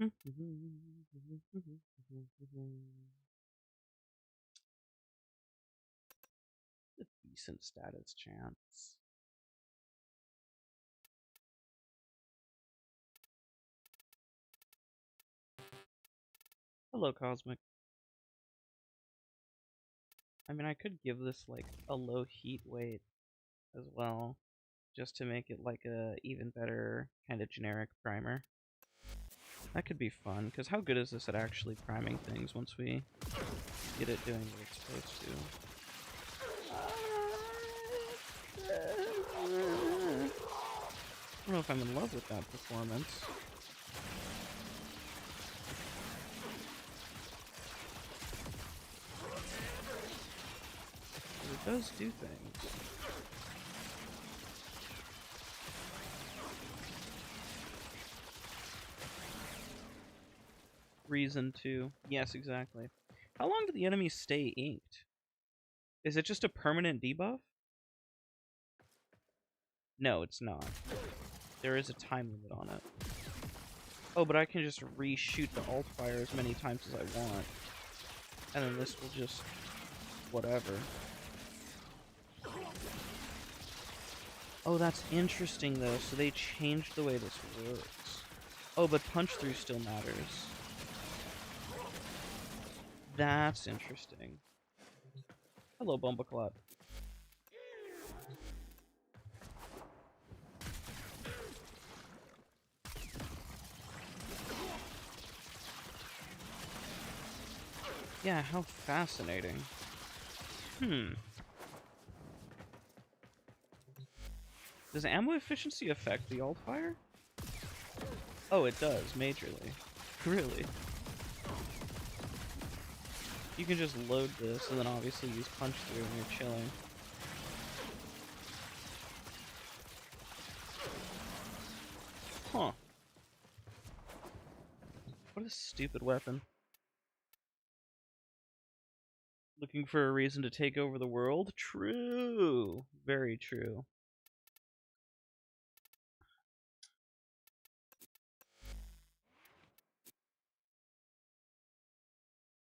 A decent status chance. Hello, Cosmic. I mean, I could give this like a low heat weight as well, just to make it like a even better kind of generic primer. That could be fun, because how good is this at actually priming things once we get it doing what it's supposed to? I don't know if I'm in love with that performance. It does do things. Reason to. Yes, exactly. How long do the enemies stay inked? Is it just a permanent debuff? No, it's not. There is a time limit on it. Oh, but I can just reshoot the alt fire as many times as I want. And then this will just... whatever. Oh, that's interesting, though. So they changed the way this works. Oh, but punch-through still matters. That's interesting. Hello, Bumbleclot. Yeah, how fascinating. Does ammo efficiency affect the alt fire? Oh, it does, majorly. Really? You can just load this and then obviously use punch through when you're chilling. Huh. What a stupid weapon. Looking for a reason to take over the world? True. Very true.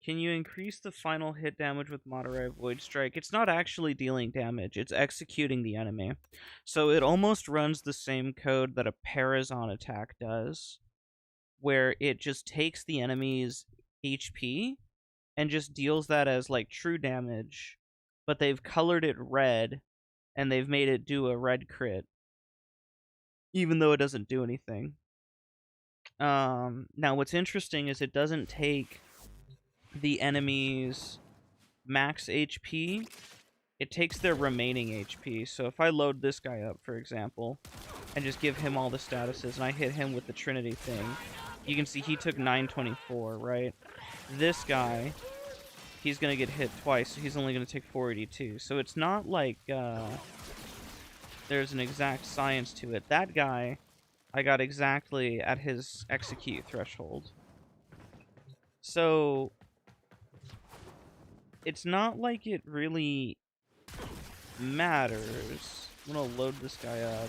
Can you increase the final hit damage with Moderate Void Strike? It's not actually dealing damage, it's executing the enemy. So it almost runs the same code that a Parazon attack does, where it just takes the enemy's HP and just deals that as like true damage, but they've colored it red and they've made it do a red crit, even though it doesn't do anything. Now what's interesting is it doesn't take the enemy's max HP, it takes their remaining HP. So if I load this guy up, for example, and just give him all the statuses, and I hit him with the Trinity thing, you can see he took 924, right? This guy, he's going to get hit twice, so he's only going to take 482. So it's not like there's an exact science to it. That guy, I got exactly at his execute threshold. So it's not like it really matters. I'm gonna load this guy up.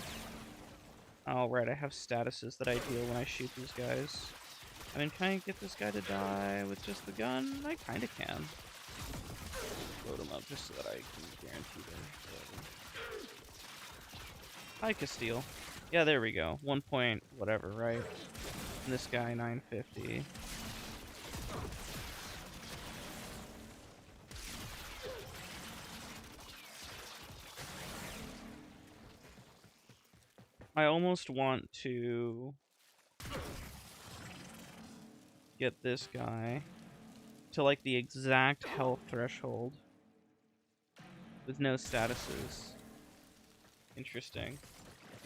Oh, right, I have statuses that I deal when I shoot these guys. I mean, can I get this guy to die with just the gun? I kinda can. Load him up just so that I can guarantee them. Hi, Castile. Yeah, there we go. 1 point whatever, right? And this guy, 950. I almost want to get this guy to like the exact health threshold with no statuses. Interesting.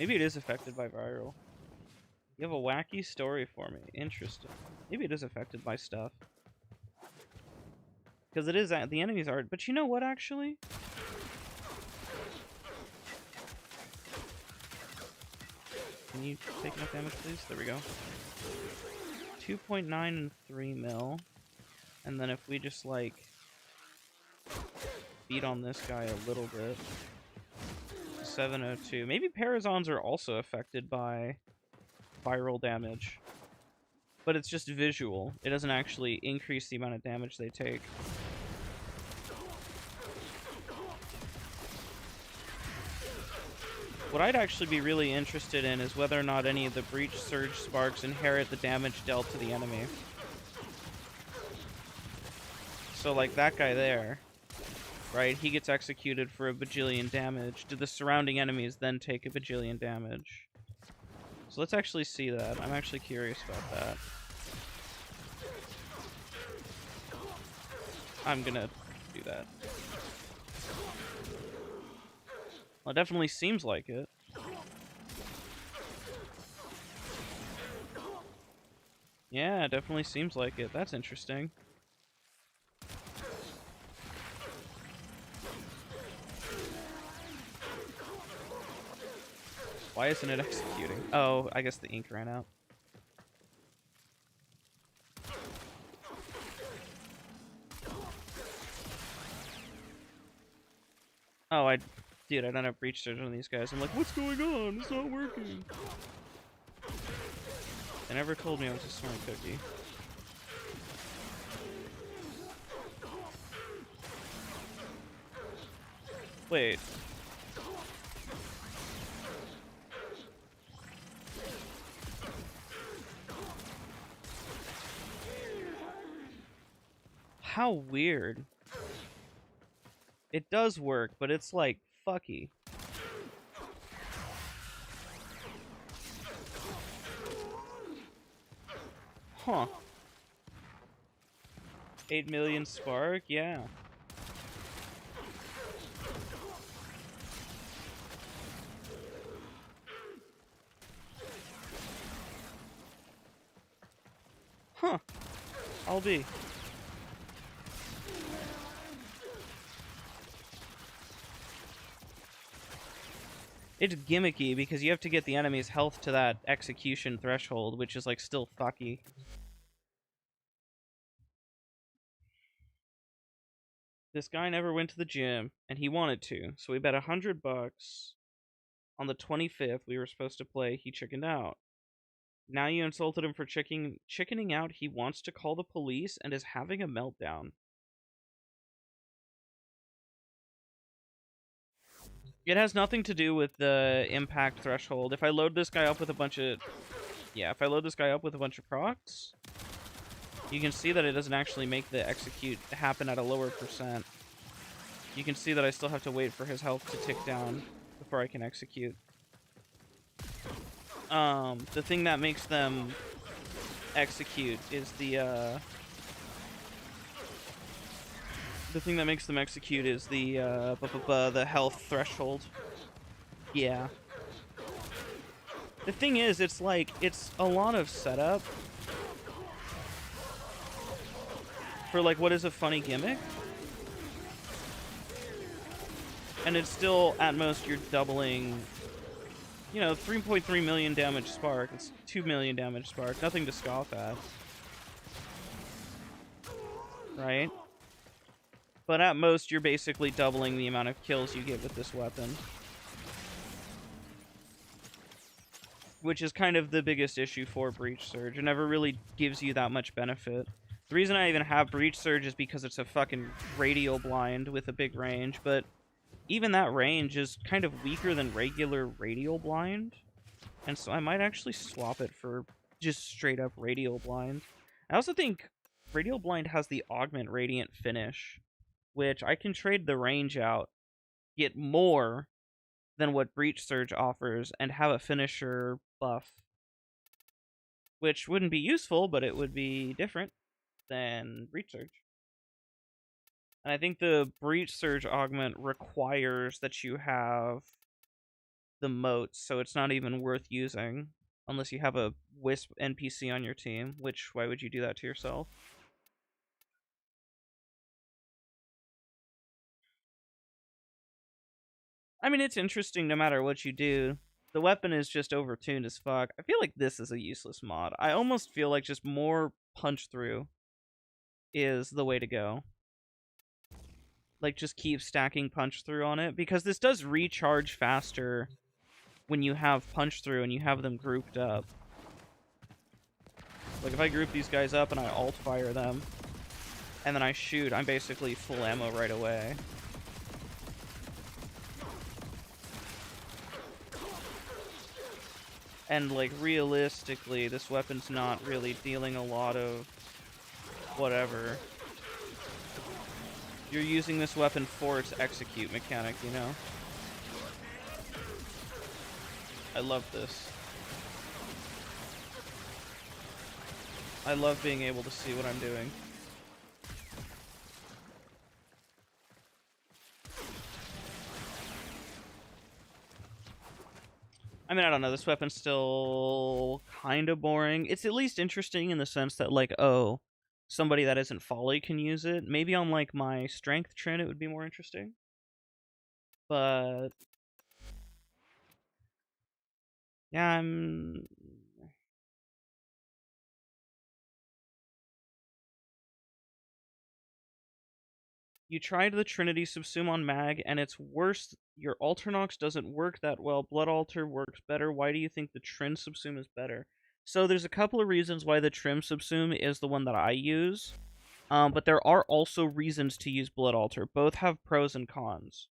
Maybe it is affected by viral. You have a wacky story for me. Interesting. Maybe it is affected by stuff. Because it is, the enemies are, but you know what actually? Can you take enough damage, please? There we go. 2.9 and 3 mil. And then if we just, like, beat on this guy a little bit. 702. Maybe Parazons are also affected by viral damage. but it's just visual. It doesn't actually increase the amount of damage they take. What I'd actually be really interested in is whether or not any of the Breach Surge sparks inherit the damage dealt to the enemy. So, like, that guy there, right? He gets executed for a bajillion damage. Do the surrounding enemies then take a bajillion damage? So let's actually see that. I'm actually curious about that. I'm gonna do that. Well, it definitely seems like it. Yeah, it definitely seems like it. That's interesting. Why isn't it executing? Oh, I guess the ink ran out. Oh, dude, I don't have Breach Surge on these guys. I'm like, what's going on? It's not working. They never told me I was a smart cookie. Wait. How weird. It does work, but it's like fucky. Huh. 8 million spark? Yeah. Huh. I'll be. It's gimmicky because you have to get the enemy's health to that execution threshold, which is like still fucky. This guy never went to the gym, and he wanted to, so we bet $100 on the 25th we were supposed to play. He chickened out. Now you insulted him for chickening out. He wants to call the police and is having a meltdown. It has nothing to do with the impact threshold. If I load this guy up with a bunch of... Yeah, if I load this guy up with a bunch of procs, you can see that it doesn't actually make the execute happen at a lower percent. You can see that I still have to wait for his health to tick down before I can execute. The thing that makes them execute is the thing that makes them execute is the health threshold. Yeah. The thing is, it's like, it's a lot of setup for, like, what is a funny gimmick. And it's still, at most, you're doubling, you know, 3.3 million damage spark. It's 2 million damage spark. Nothing to scoff at. Right? But at most, you're basically doubling the amount of kills you get with this weapon. Which is kind of the biggest issue for Breach Surge. It never really gives you that much benefit. The reason I even have Breach Surge is because it's a fucking radial blind with a big range, but even that range is kind of weaker than regular radial blind. And so I might actually swap it for just straight up radial blind. I also think radial blind has the augment radiant finish, which I can trade the range out, get more than what Breach Surge offers, and have a finisher buff. Which wouldn't be useful, but it would be different than Breach Surge. And I think the Breach Surge augment requires that you have the moats, so it's not even worth using unless you have a Wisp NPC on your team, which, why would you do that to yourself? I mean, it's interesting no matter what you do. The weapon is just overtuned as fuck. I feel like this is a useless mod. I almost feel like just more punch through is the way to go. Like, just keep stacking punch through on it, because this does recharge faster when you have punch through and you have them grouped up. Like, if I group these guys up and I alt-fire them, and then I shoot, I'm basically full ammo right away. And, like, realistically, this weapon's not really dealing a lot of whatever. You're using this weapon for its execute mechanic, you know? I love this. I love being able to see what I'm doing. I mean, I don't know, this weapon's still kind of boring. It's at least interesting in the sense that, like, oh, somebody that isn't Folly can use it. Maybe on, like, my Strength Trin it would be more interesting. But yeah, you tried the Trinity Subsume on Mag, and it's worse. Your Alternox doesn't work that well. Blood Altar works better. Why do you think the Trin Subsume is better? So there's a couple of reasons why the Trim Subsume is the one that I use. But there are also reasons to use Blood Altar. Both have pros and cons.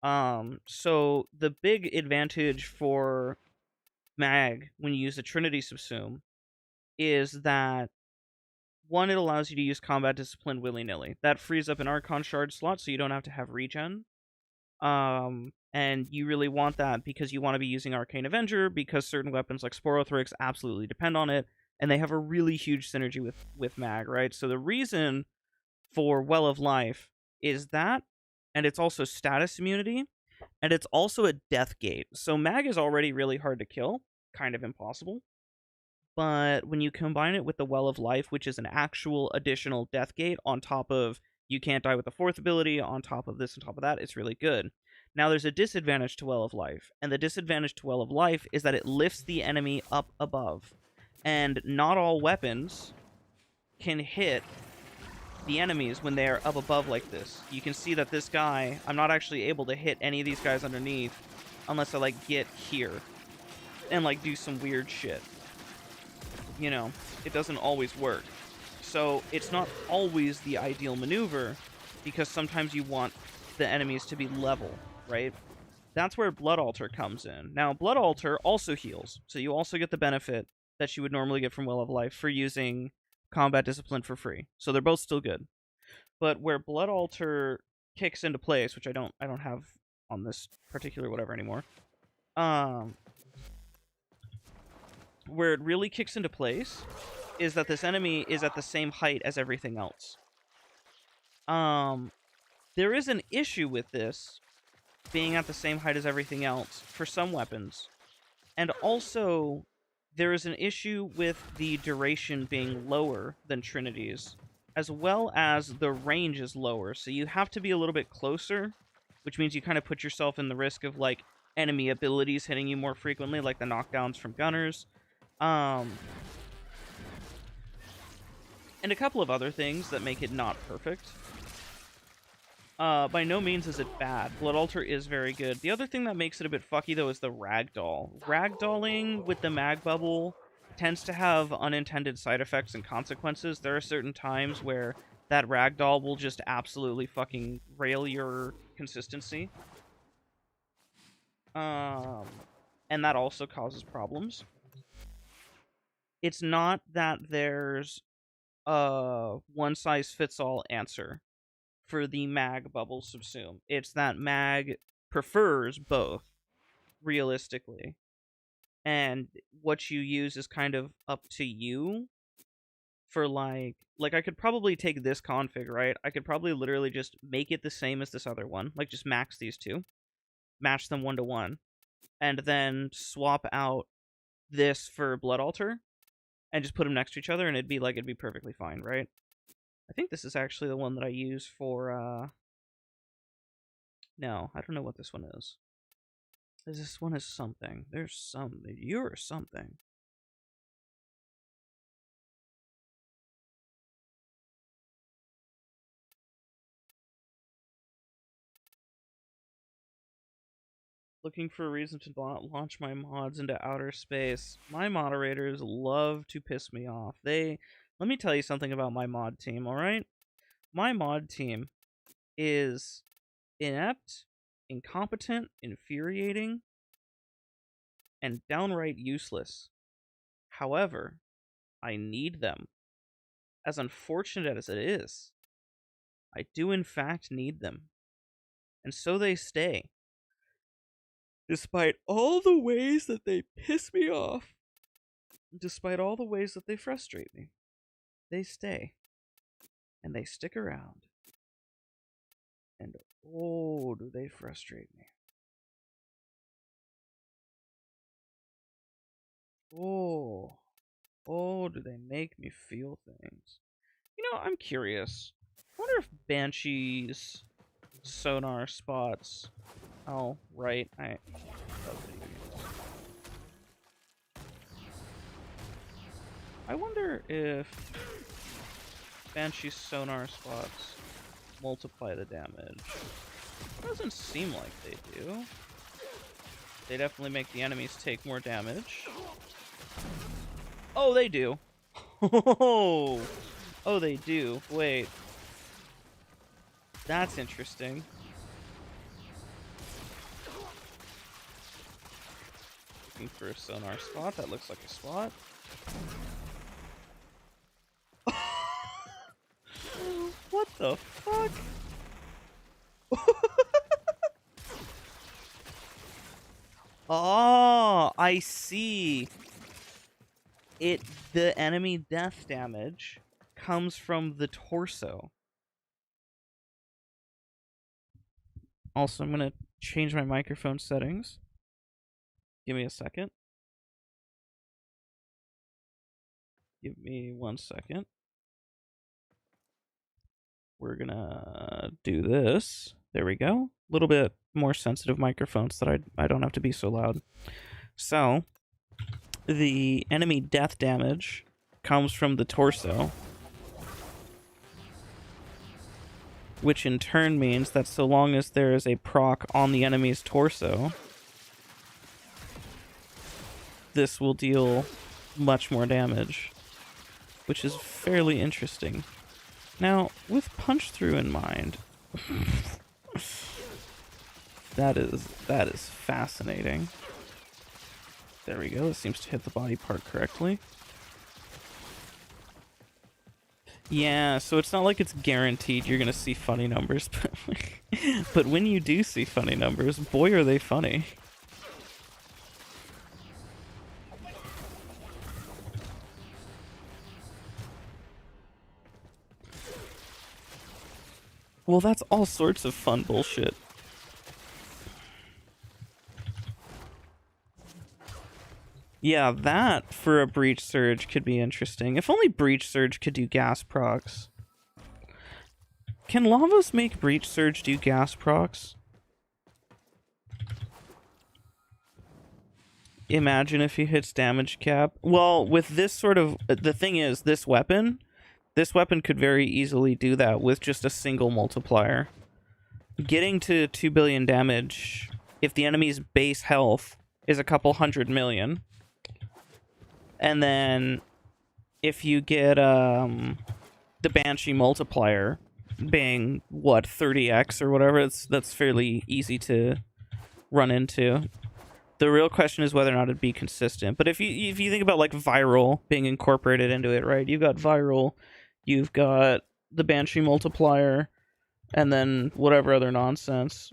So the big advantage for Mag when you use the Trinity Subsume is that, one, it allows you to use Combat Discipline willy-nilly. That frees up an Archon Shard slot so you don't have to have regen. And you really want that because you want to be using Arcane Avenger, because certain weapons like Sporothrix absolutely depend on it, and they have a really huge synergy with Mag, right? So the reason for Well of Life is that, and it's also status immunity, and it's also a death gate. So Mag is already really hard to kill, kind of impossible. But when you combine it with the Well of Life, which is an actual additional death gate on top of you can't die with the fourth ability, on top of this, on top of that, it's really good. Now there's a disadvantage to Well of Life, and the disadvantage to Well of Life is that it lifts the enemy up above. And not all weapons can hit the enemies when they are up above like this. You can see that this guy, I'm not actually able to hit any of these guys underneath unless I, like, get here and, like, do some weird shit. You know, it doesn't always work. So it's not always the ideal maneuver, because sometimes you want the enemies to be level, right? That's where Blood Altar comes in. Now, Blood Altar also heals, so you also get the benefit that you would normally get from Well of Life for using Combat Discipline for free. So they're both still good. But where Blood Altar kicks into place, which I don't have on this particular whatever anymore, where it really kicks into place is that this enemy is at the same height as everything else. There is an issue with this being at the same height as everything else for some weapons. And also, there is an issue with the duration being lower than Trinity's, as well as the range is lower. So you have to be a little bit closer, which means you kind of put yourself in the risk of, like, enemy abilities hitting you more frequently, like the knockdowns from gunners. And a couple of other things that make it not perfect. By no means is it bad. Blood Altar is very good. The other thing that makes it a bit fucky, though, is the ragdoll. Ragdolling with the mag bubble tends to have unintended side effects and consequences. There are certain times where that ragdoll will just absolutely fucking rail your consistency. And that also causes problems. It's not that there's a one-size-fits-all answer for the mag bubble subsume. It's that mag prefers both, realistically. And what you use is kind of up to you for, like I could probably take this config, right? I could probably literally just make it the same as this other one. Like, just max these two. Match them 1-to-1. And then swap out this for Blood Altar. And just put them next to each other, and it'd be perfectly fine, right? I think this is actually the one that I use for, no, I don't know what this one is. This one is something. You're something. Looking for a reason to launch my mods into outer space. My moderators love to piss me off. Let me tell you something about my mod team, alright? My mod team is inept, incompetent, infuriating, and downright useless. However, I need them. As unfortunate as it is, I do in fact need them. And so they stay. Despite all the ways that they piss me off, despite all the ways that they frustrate me, they stay. And they stick around. And oh, do they frustrate me. Oh, do they make me feel things. You know, I'm curious. I wonder if Banshee's sonar spots. Oh, right. I wonder if Banshee's sonar spots multiply the damage. Doesn't seem like they do. They definitely make the enemies take more damage. Oh, they do. Oh, they do. Wait. That's interesting. Looking for a sonar spot. That looks like a spot. What the fuck? Oh, I see. The enemy death damage comes from the torso. Also, I'm gonna change my microphone settings. Give me a second. Give me 1 second. We're gonna do this. There we go. A little bit more sensitive microphones that I don't have to be so loud. So, the enemy death damage comes from the torso, which in turn means that so long as there is a proc on the enemy's torso, this will deal much more damage, which is fairly interesting. Now, with punch through in mind, that is fascinating. There we go. This seems to hit the body part correctly. Yeah, so it's not like it's guaranteed you're gonna see funny numbers, but when you do see funny numbers, boy are they funny. Well, that's all sorts of fun bullshit. Yeah, that for a Breach Surge could be interesting. If only Breach Surge could do gas procs. Can Lavos make Breach Surge do gas procs? Imagine if he hits damage cap. Well, with this sort of... The thing is, this weapon could very easily do that with just a single multiplier. Getting to 2 billion damage, if the enemy's base health is a couple 100 million... And then if you get the Banshee multiplier being, what, 30x or whatever, that's fairly easy to run into. The real question is whether or not it'd be consistent. But if you think about like viral being incorporated into it, right? You've got viral, you've got the Banshee multiplier, and then whatever other nonsense.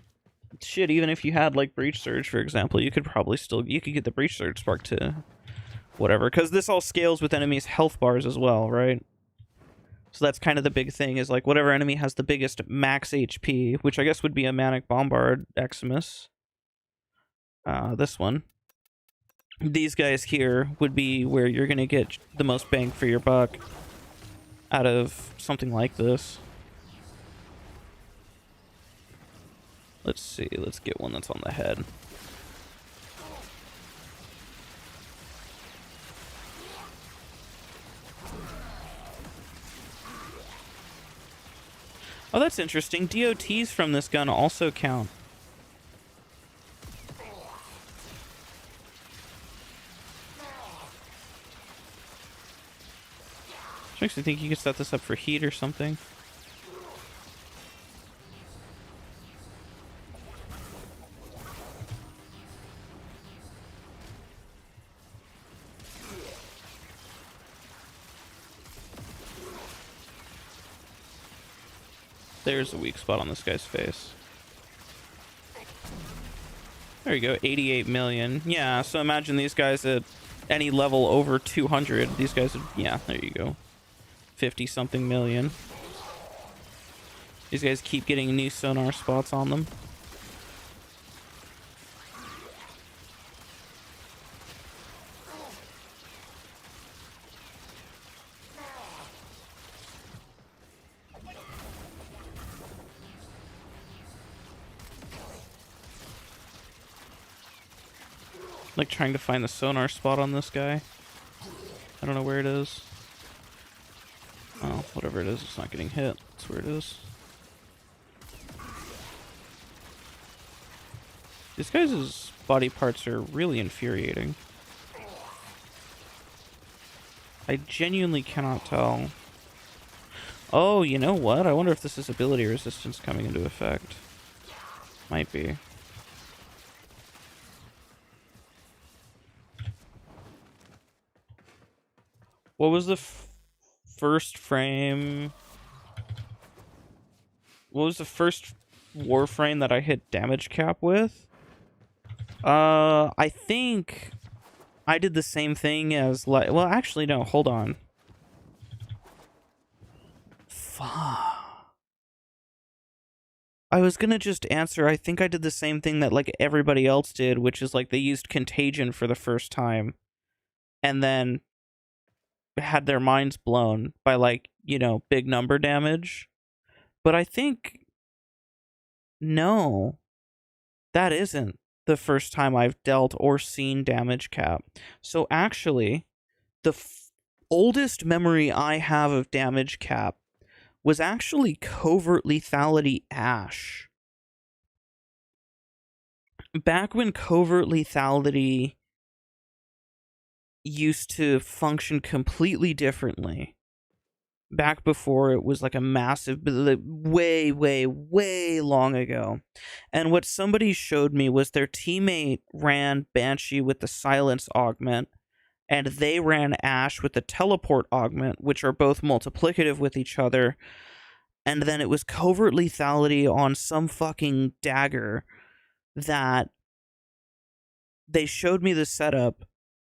Shit, even if you had like Breach Surge, for example, you could get the Breach Surge spark to whatever, because this all scales with enemies' health bars as well, right? So that's kind of the big thing, is like whatever enemy has the biggest max HP, which I guess would be a Manic Bombard Eximus. This one. These guys here would be where you're going to get the most bang for your buck out of something like this. Let's see, let's get one that's on the head. Oh, that's interesting. DOTs from this gun also count. Which makes me think you could set this up for heat or something. There's a weak spot on this guy's face. There you go, 88 million. Yeah, so imagine these guys at any level over 200. These guys would, yeah, there you go. 50-something million. These guys keep getting new sonar spots on them. Like trying to find the sonar spot on this guy. I don't know where it is. Oh, whatever it is, it's not getting hit. That's where it is. These guys' body parts are really infuriating. I genuinely cannot tell. Oh, you know what? I wonder if this is ability resistance coming into effect. Might be. What was the first frame? What was the first Warframe that I hit damage cap with? I think I did the same thing as like. Well, actually, no. Hold on. Fuck. I was gonna just answer. I think I did the same thing that like everybody else did, which is like they used contagion for the first time, and then had their minds blown by like, you know, big number damage. But I think no, that isn't the first time I've dealt or seen damage cap. So actually, the oldest memory I have of damage cap was actually covert lethality Ash. Back when covert lethality used to function completely differently. Back before it was like a massive, way, way, way long ago. And what somebody showed me was their teammate ran Banshee with the Silence Augment, and they ran Ash with the Teleport Augment, which are both multiplicative with each other. And then it was covert lethality on some fucking dagger that they showed me the setup,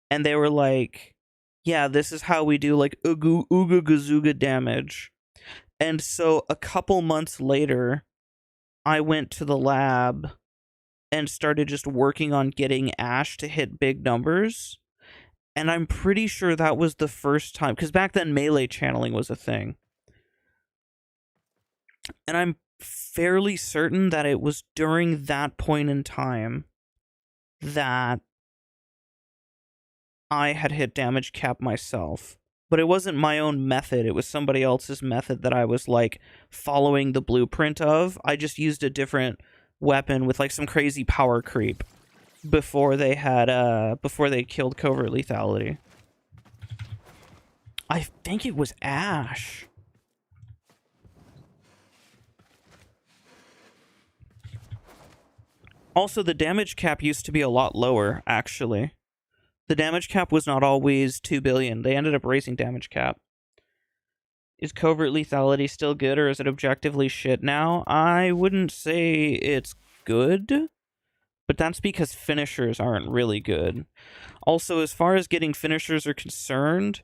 and they were like, yeah, this is how we do like Uga Gazuga damage. And so a couple months later, I went to the lab and started just working on getting Ash to hit big numbers. And I'm pretty sure that was the first time, because back then melee channeling was a thing. And I'm fairly certain that it was during that point in time that I had hit damage cap myself. But it wasn't my own method. It was somebody else's method that I was, like, following the blueprint of. I just used a different weapon with, like, some crazy power creep before they had, before they killed covert lethality. I think it was Ash. Also, the damage cap used to be a lot lower, actually. The damage cap was not always 2 billion. They ended up raising damage cap. Is covert lethality still good, or is it objectively shit now? I wouldn't say it's good, but that's because finishers aren't really good. Also, as far as getting finishers are concerned,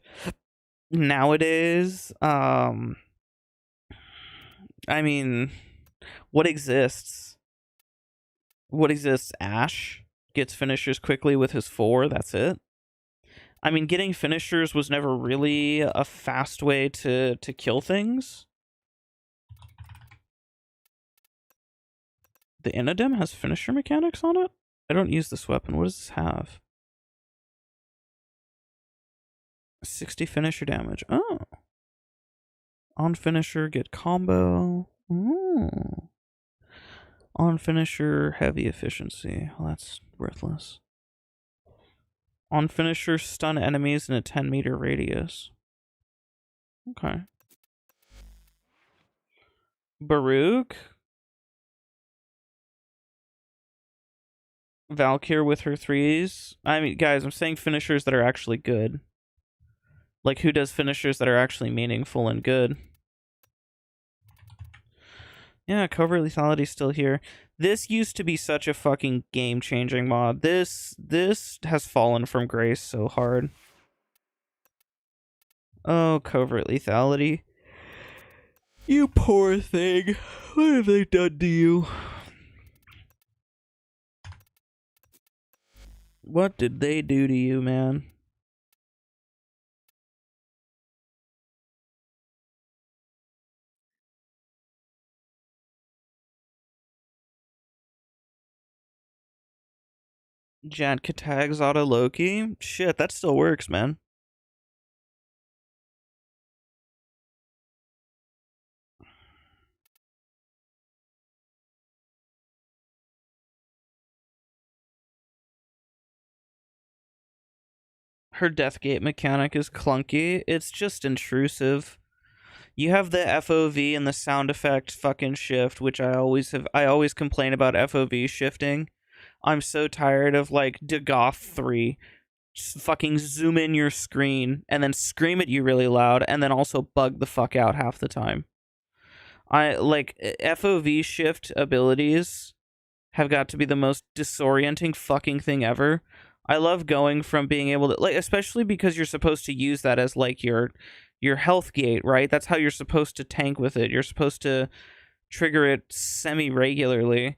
nowadays, I mean, what exists? What exists? Ash gets finishers quickly with his 4, that's it. I mean, getting finishers was never really a fast way to kill things. The Inodem has finisher mechanics on it? I don't use this weapon. What does this have? 60 finisher damage. Oh. On finisher, get combo. Ooh. On finisher, heavy efficiency. Well, that's worthless. On finisher, stun enemies in a 10-meter radius. Okay. Baruch. Valkyr with her threes. I mean, guys, I'm saying finishers that are actually good. Like, who does finishers that are actually meaningful and good? Yeah, covert lethality's still here. This used to be such a fucking game-changing mod. This has fallen from grace so hard. Oh, covert lethality. You poor thing. What have they done to you? What did they do to you, man? Jad Katag's auto Loki? Shit, that still works, man. Her Deathgate mechanic is clunky. It's just intrusive. You have the FOV and the sound effect fucking shift, which I always complain about FOV shifting. I'm so tired of like Dagoth 3. Just fucking zoom in your screen and then scream at you really loud and then also bug the fuck out half the time. I like FOV shift abilities have got to be the most disorienting fucking thing ever. I love going from being able to, like, especially because you're supposed to use that as like your health gate, right? That's how you're supposed to tank with it. You're supposed to trigger it semi-regularly,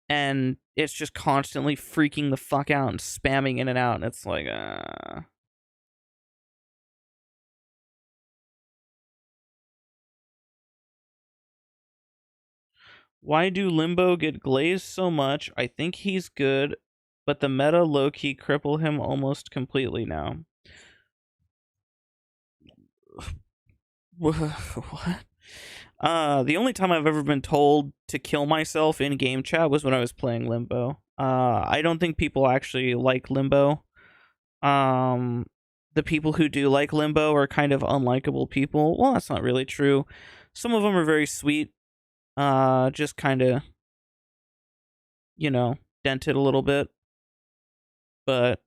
and it's just constantly freaking the fuck out and spamming in and out, and it's like, Why do Limbo get glazed so much? I think he's good, but the meta low-key cripple him almost completely now. What? The only time I've ever been told to kill myself in game chat was when I was playing Limbo. I don't think people actually like Limbo. The people who do like Limbo are kind of unlikable people. Well, that's not really true. Some of them are very sweet. Just kind of, dented a little bit. But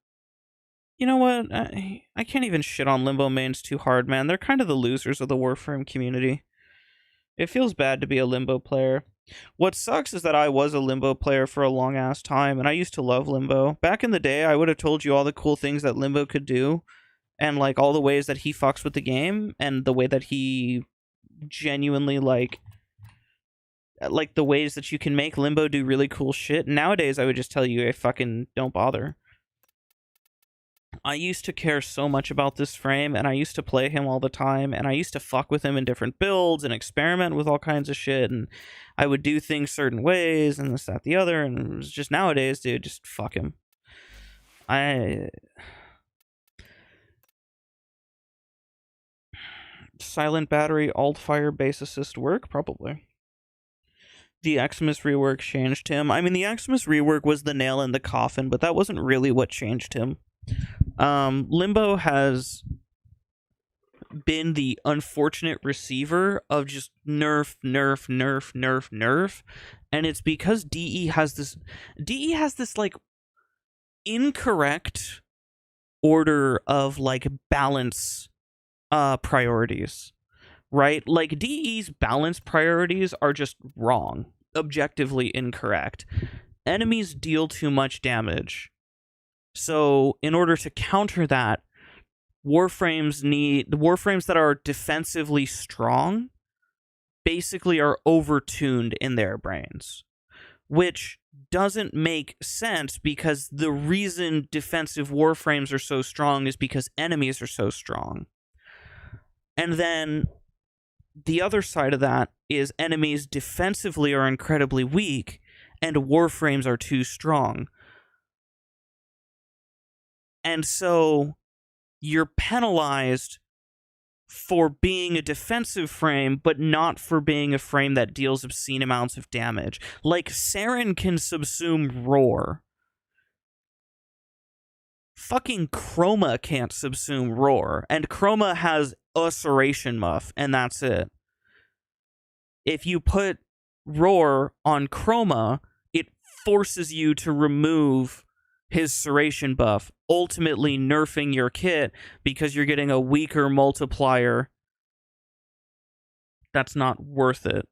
you know what? I can't even shit on Limbo mains too hard, man. They're kind of the losers of the Warframe community. It feels bad to be a Limbo player. What sucks is that I was a Limbo player for a long ass time, and I used to love Limbo. Back in the day, I would have told you all the cool things that Limbo could do, and like all the ways that he fucks with the game, and the way that he genuinely like the ways that you can make Limbo do really cool shit. Nowadays, I would just tell you, I fucking don't bother. I used to care so much about this frame, and I used to play him all the time, and I used to fuck with him in different builds and experiment with all kinds of shit, and I would do things certain ways, and this, that, the other, and it was just nowadays, dude, just fuck him. Silent Battery, Alt Fire, Base Assist work? Probably. The Xmas rework changed him. I mean, the Xmas rework was the nail in the coffin, but that wasn't really what changed him. Limbo has been the unfortunate receiver of just nerf, and it's because DE has this like incorrect order of like balance priorities, right? Like DE's balance priorities are just wrong, objectively incorrect. Enemies deal too much damage. So, in order to counter that, warframes that are defensively strong basically are overtuned in their brains, which doesn't make sense because the reason defensive warframes are so strong is because enemies are so strong. And then the other side of that is enemies defensively are incredibly weak and warframes are too strong. And so you're penalized for being a defensive frame, but not for being a frame that deals obscene amounts of damage. Like, Saren can subsume Roar. Fucking Chroma can't subsume Roar. And Chroma has a serration muff, and that's it. If you put Roar on Chroma, it forces you to remove his serration buff, ultimately nerfing your kit because you're getting a weaker multiplier. That's not worth it.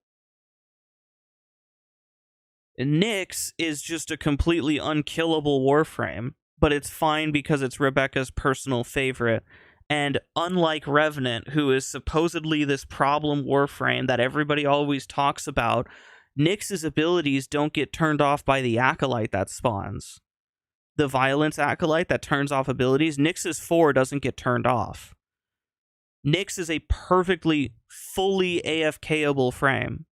Nyx is just a completely unkillable Warframe, but it's fine because it's Rebecca's personal favorite. And unlike Revenant, who is supposedly this problem Warframe that everybody always talks about, Nyx's abilities don't get turned off by the Acolyte that spawns. The Violence Acolyte that turns off abilities, Nyx's 4 doesn't get turned off. Nyx is a perfectly, fully AFKable frame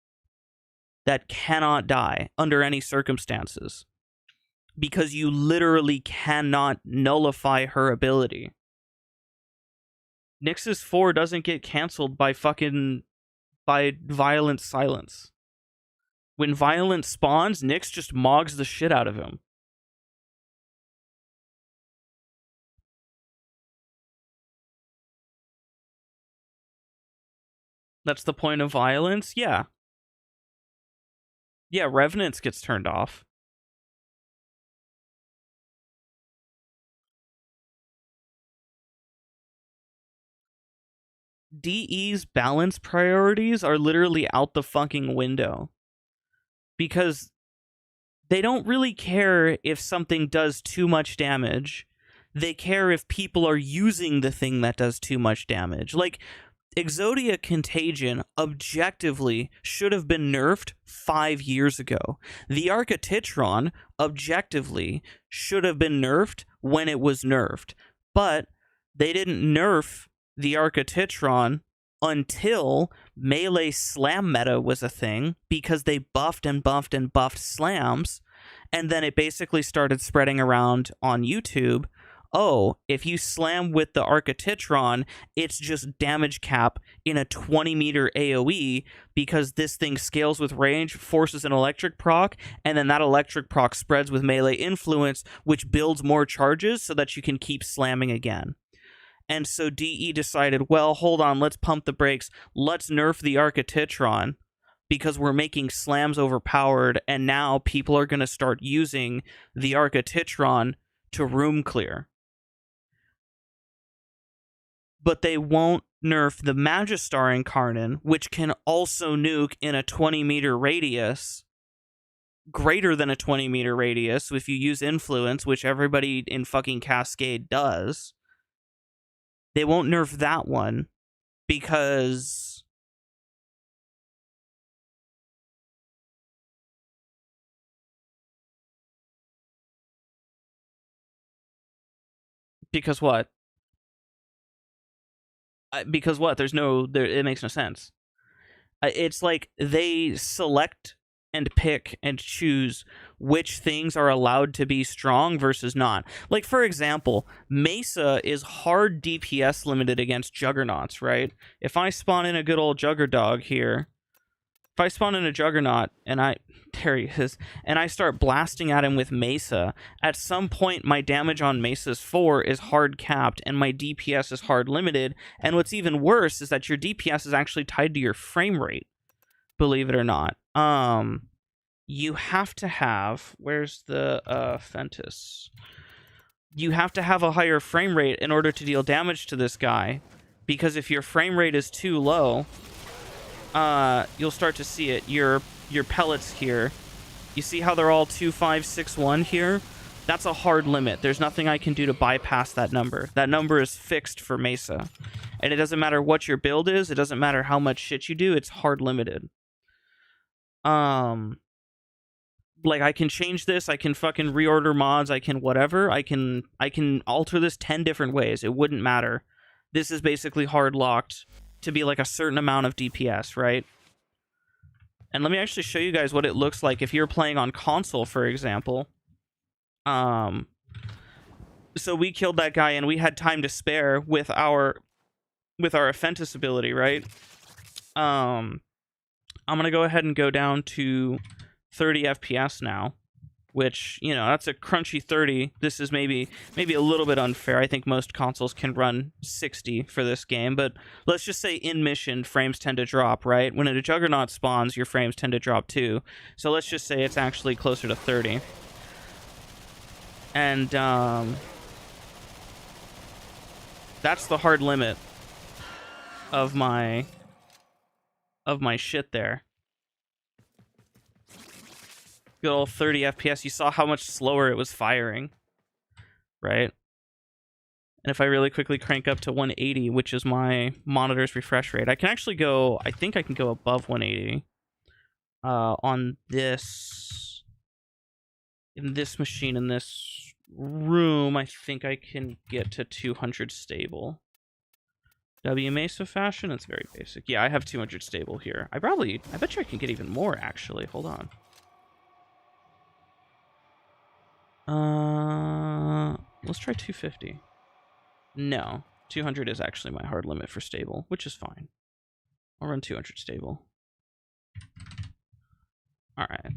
that cannot die under any circumstances, because you literally cannot nullify her ability. Nyx's 4 doesn't get cancelled by Violent Silence. When Violence spawns, Nyx just mogs the shit out of him. That's the point of Violence? Yeah. Yeah, Revenance gets turned off. DE's balance priorities are literally out the fucking window. Because they don't really care if something does too much damage. They care if people are using the thing that does too much damage. Like, Exodia Contagion objectively should have been nerfed 5 years ago. The Archititron objectively should have been nerfed when it was nerfed. But they didn't nerf the Archititron until melee slam meta was a thing, because they buffed and buffed and buffed slams, and then it basically started spreading around on YouTube. Oh, if you slam with the Archititron, it's just damage cap in a 20-meter AoE, because this thing scales with range, forces an electric proc, and then that electric proc spreads with melee influence, which builds more charges so that you can keep slamming again. And so DE decided, well, hold on, let's pump the brakes. Let's nerf the Archititron, because we're making slams overpowered, and now people are going to start using the Archititron to room clear. But they won't nerf the Magistar Incarnon, which can also nuke in a 20-meter radius, greater than a 20-meter radius, if you use Influence, which everybody in fucking Cascade does. They won't nerf that one because what? Because what? It makes no sense. It's like they select and pick and choose which things are allowed to be strong versus not. Like, for example, Mesa is hard DPS limited against Juggernauts, right? If I spawn in a good old Juggerdog here, if I spawn in a Juggernaut and there he is, and I start blasting at him with Mesa, at some point my damage on Mesa's 4 is hard capped and my DPS is hard limited, and what's even worse is that your DPS is actually tied to your frame rate, believe it or not. You have to have, where's the Fentus? You have to have a higher frame rate in order to deal damage to this guy, because if your frame rate is too low, you'll start to see it. Your pellets here, you see how they're all 2561 here? That's a hard limit. There's nothing I can do to bypass that number. That number is fixed for Mesa. And it doesn't matter what your build is, it doesn't matter how much shit you do, it's hard limited. Like, I can change this, I can fucking reorder mods, I can whatever, I can alter this 10 different ways. It wouldn't matter. This is basically hard locked to be like a certain amount of DPS, right? And let me actually show you guys what it looks like if you're playing on console, for example. So we killed that guy and we had time to spare with our Offentus ability, right? I'm gonna go ahead and go down to 30 FPS now. which, you know, that's a crunchy 30. This is maybe a little bit unfair. I think most consoles can run 60 for this game, but let's just say in mission, frames tend to drop, right? When a Juggernaut spawns, your frames tend to drop too. So let's just say it's actually closer to 30. And that's the hard limit of my shit there. Good old 30 FPS. You saw how much slower it was firing, right? And if I really quickly crank up to 180, which is my monitor's refresh rate, I can actually go, I think I can go above 180 on this, in this machine, in this room. I think I can get to 200 stable. W Mesa fashion, it's very basic. Yeah, I have 200 stable here. I bet you I can get even more, actually. Hold on. Let's try 250. No, 200 is actually my hard limit for stable, which is fine. I'll run 200 stable. All right.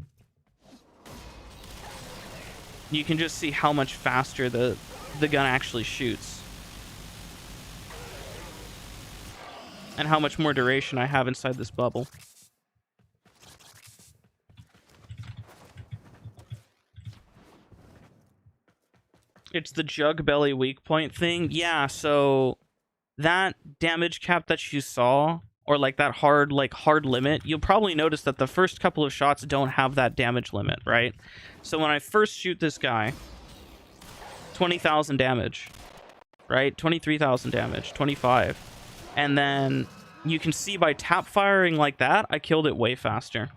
You can just see how much faster the gun actually shoots. And how much more duration I have inside this bubble. It's the jug belly weak point thing. Yeah, so that damage cap that you saw, or like that hard limit, you'll probably notice that the first couple of shots don't have that damage limit, right? So when I first shoot this guy, 20,000 damage, right? 23,000 damage, 25. And then you can see by tap firing like that, I killed it way faster.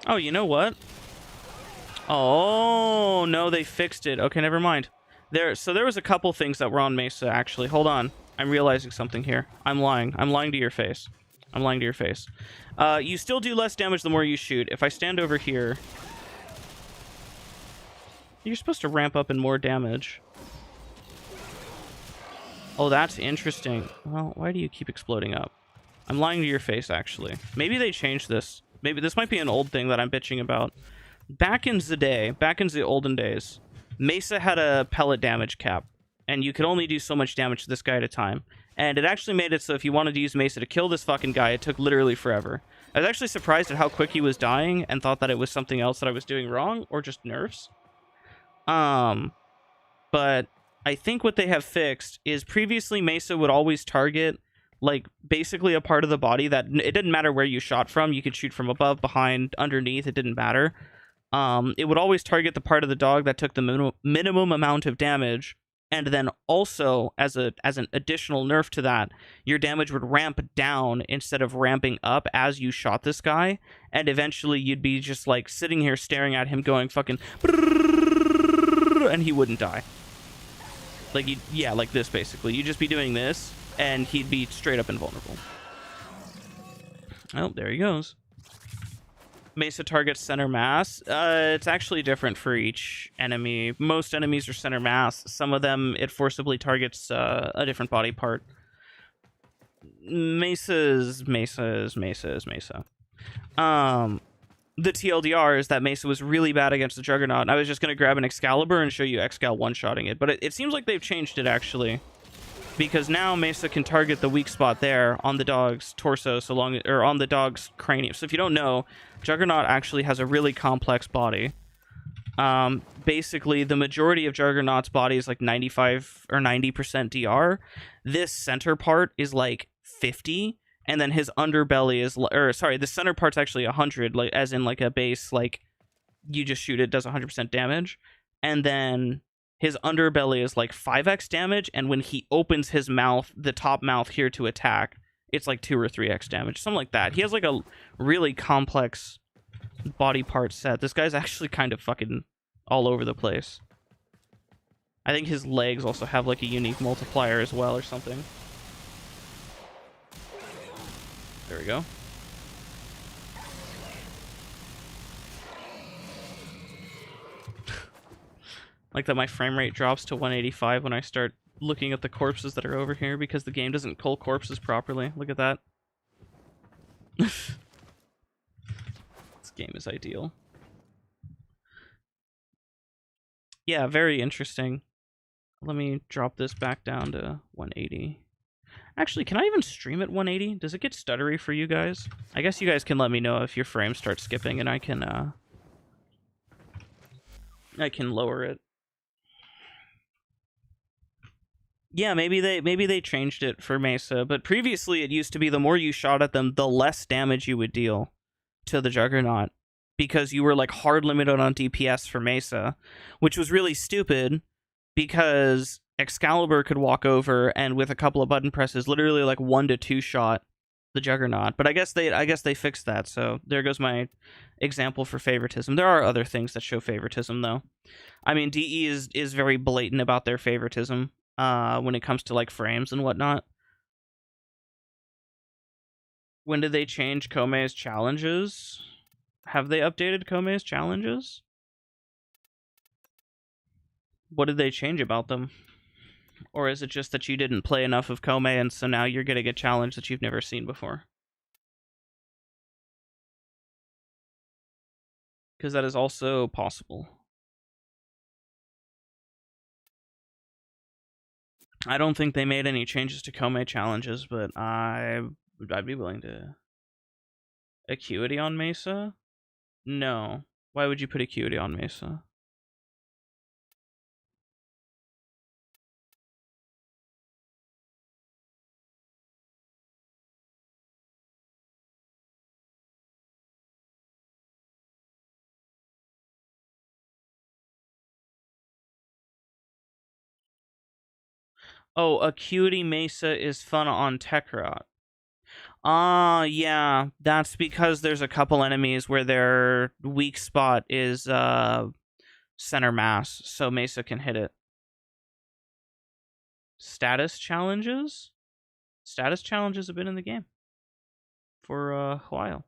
Oh, you know what? Oh, no, they fixed it. Okay, never mind. So there was a couple things that were on Mesa, actually. Hold on. I'm realizing something here. I'm lying. I'm lying to your face. I'm lying to your face. You still do less damage the more you shoot. If I stand over here... You're supposed to ramp up in more damage. Oh, that's interesting. Well, why do you keep exploding up? I'm lying to your face, actually. Maybe they changed this. Maybe this might be an old thing that I'm bitching about. Back in the olden days, Mesa had a pellet damage cap, and you could only do so much damage to this guy at a time. And it actually made it so if you wanted to use Mesa to kill this fucking guy, it took literally forever. I was actually surprised at how quick he was dying and thought that it was something else that I was doing wrong, or just nerfs. But I think what they have fixed is previously Mesa would always target like basically a part of the body that it didn't matter where you shot from. You could shoot from above, behind, underneath. It didn't matter. It would always target the part of the dog that took the minimum amount of damage. And then also, as an additional nerf to that, your damage would ramp down instead of ramping up as you shot this guy. And eventually you'd be just like sitting here staring at him going fucking... and he wouldn't die. Like, yeah, like this basically. You'd just be doing this, and he'd be straight up invulnerable. Oh, there he goes. Mesa targets center mass. It's actually different for each enemy. Most enemies are center mass. Some of them, it forcibly targets a different body part. Mesa. The TLDR is that Mesa was really bad against the Juggernaut, and I was just going to grab an Excalibur and show you Excal one-shotting it. But it seems like they've changed it, actually. Because now Mesa can target the weak spot there on the dog's torso, or on the dog's cranium. So if you don't know, Juggernaut actually has a really complex body. Basically, the majority of Juggernaut's body is like 95 or 90% DR. This center part is like 50, and then his underbelly is, the center part's actually 100, like as in like a base, like you just shoot it, does 100% damage, and then his underbelly is like 5x damage, and when he opens his mouth, the top mouth here to attack, it's like 2 or 3x damage, something like that. He has like a really complex body part set. This guy's actually kind of fucking all over the place. I think his legs also have like a unique multiplier as well or something. There we go. Like that my frame rate drops to 185 when I start looking at the corpses that are over here because the game doesn't cull corpses properly. Look at that. This game is ideal. Yeah, very interesting. Let me drop this back down to 180. Actually, can I even stream at 180? Does it get stuttery for you guys? I guess you guys can let me know if your frames start skipping, and I can lower it. Yeah, maybe they changed it for Mesa, but previously it used to be the more you shot at them, the less damage you would deal to the Juggernaut, because you were like hard limited on DPS for Mesa, which was really stupid because Excalibur could walk over and with a couple of button presses literally like 1 to 2 shot the Juggernaut. But I guess they fixed that, so there goes my example for favoritism. There are other things that show favoritism though. I mean, DE is very blatant about their favoritism when it comes to like frames and whatnot. When did they change Komei's challenges? Have they updated Komei's challenges? What did they change about them? Or is it just that you didn't play enough of Komei and so now you're getting a challenge that you've never seen before? Because that is also possible. I don't think they made any changes to Komei challenges, but I'd be willing to... Acuity on Mesa? No. Why would you put Acuity on Mesa? Oh, Acuity Mesa is fun on Tekrot. Yeah, that's because there's a couple enemies where their weak spot is center mass, so Mesa can hit it. Status challenges? Status challenges have been in the game for a while.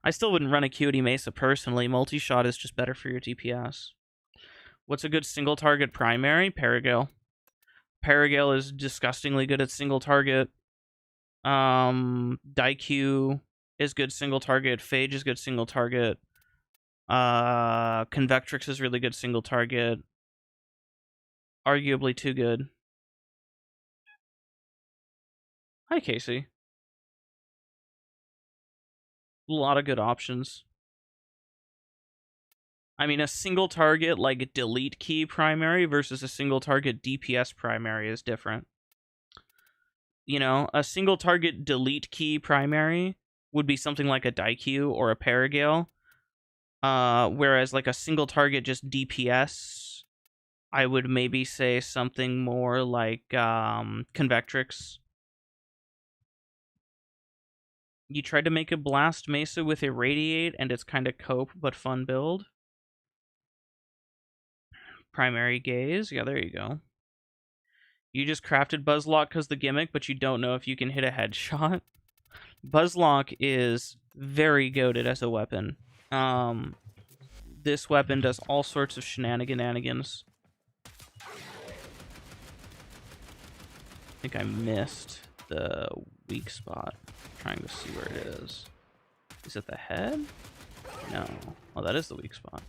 I still wouldn't run Acuity Mesa personally. Multi-shot is just better for your DPS. What's a good single target primary? Paragale. Paragale is disgustingly good at single target. Daikyu is good single target. Phage is good single target. Convectrix is really good single target. Arguably too good. Hi, Casey. A lot of good options. I mean, a single target like delete key primary versus a single target DPS primary is different. You know, a single target delete key primary would be something like a Daikyu or a Paragale. Whereas like a single target just DPS, I would maybe say something more like Convectrix. You tried to make a Blast Mesa with Irradiate, and it's kind of cope, but fun build. Primary Gaze, yeah, there you go. You just crafted Buzzlock because the gimmick, but you don't know if you can hit a headshot. Buzzlock is very goated as a weapon. This weapon does all sorts of shenanigans. I think I missed the weak spot. I'm trying to see where it is. Is it the head? No. Oh, that is the weak spot.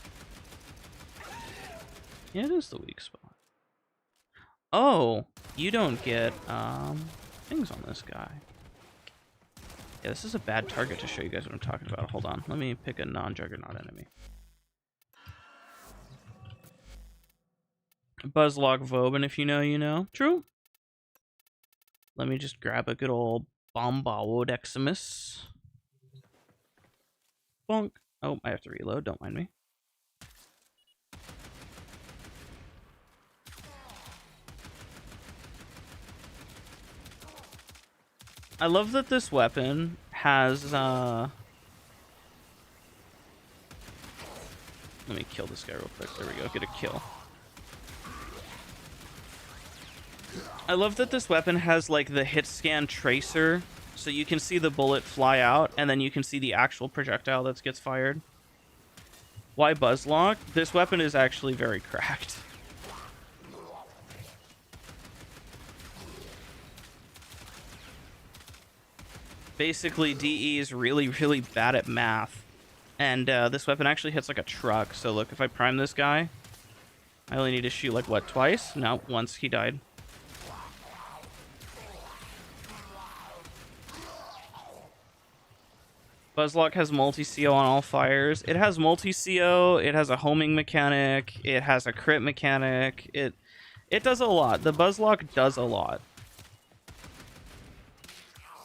Yeah, it is the weak spot. Oh, you don't get things on this guy. Yeah, this is a bad target to show you guys what I'm talking about. Hold on. Let me pick a non-Juggernaut enemy. Buzzlock Vauban, if you know, you know. True. Let me just grab a good old Bombawodeximus. Bonk. Oh, I have to reload. Don't mind me. I love that this weapon has, Let me kill this guy real quick. There we go. Get a kill. I love that this weapon has, like, the hit scan tracer, so you can see the bullet fly out, and then you can see the actual projectile that gets fired. Why Buzzlock? This weapon is actually very cracked. Basically, DE is really, really bad at math. And this weapon actually hits like a truck. So look, if I prime this guy, I only need to shoot like, what, twice? No, once. He died. Buzzlock has multi-CO on all fires. It has multi-CO, it has a homing mechanic, it has a crit mechanic. It does a lot. The Buzzlock does a lot.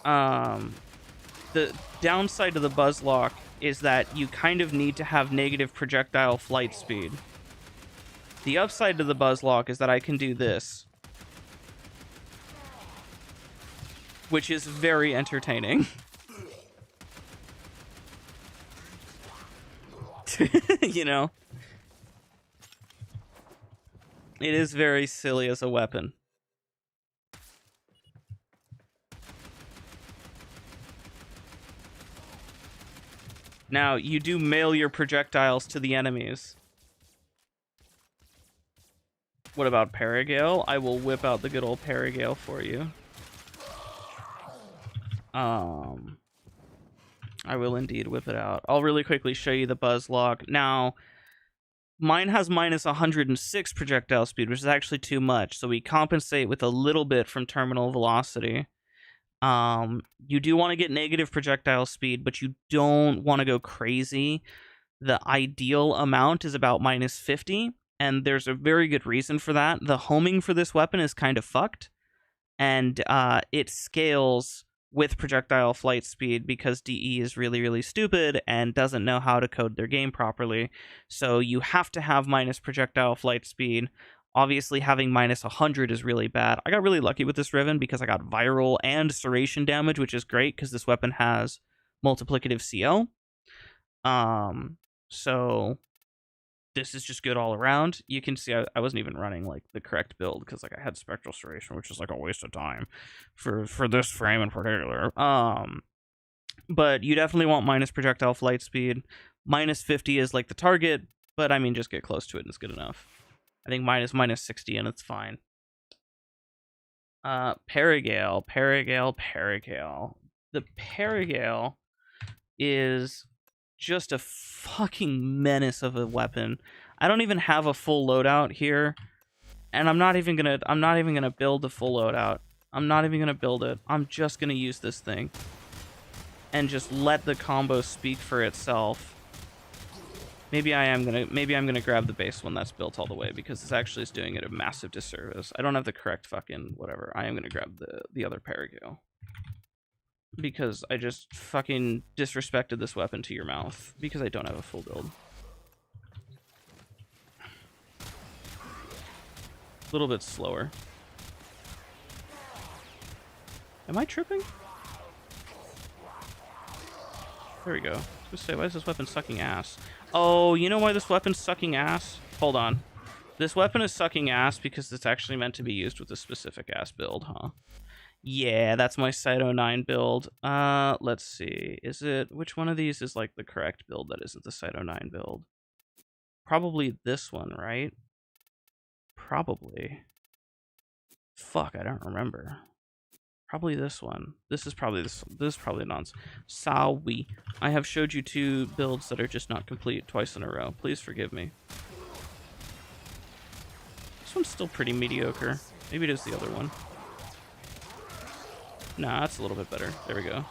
The downside to the Buzzlock is that you kind of need to have negative projectile flight speed. The upside to the Buzzlock is that I can do this, which is very entertaining. You know? It is very silly as a weapon. Now, you do mail your projectiles to the enemies. What about Paragale? I will whip out the good old Paragale for you. I will indeed whip it out. I'll really quickly show you the Buzzlock. Now, mine has minus 106 projectile speed, which is actually too much, so we compensate with a little bit from terminal velocity. You do want to get negative projectile speed, but you don't want to go crazy. The ideal amount is about minus 50, and there's a very good reason for that. The homing for this weapon is kind of fucked, and it scales with projectile flight speed because DE is really, really stupid and doesn't know how to code their game properly. So you have to have minus projectile flight speed. Obviously, having minus 100 is really bad. I got really lucky with this Riven because I got viral and serration damage, which is great because this weapon has multiplicative CO. So this is just good all around. You can see I wasn't even running like the correct build because like I had spectral serration, which is like a waste of time for this frame in particular. But you definitely want minus projectile flight speed. Minus 50 is like the target, but I mean just get close to it and it's good enough. I think minus 60 and it's fine. Paragale. The Paragale is just a fucking menace of a weapon. I don't even have a full loadout here, and I'm not even gonna build the full loadout. I'm not even gonna build it. I'm just gonna use this thing and just let the combo speak for itself. Maybe I'm gonna grab the base one that's built all the way because this actually is doing it a massive disservice. I don't have the correct fucking whatever. I am gonna grab the other Paragale because I just fucking disrespected this weapon to your mouth because I don't have a full build. A little bit slower. Am I tripping? There we go. I was gonna say, why is this weapon sucking ass? Oh, you know why this weapon's sucking ass? Hold on. This weapon is sucking ass because it's actually meant to be used with a specific ass build, huh? Yeah, that's my Cyto 9 build. Let's see. Is it... Which one of these is, like, the correct build that isn't the Cyto 9 build? Probably this one, right? Probably. Fuck, I don't remember. Probably this one. This is probably nonsense. Sorry. I have showed you 2 builds that are just not complete twice in a row. Please forgive me. This one's still pretty mediocre. Maybe it is the other one. Nah, that's a little bit better. There we go.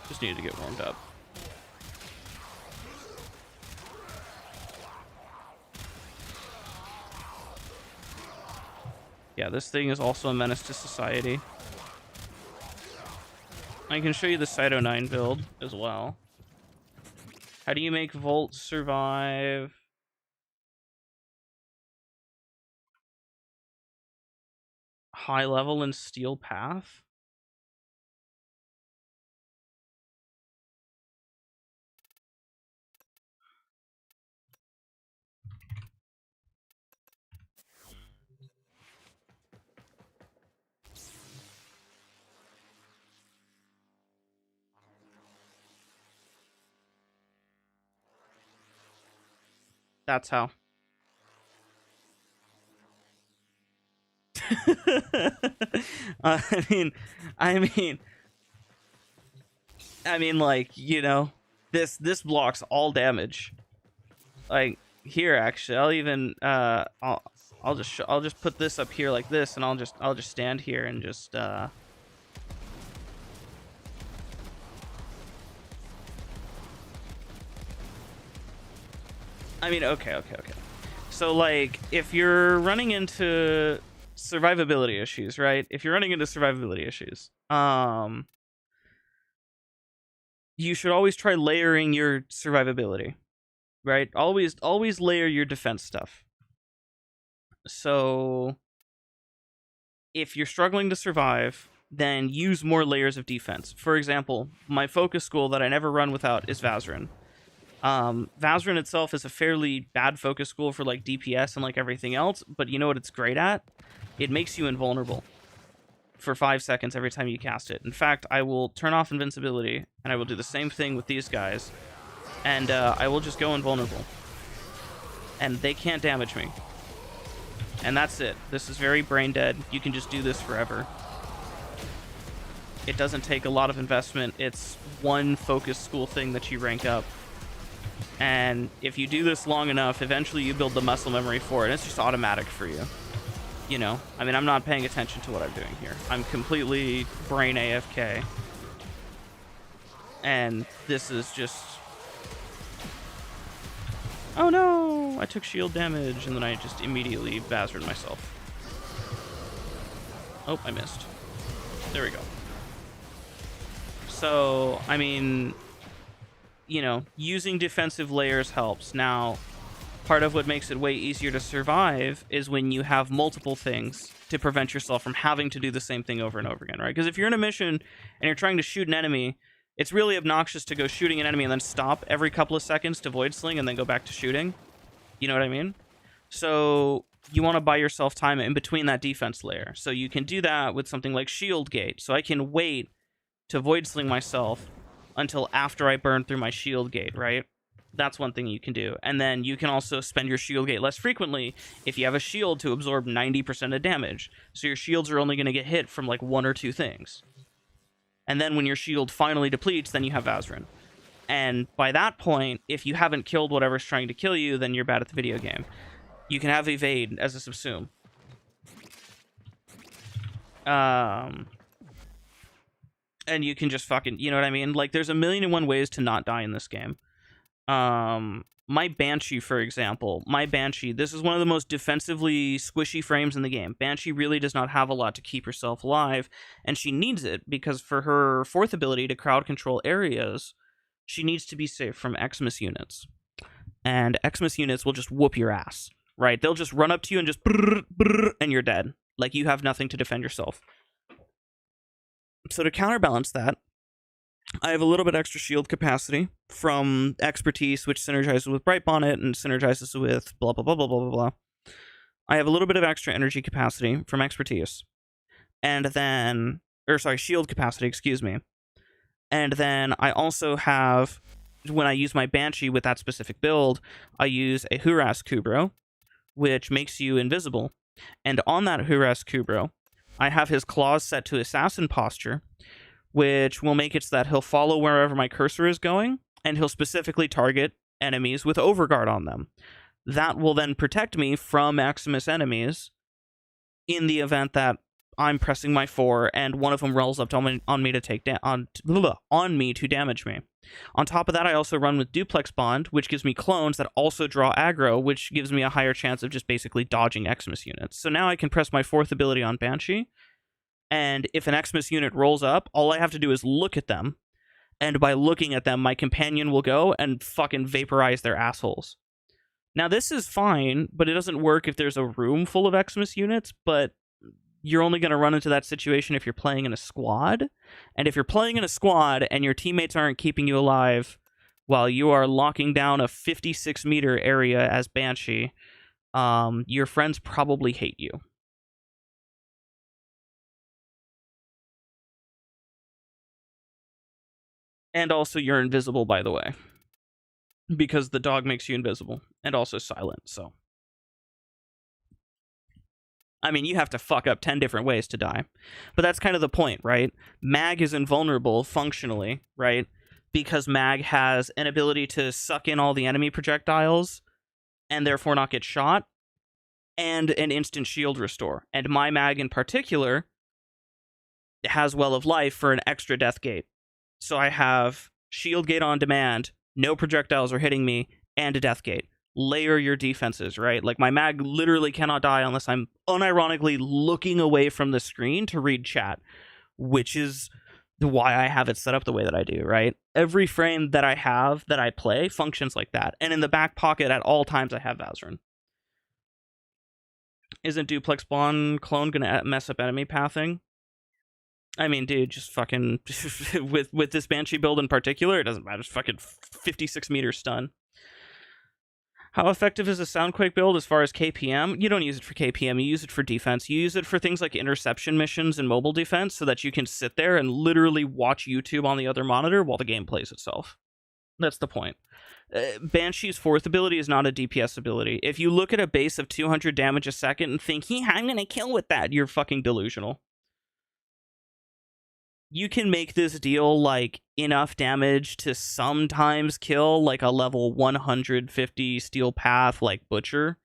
Just needed to get warmed up. Yeah, this thing is also a menace to society. I can show you the Cyto 9 build as well. How do you make Volt survive? High level and steel path? That's how. I mean, I mean, like, you know, this blocks all damage. Like, here, actually, I'll even I'll just put this up here like this, and I'll just stand here and just I mean, okay. So, like, if you're running into survivability issues, right? If you're running into survivability issues, you should always try layering your survivability, right? Always layer your defense stuff. So, if you're struggling to survive, then use more layers of defense. For example, my focus school that I never run without is Vazarin. Vazarin itself is a fairly bad focus school for like DPS and like everything else, but you know what it's great at? It makes you invulnerable for 5 seconds every time you cast it. In fact, I will turn off invincibility, and I will do the same thing with these guys, and I will just go invulnerable. And they can't damage me. And that's it. This is very brain dead. You can just do this forever. It doesn't take a lot of investment. It's one focus school thing that you rank up. And if you do this long enough, eventually you build the muscle memory for it, and it's just automatic for you. You know, I mean, I'm not paying attention to what I'm doing here. I'm completely brain AFK. And this is just... Oh no! I took shield damage, and then I just immediately Vazarin myself. Oh, I missed. There we go. So, I mean... You know, using defensive layers helps. Now, part of what makes it way easier to survive is when you have multiple things to prevent yourself from having to do the same thing over and over again, right? Because if you're in a mission and you're trying to shoot an enemy, it's really obnoxious to go shooting an enemy and then stop every couple of seconds to void sling and then go back to shooting. You know what I mean? So you want to buy yourself time in between that defense layer. So you can do that with something like Shield Gate. So I can wait to void sling myself until after I burn through my shield gate, right? That's one thing you can do. And then you can also spend your shield gate less frequently if you have a shield to absorb 90% of damage. So your shields are only going to get hit from like 1 or 2 things. And then when your shield finally depletes, then you have Vazarin. And by that point, if you haven't killed whatever's trying to kill you, then you're bad at the video game. You can have evade as a subsume. And you can just fucking, you know what I mean? Like, there's 1,000,001 ways to not die in this game. My Banshee, for example, this is one of the most defensively squishy frames in the game. Banshee really does not have a lot to keep herself alive, and she needs it because for her 4th ability to crowd control areas, she needs to be safe from Xmas units. And Xmas units will just whoop your ass, right? They'll just run up to you and just brrr, brrr, and you're dead. Like, you have nothing to defend yourself. So to counterbalance that, I have a little bit extra shield capacity from expertise, which synergizes with Bright Bonnet and synergizes with blah, blah, blah, blah, blah, blah, blah. I have a little bit of extra energy capacity from expertise. And then... shield capacity, excuse me. And then I also have... When I use my Banshee with that specific build, I use a Hurass Kubro, which makes you invisible. And on that Hurass Kubro, I have his claws set to assassin posture, which will make it so that he'll follow wherever my cursor is going, and he'll specifically target enemies with Overguard on them. That will then protect me from Maximus enemies in the event that I'm pressing my 4 and one of them rolls up on me to take on me to damage me. On top of that, I also run with Duplex Bond, which gives me clones that also draw aggro, which gives me a higher chance of just basically dodging Xmas units. So now I can press my 4th ability on Banshee, and if an Xmas unit rolls up, all I have to do is look at them, and by looking at them, my companion will go and fucking vaporize their assholes. Now, this is fine, but it doesn't work if there's a room full of Xmas units, but you're only going to run into that situation if you're playing in a squad. And if you're playing in a squad and your teammates aren't keeping you alive while you are locking down a 56-meter area as Banshee, your friends probably hate you. And also, you're invisible, by the way. Because the dog makes you invisible. And also silent, so... I mean, you have to fuck up 10 different ways to die. But that's kind of the point, right? Mag is invulnerable, functionally, right? because mag has an ability to suck in all the enemy projectiles and therefore not get shot, and an instant shield restore. And my mag in particular has Well of Life for an extra death gate. So I have shield gate on demand, no projectiles are hitting me, and a death gate. Layer your defenses, right? Like, my mag literally cannot die unless I'm unironically looking away from the screen to read chat, which is why I have it set up the way that I do, right? Every frame that I have that I play functions like that. And in the back pocket at all times, I have Vazarin. Isn't duplex spawn clone gonna mess up enemy pathing? I mean, dude, just fucking with this Banshee build in particular, it doesn't matter. Just fucking 56 meter stun. How effective is a Soundquake build as far as KPM? You don't use it for KPM, you use it for defense. You use it for things like interception missions and mobile defense so that you can sit there and literally watch YouTube on the other monitor while the game plays itself. That's the point. Banshee's fourth ability is not a DPS ability. If you look at a base of 200 damage a second and think, yeah, I'm gonna kill with that, you're fucking delusional. You can make this deal like enough damage to sometimes kill like a level 150 steel path like Butcher.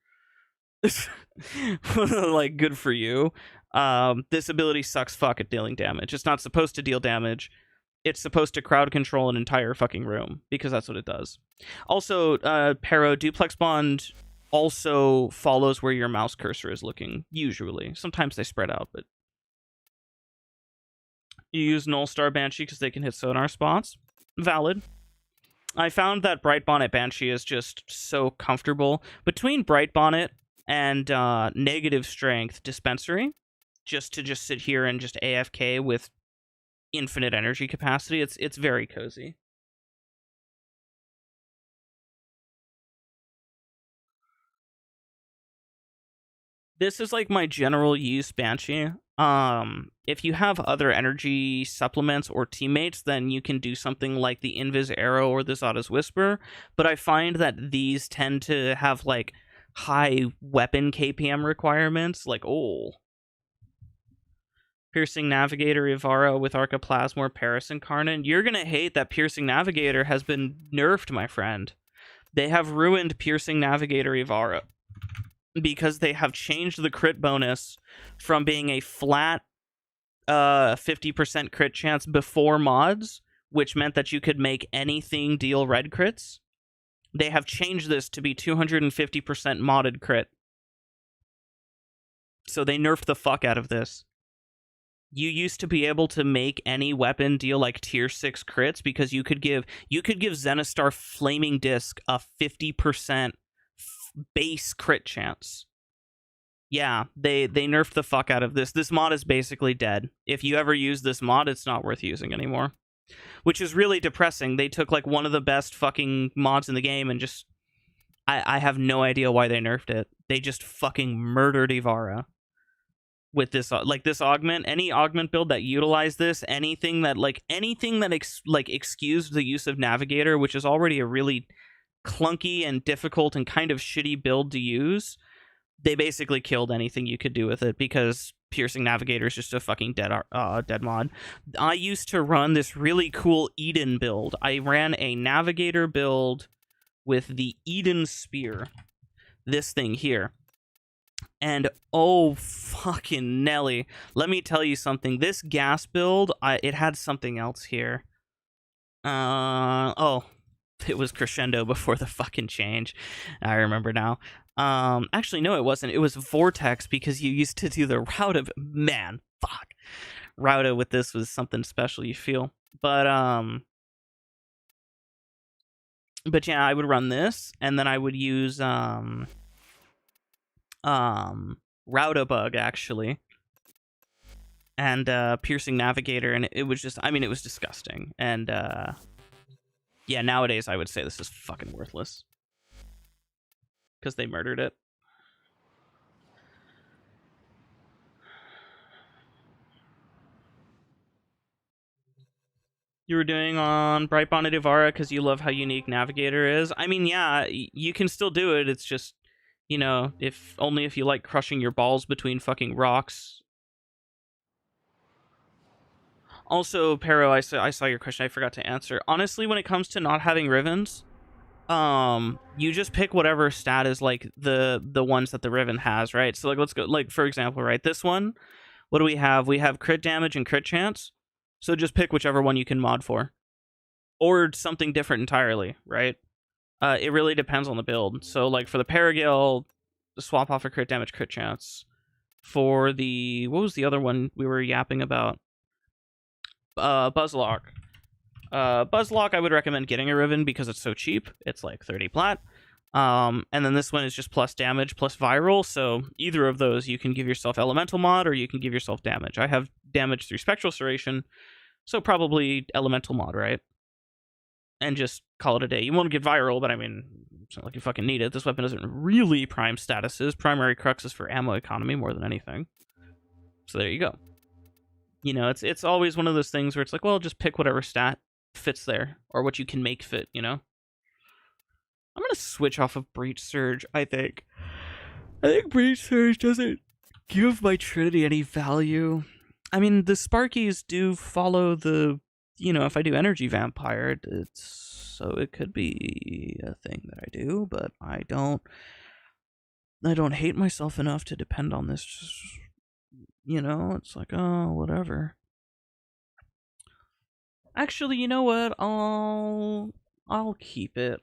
Like, good for you. This ability sucks fuck at dealing damage. It's not supposed to deal damage. It's supposed to crowd control an entire fucking room, because that's what it does. Also, Pero, duplex bond also follows where your mouse cursor is looking, usually. Sometimes they spread out, but you use Null Star Banshee because they can hit sonar spots. Valid. I found that Bright Bonnet Banshee is just so comfortable. Between Bright Bonnet and negative strength Dispensary, just to sit here and just AFK with infinite energy capacity, it's very cozy. This is like my general use Banshee. If you have other energy supplements or teammates, then you can do something like the Invis Arrow or the Zada's Whisper, but I find that these tend to have like high weapon KPM requirements, like Piercing Navigator Ivara with Arcaplasma or Paris Incarnate. You're gonna hate that Piercing Navigator has been nerfed, my friend. They have ruined Piercing Navigator Ivara because they have changed the crit bonus from being a flat 50% crit chance before mods, which meant that you could make anything deal red crits. They have changed this to be 250% modded crit. So they nerfed the fuck out of this. You used to be able to make any weapon deal like tier 6 crits because you could give Zenistar Flaming Disc a 50% base crit chance. Yeah, they nerfed the fuck out of this. This mod is basically dead. If you ever use this mod, it's not worth using anymore. Which is really depressing. They took like one of the best fucking mods in the game and just... I have no idea why they nerfed it. They just fucking murdered Ivara with this, like, this augment. Any augment build that utilized this, anything that excused the use of Navigator, which is already a really clunky and difficult and kind of shitty build to use, they basically killed anything you could do with it because Piercing Navigator is just a fucking dead mod. I used to run this really cool Eden build. I ran a Navigator build with the Eden Spear, this thing here. And oh fucking Nelly, let me tell you something. This gas build, it had something else here. It was Crescendo before the fucking change. I remember now. Actually, no, it wasn't. It was Vortex because you used to do the Rauda. Man, fuck. Rauda with this was something special, you feel. But yeah, I would run this, and then I would use Rauda Bug, actually, and Piercing Navigator, and it was just, I mean, it was disgusting. And yeah, nowadays I would say this is fucking worthless because they murdered it. You were doing on Bright Bonnet Ivara because you love how unique Navigator is. I mean, yeah, you can still do it. It's just, you know, if you like crushing your balls between fucking rocks. Also, Pero, I saw your question. I forgot to answer. Honestly, when it comes to not having rivens, you just pick whatever stat is like the ones that the riven has, right? So like, let's go, like, for example, right, this one, what do we have? We have crit damage and crit chance. So just pick whichever one you can mod for, or something different entirely, right? It really depends on the build. So like for the Paragale, swap off a crit damage, crit chance. For the, what was the other one we were yapping about? Buzzlock. Buzzlock, I would recommend getting a Riven because it's so cheap. It's like 30 plat. And then this one is just plus damage, plus viral. So either of those, you can give yourself elemental mod or you can give yourself damage. I have damage through spectral serration, so probably elemental mod, right? And just call it a day. You won't get viral, but I mean, it's not like you fucking need it. This weapon doesn't really prime statuses. Primary crux is for ammo economy more than anything. So there you go. You know, it's always one of those things where it's like, well, just pick whatever stat fits there, or what you can make fit, you know? I'm gonna switch off of Breach Surge, I think. I think Breach Surge doesn't give my Trinity any value. I mean, the Sparkies do follow the, you know, if I do Energy Vampire, so it could be a thing that I do, but I don't hate myself enough to depend on this. You know, it's like, oh, whatever. Actually, you know what? I'll keep it.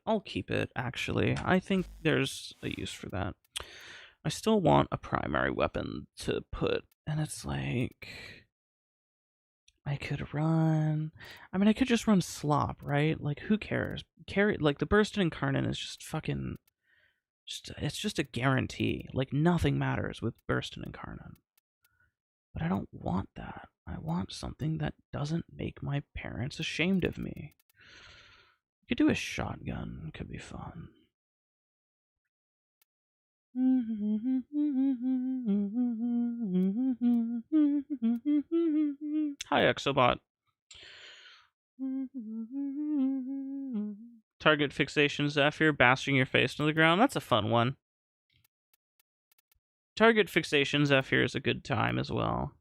Actually. I think there's a use for that. I still want a primary weapon to put, and it's like, I could run, I mean, I could just run Slop, right? Like, who cares? Like, the Bursted Incarnate is just fucking, it's just a guarantee. Like, nothing matters with Bursted Incarnate. But I don't want that. I want something that doesn't make my parents ashamed of me. You could do a shotgun. It could be fun. Hi, Exobot. Target fixation Zephyr, bashing your face into the ground. That's a fun one. Target fixation Zephyr is a good time as well.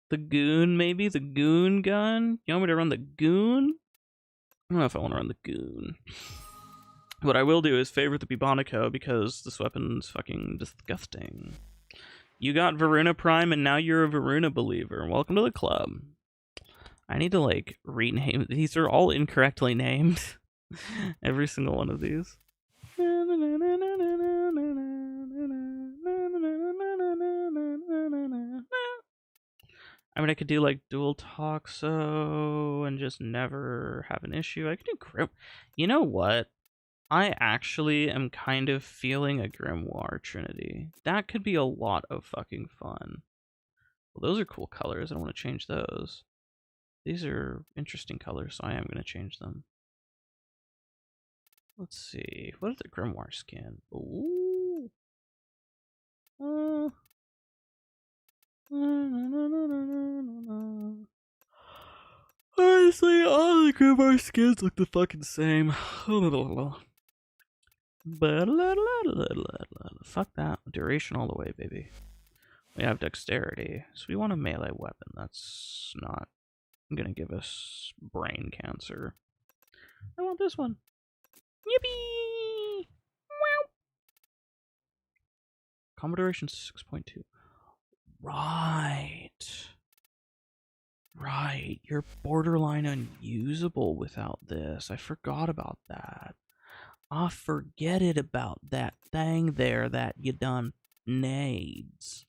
The Goon, maybe? The Goon gun? You want me to run the Goon? I don't know if I want to run the Goon. What I will do is favorite the Bibonico because this weapon's fucking disgusting. You got Varuna Prime and now you're a Varuna believer. Welcome to the club. I need to, like, rename. These are all incorrectly named. Every single one of these. I mean, I could do, like, dual Toxo and just never have an issue. I could do Grim. You know what? I actually am kind of feeling a Grimoire Trinity. That could be a lot of fucking fun. Well, those are cool colors. I don't want to change those. These are interesting colors, so I am going to change them. Let's see. What is the Grimoire skin? Ooh. Honestly, all the Grimoire skins look the fucking same. Fuck that. Duration all the way, baby. We have dexterity, so we want a melee weapon. That's not gonna give us brain cancer. I want this one. Yippee! Wow. Combo duration 6.2. Right. Right. You're borderline unusable without this. I forgot about that. I forgetted about that thing there that you done needs.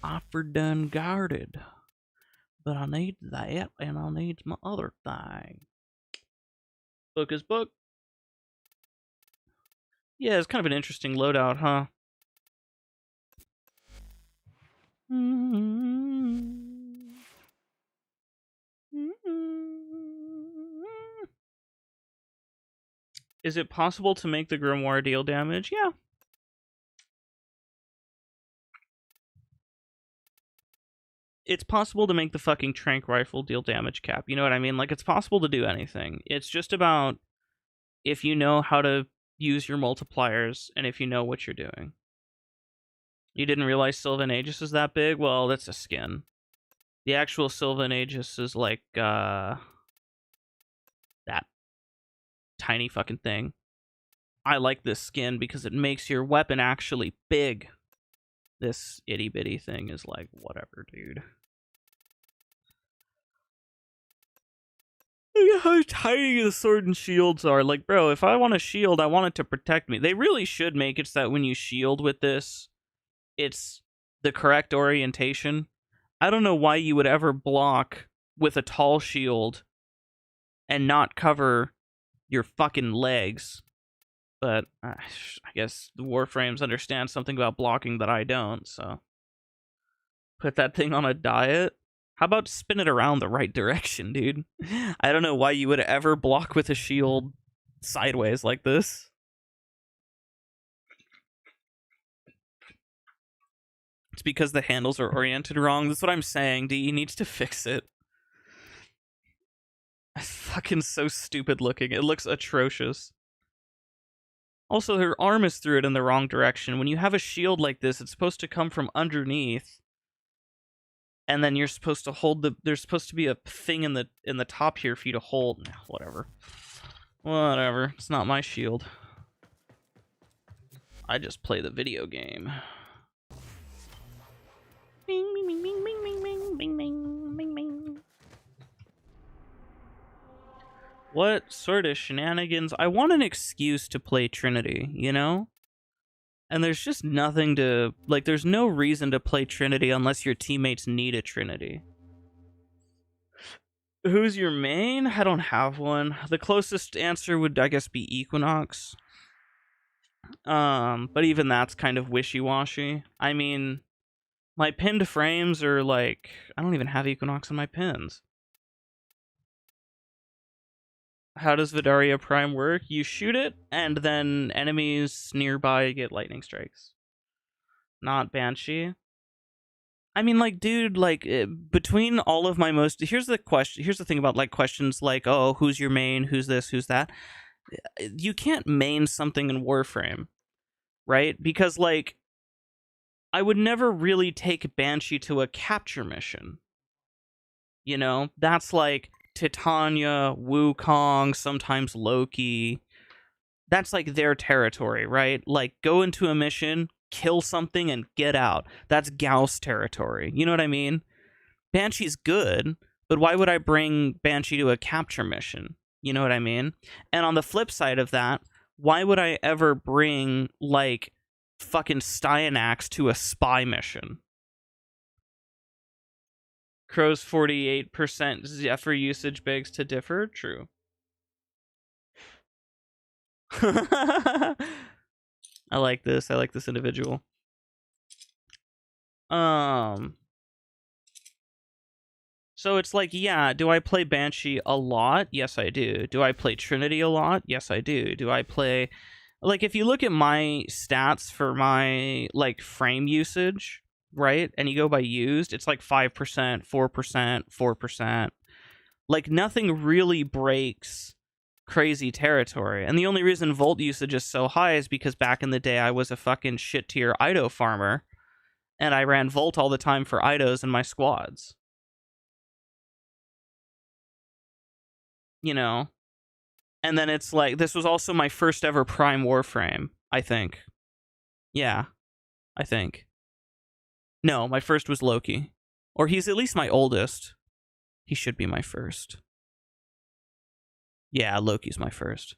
I for done guarded. But I need that, and I need my other thing. Book is book. Yeah, it's kind of an interesting loadout, huh? Is it possible to make the Grimoire deal damage? Yeah. It's possible to make the fucking Trank Rifle deal damage cap. You know what I mean? Like, it's possible to do anything. It's just about if you know how to use your multipliers and if you know what you're doing. You didn't realize Sylvan Aegis is that big? Well, that's a skin. The actual Sylvan Aegis is like, that tiny fucking thing. I like this skin because it makes your weapon actually big. This itty bitty thing is like, whatever, dude. Look at how tiny the sword and shields are. Like, bro, if I want a shield, I want it to protect me. They really should make it so that when you shield with this, it's the correct orientation. I don't know why you would ever block with a tall shield and not cover your fucking legs. But I guess the Warframes understand something about blocking that I don't, so. Put that thing on a diet? How about spin it around the right direction, dude? I don't know why you would ever block with a shield sideways like this. It's because the handles are oriented wrong. That's what I'm saying. DE needs to fix it. It's fucking so stupid looking. It looks atrocious. Also, her arm is through it in the wrong direction. When you have a shield like this, it's supposed to come from underneath. And then you're supposed to hold there's supposed to be a thing in the top here for you to hold. Whatever. Whatever. It's not my shield. I just play the video game. Bing, bing, bing, bing, bing, bing, bing, bing, bing, bing. What sort of shenanigans? I want an excuse to play Trinity, you know? And there's just nothing to... Like, there's no reason to play Trinity unless your teammates need a Trinity. Who's your main? I don't have one. The closest answer would, I guess, be Equinox. But even that's kind of wishy-washy. I mean, my pinned frames are like... I don't even have Equinox on my pins. How does Vidaria Prime work? You shoot it, and then enemies nearby get lightning strikes. Not Banshee. I mean, like, dude, like, between all of my most... Here's the question. Here's the thing about, like, questions like, oh, who's your main? Who's this? Who's that? You can't main something in Warframe, right? Because, like, I would never really take Banshee to a capture mission. You know? That's, like... Titania, Wukong, sometimes Loki. That's like their territory, right? Like, go into a mission, kill something, and get out. That's Gauss territory. You know what I mean? Banshee's good, but why would I bring Banshee to a capture mission? You know what I mean? And on the flip side of that, why would I ever bring, like, fucking Styanax to a spy mission? Crow's 48% Zephyr usage begs to differ. True. I like this. I like this individual. So it's like, yeah, do I play Banshee a lot? Yes, I do. Do I play Trinity a lot? Yes, I do. Do I play... Like, if you look at my stats for my, like, frame usage... right? And you go by used, it's like 5%, 4%, 4%. Like, nothing really breaks crazy territory. And the only reason Volt usage is so high is because back in the day I was a fucking shit tier Ido farmer, and I ran Volt all the time for Idos in my squads. You know? And then it's like, this was also my first ever Prime Warframe, I think. Yeah, I think. No, my first was Loki. Or he's at least my oldest. He should be my first. Yeah, Loki's my first.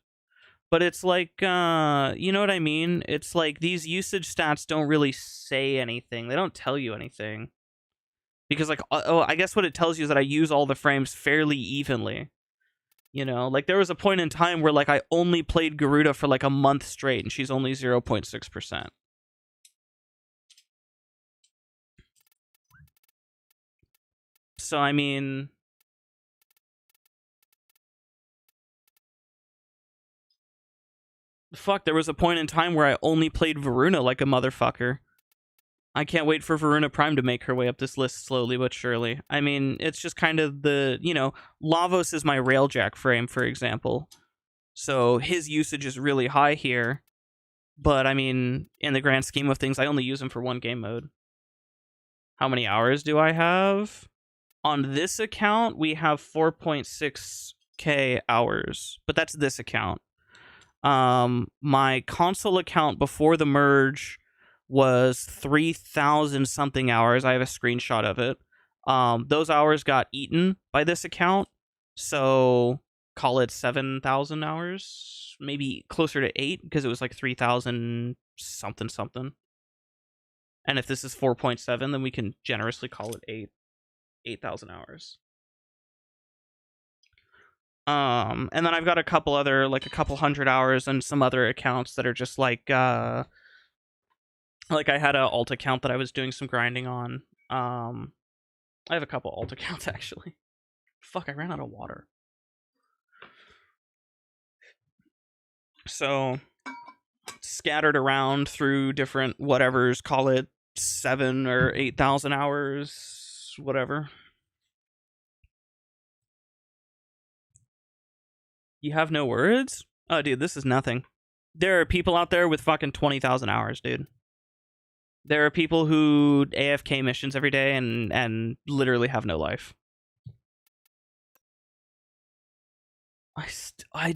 But it's like, you know what I mean? It's like, these usage stats don't really say anything. They don't tell you anything. Because, like, I guess what it tells you is that I use all the frames fairly evenly. You know? Like, there was a point in time where, like, I only played Garuda for, like, a month straight, and she's only 0.6%. So, I mean... Fuck, there was a point in time where I only played Varuna like a motherfucker. I can't wait for Varuna Prime to make her way up this list slowly but surely. I mean, it's just kind of the, you know, Lavos is my Railjack frame, for example. So his usage is really high here. But, I mean, in the grand scheme of things, I only use him for one game mode. How many hours do I have? On this account, we have 4.6k hours, but that's this account. My console account before the merge was 3,000 something hours. I have a screenshot of it. Those hours got eaten by this account, so call it 7,000 hours, maybe closer to 8, because it was like 3,000 something. And if this is 4.7, then we can generously call it 8,000 hours. And then I've got a couple other, like a couple hundred hours and some other accounts that are just like I had an alt account that I was doing some grinding on. I have a couple alt accounts actually. Fuck, I ran out of water. So scattered around through different whatevers, call it 7 or 8,000 hours, whatever. You have no words? Oh, dude, this is nothing. There are people out there with fucking 20,000 hours, dude. There are people who AFK missions every day and literally have no life.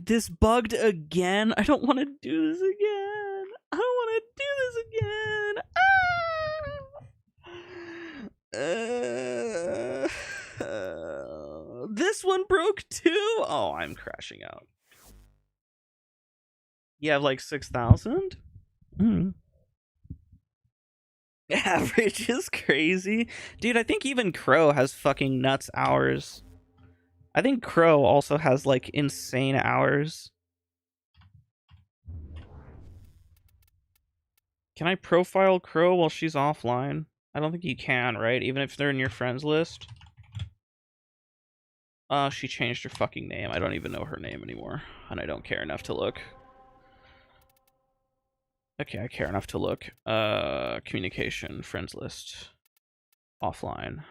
This bugged again. I don't want to do this again. I don't want to do this again. This one broke too? Oh, I'm crashing out. You have like 6,000? Average is crazy. Dude, I think even Crow has fucking nuts hours. I think Crow also has like insane hours. Can I profile Crow while she's offline? I don't think you can, right? Even if they're in your friends list. She changed her fucking name. I don't even know her name anymore. And I don't care enough to look. Okay, I care enough to look. Communication, friends list. Offline.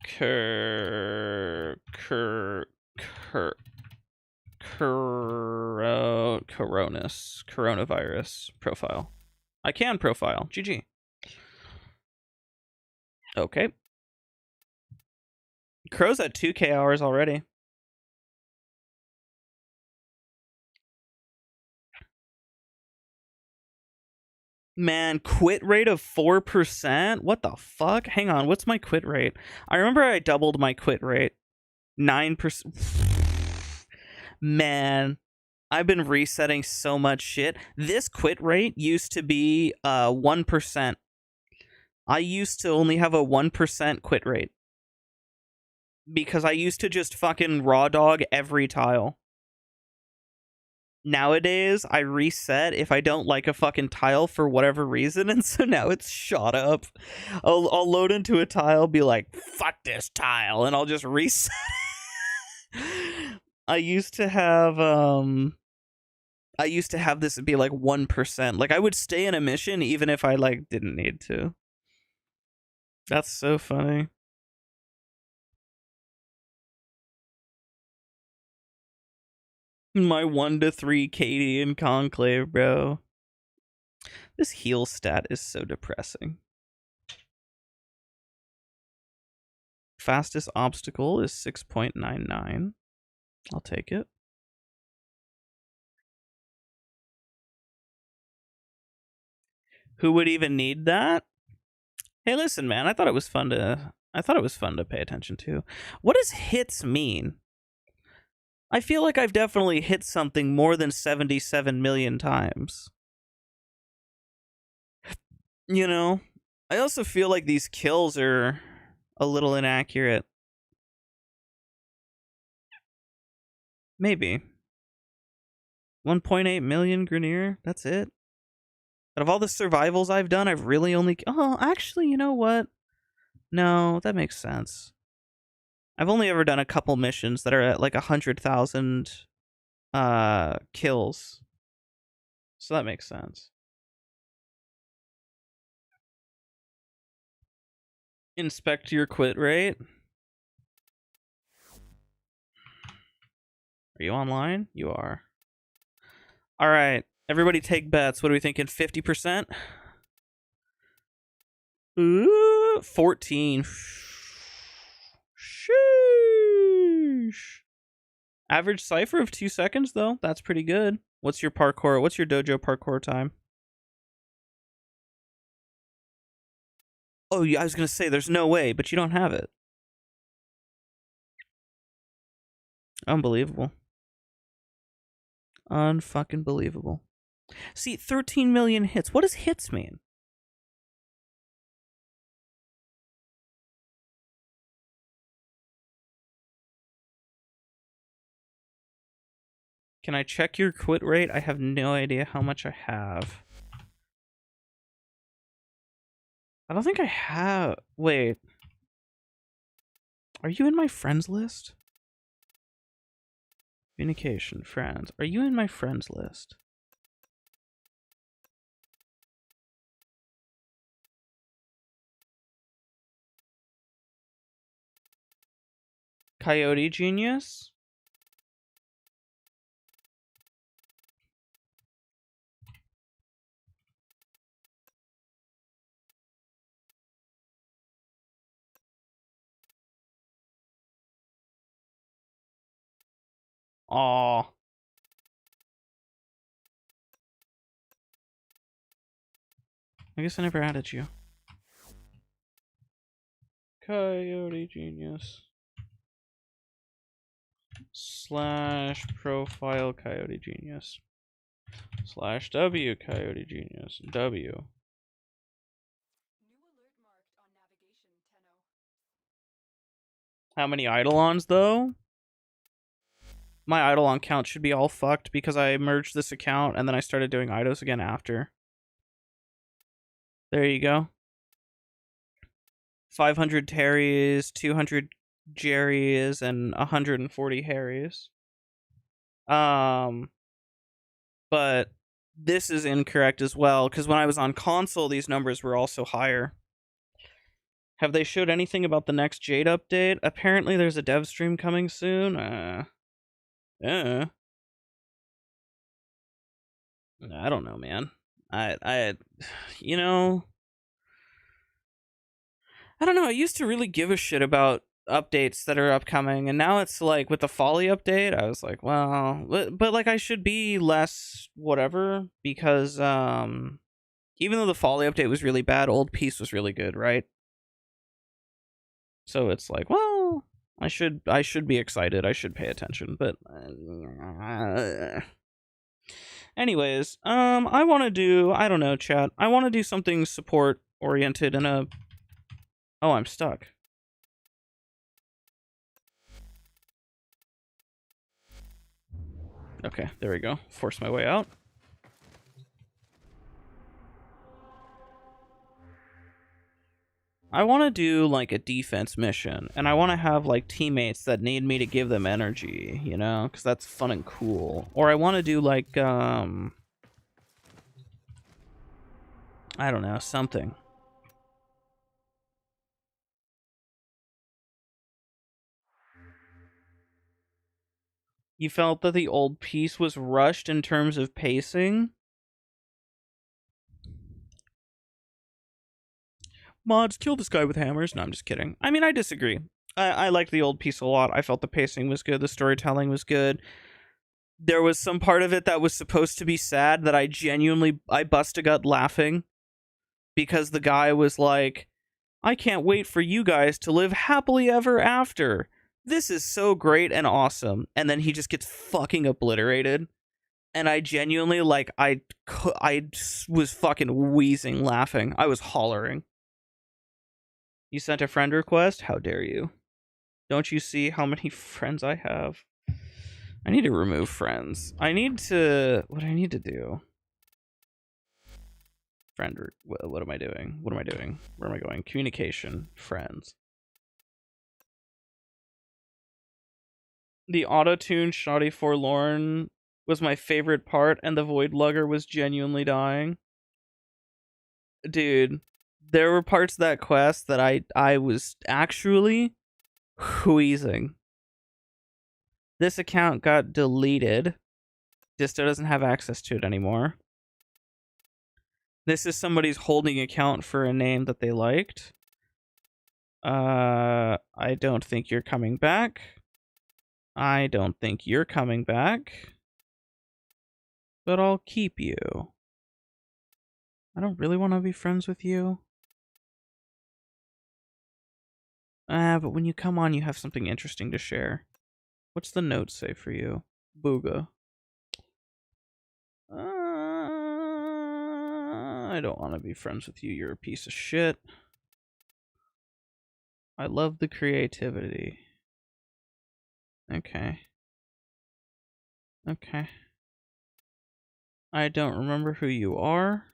Coronavirus profile. I can profile. GG. Okay. Crow's at 2k hours already. Man, quit rate of 4%? What the fuck? Hang on, what's my quit rate? I remember I doubled my quit rate. 9%. Man, I've been resetting so much shit. This quit rate used to be 1%. I used to only have a 1% quit rate. Because I used to just fucking raw dog every tile. Nowadays, I reset if I don't like a fucking tile for whatever reason, and so now it's shot up. I'll load into a tile, be like, fuck this tile, and I'll just reset. I used to have this be like 1%. Like I would stay in a mission even if I like didn't need to. That's so funny. My 1 to 3 Katie in Conclave, bro. This heal stat is so depressing. Fastest obstacle is 6.99. I'll take it. Who would even need that? Hey, listen, man. I thought it was fun to pay attention to. What does hits mean? I feel like I've definitely hit something more than 77 million times. You know? I also feel like these kills are a little inaccurate. Maybe. 1.8 million Grenier? That's it? Out of all the survivals I've done, I've really only... Oh, actually, you know what? No, that makes sense. I've only ever done a couple missions that are at like 100,000 kills. So that makes sense. Inspect your quit rate. Are you online? You are. All right. Everybody take bets. What are we thinking? 50%? Ooh, 14. range. Average cipher of 2 seconds, though. That's pretty good. What's your parkour? What's your dojo parkour time? Oh, yeah, I was going to say, there's no way, but you don't have it. Unbelievable. Unfucking believable. See, 13 million hits. What does hits mean? Can I check your quit rate? I have no idea how much I have. I don't think I have. Wait. Are you in my friends list? Communication, friends. Are you in my friends list? Coyote Genius? Aw. I guess I never added you. Coyote Genius. / profile Coyote Genius. / W Coyote Genius. W. How many Eidolons, though? My Eidolon count should be all fucked because I merged this account and then I started doing Eidos again after. There you go. 500 Terrys, 200 Jerrys, and 140 Harrys. But this is incorrect as well, because when I was on console, these numbers were also higher. Have they showed anything about the next Jade update? Apparently there's a dev stream coming soon. I don't know, man. You know, I don't know. I used to really give a shit about updates that are upcoming, and now it's like with the Folly update, I was like, well, but like I should be less whatever, because even though the Folly update was really bad, Old Peace was really good, right? So it's like, well, I should be excited. I should pay attention, but anyways, I want to do, I don't know, chat. I want to do something support oriented in a. Oh, I'm stuck. Okay, there we go. Force my way out. I want to do like a defense mission, and I want to have like teammates that need me to give them energy, you know, because that's fun and cool. Or I want to do like I don't know, something. You felt that the Old Peace was rushed in terms of pacing? Mods, kill this guy with hammers. No, I'm just kidding. I mean, I disagree. I liked the Old Peace a lot. I felt the pacing was good. The storytelling was good. There was some part of it that was supposed to be sad that I bust a gut laughing. Because the guy was like, I can't wait for you guys to live happily ever after. This is so great and awesome. And then he just gets fucking obliterated. And I genuinely, like, I was fucking wheezing laughing. I was hollering. You sent a friend request? How dare you? Don't you see how many friends I have? I need to remove friends. What do I need to do? What am I doing? Where am I going? Communication. Friends. The auto-tune Shoddy Forlorn was my favorite part, and the Void Lugger was genuinely dying. Dude, there were parts of that quest that I was actually wheezing. This account got deleted. Disto doesn't have access to it anymore. This is somebody's holding account for a name that they liked. I don't think you're coming back. I don't think you're coming back, but I'll keep you. I don't really want to be friends with you. But when you come on, you have something interesting to share. What's the note say for you? Booga. I don't want to be friends with you. You're a piece of shit. I love the creativity. Okay. Okay. I don't remember who you are.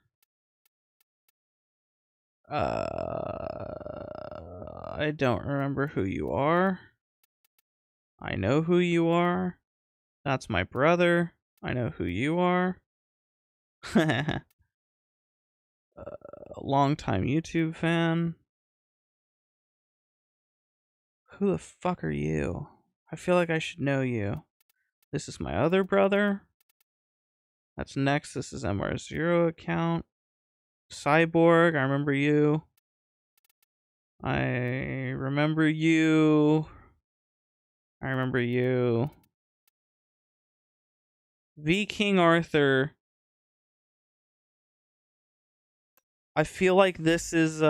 I don't remember who you are. I know who you are. That's my brother. I know who you are. Long-time YouTube fan. Who the fuck are you? I feel like I should know you. This is my other brother. That's next. This is MR0 account. Cyborg, I remember you. I remember you. I remember you. V King Arthur. I feel like this is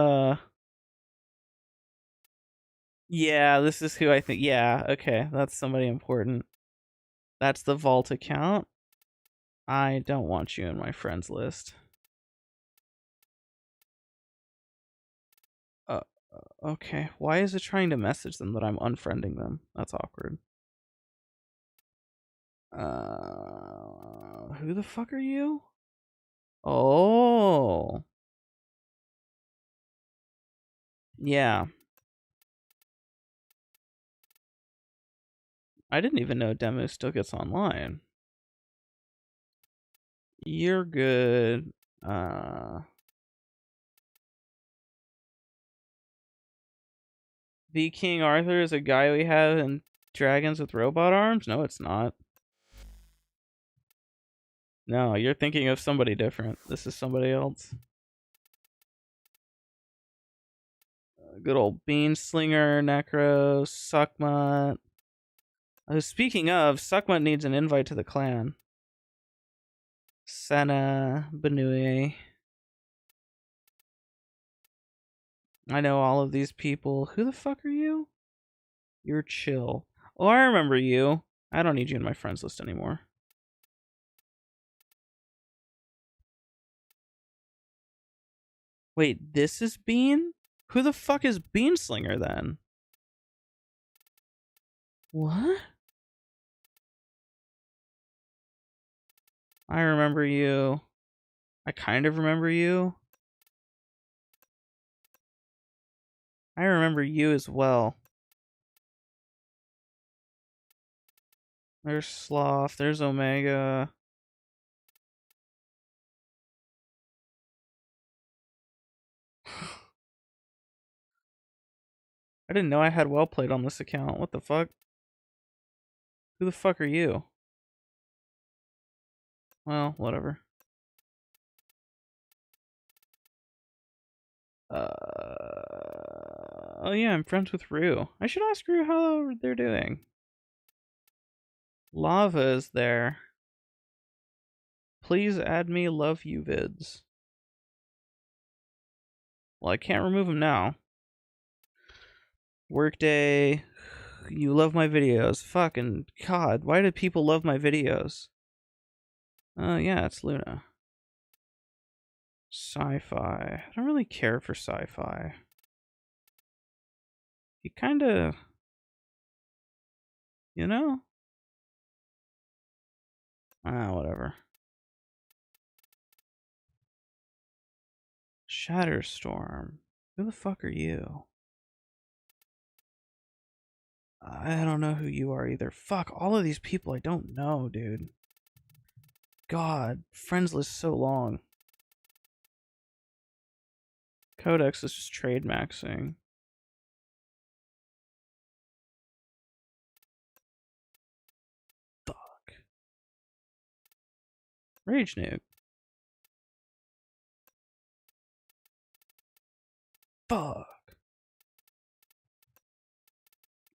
yeah, this is who I think. Yeah, okay, that's somebody important. That's the vault account. I don't want you in my friends list. Okay, why is it trying to message them that I'm unfriending them? That's awkward. Who the fuck are you? Oh. Yeah. I didn't even know demo still gets online. You're good. The King Arthur is a guy we have in Dragons with Robot Arms? No, it's not. No, you're thinking of somebody different. This is somebody else. Good old Bean Slinger, Necro, Suckmutt. Speaking of, Suckmutt needs an invite to the clan. Senna, Benui. I know all of these people. Who the fuck are you? You're chill. Oh, I remember you. I don't need you in my friends list anymore. Wait, this is Bean? Who the fuck is Beanslinger then? What? I remember you. I kind of remember you. I remember you as well. There's Sloth. There's Omega. I didn't know I had well played on this account. What the fuck? Who the fuck are you? Well, whatever. Oh yeah, I'm friends with Rue. I should ask Rue how they're doing. Lava is there. Please add me, love you vids. Well, I can't remove him now. Workday. You love my videos. Fucking God, why do people love my videos? Oh yeah, it's Luna. Sci-fi. I don't really care for sci-fi. You kinda... You know? Whatever. Shatterstorm. Who the fuck are you? I don't know who you are either. Fuck, all of these people I don't know, dude. God, friends list so long. Codex is just trade maxing. Fuck. Rage nuke. Fuck.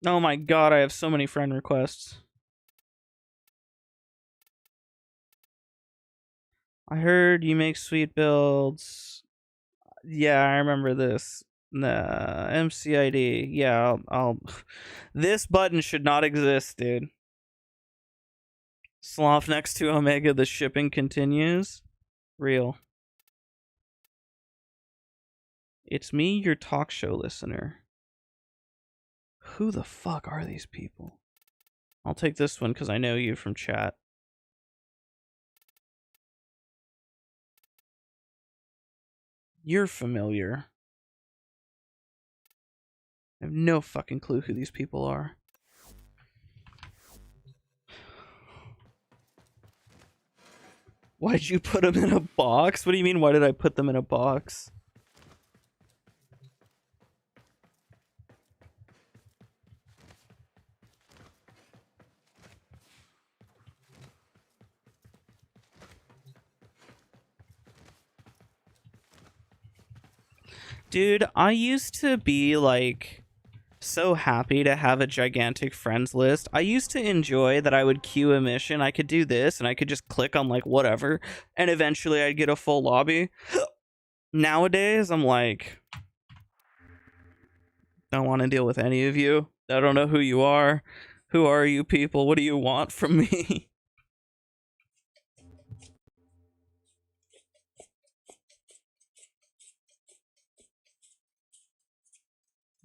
Oh my god, I have so many friend requests. I heard you make sweet builds. Yeah, I remember this. Nah, MCID. Yeah, I'll This button should not exist, dude. Sloth next to Omega, the shipping continues. Real. It's me, your talk show listener. Who the fuck are these people? I'll take this one because I know you from chat. You're familiar. I have no fucking clue who these people are. Why'd you put them in a box? What do you mean, why did I put them in a box? Dude, I used to be, like, so happy to have a gigantic friends list. I used to enjoy that I would queue a mission. I could do this, and I could just click on, like, whatever, and eventually I'd get a full lobby. Nowadays, I'm like, don't want to deal with any of you. I don't know who you are. Who are you people? What do you want from me?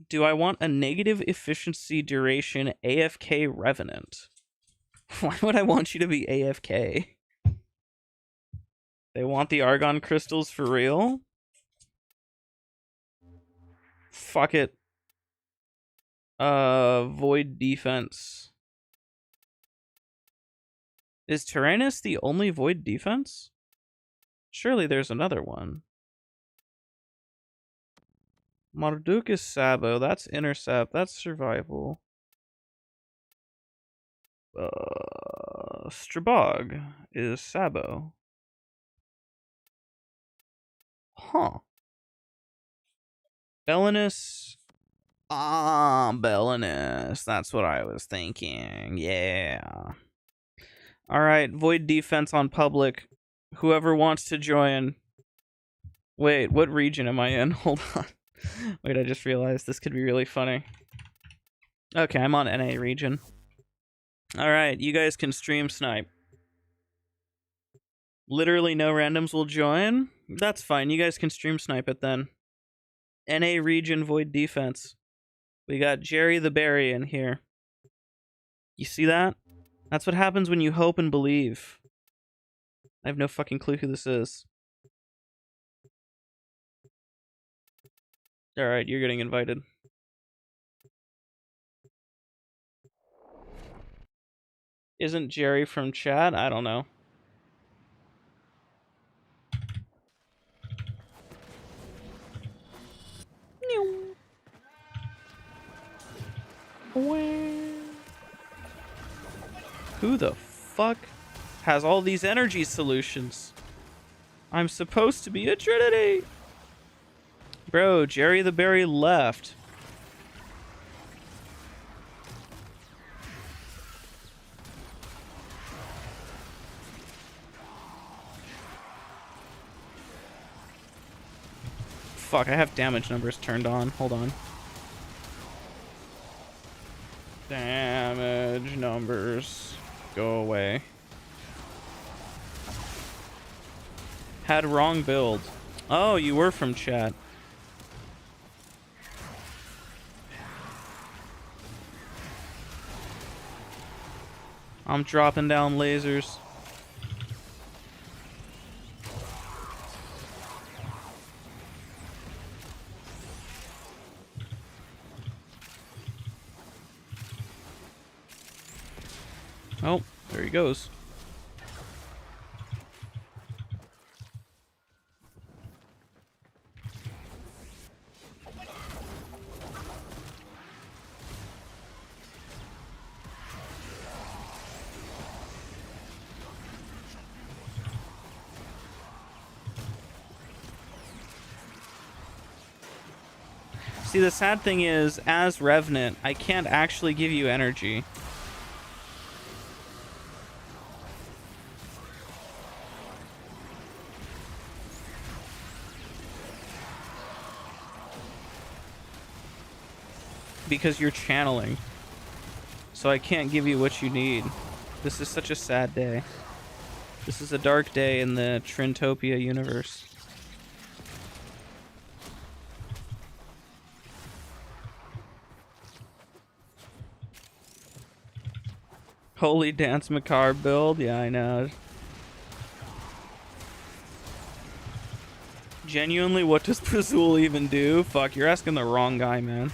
Do I want a negative efficiency duration AFK revenant? Why would I want you to be AFK? They want the Argon crystals for real? Fuck it. Void defense. Is Tyrannus the only void defense? Surely there's another one. Marduk is Sabo. That's intercept. That's survival. Strabog is Sabo. Huh. Belinus. Ah, Belinus. That's what I was thinking. Yeah. Alright, void defense on public. Whoever wants to join. Wait, what region am I in? Hold on. Wait, I just realized this could be really funny. Okay, I'm on NA region. Alright, you guys can stream snipe. Literally no randoms will join? That's fine, you guys can stream snipe it then. NA region void defense. We got Jerry the Berry in here. You see that? That's what happens when you hope and believe. I have no fucking clue who this is. Alright, you're getting invited. Isn't Jerry from chat? I don't know. Who the fuck has all these energy solutions? I'm supposed to be a Trinity. Bro, Jerry the Berry left. Fuck, I have damage numbers turned on. Hold on. Damage numbers. Go away. Had wrong build. Oh, you were from chat. I'm dropping down lasers. Oh, there he goes. See, the sad thing is, as Revenant, I can't actually give you energy. because you're channeling. So I can't give you what you need. This is such a sad day. This is a dark day in the Trintopia universe. Holy Dance Macabre build? Yeah, I know. Genuinely, what does Pazul even do? Fuck, you're asking the wrong guy, man.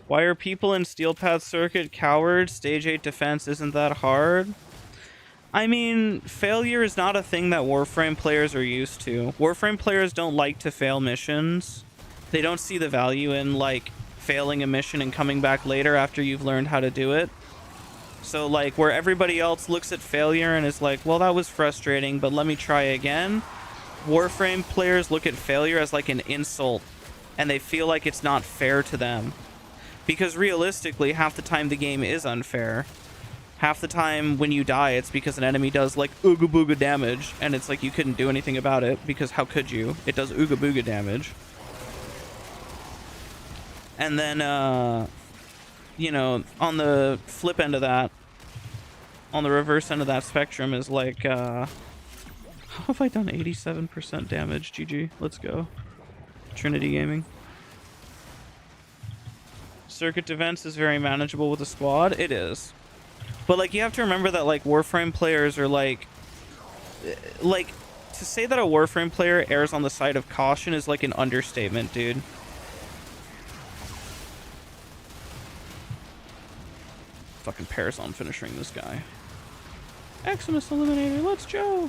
Why are people in Steel Path Circuit cowards? Stage 8 defense isn't that hard? I mean, failure is not a thing that Warframe players are used to. Warframe players don't like to fail missions. They don't see the value in, like, failing a mission and coming back later after you've learned how to do it. So, like, where everybody else looks at failure and is like, well, that was frustrating, but let me try again. Warframe players look at failure as, like, an insult, and they feel like it's not fair to them. Because realistically, half the time the game is unfair. Half the time when you die, it's because an enemy does, like, ooga booga damage, and it's like you couldn't do anything about it, because how could you? It does ooga booga damage. And then, you know, on the flip end of that, on the reverse end of that spectrum is like, how have I done 87% damage? GG, let's go. Trinity Gaming. Circuit defense is very manageable with a squad. It is. But, like, you have to remember that, like, Warframe players are, like, to say that a Warframe player errs on the side of caution is, like, an understatement, dude. Fucking Parazon finishing this guy. Eximus Eliminator, let's go!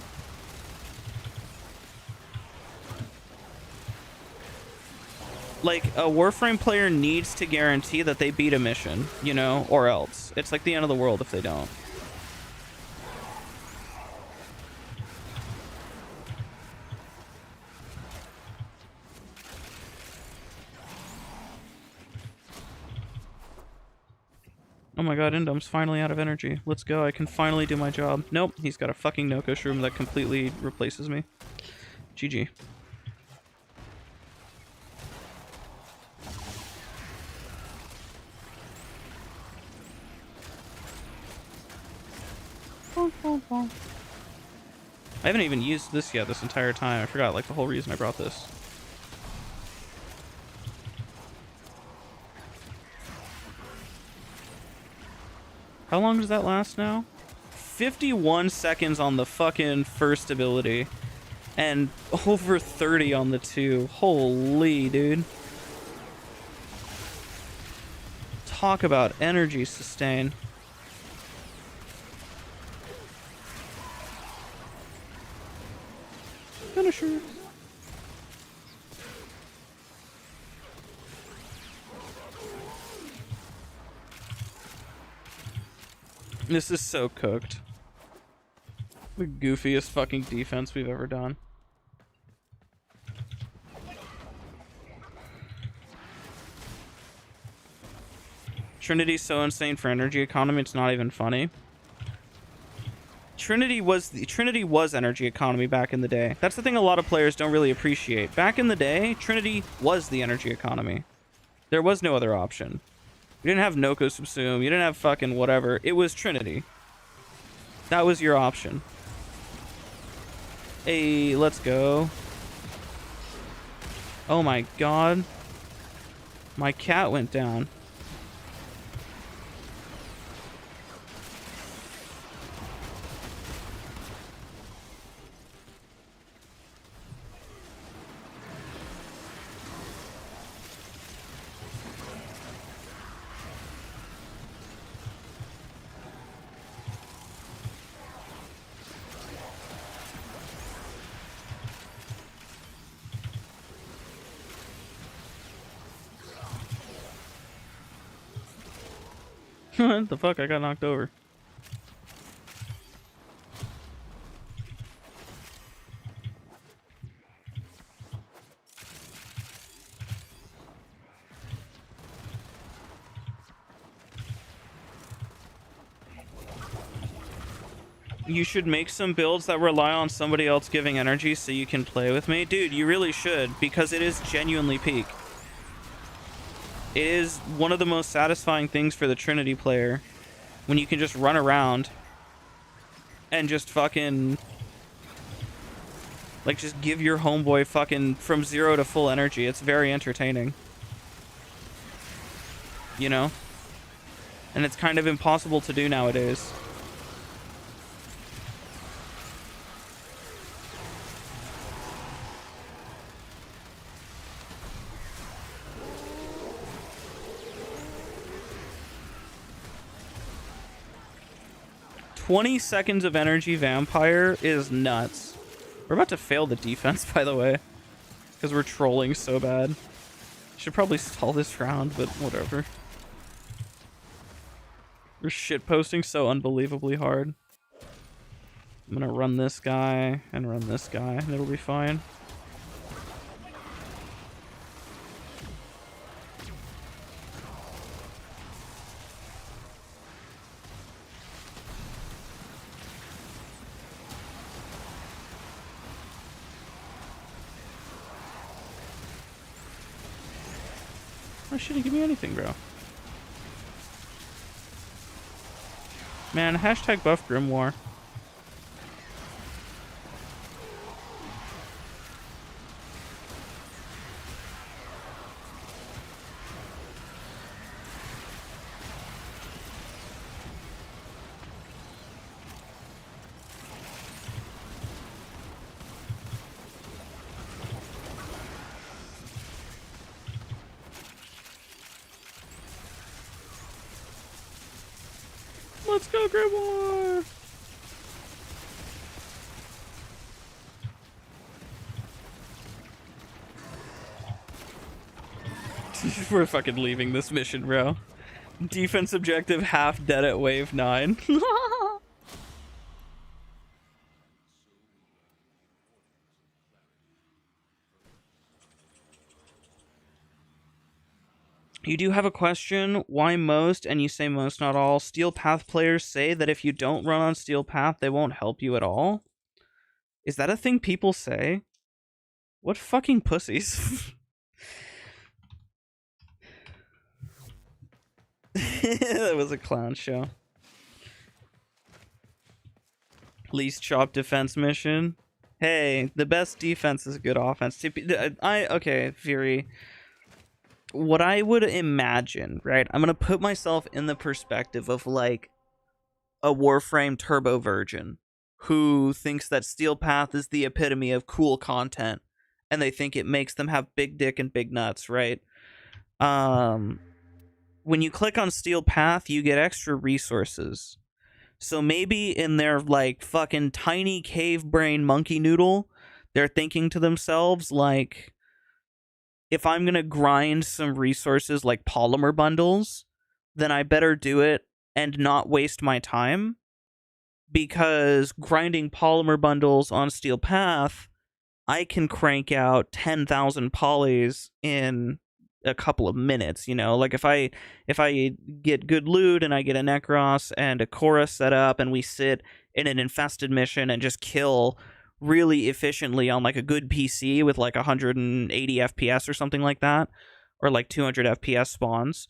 Like, a Warframe player needs to guarantee that they beat a mission, you know, or else. It's like the end of the world if they don't. Oh my god, Indom's finally out of energy. Let's go, I can finally do my job. Nope, he's got a fucking nokko shroom that completely replaces me. GG. I haven't even used this yet this entire time. I forgot, like, the whole reason I brought this. How long does that last now? 51 seconds on the fucking first ability. And over 30 on the 2. Holy, dude. Talk about energy sustain. Finisher. This is so cooked. The goofiest fucking defense we've ever done. Trinity's so insane for energy economy, it's not even funny. Trinity was energy economy back in the day. That's the thing a lot of players don't really appreciate. Back in the day, Trinity was the energy economy. There was no other option. You didn't have nokko subsume. You didn't have fucking whatever. It was Trinity. That was your option. Hey, let's go. Oh my god. My cat went down. What the fuck? I got knocked over. You should make some builds that rely on somebody else giving energy so you can play with me. Dude, you really should, because it is genuinely peak. It is one of the most satisfying things for the Trinity player when you can just run around and just fucking, like, just give your homeboy fucking from 0 to full energy. It's very entertaining. You know? And it's kind of impossible to do nowadays. "20 seconds of energy vampire" is nuts. We're about to fail the defense, by the way, because we're trolling so bad. Should probably stall this round, but whatever. We're shitposting so unbelievably hard. I'm gonna run this guy and run this guy, and it'll be fine. Oh, shouldn't give me anything, bro. Man, hashtag buff Grimoire. Let's go, Grimoire! We're fucking leaving this mission, bro. Defense objective half dead at wave 9. You do have a question. Why most, and you say most, not all, Steel Path players say that if you don't run on Steel Path, they won't help you at all? Is that a thing people say? What fucking pussies? That was a clown show. Least chop defense mission. Hey, the best defense is good offense. Okay, Fury. What I would imagine, right? I'm gonna put myself in the perspective of like a Warframe turbo virgin who thinks that Steel Path is the epitome of cool content, and they think it makes them have big dick and big nuts, right? When you click on Steel Path, you get extra resources. So maybe in their like fucking tiny cave brain monkey noodle, they're thinking to themselves like, if I'm going to grind some resources like polymer bundles, then I better do it and not waste my time, because grinding polymer bundles on Steel Path, I can crank out 10,000 polys in a couple of minutes, you know? Like if I get good loot and I get a Necros and a Korra set up and we sit in an infested mission and just kill really efficiently on like a good PC with like 180 FPS or something like that, or like 200 FPS spawns,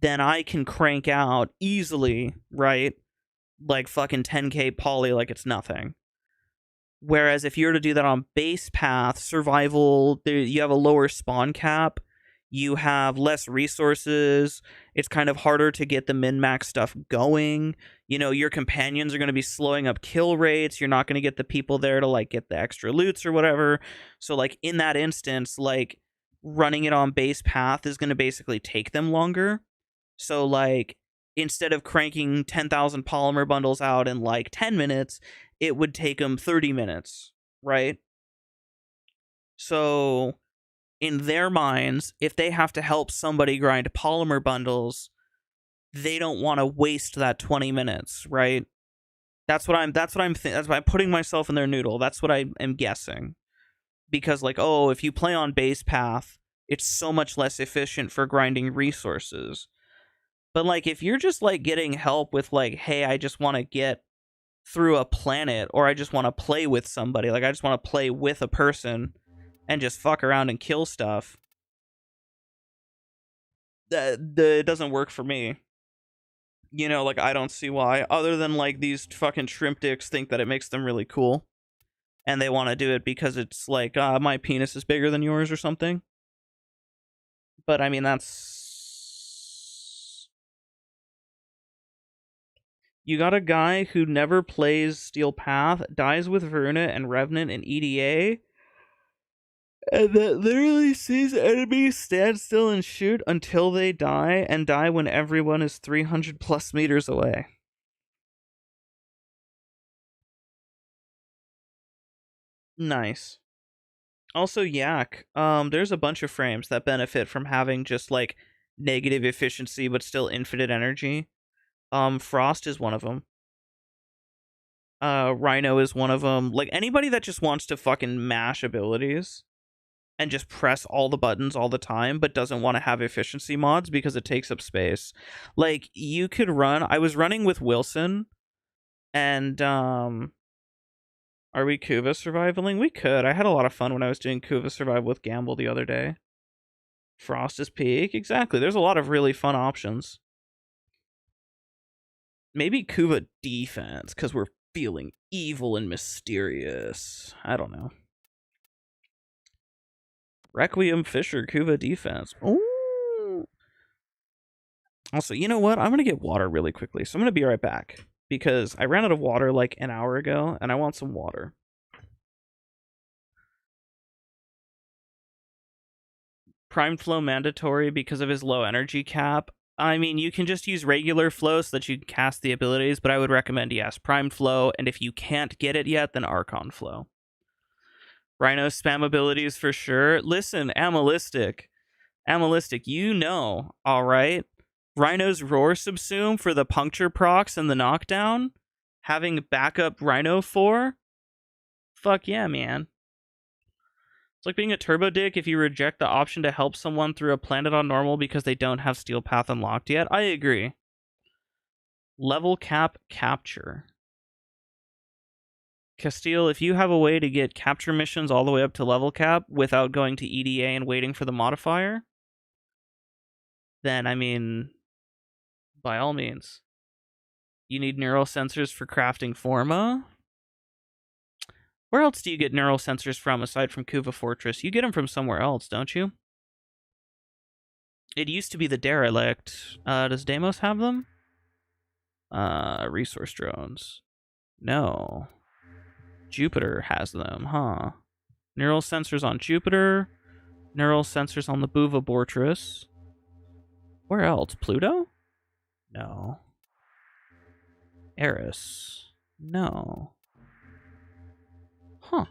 then I can crank out easily, right? Like fucking 10k poly like it's nothing. Whereas if you were to do that on base path, survival, you have a lower spawn cap, you have less resources, it's kind of harder to get the min-max stuff going. You know, your companions are going to be slowing up kill rates, you're not going to get the people there to like get the extra loots or whatever. So like in that instance, like running it on base path is going to basically take them longer. So like instead of cranking 10,000 polymer bundles out in like 10 minutes, it would take them 30 minutes, right? So in their minds, if they have to help somebody grind polymer bundles, they don't want to waste that 20 minutes, right? That's why I'm putting myself in their noodle. That's what I am guessing. Because like, oh, if you play on base path, it's so much less efficient for grinding resources. But like if you're just like getting help with like, hey, I just want to get through a planet, or I just want to play with somebody, like I just want to play with a person and just fuck around and kill stuff, that it doesn't work for me. You know, like I don't see why, other than like these fucking shrimp dicks think that it makes them really cool and they want to do it because it's like my penis is bigger than yours or something. But I mean, that's, you got a guy who never plays Steel Path, dies with Verna and Revenant and EDA, and that literally sees enemies stand still and shoot until they die, and die when everyone is 300 plus meters away. Nice. Also, Yak, there's a bunch of frames that benefit from having just like negative efficiency but still infinite energy. Frost is one of them. Rhino is one of them. Like anybody that just wants to fucking mash abilities and just press all the buttons all the time but doesn't want to have efficiency mods because it takes up space. Like you could run, I was running with Wilson and are we Kuva survivaling? We could. I had a lot of fun when I was doing Kuva survival with Gamble the other day. Frost is peak. Exactly. There's a lot of really fun options. Maybe Kuva defense, because we're feeling evil and mysterious. I don't know. Requiem Fisher, Kuva defense. Ooh. Also, you know what? I'm going to get water really quickly, so I'm going to be right back. Because I ran out of water like an hour ago, and I want some water. Prime flow mandatory because of his low energy cap. I mean, you can just use regular flow so that you can cast the abilities, but I would recommend, yes, prime flow, and if you can't get it yet, then Argon flow. Rhino spam abilities for sure. Listen, Amalistic, you know, all right? Rhino's roar subsume for the puncture procs and the knockdown, having backup Rhino for, fuck yeah, man. It's like being a turbo dick if you reject the option to help someone through a planet on normal because they don't have Steel Path unlocked yet. I agree. Level cap capture. Castile, if you have a way to get capture missions all the way up to level cap without going to EDA and waiting for the modifier, then, I mean, by all means. You need neural sensors for crafting Forma. Where else do you get neural sensors from aside from Kuva Fortress? You get them from somewhere else, don't you? It used to be the Derelict. Does Deimos have them? Resource drones. No. Jupiter has them, huh? Neural sensors on Jupiter. Neural sensors on the Buva Fortress. Where else? Pluto? No. Eris? No. Huh.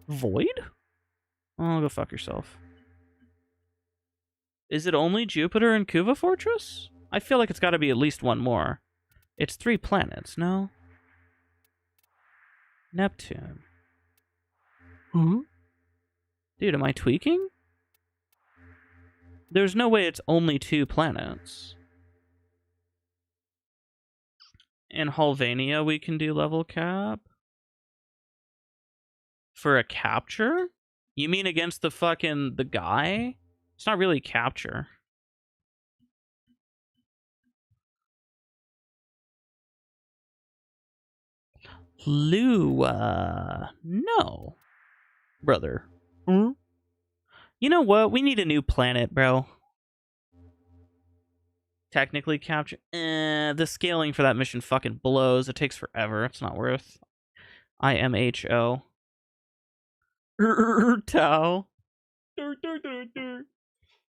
Void? Oh, go fuck yourself. Is it only Jupiter and Kuva Fortress? I feel like it's got to be at least one more. It's 3 planets, no? Neptune. Huh? Dude, am I tweaking? There's no way it's only 2 planets. In Halvania, we can do level cap? For a capture? You mean against the guy? It's not really capture. Lua. No. Brother. Hmm? You know what? We need a new planet, bro. Technically capture. The scaling for that mission fucking blows. It takes forever. It's not worth. IMHO. Tau.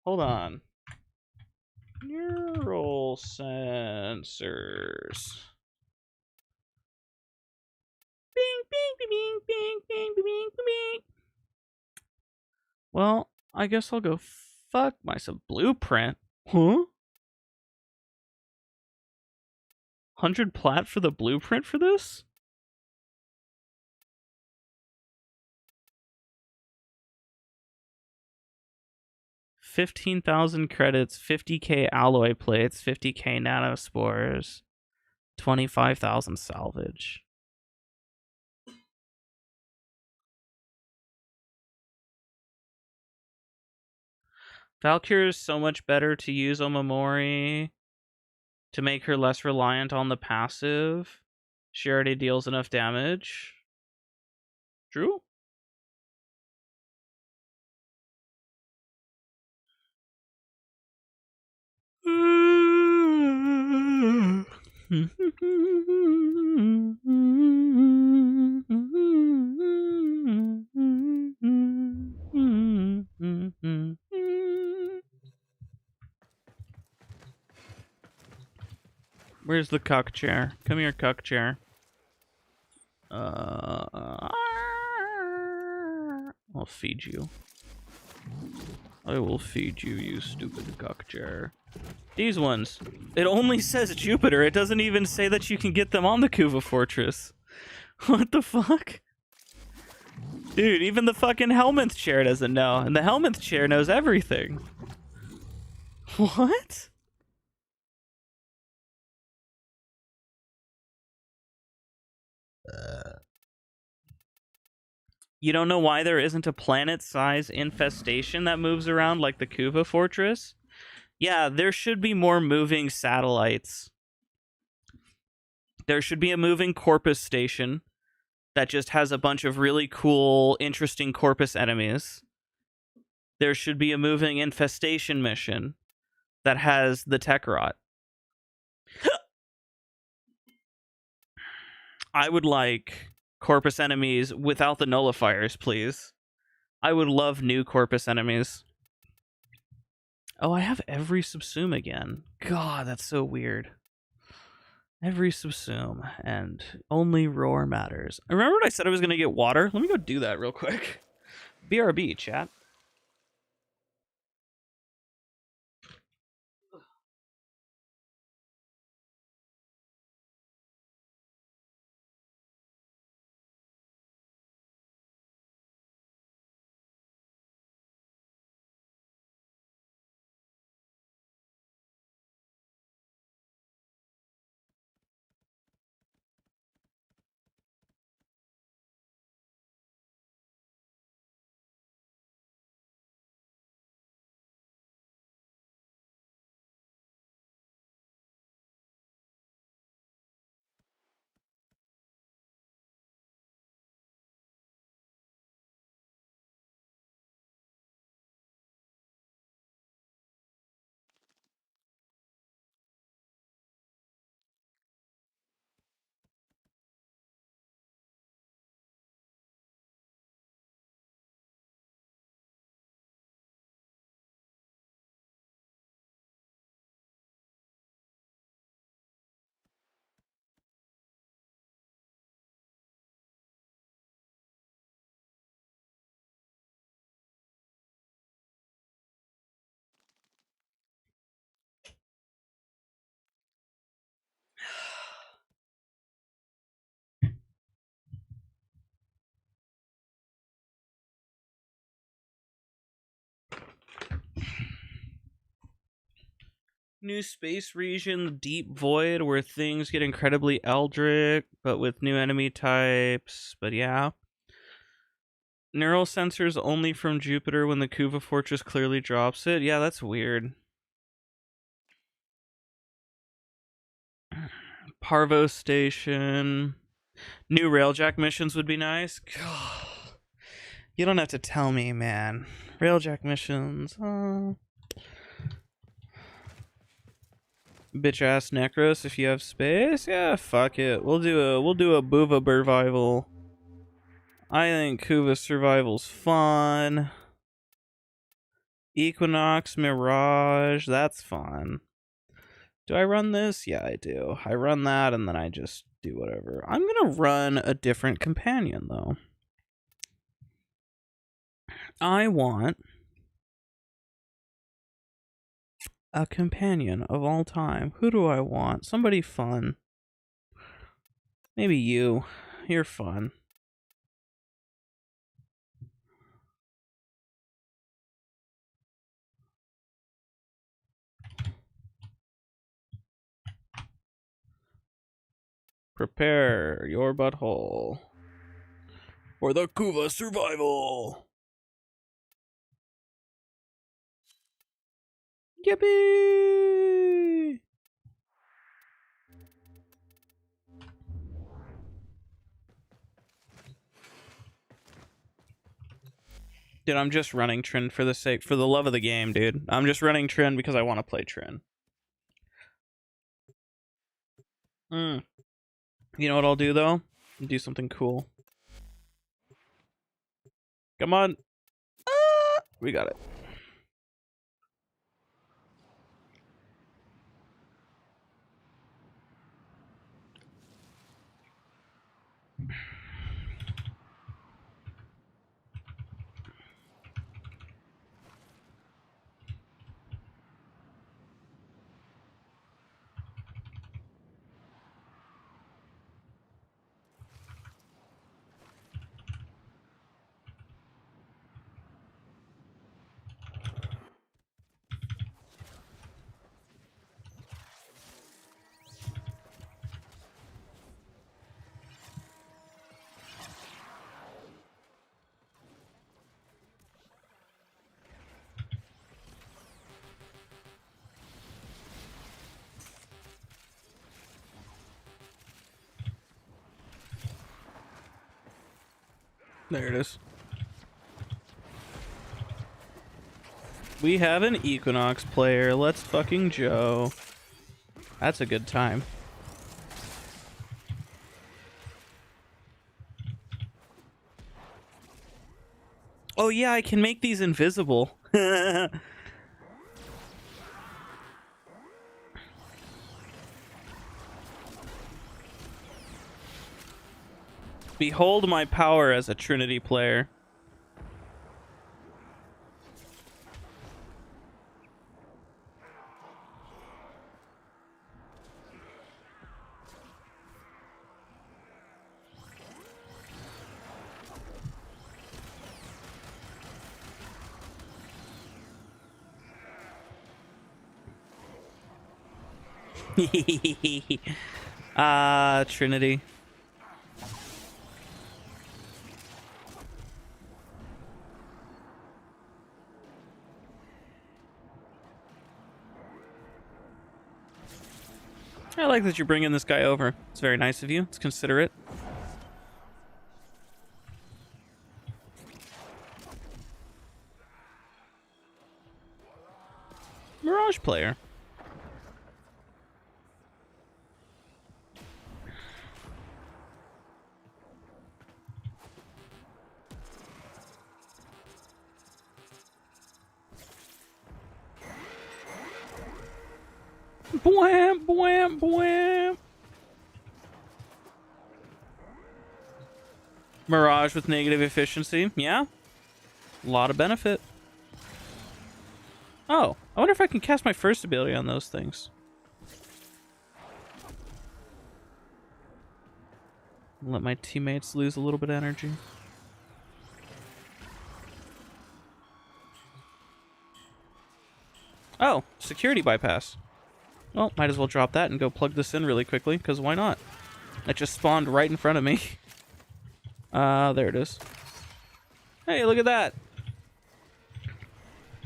Hold on. Neural sensors. Bing, bing, bing, bing, bing, bing, bing, bing. Well, I guess I'll go fuck myself. Blueprint? Huh? 100 plat for the blueprint for this? $15,000 credits, 50k alloy plates, 50k nanospores, 25,000 salvage. Valkyrie is so much better to use Omamori to make her less reliant on the passive. She already deals enough damage. True? Where's the cuck chair? Come here, cuck chair. I'll feed you. I will feed you, you stupid cuck chair. These ones. It only says Jupiter. It doesn't even say that you can get them on the Kuva Fortress. What the fuck? Dude, even the fucking Helminth chair doesn't know. And the Helminth chair knows everything. What? You don't know why there isn't a planet-size infestation that moves around like the Kuva Fortress? Yeah, there should be more moving satellites. There should be a moving Corpus station that just has a bunch of really cool, interesting Corpus enemies. There should be a moving infestation mission that has the Tekrot. I would like Corpus enemies without the nullifiers, please. I would love new Corpus enemies. Oh, I have every subsume again. God, that's so weird. Every subsume, and only roar matters. Remember when I said I was going to get water? Let me go do that real quick. BRB, chat. New space region, the deep void, where things get incredibly eldritch, but with new enemy types. But yeah. Neural sensors only from Jupiter when the Kuva Fortress clearly drops it. Yeah, that's weird. Parvo Station. New Railjack missions would be nice. God. You don't have to tell me, man. Railjack missions. Bitch ass Necros if you have space. Yeah, fuck it. We'll do a Buva Burvival. I think Kuva Survival's fun. Equinox Mirage, that's fun. Do I run this? Yeah, I do. I run that and then I just do whatever. I'm gonna run a different companion though. I want a companion of all time. Who do I want? Somebody fun. Maybe you. You're fun. Prepare your butthole for the Kuva survival. Yippee! Dude, I'm just running Trin for the love of the game, dude. I'm just running Trin because I want to play Trin. You know what I'll do, though? I'll do something cool. Come on. We got it. There it is. We have an Equinox player. Let's fucking Joe. That's a good time. Oh yeah, I can make these invisible. Behold my power as a Trinity player. Trinity. I like that you're bringing this guy over. It's very nice of you. It's considerate. Mirage player. Bwam, bwam, bwam. Mirage with negative efficiency. Yeah. A lot of benefit. Oh, I wonder if I can cast my first ability on those things. Let my teammates lose a little bit of energy. Oh, security bypass. Well, might as well drop that and go plug this in really quickly, because why not? It just spawned right in front of me. There it is. Hey, look at that.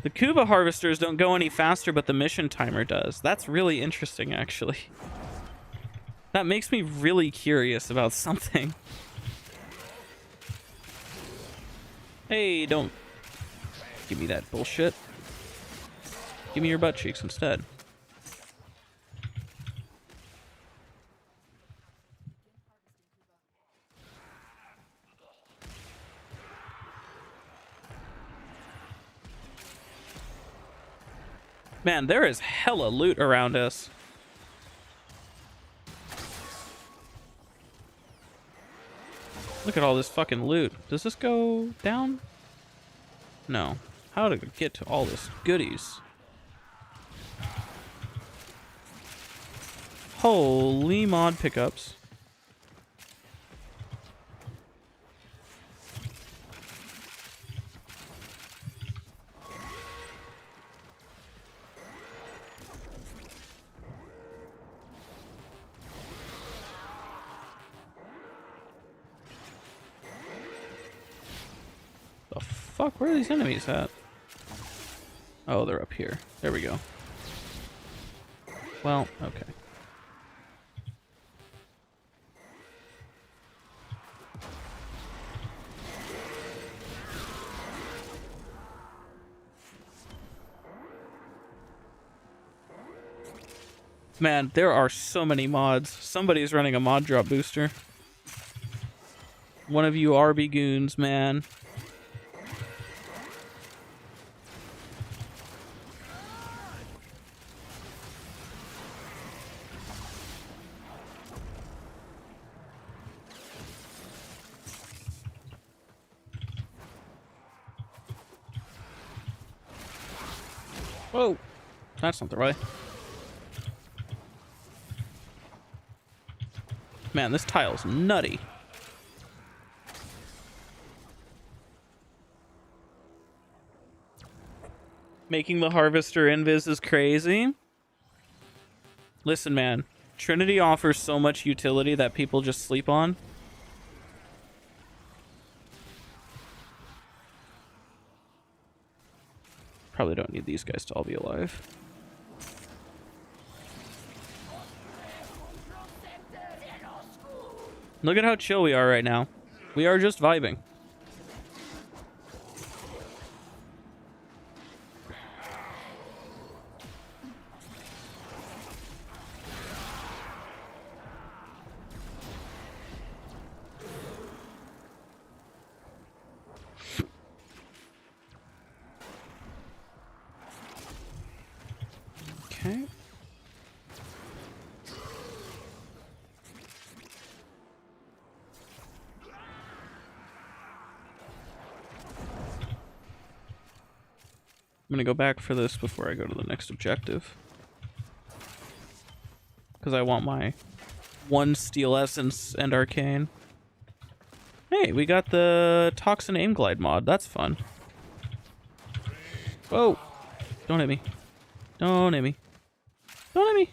The Kuva harvesters don't go any faster, but the mission timer does. That's really interesting, actually. That makes me really curious about something. Hey, don't give me that bullshit. Give me your butt cheeks instead. Man, there is hella loot around us. Look at all this fucking loot. Does this go down? No. How to get to all this goodies? Holy mod pickups. fuck? Where are these enemies at? Oh, they're up here. There we go. Well, okay. Man, there are so many mods. Somebody's running a mod drop booster. One of you RB goons, man. Whoa! That's not the right. Man, this tile's nutty. Making the Harvester invis is crazy. Listen, man. Trinity offers so much utility that people just sleep on. Probably don't need these guys to all be alive. Look at how chill we are right now. We are just vibing. Okay. I'm gonna go back for this before I go to the next objective. Because I want my 1 steel essence and arcane. Hey, we got the Toxin Aim Glide mod. That's fun. Whoa! Don't hit me. Don't hit me. Don't hit me.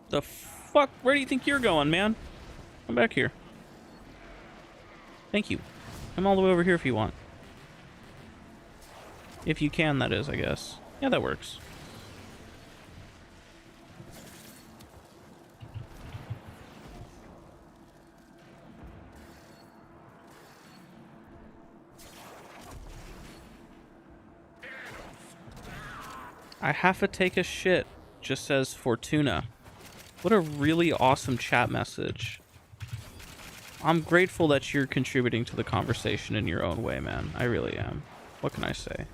The fuck? Where do you think you're going, man? Come back here. Thank you. Come all the way over here if you want. If you can, that is, I guess. Yeah, that works. I have to take a shit. Just says Fortuna. What a really awesome chat message. I'm grateful that you're contributing to the conversation in your own way, man. I really am. What can I say?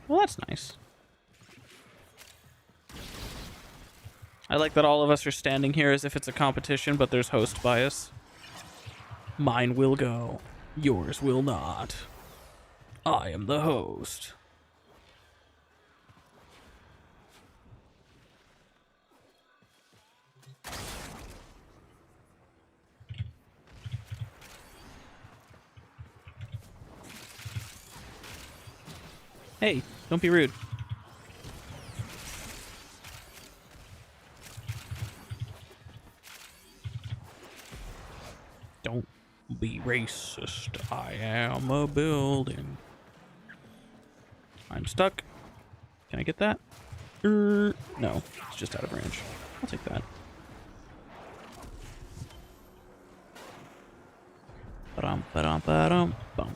Well, that's nice. I like that all of us are standing here as if it's a competition, but there's host bias. Mine will go. Yours will not. I am the host. Hey, don't be rude. Don't be racist. I am a building. I'm stuck. Can I get that? No, it's just out of range. I'll take that. Ba-dum, ba-dum, ba-dum, bum.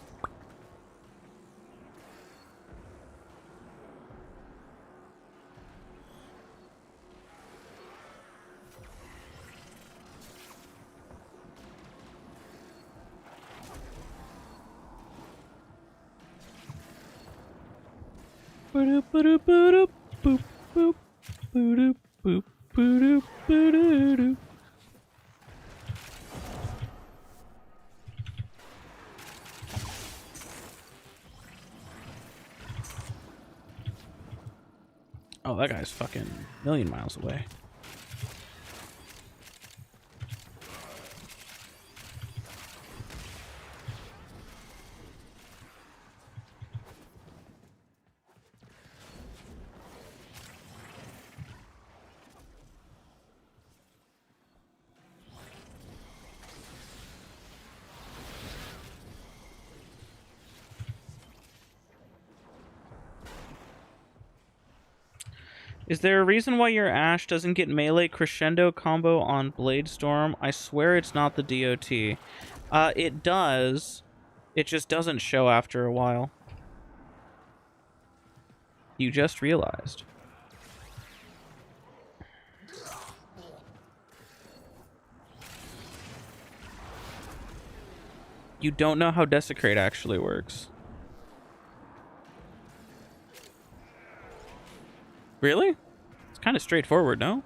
Oh, that guy's fucking a million miles away. Is there a reason why your Ashe doesn't get melee crescendo combo on Blade Storm? I swear it's not the DOT. It does. It just doesn't show after a while. You just realized. You don't know how Desecrate actually works. Really? It's kind of straightforward, no?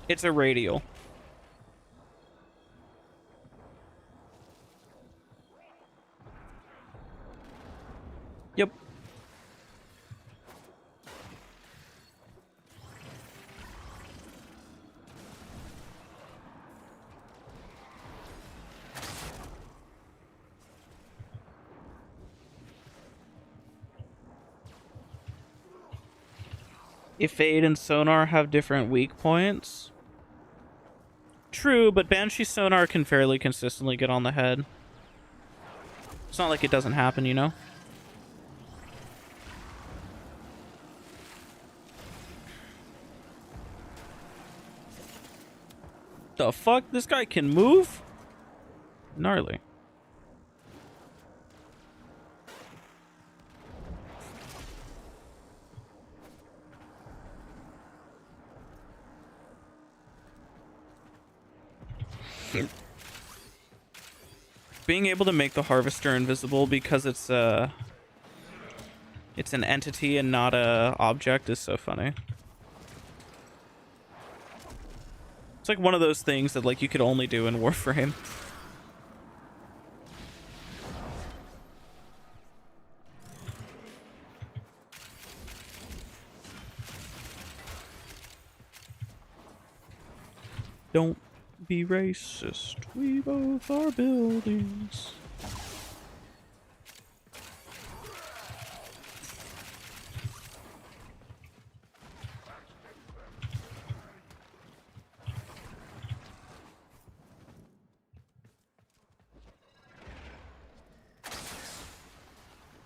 It's a radial. Yep. If Fade and Sonar have different weak points. True, but Banshee Sonar can fairly consistently get on the head. It's not like it doesn't happen, you know? The fuck? This guy can move? Gnarly. Being able to make the Harvester invisible because it's an entity and not a object is so funny. It's like one of those things that like you could only do in Warframe. Don't be racist. We both are buildings.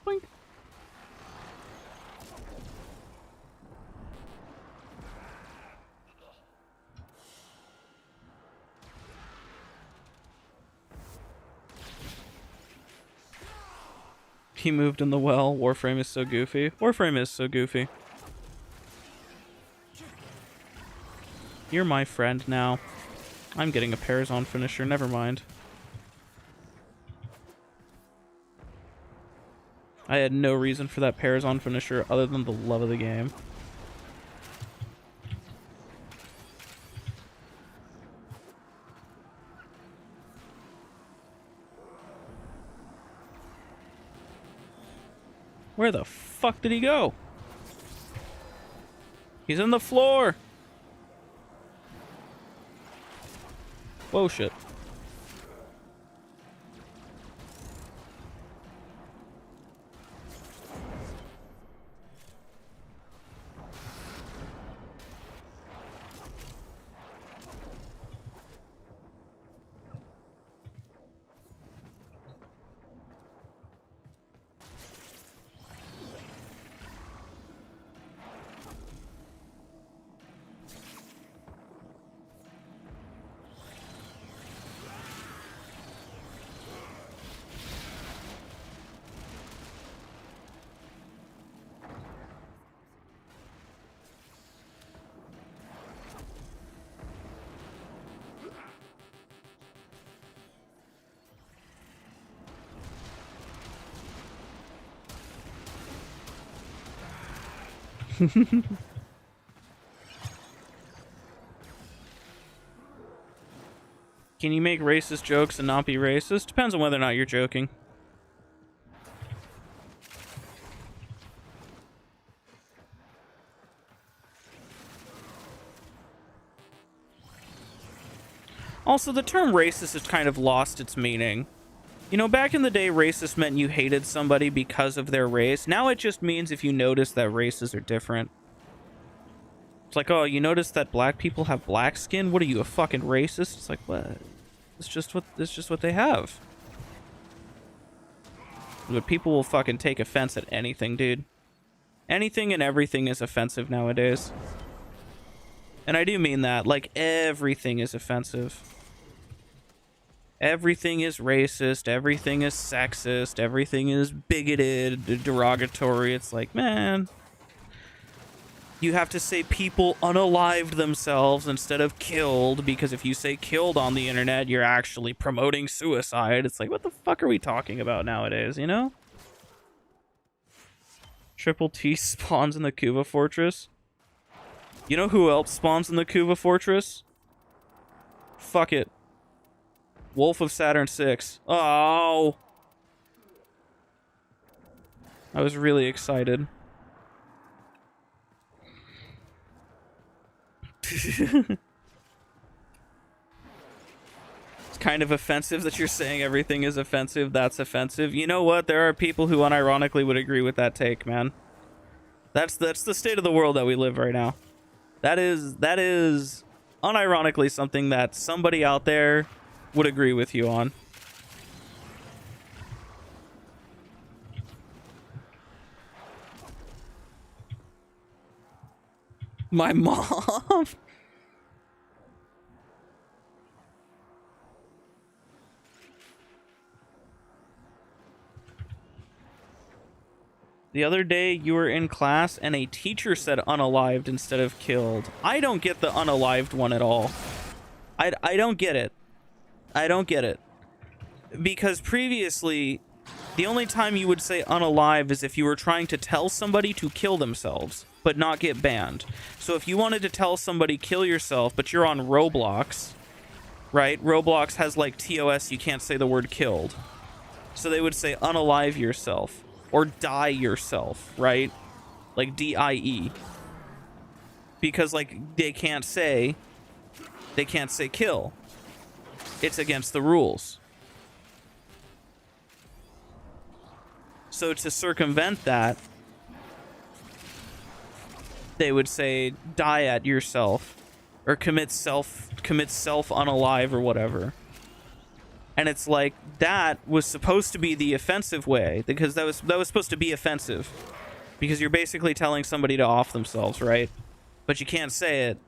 Boink. He moved in the well. Warframe is so goofy. Warframe is so goofy. You're my friend now. I'm getting a Parazon finisher. Never mind. I had no reason for that Parazon finisher other than the love of the game. Where the fuck did he go? He's on the floor. Whoa, shit. Can you make racist jokes and not be racist? Depends on whether or not you're joking. Also, the term racist has kind of lost its meaning. You know, back in the day, racist meant you hated somebody because of their race. Now it just means if you notice that races are different. It's like, oh, you notice that black people have black skin? What are you, a fucking racist? It's like, what? It's just what they have. But people will fucking take offense at anything, dude. Anything and everything is offensive nowadays. And I do mean that. Like, everything is offensive. Everything is racist. Everything is sexist. Everything is bigoted, derogatory. It's like, man... You have to say people unalived themselves instead of killed, because if you say killed on the internet, you're actually promoting suicide. It's like, what the fuck are we talking about nowadays, you know? Triple T spawns in the Kuva Fortress. You know who else spawns in the Kuva Fortress? Fuck it. Wolf of Saturn 6. Oh! I was really excited. It's kind of offensive that you're saying everything is offensive. That's offensive. You know what? There are people who unironically would agree with that take, man. That's the state of the world that we live right now. That is unironically something that somebody out there would agree with you on. My mom. The other day you were in class and a teacher said unalived instead of killed. I don't get the unalived one at all. I don't get it. I don't get it. Because previously, the only time you would say unalive is if you were trying to tell somebody to kill themselves, but not get banned. So if you wanted to tell somebody kill yourself, but you're on Roblox, right? Roblox has like TOS, you can't say the word killed. So they would say unalive yourself or die yourself, right? Like DIE. Because like they can't say kill. It's against the rules. So to circumvent that, they would say die at yourself or commit self unalive or whatever. And it's like that was supposed to be the offensive way, because that was supposed to be offensive, because you're basically telling somebody to off themselves, right? But you can't say it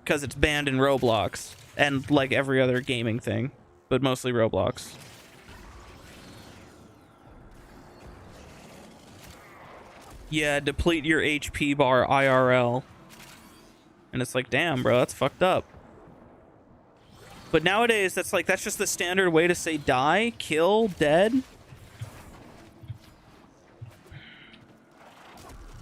because it's banned in Roblox and like every other gaming thing, but mostly Roblox. Yeah, deplete your HP bar IRL. And it's like, damn, bro, that's fucked up. But nowadays, that's just the standard way to say die, kill, dead.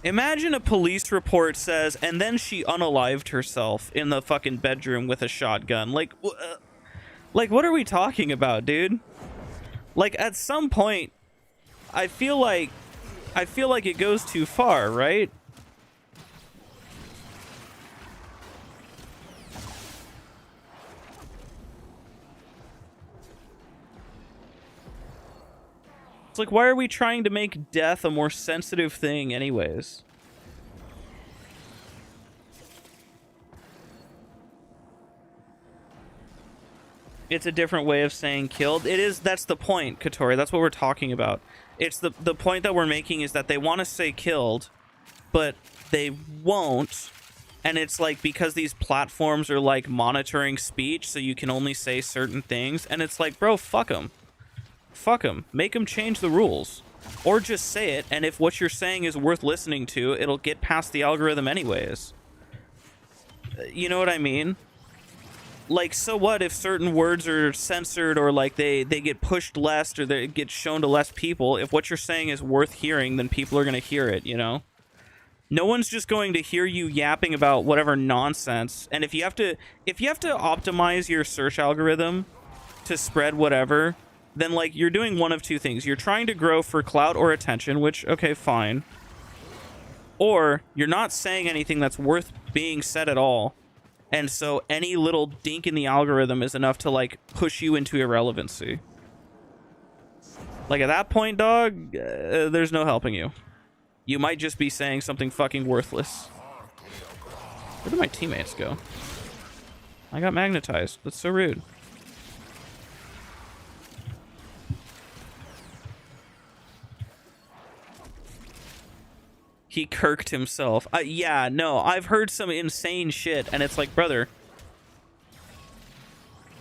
Imagine a police report says, and then she unalived herself in the fucking bedroom with a shotgun. Like what are we talking about, dude? Like, at some point, I feel like it goes too far, right? It's like, why are we trying to make death a more sensitive thing anyways? It's a different way of saying killed. It is, that's the point, Katori. That's what we're talking about. It's the point that we're making is that they want to say killed, but they won't. And it's like, because these platforms are like monitoring speech, so you can only say certain things. And it's like, bro, fuck them. Fuck them. Make them change the rules. Or just say it, and if what you're saying is worth listening to, it'll get past the algorithm anyways. You know what I mean? Like, so what if certain words are censored, or like they get pushed less, or they get shown to less people? If what you're saying is worth hearing, then people are going to hear it, you know? No one's just going to hear you yapping about whatever nonsense. And if you have to optimize your search algorithm to spread whatever, then like you're doing one of two things. You're trying to grow for clout or attention, which okay, fine. Or you're not saying anything that's worth being said at all. And so any little dink in the algorithm is enough to like push you into irrelevancy. Like at that point, dog, there's no helping you. You might just be saying something fucking worthless. Where did my teammates go? I got magnetized. That's so rude. He kirked himself. Yeah, no, I've heard some insane shit, and it's like, brother,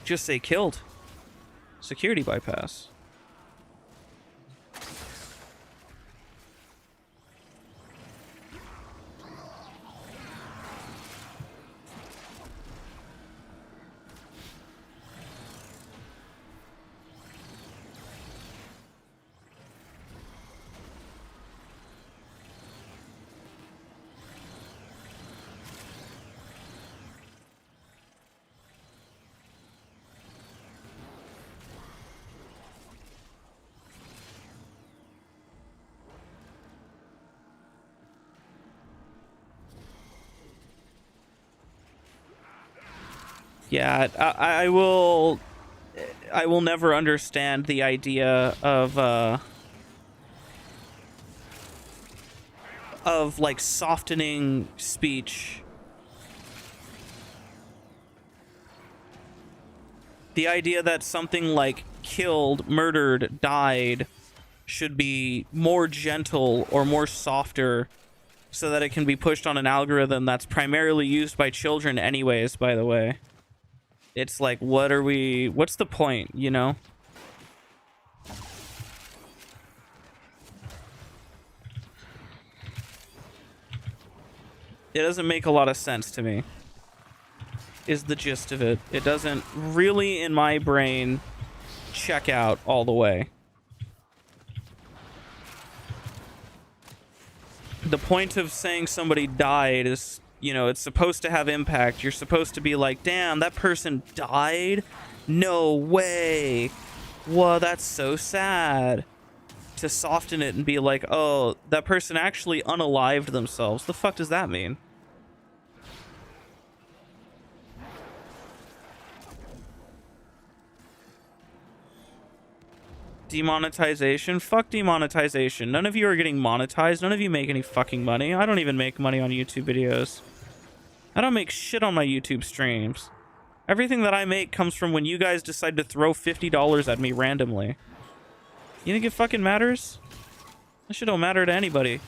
just say killed. Security bypass. Yeah, I will never understand the idea of like softening speech. The idea that something like killed, murdered, died should be more gentle or more softer so that it can be pushed on an algorithm that's primarily used by children anyways, by the way. It's like, what's the point, you know? It doesn't make a lot of sense to me, is the gist of it. It doesn't really, in my brain, check out all the way. The point of saying somebody died is, you know, it's supposed to have impact. You're supposed to be like, damn, that person died? No way. Whoa, that's so sad. To soften it and be like, oh, that person actually unalived themselves. The fuck does that mean? Demonetization? Fuck demonetization. None of you are getting monetized. None of you make any fucking money. I don't even make money on YouTube videos. I don't make shit on my YouTube streams. Everything that I make comes from when you guys decide to throw $50 at me randomly. You think it fucking matters? That shit don't matter to anybody.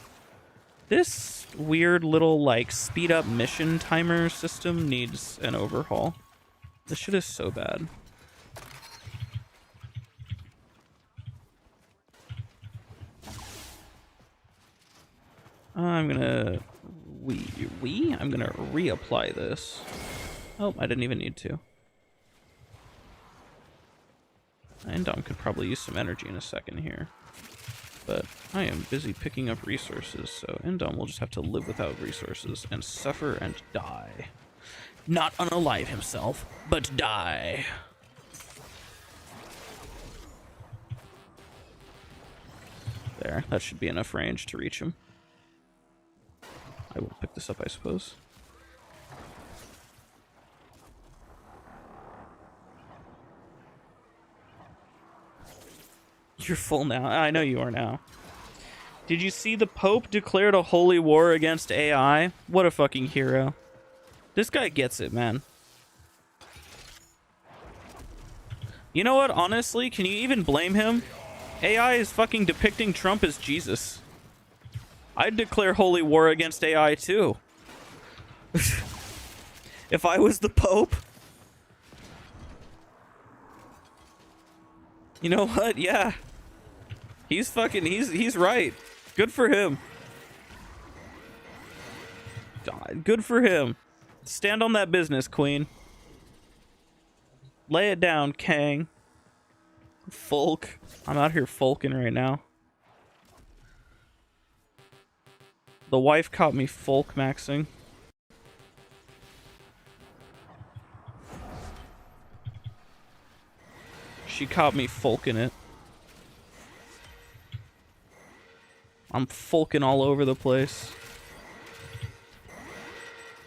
This weird little, like, speed-up mission timer system needs an overhaul. This shit is so bad. I'm gonna... I'm gonna reapply this. Oh, I didn't even need to. Endom could probably use some energy in a second here. But I am busy picking up resources, so Endom will just have to live without resources and suffer and die. Not unalive himself, but die. There, that should be enough range to reach him. I will pick this up, I suppose. You're full now. I know you are now. Did you see the Pope declared a holy war against AI? What a fucking hero. This guy gets it, man. You know what? Honestly, can you even blame him? AI is fucking depicting Trump as Jesus. I'd declare holy war against AI too. If I was the Pope. You know what? Yeah. He's fucking, he's right. Good for him. God, good for him. Stand on that business, Queen. Lay it down, Kang. Folk. I'm out here folking right now. The wife caught me folk maxing. She caught me folking it. I'm folking all over the place.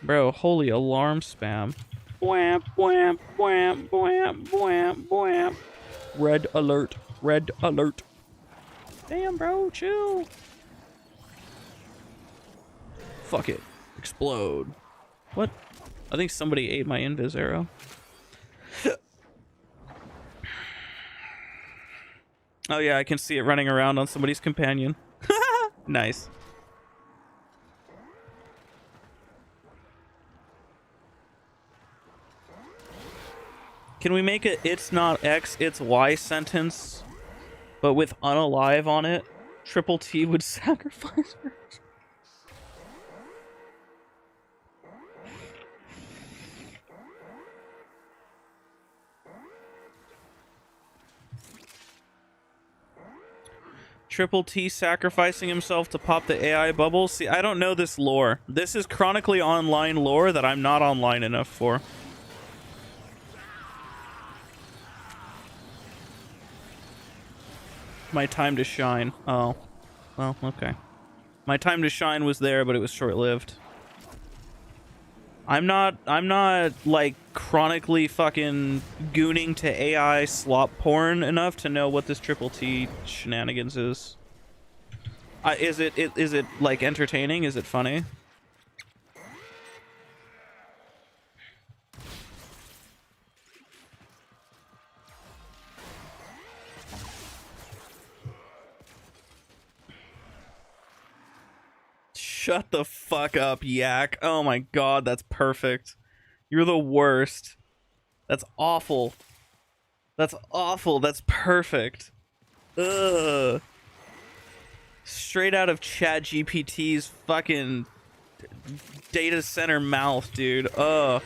Bro, holy alarm spam. Wham, wham, wham, wham, wham, wham. Red alert. Red alert. Damn, bro, chill. Fuck it. Explode. What? I think somebody ate my invis arrow. Oh yeah, I can see it running around on somebody's companion. Nice. Can we make it it's not X, it's Y sentence, but with unalive on it? Triple T would sacrifice her. Triple T sacrificing himself to pop the AI bubbles? See, I don't know this lore. This is chronically online lore that I'm not online enough for. My time to shine. Oh. Well, okay. My time to shine was there, but it was short-lived. I'm not, like, chronically fucking gooning to AI slop porn enough to know what this Triple T shenanigans is. Is it, like, entertaining? Is it funny? Shut the fuck up, Yak. Oh my god, that's perfect. You're the worst. That's awful. That's awful. That's perfect. Ugh. Straight out of ChatGPT's fucking data center mouth, dude. Ugh.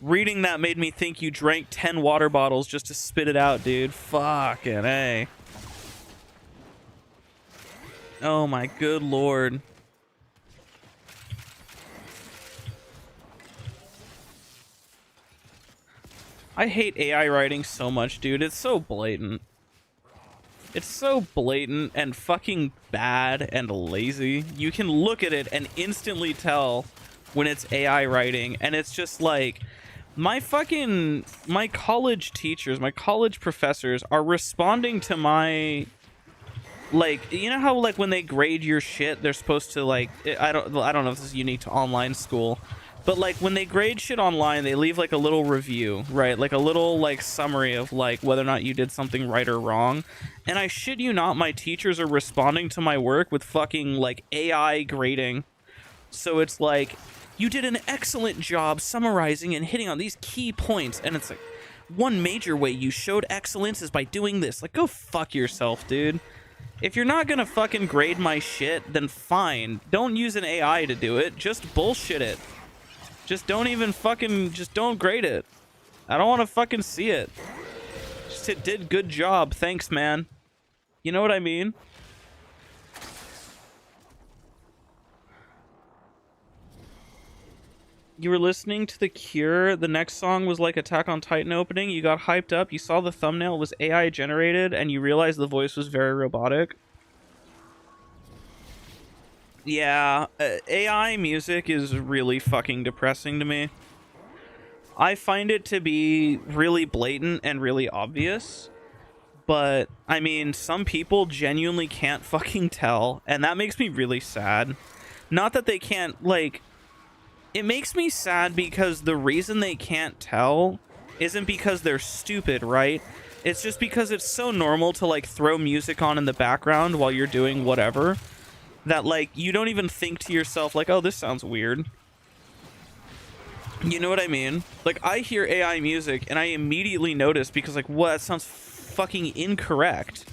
Reading that made me think you drank 10 water bottles just to spit it out, dude. Fucking A. Oh my good lord. I hate AI writing so much, dude. It's so blatant. It's so blatant and fucking bad and lazy. You can look at it and instantly tell when it's AI writing, and it's just like my college teachers, my college professors are responding to my, like, you know how like when they grade your shit, they're supposed to like, I don't know if this is unique to online school, but like when they grade shit online, they leave like a little review, right? Like a little like summary of like whether or not you did something right or wrong. And I shit you not, my teachers are responding to my work with fucking like AI grading. So it's like, you did an excellent job summarizing and hitting on these key points. And it's like, one major way you showed excellence is by doing this. Like, go fuck yourself, dude. If you're not gonna fucking grade my shit, then fine. Don't use an AI to do it. Just bullshit it. Just don't even fucking, just don't grade it. I don't want to fucking see it. Just it did good job. Thanks, man. You know what I mean? You were listening to The Cure. The next song was like Attack on Titan opening. You got hyped up. You saw the thumbnail was AI generated, and you realized the voice was very robotic. Yeah, AI music is really fucking depressing to me. I find it to be really blatant and really obvious, but I mean, some people genuinely can't fucking tell, and that makes me really sad. Not that they can't, like, it makes me sad because the reason they can't tell isn't because they're stupid, right? It's just because it's so normal to like throw music on in the background while you're doing whatever, that like you don't even think to yourself like, oh, this sounds weird. You know what I mean? Like, I hear AI music and I immediately notice, because like, what, that sounds fucking incorrect.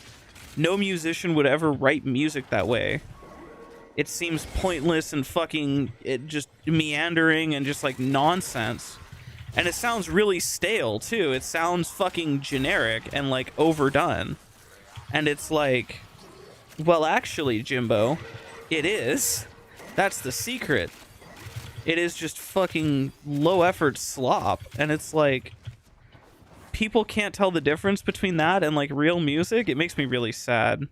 No musician would ever write music that way. It seems pointless and fucking, it just meandering and just like nonsense. And it sounds really stale too. It sounds fucking generic and like overdone. And it's like, well, actually, Jimbo, It is. That's the secret. It is just fucking low effort slop. And it's like, people can't tell the difference between that and like real music. It makes me really sad.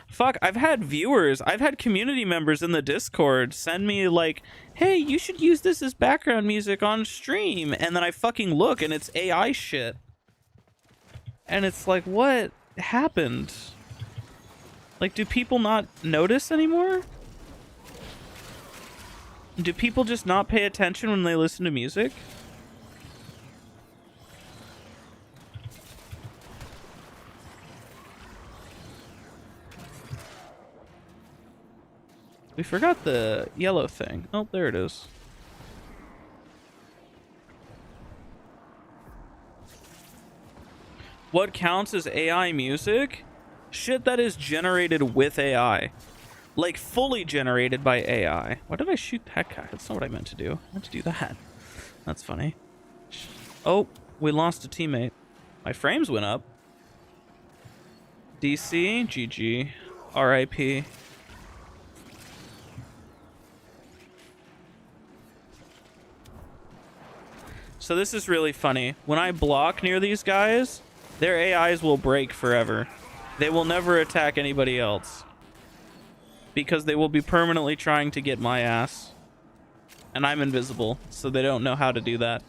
Fuck, I've had community members in the Discord send me like, hey, you should use this as background music on stream. And then I fucking look and it's AI shit. And it's like, what happened? Like, do people not notice anymore? Do people just not pay attention when they listen to music? We forgot the yellow thing. Oh, there it is. What counts as AI music? Shit that is generated with AI. Like, fully generated by AI. Why did I shoot that guy? That's not what I meant to do. I meant to do that. That's funny. Oh, we lost a teammate. My frames went up. DC, GG, RIP. So this is really funny. When I block near these guys, their AIs will break forever. They will never attack anybody else. Because they will be permanently trying to get my ass. And I'm invisible, so they don't know how to do that.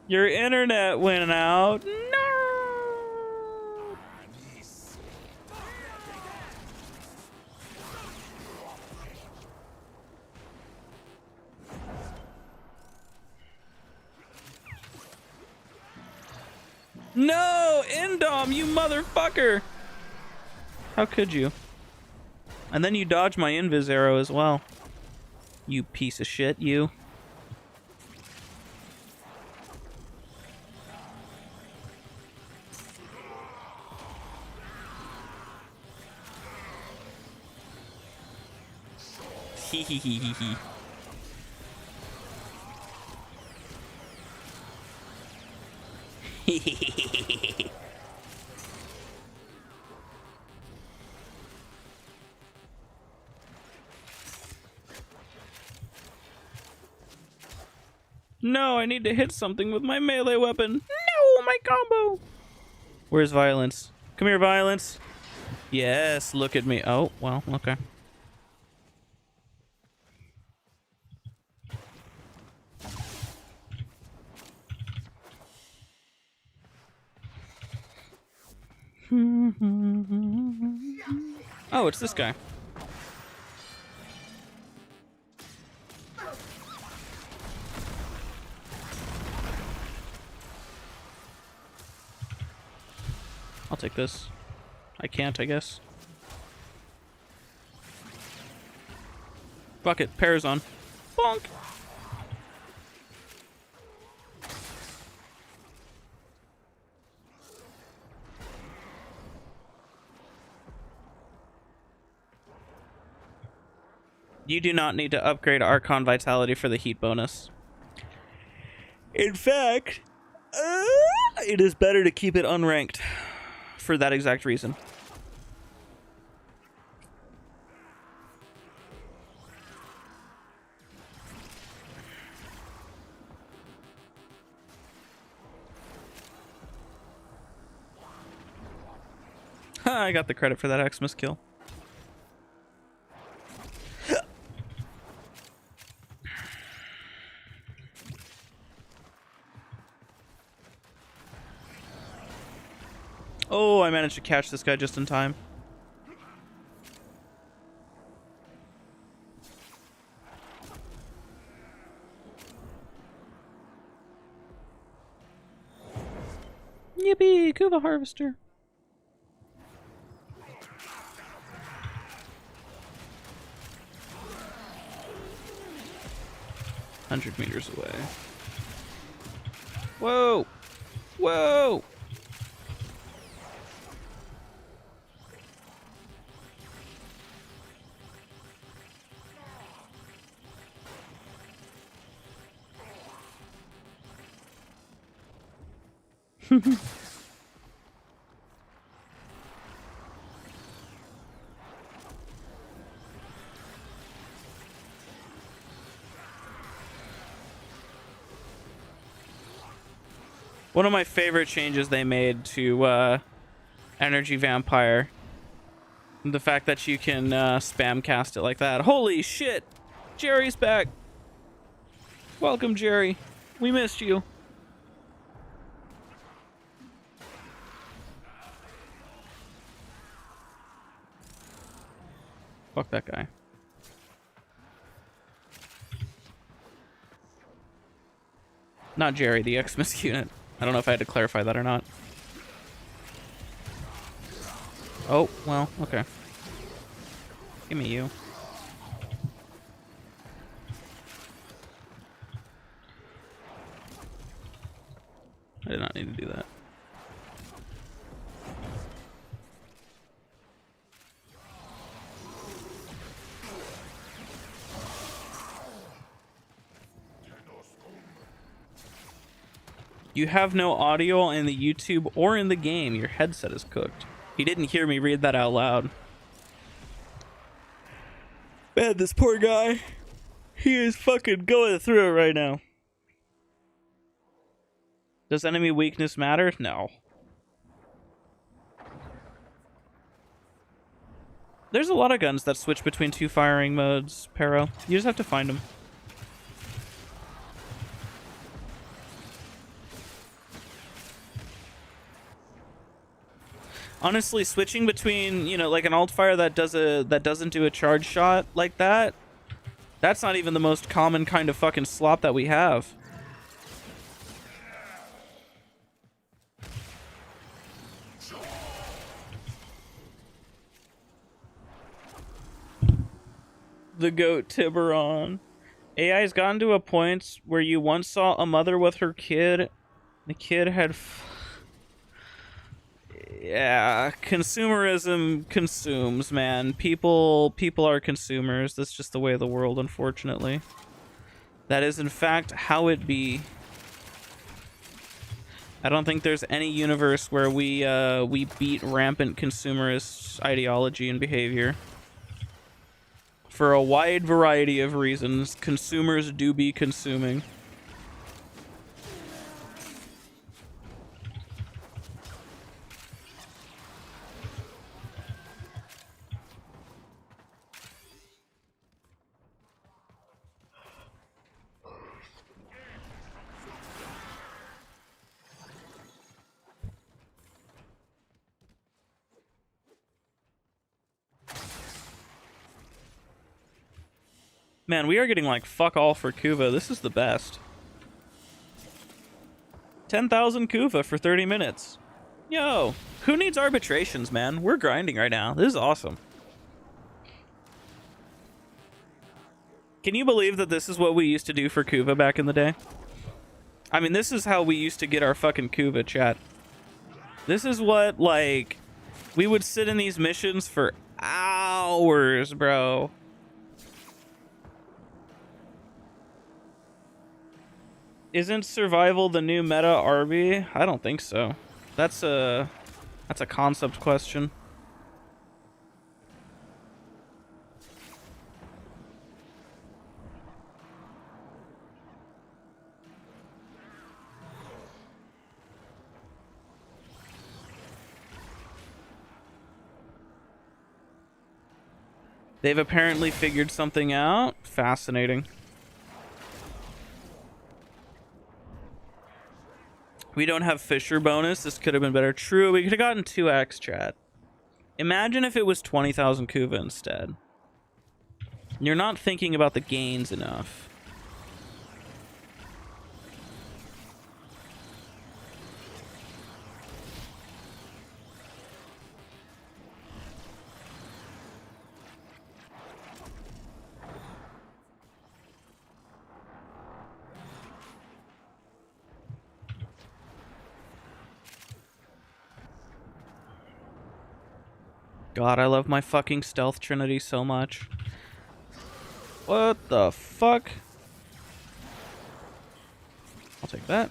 Your internet went out. No! No! Indom, you motherfucker! How could you? And then you dodge my invis arrow as well. You piece of shit, you. Hee hee hee hee hee. No, I need to hit something with my melee weapon. No, my combo. Where's Violence? Come here, Violence. Yes, look at me. Oh, well, okay. Oh, it's this guy. I'll take this. I can't, I guess. Fuck it, Para's on. Bonk! You do not need to upgrade Archon Vitality for the heat bonus. In fact, it is better to keep it unranked for that exact reason. I got the credit for that Xmas kill. Oh, I managed to catch this guy just in time. Yippee, Kuva Harvester. $100 meters away. Whoa! Whoa! One of my favorite changes they made to Energy Vampire. The fact that you can spam cast it like that. Holy shit! Jerry's back! Welcome, Jerry. We missed you. Fuck that guy. Not Jerry, the Xmas unit. I don't know if I had to clarify that or not. Oh, well, okay. Give me you. I did not need to do that. You have no audio in the YouTube or in the game. Your headset is cooked. He didn't hear me read that out loud. Man, this poor guy. He is fucking going through it right now. Does enemy weakness matter? No. There's a lot of guns that switch between 2 firing modes, Pero. You just have to find them. Honestly, switching between, you know, like an alt fire that doesn't do a charge shot like that, that's not even the most common kind of fucking slop that we have. The goat Tiburon. AI's gotten to a point where you once saw a mother with her kid. The kid had... Yeah, consumerism consumes, man. People are consumers. That's just the way of the world, unfortunately. That is, in fact, how it be. I don't think there's any universe where we beat rampant consumerist ideology and behavior. For a wide variety of reasons, consumers do be consuming. Man, we are getting like fuck all for Kuva. This is the best. 10,000 Kuva for 30 minutes. Yo, who needs arbitrations, man? We're grinding right now. This is awesome. Can you believe that this is what we used to do for Kuva back in the day? I mean, this is how we used to get our fucking Kuva, chat. This is what, like, we would sit in these missions for hours, bro. Isn't survival the new meta RB? I don't think so. That's a concept question. They've apparently figured something out. Fascinating. We don't have Fisher bonus. This could have been better. True, we could have gotten 2x, chat. Imagine if it was 20,000 Kuva instead. You're not thinking about the gains enough. God, I love my fucking stealth trinity so much. What the fuck? I'll take that.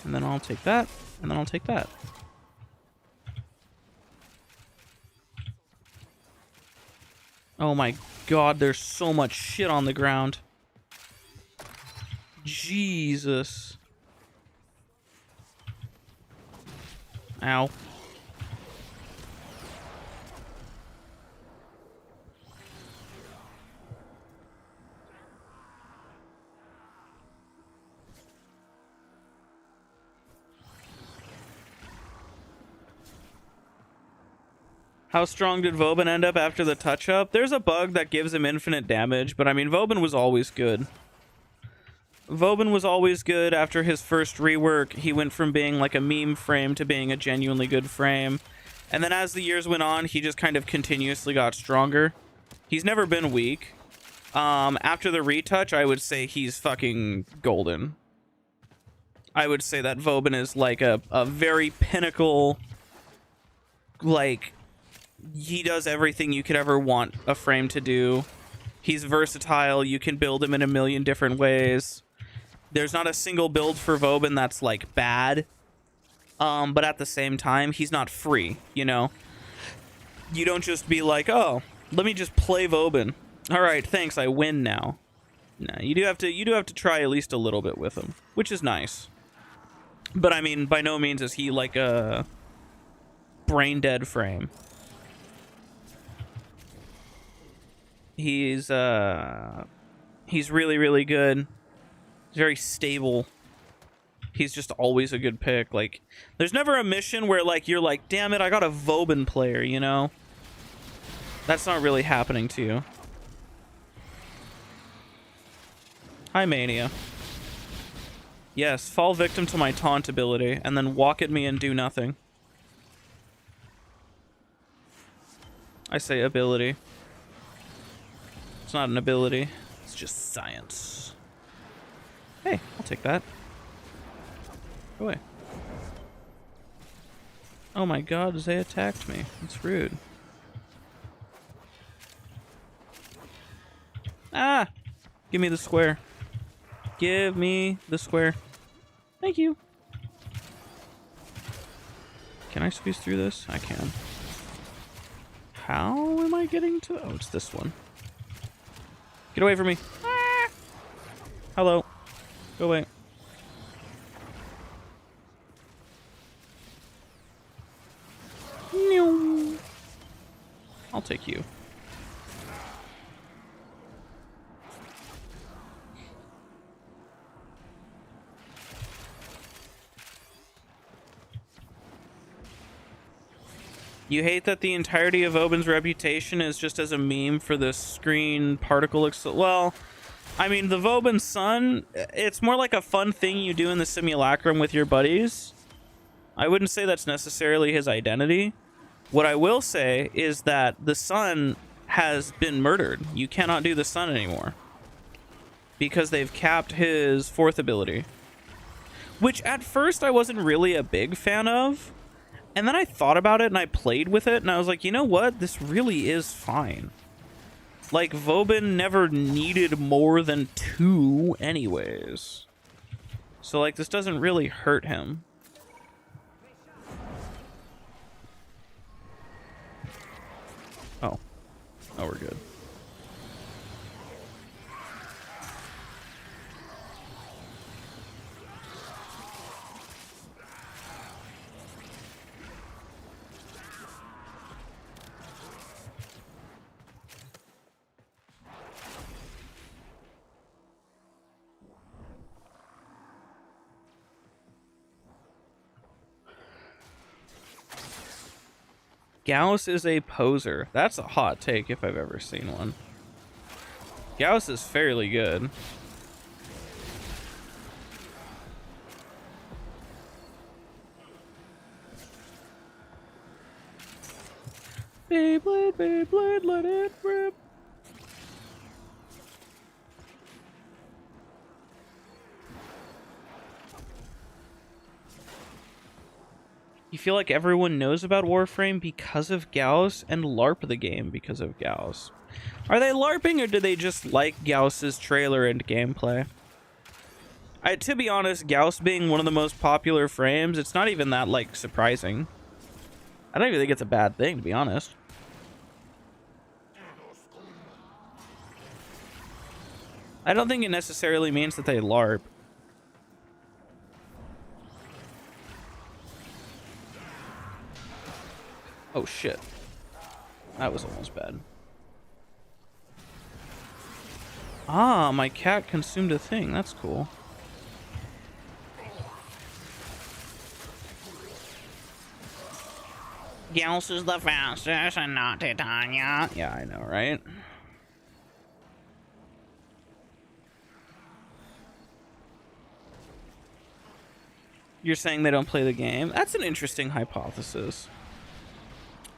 And then I'll take that. And then I'll take that. Oh my god, there's so much shit on the ground. Jesus. Ow. How strong did Vauban end up after the touch-up? There's a bug that gives him infinite damage, but I mean, Vauban was always good. Vauban was always good after his first rework. He went from being like a meme frame to being a genuinely good frame. And then as the years went on, he just kind of continuously got stronger. He's never been weak. After the retouch, I would say he's fucking golden. I would say that Vauban is like a very pinnacle, like, he does everything you could ever want a frame to do. He's versatile. You can build him in a million different ways. There's not a single build for Vauban that's like bad. But at the same time, he's not free, you know? You don't just be like, oh, let me just play Vauban. All right, thanks, I win now. No, you do have to try at least a little bit with him, which is nice. But I mean, by no means is he like a brain dead frame. He's really, really good. He's very stable. He's just always a good pick. Like, there's never a mission where like you're like, damn it, I got a Vauban player, you know? That's not really happening to you. Hi, Mania. Yes, fall victim to my taunt ability, and then walk at me and do nothing. I say ability. It's not an ability. It's just science. Hey, I'll take that. Go away. Oh my god, they attacked me. That's rude. Ah! Give me the square. Give me the square. Thank you. Can I squeeze through this? I can. How am I getting to... Oh, it's this one. Get away from me. Ah! Hello. Go away. I'll take you. You hate that the entirety of Vauban's reputation is just as a meme for the screen particle... Well, I mean, the Vauban Sun, it's more like a fun thing you do in the simulacrum with your buddies. I wouldn't say that's necessarily his identity. What I will say is that the Sun has been murdered. You cannot do the Sun anymore. Because they've capped his fourth ability. Which at first I wasn't really a big fan of. And then I thought about it and I played with it and I was like, you know what? This really is fine. Like, Vauban never needed more than 2 anyways. So, like, this doesn't really hurt him. Oh. Oh, we're good. Gauss is a poser. That's a hot take if I've ever seen one. Gauss is fairly good. Beyblade, Beyblade, let it rip. You feel like everyone knows about Warframe because of Gauss and LARP the game because of Gauss. Are they LARPing or do they just like Gauss's trailer and gameplay? To be honest, Gauss being one of the most popular frames, it's not even that, like, surprising. I don't even think it's a bad thing, to be honest. I don't think it necessarily means that they LARP. Oh shit. That was almost bad. Ah, my cat consumed a thing. That's cool. Gauss is the fastest and not Titania. Yeah, I know, right? You're saying they don't play the game? That's an interesting hypothesis.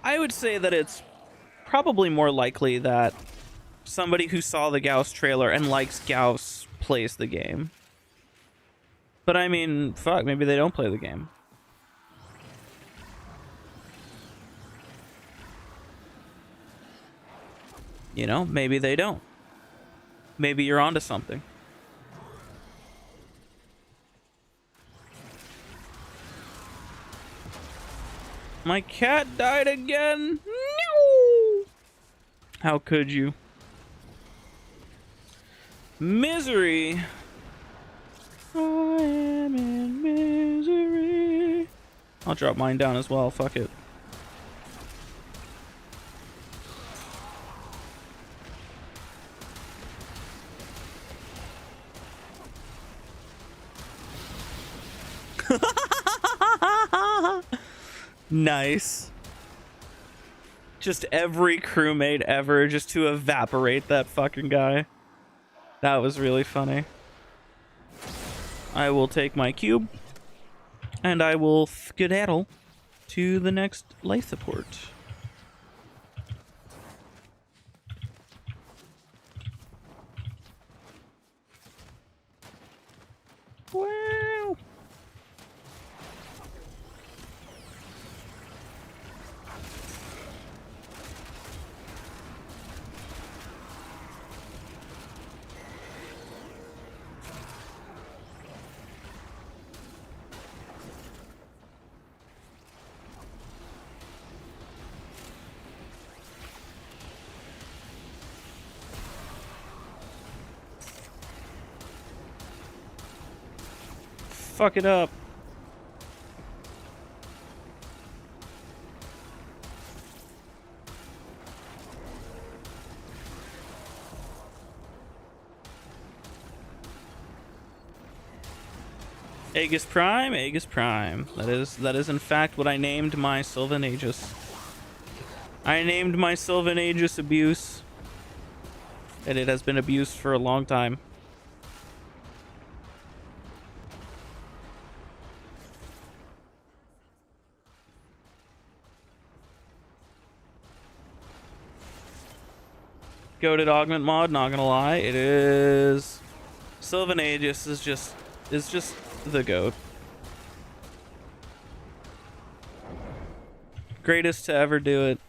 I would say that it's probably more likely that somebody who saw the Gauss trailer and likes Gauss plays the game. But I mean, fuck, maybe they don't play the game. You know, maybe they don't. Maybe you're onto something. My cat died again. No! How could you? Misery. I am in misery. I'll drop mine down as well. Fuck it. Nice. Just every crewmate ever just to evaporate that fucking guy. That was really funny. I will take my cube and I will skedaddle to the next life support. Wow. Fuck it up. Aegis Prime, Aegis Prime. That is in fact what I named my Sylvan Aegis. I named my Sylvan Aegis Abuse. And it has been abused for a long time. Goated augment mod, not gonna lie, it is. Sylvan Aegis is just the goat. Greatest to ever do it.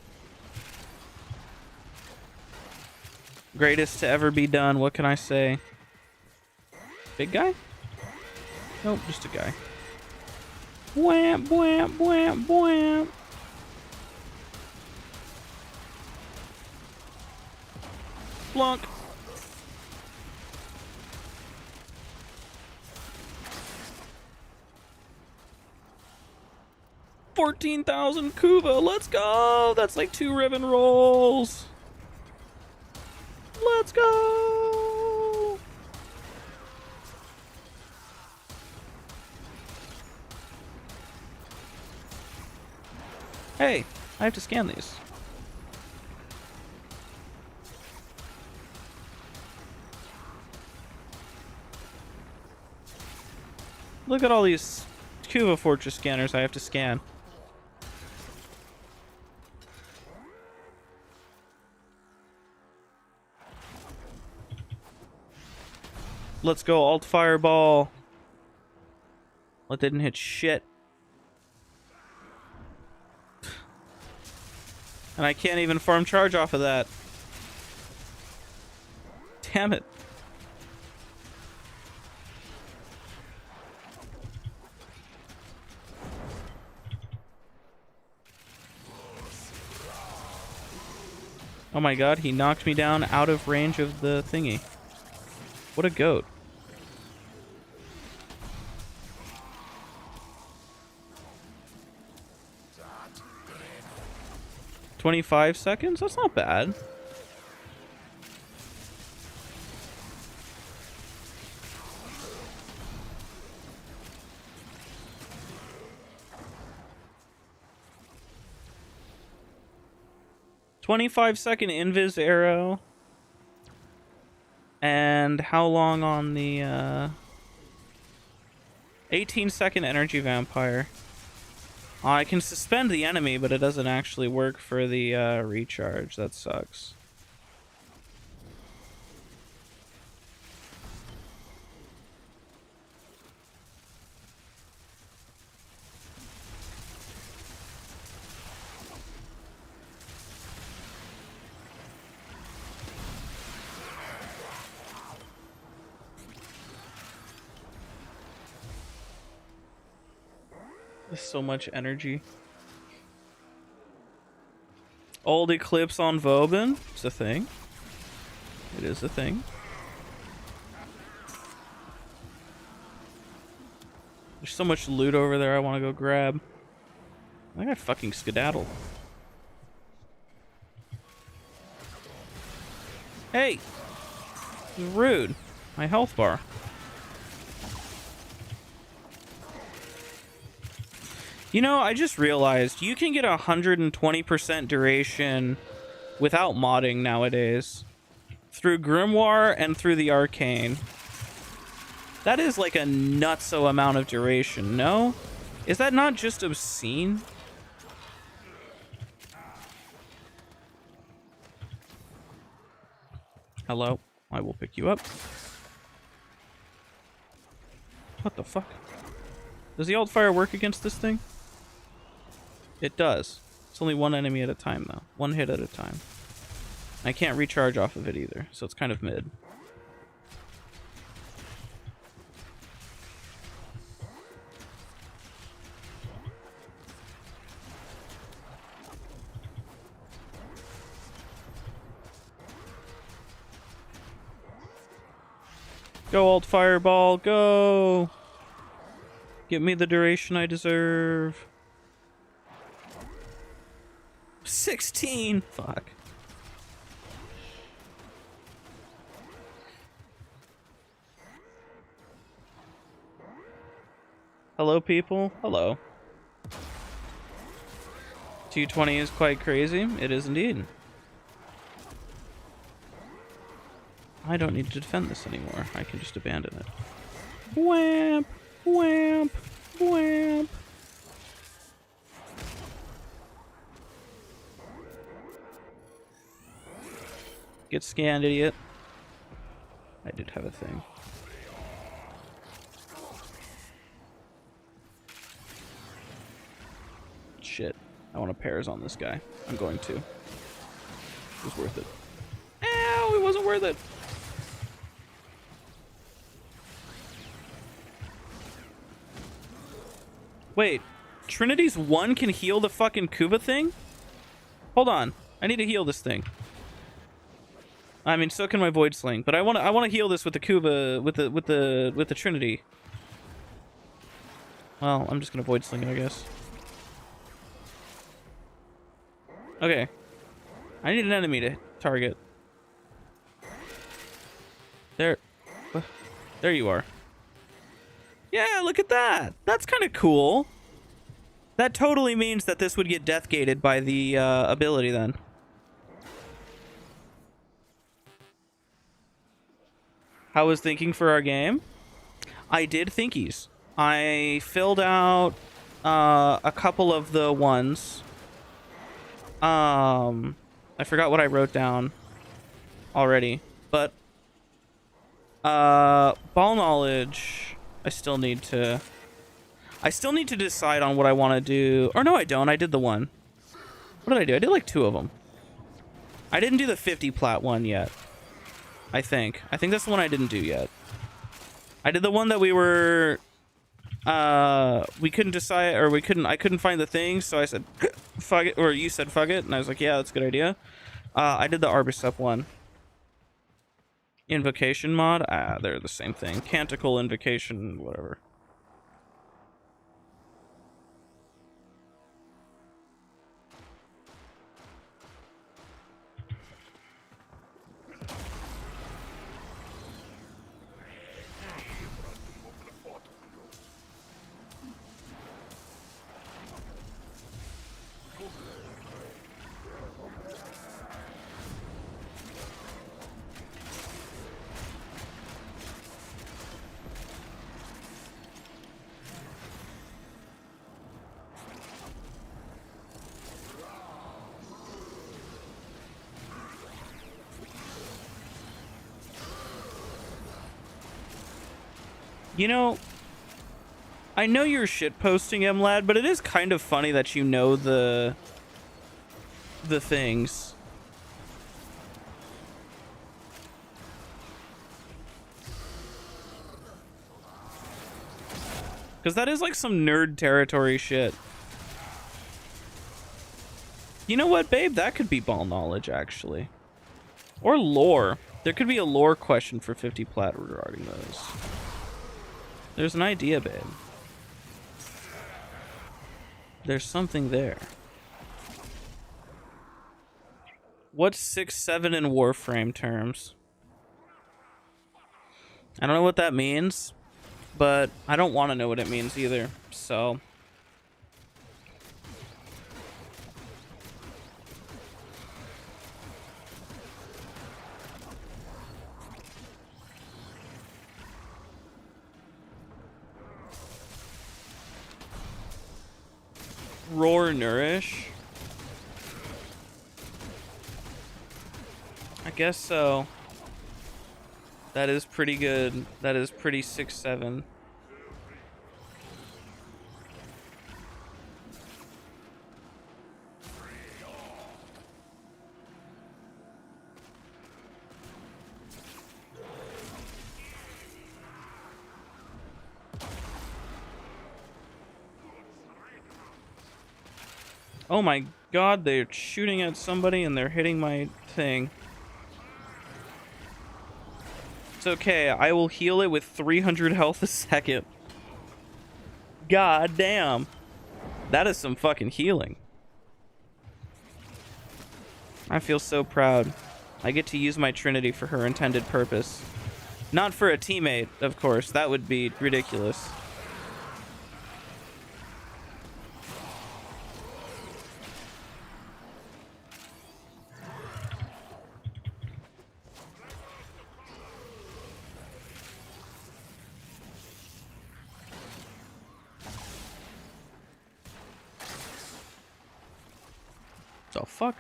Greatest to ever be done. What can I say? Big guy? Nope, just a guy. Wham, wham, wham, wham. Flunk. $14,000 Kuva. Let's go. That's like 2 ribbon rolls. Let's go. Hey, I have to scan these. Look at all these Kuva Fortress scanners I have to scan. Let's go, alt fireball. Well, it didn't hit shit. And I can't even farm charge off of that. Damn it. Oh my god, he knocked me down out of range of the thingy. What a goat. 25 seconds? That's not bad. "25-second invis arrow." And how long on the 18-second energy vampire? I can suspend the enemy, but it doesn't actually work for the recharge. That sucks. There's so much energy. Old eclipse on Vauban. It's a thing. It is a thing. There's so much loot over there I want to go grab. I got fucking skedaddle. Hey! This is rude. My health bar. You know, I just realized you can get 120% duration without modding nowadays. Through Grimoire and through the Arcane. That is like a nutso amount of duration, no? Is that not just obscene? Hello, I will pick you up. What the fuck? Does the alt fire work against this thing? It does. It's only one enemy at a time, though. One hit at a time. I can't recharge off of it either, so it's kind of mid. Go, alt fireball, go! Give me the duration I deserve. 16! Fuck. Hello, people. Hello. 220 is quite crazy. It is indeed. I don't need to defend this anymore. I can just abandon it. Whamp! Whamp! Whamp! Get scanned, idiot. I did have a thing. Shit. I want to pairs on this guy. I'm going to. It was worth it. Ow! It wasn't worth it! Wait. Trinity's 1 can heal the fucking Kuva thing? Hold on. I need to heal this thing. I mean, so can my Void Sling, but I want to heal this with the Kuva, with the Trinity. Well, I'm just gonna Void Sling it, I guess. Okay. I need an enemy to target. There. There you are. Yeah, look at that. That's kind of cool. That totally means that this would get death gated by the ability then. How was thinking for our game? I did thinkies. I filled out a couple of the ones. I forgot what I wrote down already, but ball knowledge. I still need to decide on what I want to do. Or no, I don't. I did the one. What did I do? I did like 2 of them. I didn't do the 50 plat one yet. I think that's the one I didn't do yet. I did the one that we were we couldn't decide, or I couldn't find the thing, so I said fuck it, or you said fuck it, and I was like, yeah, that's a good idea. I did the Arbicep one. Invocation mod? They're the same thing. Canticle, invocation, whatever. You know, I know you're shitposting him, lad, but it is kind of funny that you know the things. Because that is like some nerd territory shit. You know what, babe? That could be ball knowledge, actually. Or lore. There could be a lore question for 50 plat regarding those. There's an idea, babe. There's something there. What's 6-7 in Warframe terms? I don't know what that means, but I don't want to know what it means either, so... Roar Nourish? I guess so. That is pretty good. That is pretty 6-7. Oh my god, they're shooting at somebody and they're hitting my thing. It's okay, I will heal it with 300 health a second. God damn. That is some fucking healing. I feel so proud. I get to use my Trinity for her intended purpose. Not for a teammate, of course. That would be ridiculous. So fuck.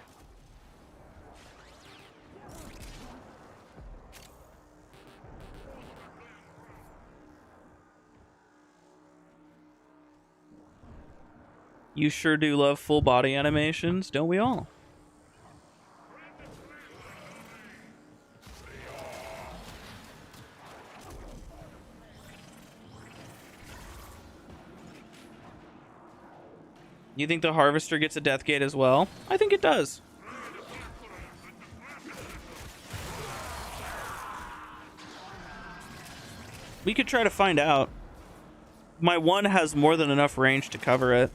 You sure do love full body animations, don't we all? You think the Harvester gets a Death Gate as well? I think it does. We could try to find out. My one has more than enough range to cover it.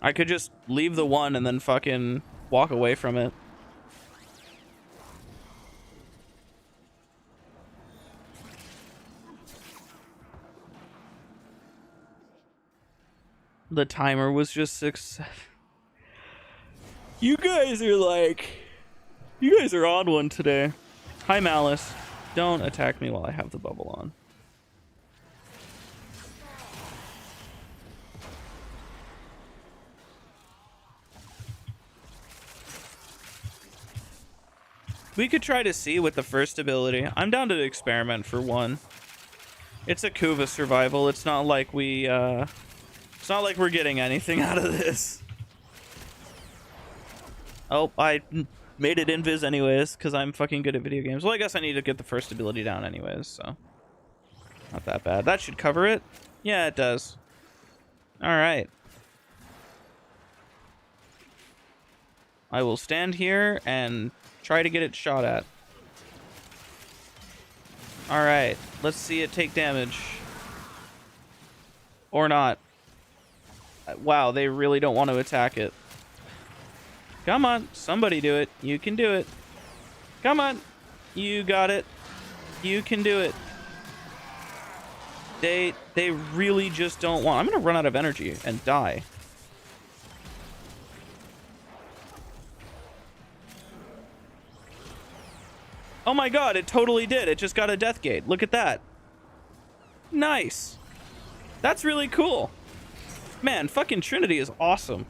I could just leave the one and then fucking walk away from it. The timer was just 6-7. You guys are like... You guys are on one today. Hi, Malice. Don't attack me while I have the bubble on. We could try to see with the first ability. I'm down to experiment for one. It's a Kuva survival. It's not like we, it's not like we're getting anything out of this. Oh, I made it invis anyways, because I'm fucking good at video games. Well, I guess I need to get the first ability down anyways, so... Not that bad. That should cover it. Yeah, it does. Alright. I will stand here and try to get it shot at. Alright, let's see it take damage. Or not. Wow, they really don't want to attack it. Come on, somebody do it. You can do it. Come on. You got it. You can do it. They really just don't want... I'm gonna run out of energy and die. Oh my god, it totally did. It just got a death gate. Look at that. Nice. That's really cool. Man, fucking Trinity is awesome.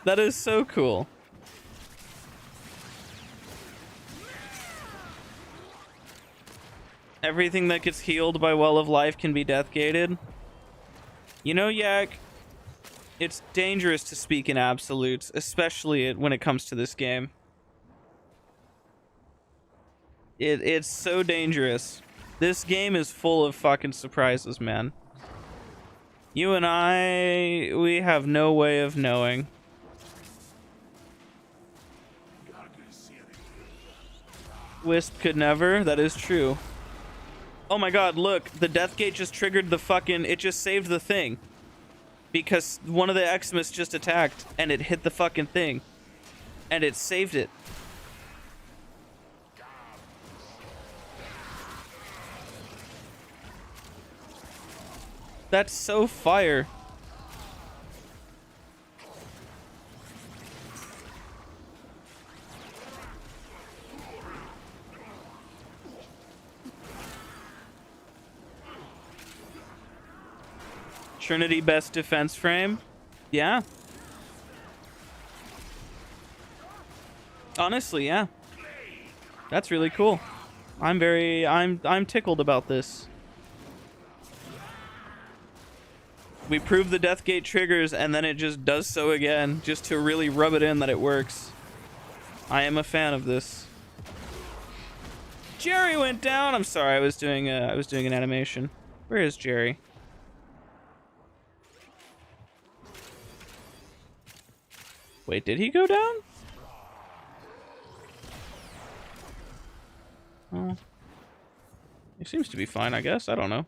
That is so cool. Everything that gets healed by Well of Life can be death gated. You know, Yak, it's dangerous to speak in absolutes, especially when it comes to this game. It's so dangerous. This game is full of fucking surprises, man. You and I, we have no way of knowing. Wisp could never. That is true. Oh my god, look. The Death Gate just triggered the fucking... It just saved the thing. Because one of the Xmas just attacked, and it hit the fucking thing. And it saved it. That's so fire. Trinity best defense frame? Yeah. Honestly, yeah. That's really cool. I'm tickled about this. We prove the Death Gate triggers and then it just does so again, just to really rub it in that it works. I am a fan of this. Jerry went down. I'm sorry, I was doing an animation. Where is Jerry? Wait, did he go down? Oh. He seems to be fine, I guess. I don't know.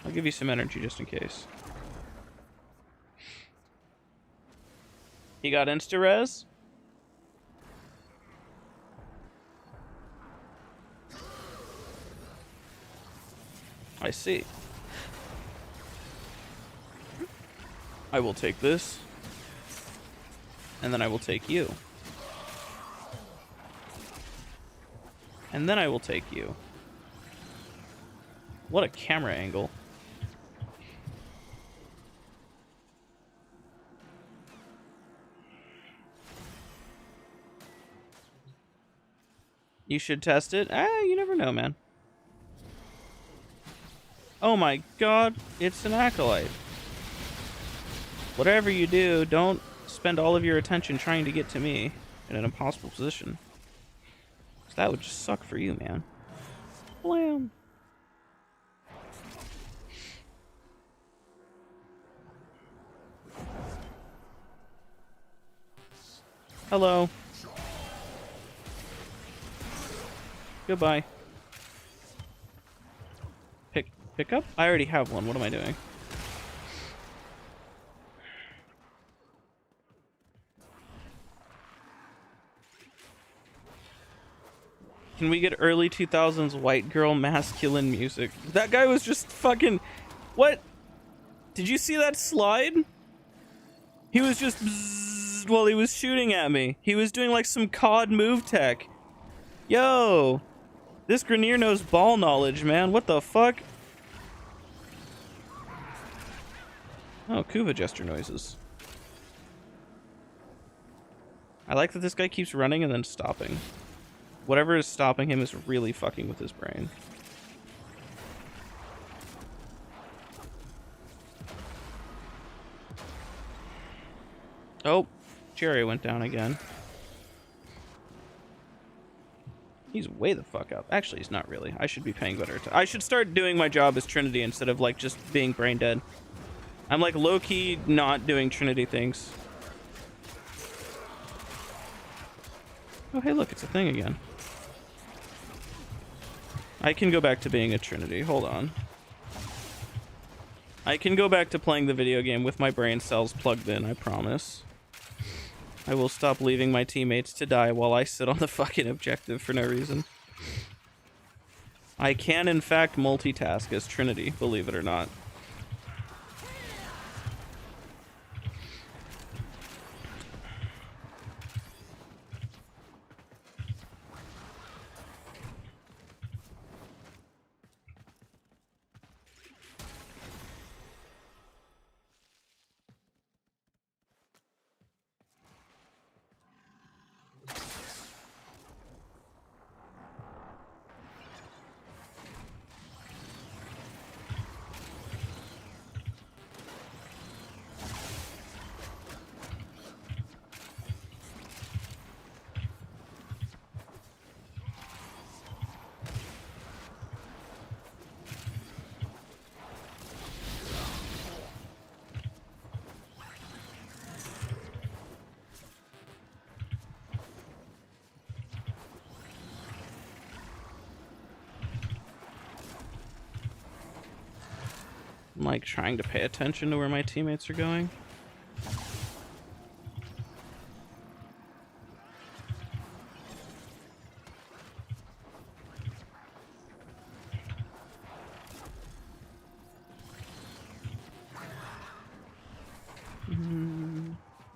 I'll give you some energy just in case. He got insta-res? I see. I will take this. And then I will take you. And then I will take you. What a camera angle. You should test it. You never know, man. Oh my god, it's an acolyte. Whatever you do, don't spend all of your attention trying to get to me in an impossible position. 'Cause that would just suck for you, man. Blam. Hello. Goodbye. Pick up? I already have one. What am I doing? Can we get early 2000s white girl masculine music? That guy was just fucking... What? Did you see that slide? He was just bzzz while he was shooting at me. He was doing like some COD move tech. Yo! This Grenier knows ball knowledge, man. What the fuck? Oh, Kuva gesture noises. I like that this guy keeps running and then stopping. Whatever is stopping him is really fucking with his brain. Oh, Jerry went down again. He's way the fuck up. Actually, he's not really. I should be paying better attention. I should start doing my job as Trinity instead of like just being brain dead. I'm like low-key not doing Trinity things. Oh, hey, look, it's a thing again. I can go back to being a Trinity. Hold on. I can go back to playing the video game with my brain cells plugged in, I promise. I will stop leaving my teammates to die while I sit on the fucking objective for no reason. I can, in fact, multitask as Trinity, believe it or not. like trying to pay attention to where my teammates are going.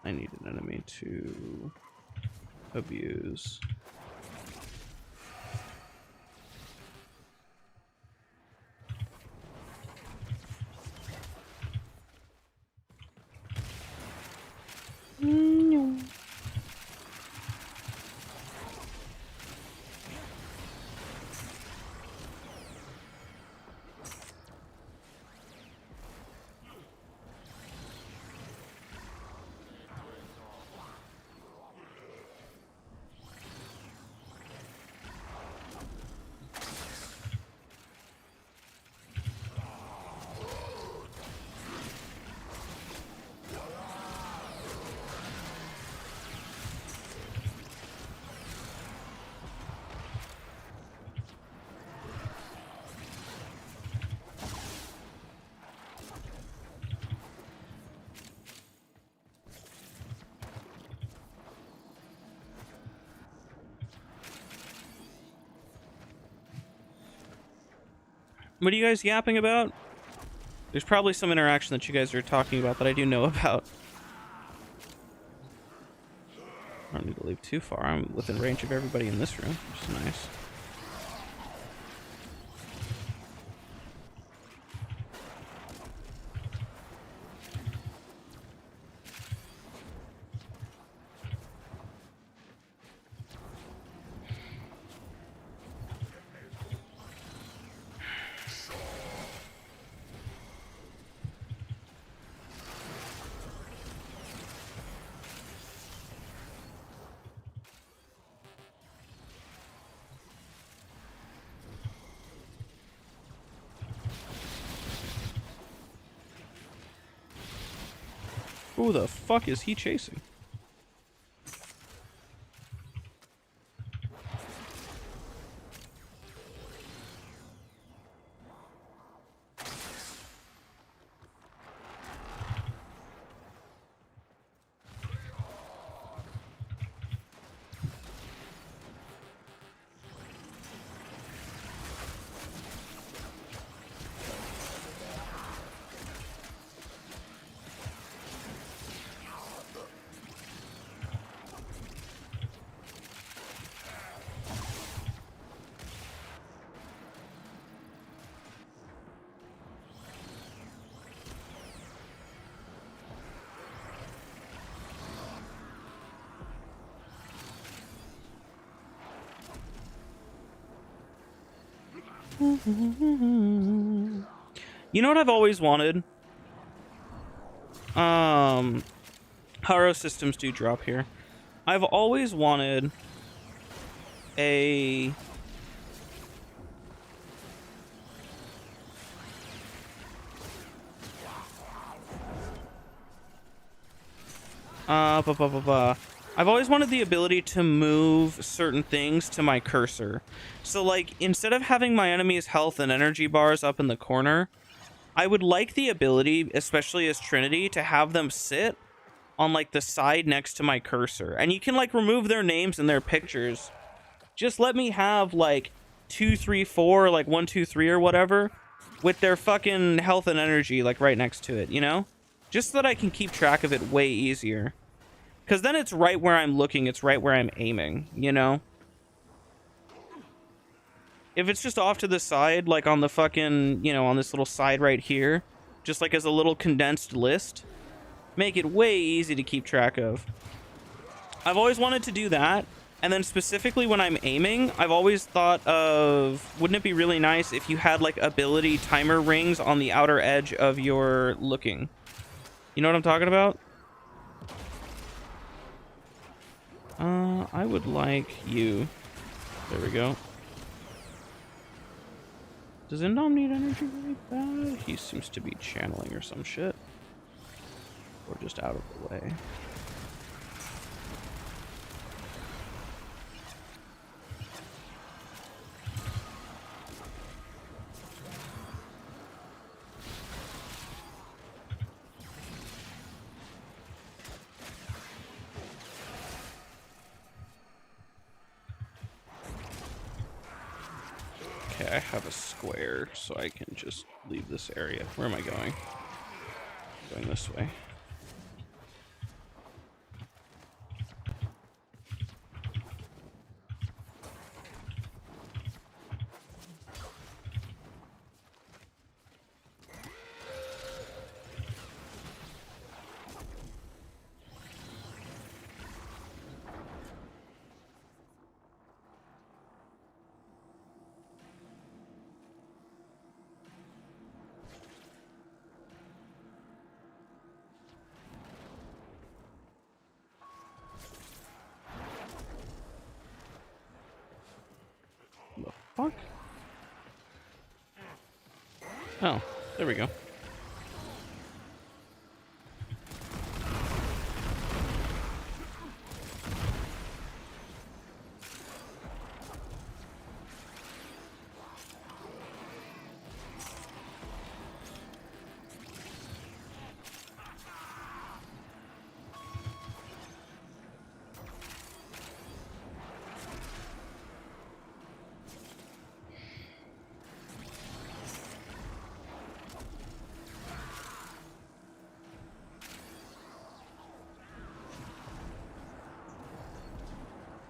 I need an enemy to abuse. What are you guys yapping about? There's probably some interaction that you guys are talking about that I do know about. I don't need to leave too far. I'm within range of everybody in this room, which is nice. Who the fuck is he chasing? You know what I've always wanted? Haro systems do drop here. I've always wanted a I've always wanted the ability to move certain things to my cursor. So, like, instead of having my enemy's health and energy bars up in the corner, I would like the ability, especially as Trinity, to have them sit on, like, the side next to my cursor. And you can, like, remove their names and their pictures. Just let me have, like, 2, 3, 4, like 1, 2, 3 or whatever, with their fucking health and energy, like, right next to it, you know? Just so that I can keep track of it way easier. Because then it's right where I'm looking, it's right where I'm aiming, you know? If it's just off to the side, like on the fucking, you know, on this little side right here, just like as a little condensed list, make it way easy to keep track of. I've always wanted to do that, and then specifically when I'm aiming, I've always thought of, wouldn't it be really nice if you had like ability timer rings on the outer edge of your looking? You know what I'm talking about? I would like you. There we go. Does Indom need energy really bad? He seems to be channeling or some shit. Or just out of the way. Okay, I have a square, so I can just leave this area. Where am I going? I'm going this way. The fuck? Oh, there we go.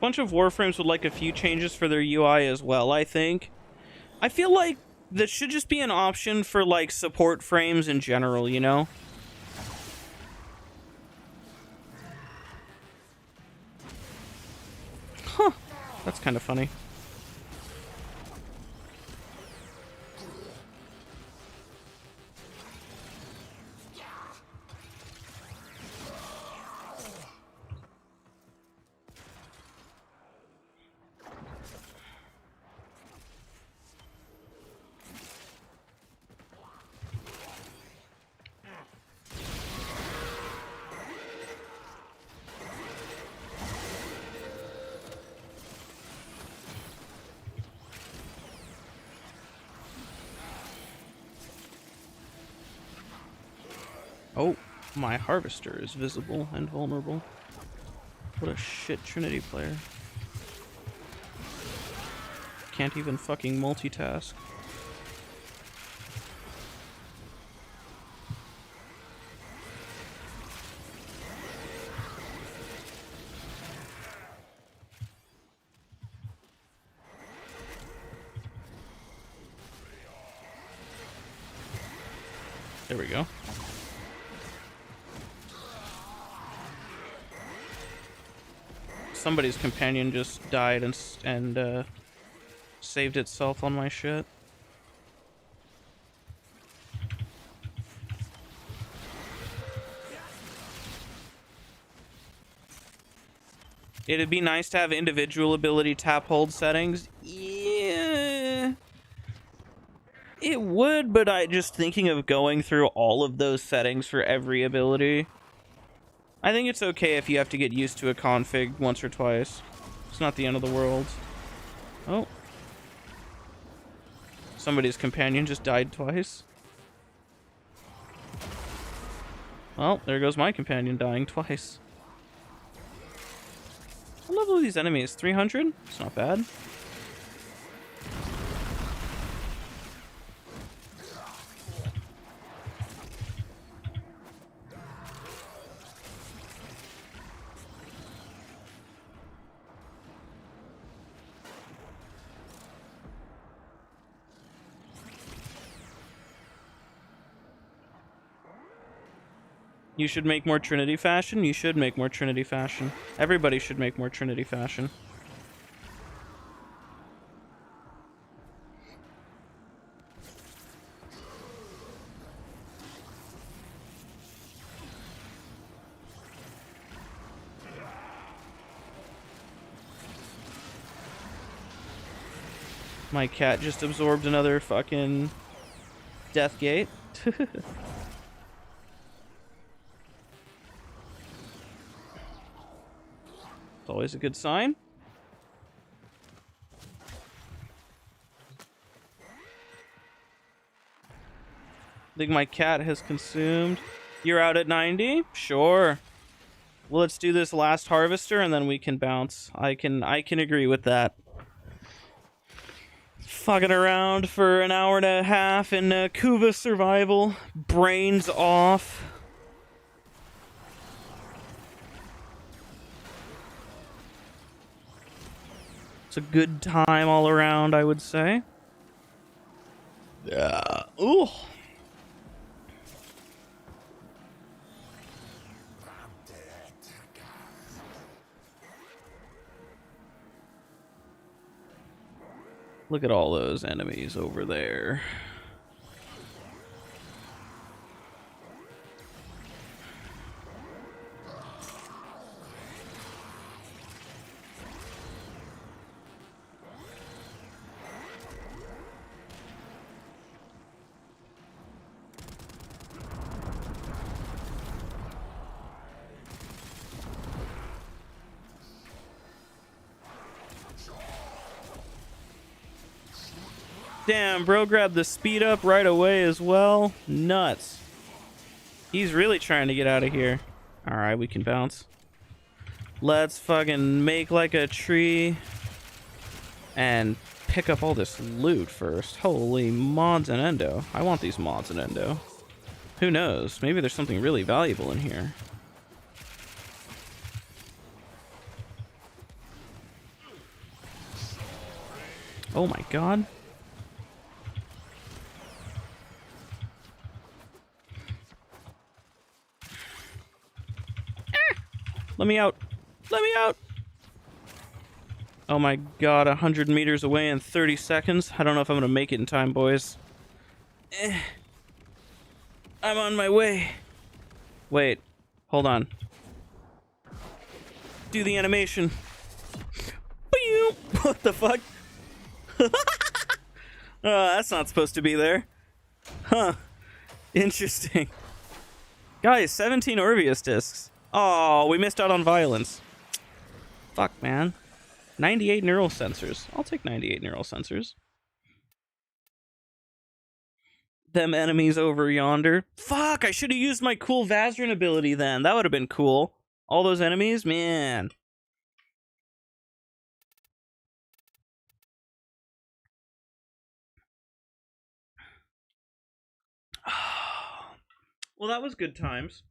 Bunch of Warframes would like a few changes for their UI as well, I think. I feel like this should just be an option for, like, support frames in general, you know? Huh. That's kind of funny. Oh, my harvester is visible and vulnerable. What a shit Trinity player. Can't even fucking multitask. There we go. Somebody's companion just died and saved itself on my shit. It'd be nice to have individual ability tap hold settings. Yeah. It would, but I just thinking of going through all of those settings for every ability. I think it's okay if you have to get used to a config once or twice. It's not the end of the world. Oh. Somebody's companion just died twice. Well, there goes my companion dying twice. What level are these enemies? 300? It's not bad. You should make more Trinity fashion? You should make more Trinity fashion. Everybody should make more Trinity fashion. My cat just absorbed another fucking death gate. Always a good sign. I think my cat has consumed. You're out at 90? Sure. Well, let's do this last harvester and then we can bounce. I can agree with that. Fucking around for an hour and a half in Kuva survival. Brains off. It's a good time all around, I would say. Yeah. Ooh. Look at all those enemies over there. Damn, bro grabbed the speed up right away as well. Nuts. He's really trying to get out of here. Alright, we can bounce. Let's fucking make like a tree and pick up all this loot first. Holy mods and endo. I want these mods and endo. Who knows? Maybe there's something really valuable in here. Oh my god. Let me out. Let me out. Oh my god, 100 meters away in 30 seconds. I don't know if I'm gonna make it in time, boys. I'm on my way. Wait, hold on. Do the animation. What the fuck? That's not supposed to be there. Huh. Interesting. Guys, 17 Orvius discs. Oh, we missed out on violence. Fuck, man. 98 neural sensors. I'll take 98 neural sensors. Them enemies over yonder. Fuck, I should have used my cool Vazrin ability then. That would have been cool. All those enemies, man. Well, that was good times.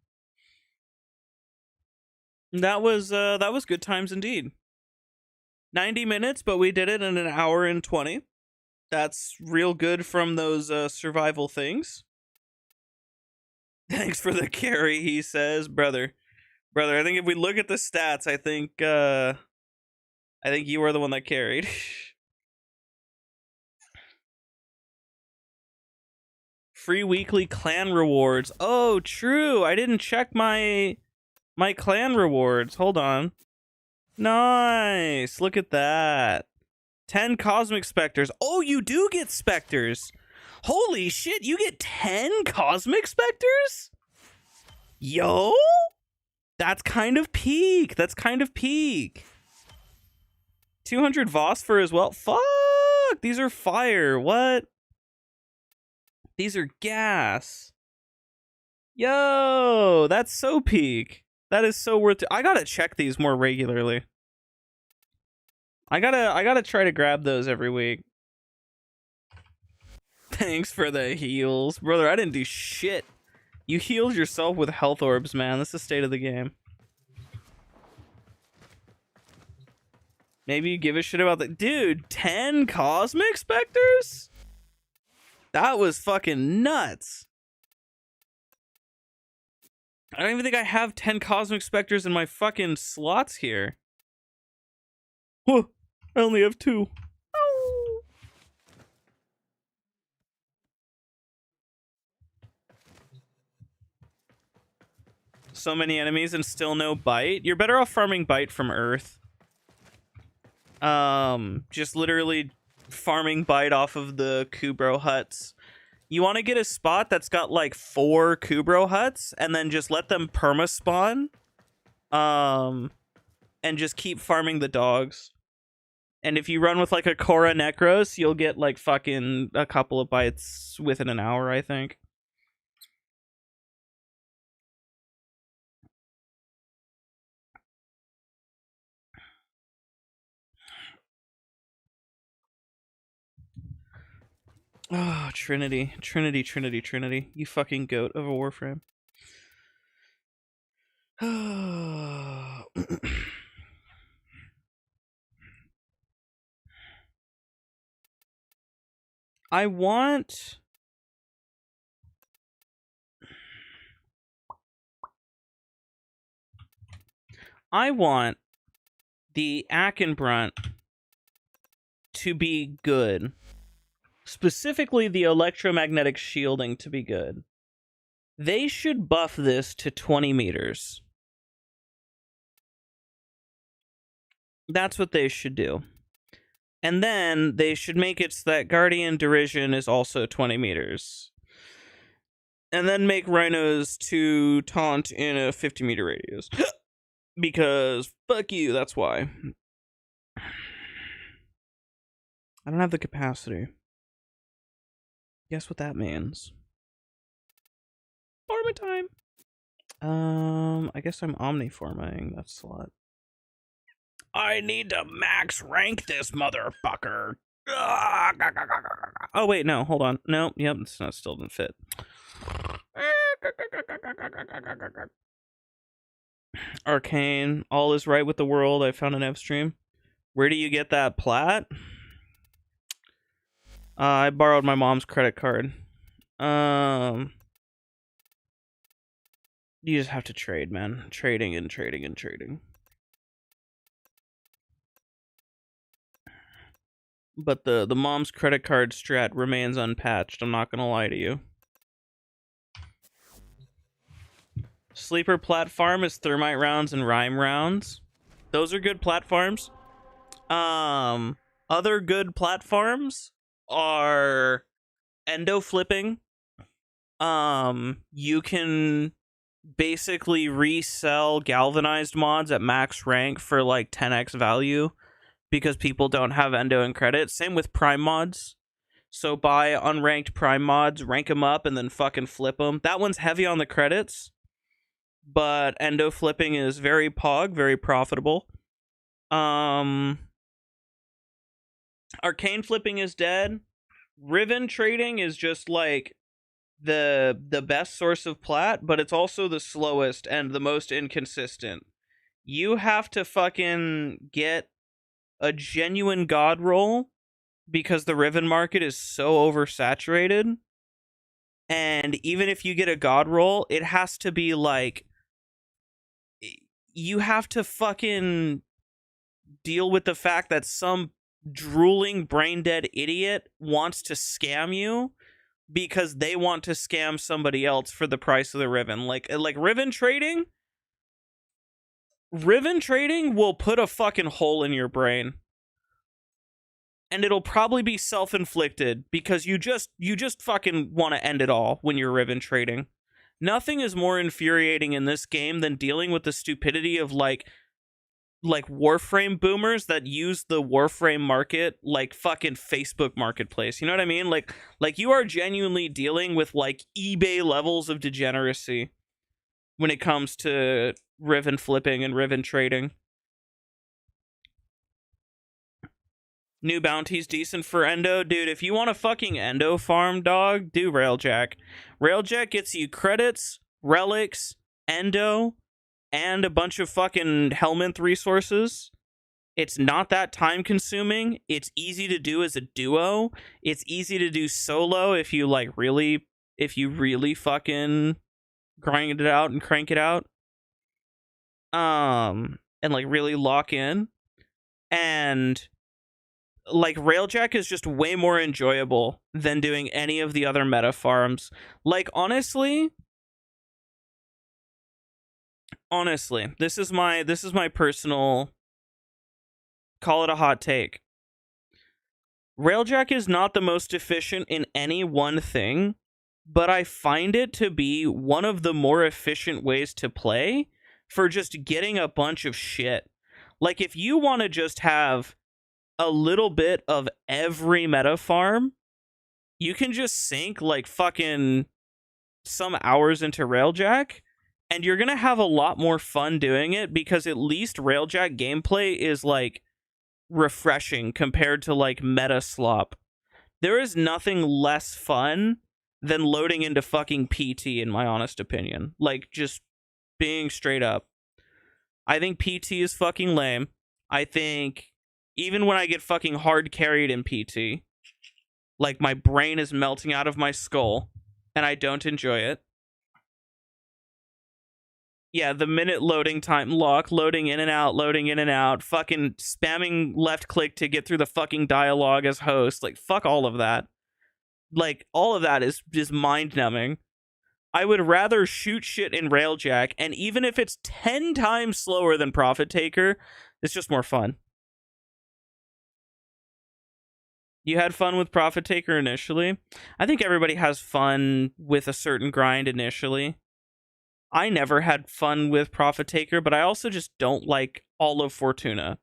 That was good times indeed. 90 minutes, but we did it in an hour and 20. That's real good from those survival things. Thanks for the carry, he says. Brother, I think if we look at the stats, I think you are the one that carried. Free weekly clan rewards. Oh, true. I didn't check my clan rewards. Hold on. Nice. Look at that. 10 cosmic specters. Oh, you do get specters. Holy shit, you get 10 cosmic specters? Yo? That's kind of peak. 200 Vosphor as well. Fuck. These are fire. What? These are gas. Yo, that's so peak. That is so worth it. I gotta check these more regularly. I gotta try to grab those every week. Thanks for the heals. Brother, I didn't do shit. You healed yourself with health orbs, man. That's the state of the game. Maybe you give a shit about the... Dude, 10 cosmic specters? That was fucking nuts. I don't even think I have 10 cosmic specters in my fucking slots here. Huh, I only have 2. Oh. So many enemies and still no bite. You're better off farming bite from Earth. Just literally farming bite off of the Kubro huts. You want to get a spot that's got like 4 Kubro huts and then just let them perma spawn. And just keep farming the dogs. And if you run with like a Korra Necros, you'll get like fucking a couple of bites within an hour, I think. Oh, Trinity. Trinity, Trinity, Trinity. You fucking goat of a Warframe. I want the Akenbrunt to be good. Specifically, the electromagnetic shielding to be good. They should buff this to 20 meters. That's what they should do. And then they should make it so that Guardian Derision is also 20 meters. And then make Rhinos to taunt in a 50 meter radius. Because fuck you, that's why. I don't have the capacity. Guess what that means? Farming time! I guess I'm omniforming that slot. I need to max rank this motherfucker. Oh wait, no, hold on. No, yep, it's not, still didn't fit. Arcane, all is right with the world. I found an Ev stream. Where do you get that plat? I borrowed my mom's credit card. You just have to trade, man. Trading and trading and trading. But the mom's credit card strat remains unpatched. I'm not gonna lie to you. Sleeper platform is thermite rounds and rhyme rounds. Those are good platforms. Other good platforms are endo flipping. You can basically resell galvanized mods at max rank for like 10x value because people don't have endo and credit. Same with prime mods. So buy unranked prime mods, rank them up, and then fucking flip them. That one's heavy on the credits, but endo flipping is very pog, very profitable. Arcane flipping is dead. Riven trading is just like the best source of plat, but it's also the slowest and the most inconsistent. You have to fucking get a genuine god roll because the Riven market is so oversaturated. And even if you get a god roll, it has to be like, you have to fucking deal with the fact that some drooling brain dead idiot wants to scam you because they want to scam somebody else for the price of the Riven. Like Riven trading will put a fucking hole in your brain. And it'll probably be self-inflicted because you just fucking want to end it all when you're Riven trading. Nothing is more infuriating in this game than dealing with the stupidity of like Warframe boomers that use the Warframe.market like fucking Facebook marketplace. You know what I mean? Like you are genuinely dealing with like eBay levels of degeneracy when it comes to Riven flipping and Riven trading. New bounties decent for endo. Dude, if you want a fucking endo farm, dog, do Railjack. Railjack gets you credits, relics, endo, and a bunch of fucking Helminth resources. It's not that time consuming. It's easy to do as a duo. It's easy to do solo if you really fucking grind it out and crank it out. And like really lock in. And like Railjack is just way more enjoyable than doing any of the other meta farms. Like honestly, this is my personal, call it a hot take. Railjack is not the most efficient in any one thing, but I find it to be one of the more efficient ways to play for just getting a bunch of shit. Like if you want to just have a little bit of every meta farm, you can just sink like fucking some hours into Railjack, and you're gonna have a lot more fun doing it because at least Railjack gameplay is like refreshing compared to like meta slop. There is nothing less fun than loading into fucking PT, in my honest opinion. Like, just being straight up. I think PT is fucking lame. I think even when I get fucking hard carried in PT, like, my brain is melting out of my skull, and I don't enjoy it. Yeah, the minute loading time lock, loading in and out, fucking spamming left click to get through the fucking dialogue as host. Like, fuck all of that. Like, all of that is just mind numbing. I would rather shoot shit in Railjack, and even if it's 10 times slower than Profit Taker, it's just more fun. You had fun with Profit Taker initially? I think everybody has fun with a certain grind initially. I never had fun with Profit Taker, but I also just don't like all of Fortuna.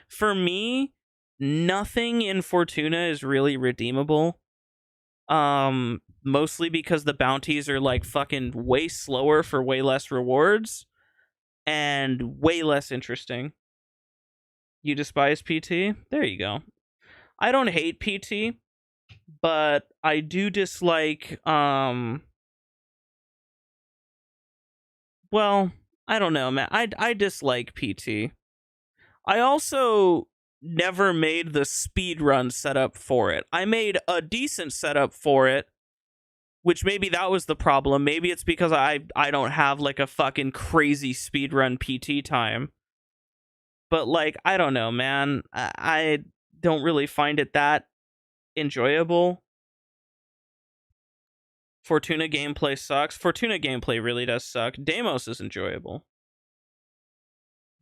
For me, nothing in Fortuna is really redeemable. Mostly because the bounties are like fucking way slower for way less rewards and way less interesting. You despise PT? There you go. I don't hate PT, but I do dislike well, I don't know, man. I dislike PT. I also never made the speedrun setup for it. I made a decent setup for it, which maybe that was the problem. Maybe it's because I don't have like a fucking crazy speedrun PT time. But like, I don't know, man. I don't really find it that enjoyable. Fortuna gameplay sucks. Fortuna gameplay really does suck. Deimos is enjoyable.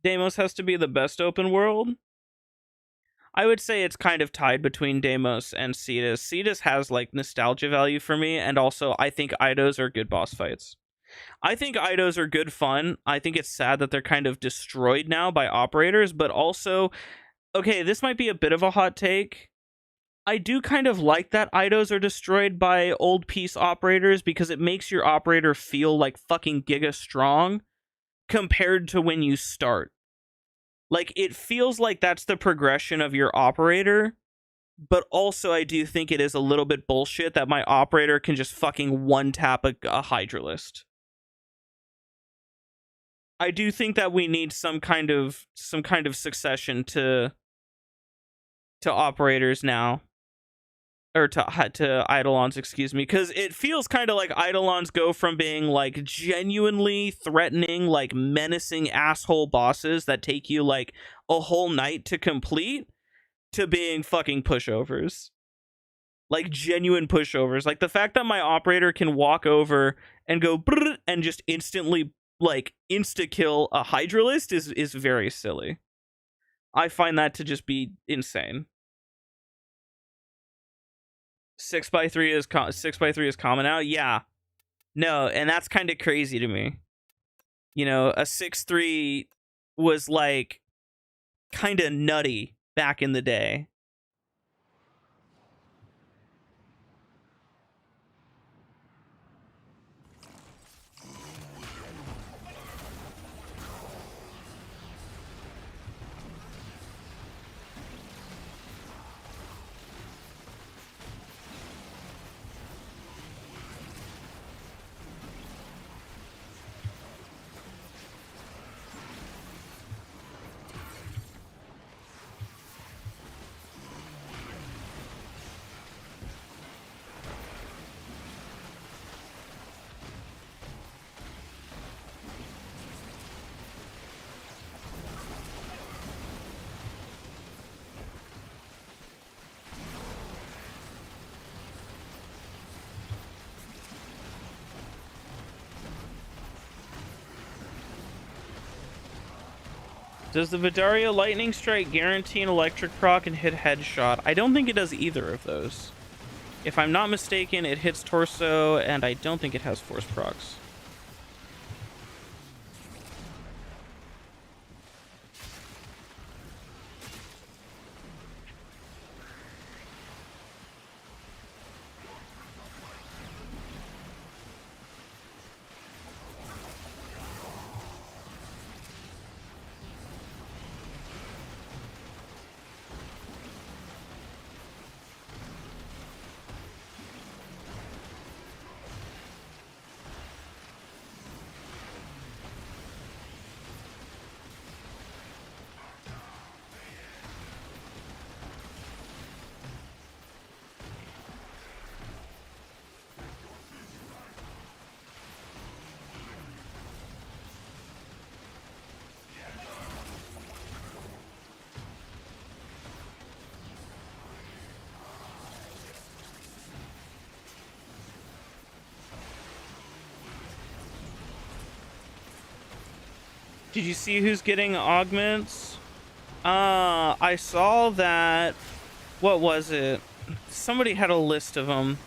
Deimos has to be the best open world. I would say it's kind of tied between Deimos and Cetus. Cetus has like nostalgia value for me, and also I think Eidos are good boss fights. I think Eidos are good fun. I think it's sad that they're kind of destroyed now by operators, but also, okay, this might be a bit of a hot take. I do kind of like that Eidos are destroyed by old piece operators because it makes your operator feel like fucking giga strong compared to when you start. Like, it feels like that's the progression of your operator, but also I do think it is a little bit bullshit that my operator can just fucking one-tap a Hydralist. I do think that we need some kind of succession to operators now. Or to Eidolons, excuse me, because it feels kind of like Eidolons go from being like genuinely threatening, like menacing asshole bosses that take you like a whole night to complete, to being fucking pushovers. Like genuine pushovers. Like the fact that my operator can walk over and go and just instantly like insta-kill a Hydralist is very silly. I find that to just be insane. 6x3 is common out. Yeah, no, and that's kind of crazy to me. You know, a 6-3 was like kind of nutty back in the day. Does the Vidaria Lightning Strike guarantee an electric proc and hit headshot? I don't think it does either of those. If I'm not mistaken, it hits torso, and I don't think it has force procs. Did you see who's getting augments? I saw that. What was it? Somebody had a list of them.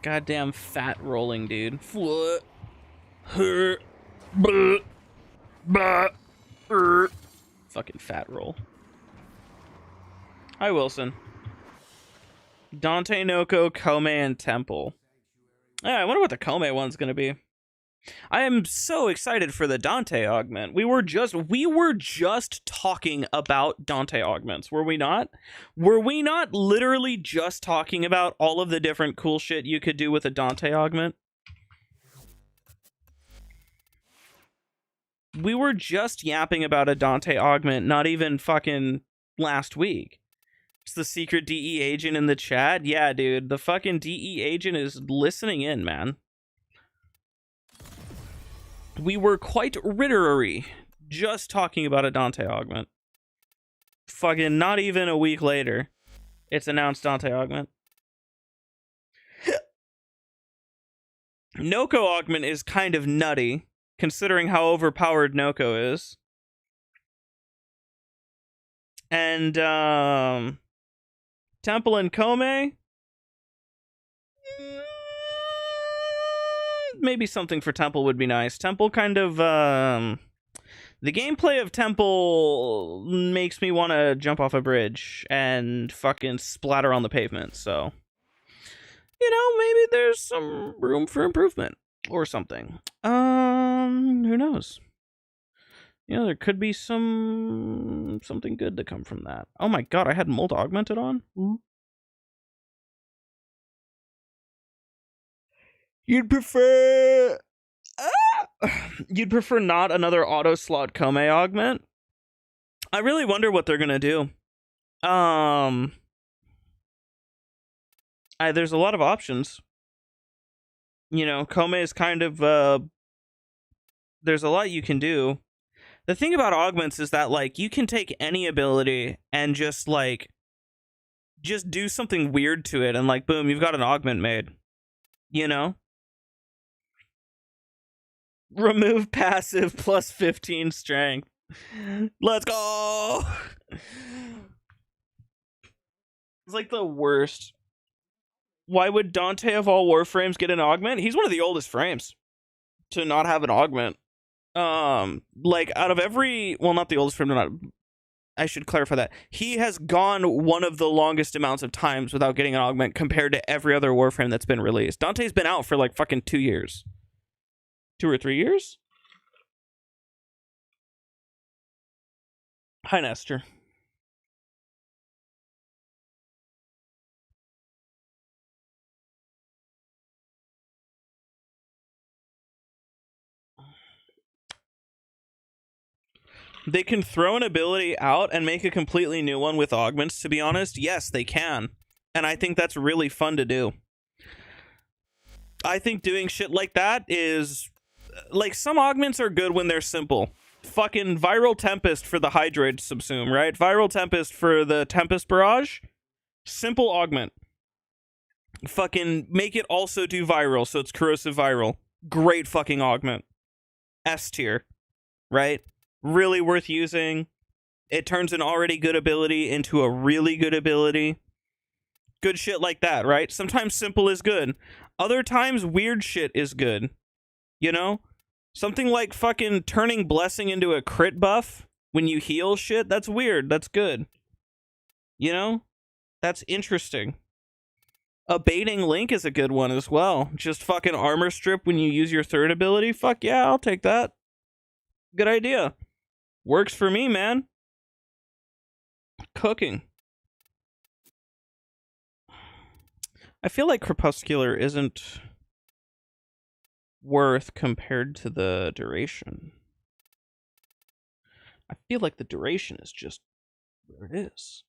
Goddamn fat rolling, dude. Fucking fat roll. Hi, Wilson. Dante, Nokko, Kome, and Temple. Yeah, I wonder what the Kome one's gonna be. I am so excited for the Dante augment. We were just talking about Dante augments, were we not? Were we not literally just talking about all of the different cool shit you could do with a Dante augment? We were just yapping about a Dante augment not even fucking last week. It's the secret DE agent in the chat. Yeah, dude, the fucking DE agent is listening in, man. We were quite rittery just talking about a Dante augment. Fucking not even a week later, it's announced Dante augment. Nokko augment is kind of nutty, considering how overpowered Nokko is. And, Temple and Kome? Maybe something for Temple would be nice. Temple kind of, the gameplay of Temple makes me want to jump off a bridge and fucking splatter on the pavement, so... You know, maybe there's some room for improvement or something. Who knows? You know, there could be something good to come from that. Oh my god, I had mold augmented on? You'd prefer... You'd prefer not another auto slot Kome augment? I really wonder what they're gonna do. There's a lot of options. You know, Kome is kind of, there's a lot you can do. The thing about augments is that, like, you can take any ability and just, like, just do something weird to it, and, like, boom, you've got an augment made. You know? Remove passive plus 15 strength. Let's go! It's like the worst. Why would Dante of all Warframes get an augment? He's one of the oldest frames to not have an augment. Like, out of every... Well, not the oldest frame, not... I should clarify that. He has gone one of the longest amounts of times without getting an augment compared to every other Warframe that's been released. Dante's been out for, like, fucking 2 years. 2 or 3 years? Hi, Nestor. They can throw an ability out and make a completely new one with augments, to be honest. Yes, they can. And I think that's really fun to do. I think doing shit like that is... Like, some augments are good when they're simple. Fucking Viral Tempest for the Hydroid subsume, right? Viral Tempest for the Tempest Barrage. Simple augment. Fucking make it also do viral, so it's corrosive viral. Great fucking augment. S tier. Right? Really worth using. It turns an already good ability into a really good ability. Good shit like that, right? Sometimes simple is good. Other times weird shit is good. You know? Something like fucking turning Blessing into a crit buff when you heal shit, that's weird. That's good. You know? That's interesting. Abating Link is a good one as well. Just fucking armor strip when you use your third ability. Fuck yeah, I'll take that. Good idea. Works for me, man. cooking. I feel like Crepuscular isn't worth compared to the duration. I feel like the duration is just where it is.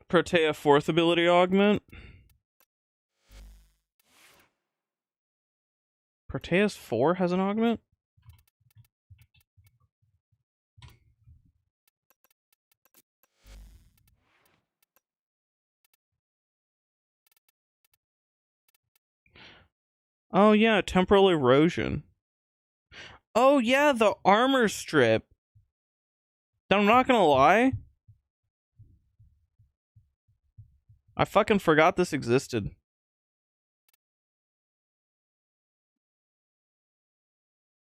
Protea 4th ability augment. Protea's 4 has an augment? Oh yeah, temporal erosion. Oh yeah, the armor strip. I'm not gonna lie. I fucking forgot this existed.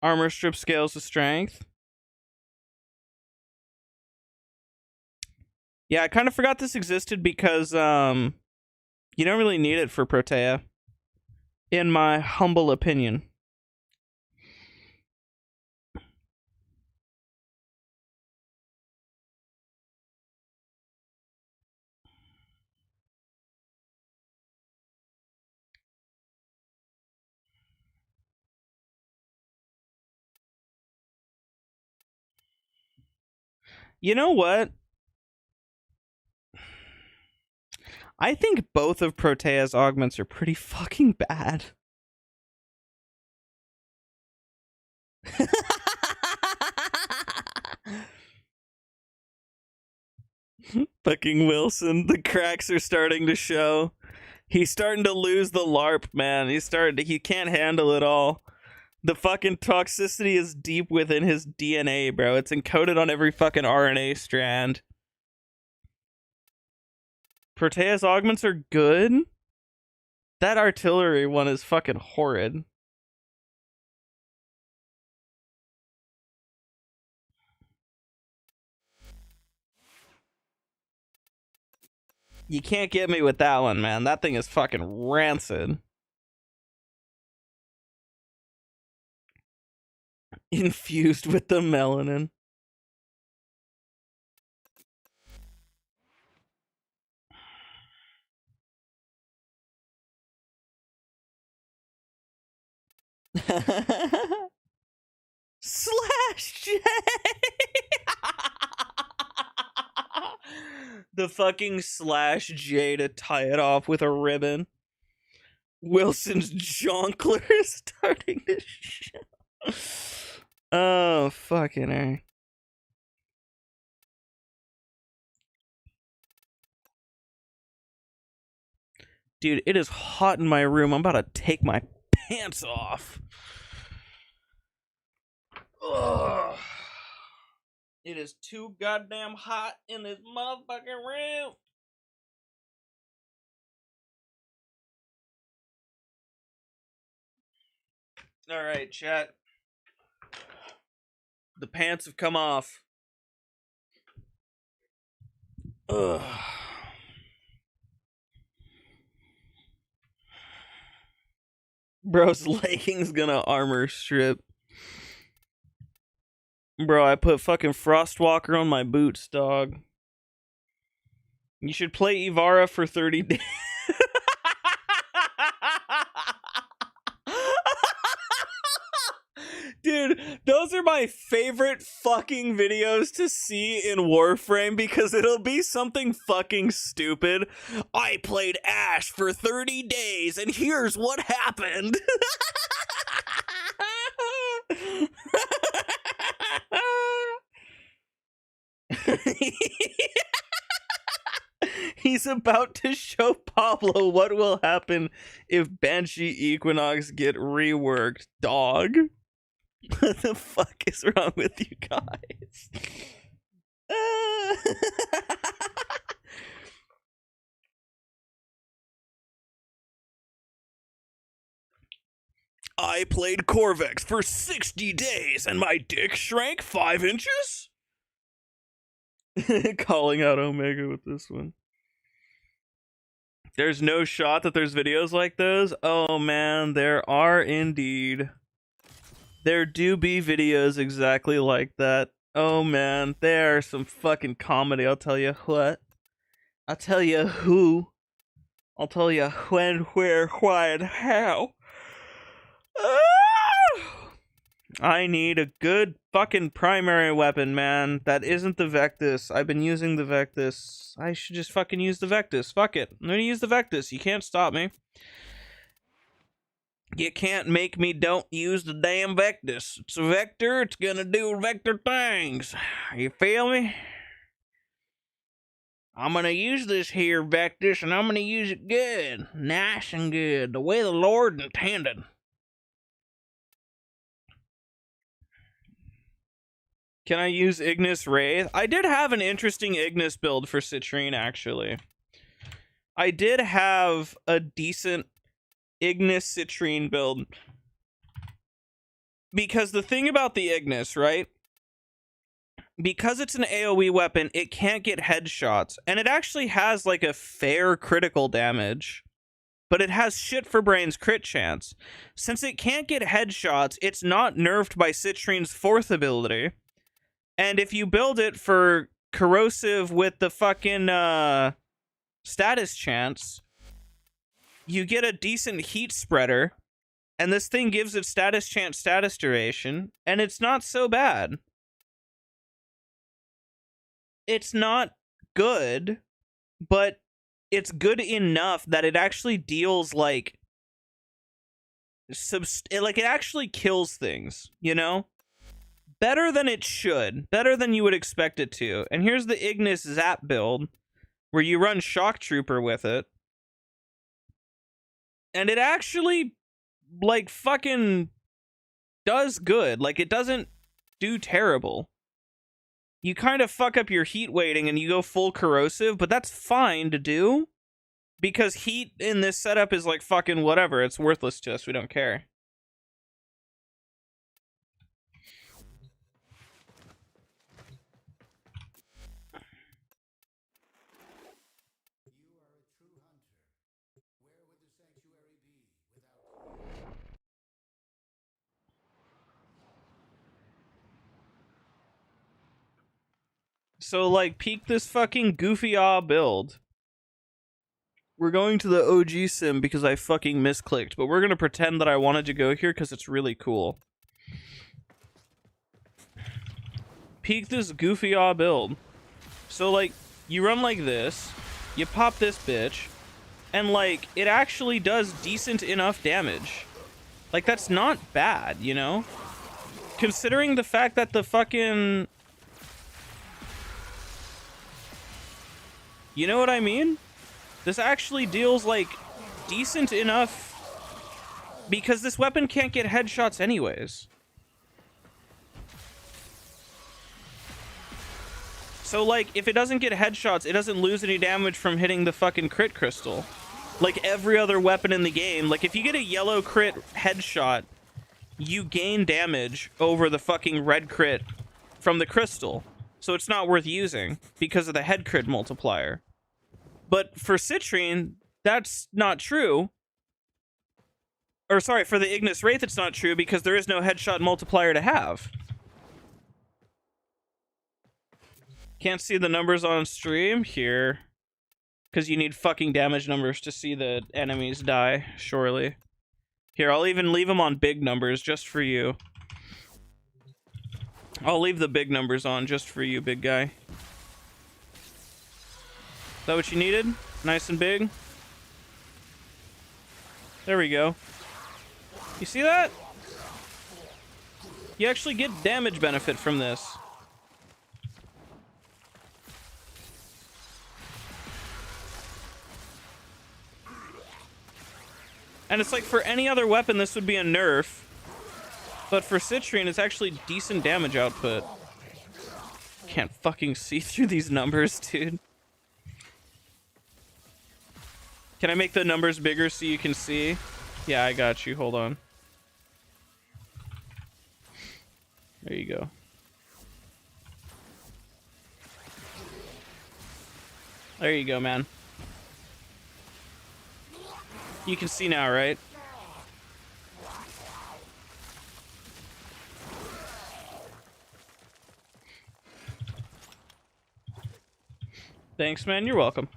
Armor strip scales to strength. Yeah, I kind of forgot this existed because you don't really need it for Protea, in my humble opinion. You know what? I think both of Protea's augments are pretty fucking bad. Fucking Wilson, the cracks are starting to show. He's starting to lose the LARP, man. He can't handle it all. The fucking toxicity is deep within his DNA, bro. It's encoded on every fucking RNA strand. Protea's augments are good. That artillery one is fucking horrid. You can't get me with that one, man. That thing is fucking rancid. Infused with the melanin. Slash J. The fucking slash J to tie it off with a ribbon. Wilson's jonkler is starting to show. Oh, fucking A. Dude, it is hot in my room. I'm about to take my pants off. Ugh. It is too goddamn hot in this motherfucking room. Alright, chat. The pants have come off. Ugh. Bro's leggings gonna armor strip. Bro, I put fucking Frostwalker on my boots, dog. You should play Ivara for 30 days. Dude, those are my favorite fucking videos to see in Warframe because it'll be something fucking stupid. I played Ash for 30 days and here's what happened. He's about to show Pablo what will happen if Banshee Equinox get reworked, dog. What the fuck is wrong with you guys? I played Corvex for 60 days and my dick shrank 5 inches? Calling out Omega with this one. There's no shot that there's videos like those? Oh man, there are indeed. There do be videos exactly like that. Oh man, there's some fucking comedy, I'll tell you what. I'll tell you who. I'll tell you when, where, why, and how. I need a good fucking primary weapon, man. That isn't the Vectus. I've been using the Vectus. I should just fucking use the Vectus. Fuck it. I'm gonna use the Vectus. You can't stop me. You can't make me don't use the damn Vectus. It's a vector. It's gonna do vector things. You feel me? I'm gonna use this here Vectus, and I'm gonna use it good. Nice and good. The way the Lord intended. Can I use Ignis Wraith? I did have an interesting Ignis build for Citrine, actually. I did have a decent Ignis Citrine build. Because the thing about the Ignis, right? Because it's an AoE weapon, it can't get headshots. And it actually has, like, a fair critical damage. But it has shit for brains crit chance. Since it can't get headshots, it's not nerfed by Citrine's 4th ability. And if you build it for corrosive with the fucking status chance, you get a decent heat spreader, and this thing gives it status chance status duration, and it's not so bad. It's not good, but it's good enough that it actually deals like it actually kills things, you know? Better than it should. Better than you would expect it to. And here's the Ignis Zap build, where you run Shock Trooper with it. And it actually, like, fucking does good. Like, it doesn't do terrible. You kind of fuck up your heat weighting and you go full corrosive, but that's fine to do. Because heat in this setup is like fucking whatever. It's worthless to us. We don't care. So, like, peek this fucking goofy-aw build. We're going to the OG sim because I fucking misclicked, but we're gonna pretend that I wanted to go here because it's really cool. Peek this goofy-aw build. So, like, you run like this, you pop this bitch, and, like, it actually does decent enough damage. Like, that's not bad, you know? Considering the fact that the fucking... You know what I mean? This actually deals, like, decent enough... Because this weapon can't get headshots anyways. So, like, if it doesn't get headshots, it doesn't lose any damage from hitting the fucking crit crystal. Like every other weapon in the game. Like, if you get a yellow crit headshot, you gain damage over the fucking red crit from the crystal. So it's not worth using because of the head crit multiplier. But for Citrine, that's not true. Or sorry, for the Ignis Wraith, it's not true because there is no headshot multiplier to have. Can't see the numbers on stream here. Because you need fucking damage numbers to see the enemies die, surely. Here, I'll even leave them on big numbers just for you. I'll leave the big numbers on just for you, big guy. Is that what you needed? Nice and big? There we go. You see that? You actually get damage benefit from this. And it's like for any other weapon, this would be a nerf. But for Citrine, it's actually decent damage output. Can't fucking see through these numbers, dude. Can I make the numbers bigger so you can see? Yeah, I got you. Hold on. There you go. There you go, man. You can see now, right? Thanks, man. You're welcome.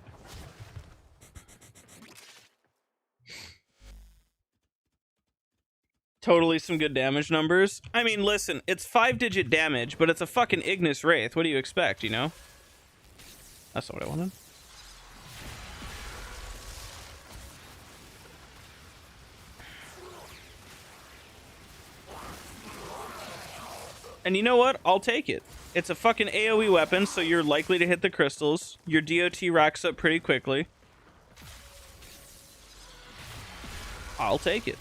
Totally some good damage numbers. I mean, listen, it's 5-digit damage, but it's a fucking Ignis Wraith. What do you expect, you know? That's not what I wanted. And you know what? I'll take it. It's a fucking AoE weapon, so you're likely to hit the crystals. Your DOT racks up pretty quickly. I'll take it.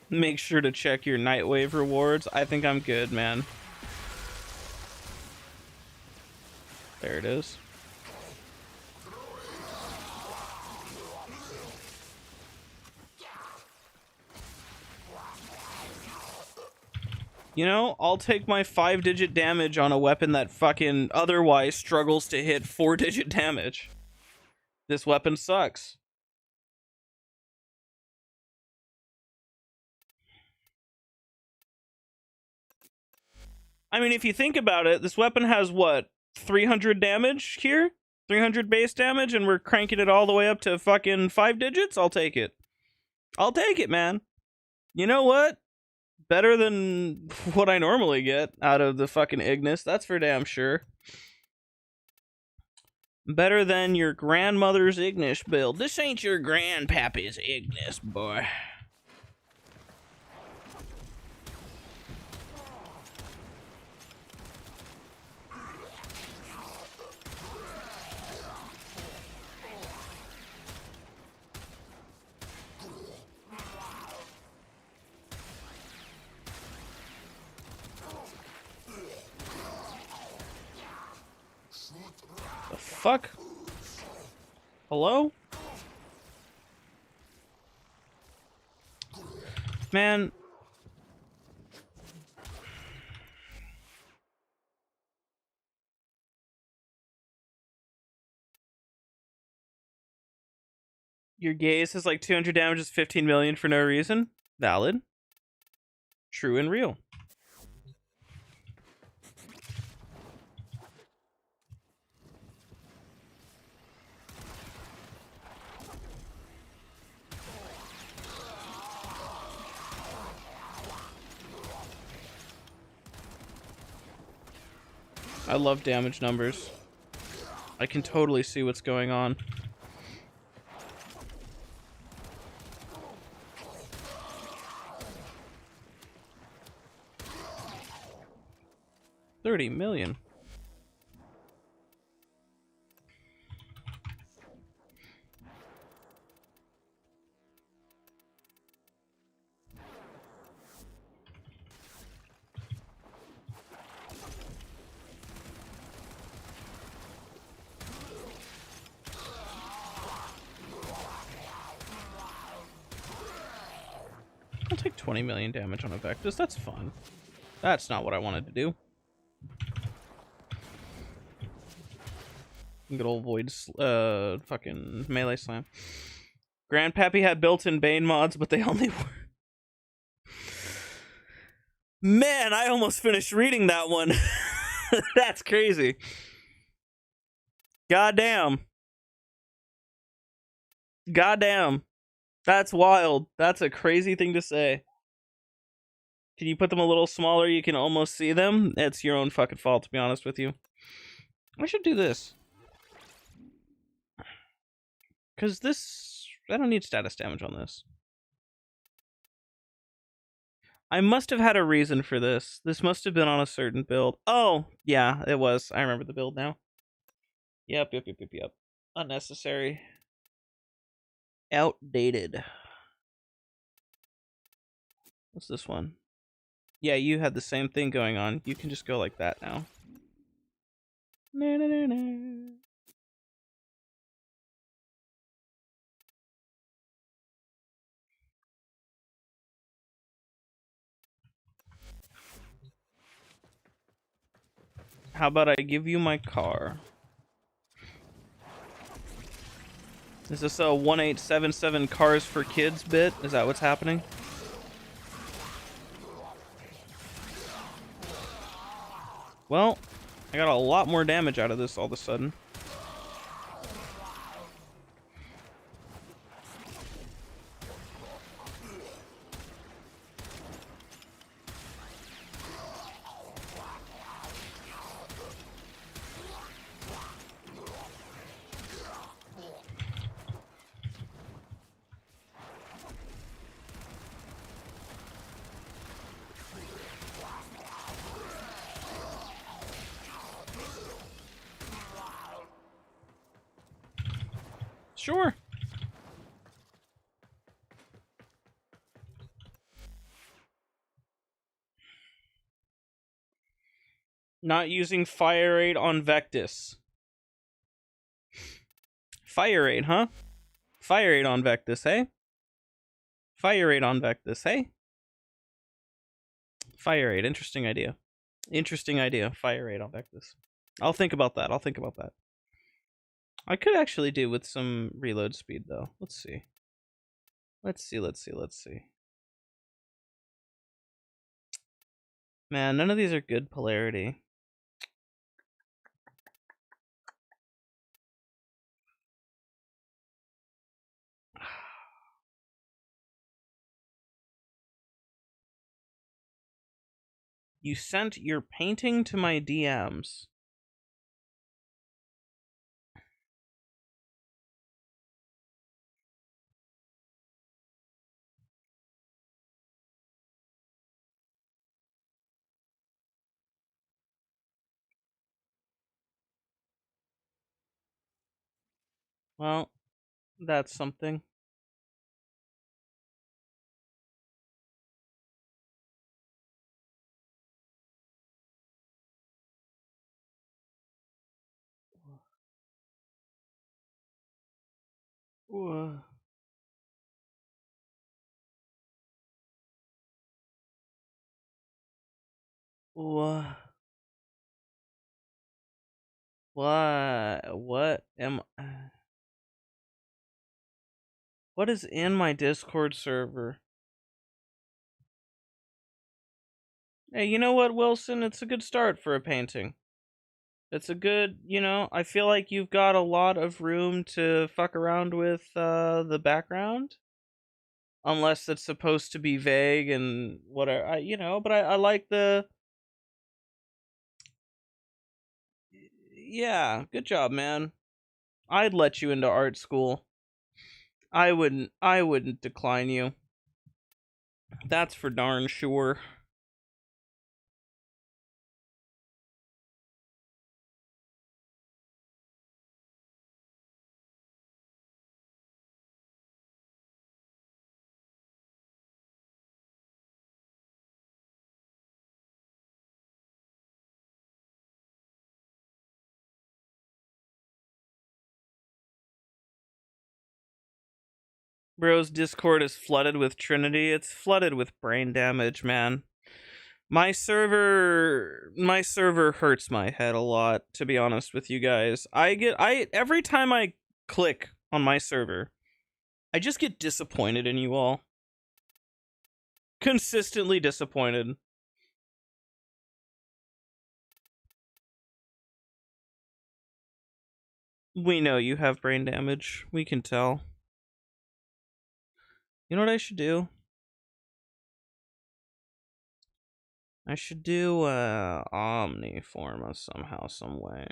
Make sure to check your Nightwave rewards. I think I'm good, man. There it is. You know, I'll take my 5-digit damage on a weapon that fucking otherwise struggles to hit 4-digit damage. This weapon sucks. I mean, if you think about it, this weapon has, what, 300 damage here? 300 base damage, and we're cranking it all the way up to fucking 5 digits? I'll take it. I'll take it, man. You know what? Better than what I normally get out of the fucking Ignis. That's for damn sure. Better than your grandmother's Ignis build. This ain't your grandpappy's Ignis, boy. The fuck? Hello? Man. Your gaze is like 200 damage is 15 million for no reason. Valid. True and real. I love damage numbers. I can totally see what's going on. $30 million. I'll take 20 million damage on a Vectus. That's fun. That's not what I wanted to do. Good old Void, fucking melee slam. Grandpappy had built-in Bane mods, but they only were... Man, I almost finished reading that one. That's crazy. Goddamn. Goddamn. That's wild. That's a crazy thing to say. Can you put them a little smaller? You can almost see them. It's your own fucking fault, to be honest with you. I should do this. Because this... I don't need status damage on this. I must have had a reason for this. This must have been on a certain build. Oh, yeah, it was. I remember the build now. Yep. Unnecessary. Outdated. What's this one? Yeah, you had the same thing going on. You can just go like that now. How about I give you my car? Is this a 1877 Cars for Kids bit? Is that what's happening? Well, I got a lot more damage out of this all of a sudden. Sure. Not using Fire Raid on Vectis. Fire Raid, huh? Fire Raid on Vectis, hey? Fire Raid on Vectis, hey? Fire Raid, interesting idea. Interesting idea, Fire Raid on Vectis. I'll think about that, I could actually do with some reload speed, though. Let's see. Man, none of these are good polarity. You sent your painting to my DMs. Well, that's something. What? What am What is in my Discord server? Hey, you know what, Wilson? It's a good start for a painting. It's a good, I feel like you've got a lot of room to fuck around with the background. Unless it's supposed to be vague and whatever, but I like the... Yeah, good job, man. I'd let you into art school. I wouldn't decline you. That's for darn sure. Bro's Discord is flooded with Trinity. It's flooded with brain damage, man. My server hurts my head a lot, to be honest with you guys. Every time I click on my server, I just get disappointed in you all. Consistently disappointed. We know you have brain damage. We can tell. You know what I should do? I should do Omniforma somehow, some way.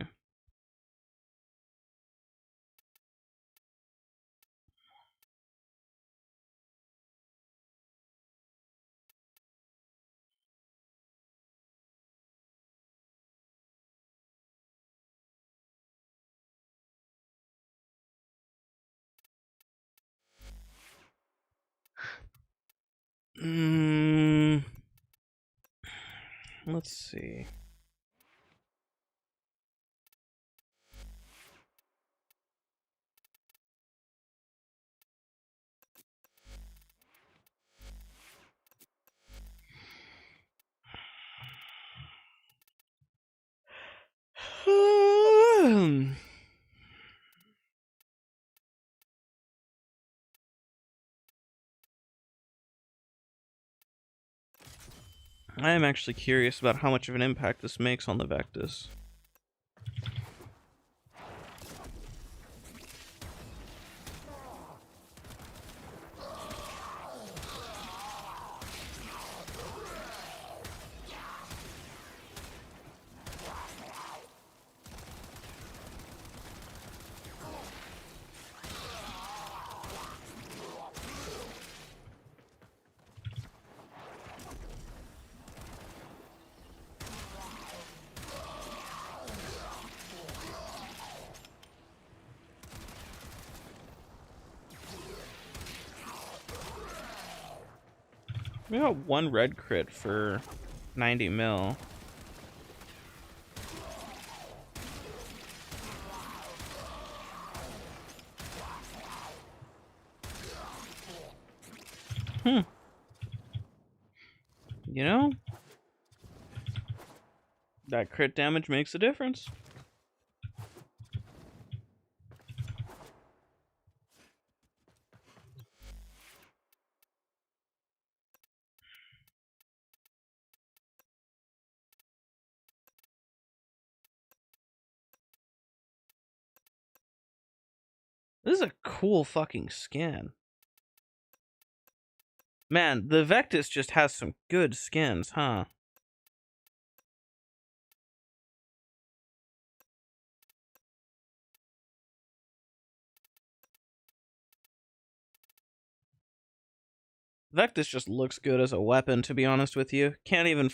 Let's see. I am actually curious about how much of an impact this makes on the Vectis. We got one red crit for 90 mil. You know, that crit damage makes a difference. This is a cool fucking skin. Man, the Vectis just has some good skins, huh? Vectis just looks good as a weapon, to be honest with you. Can't even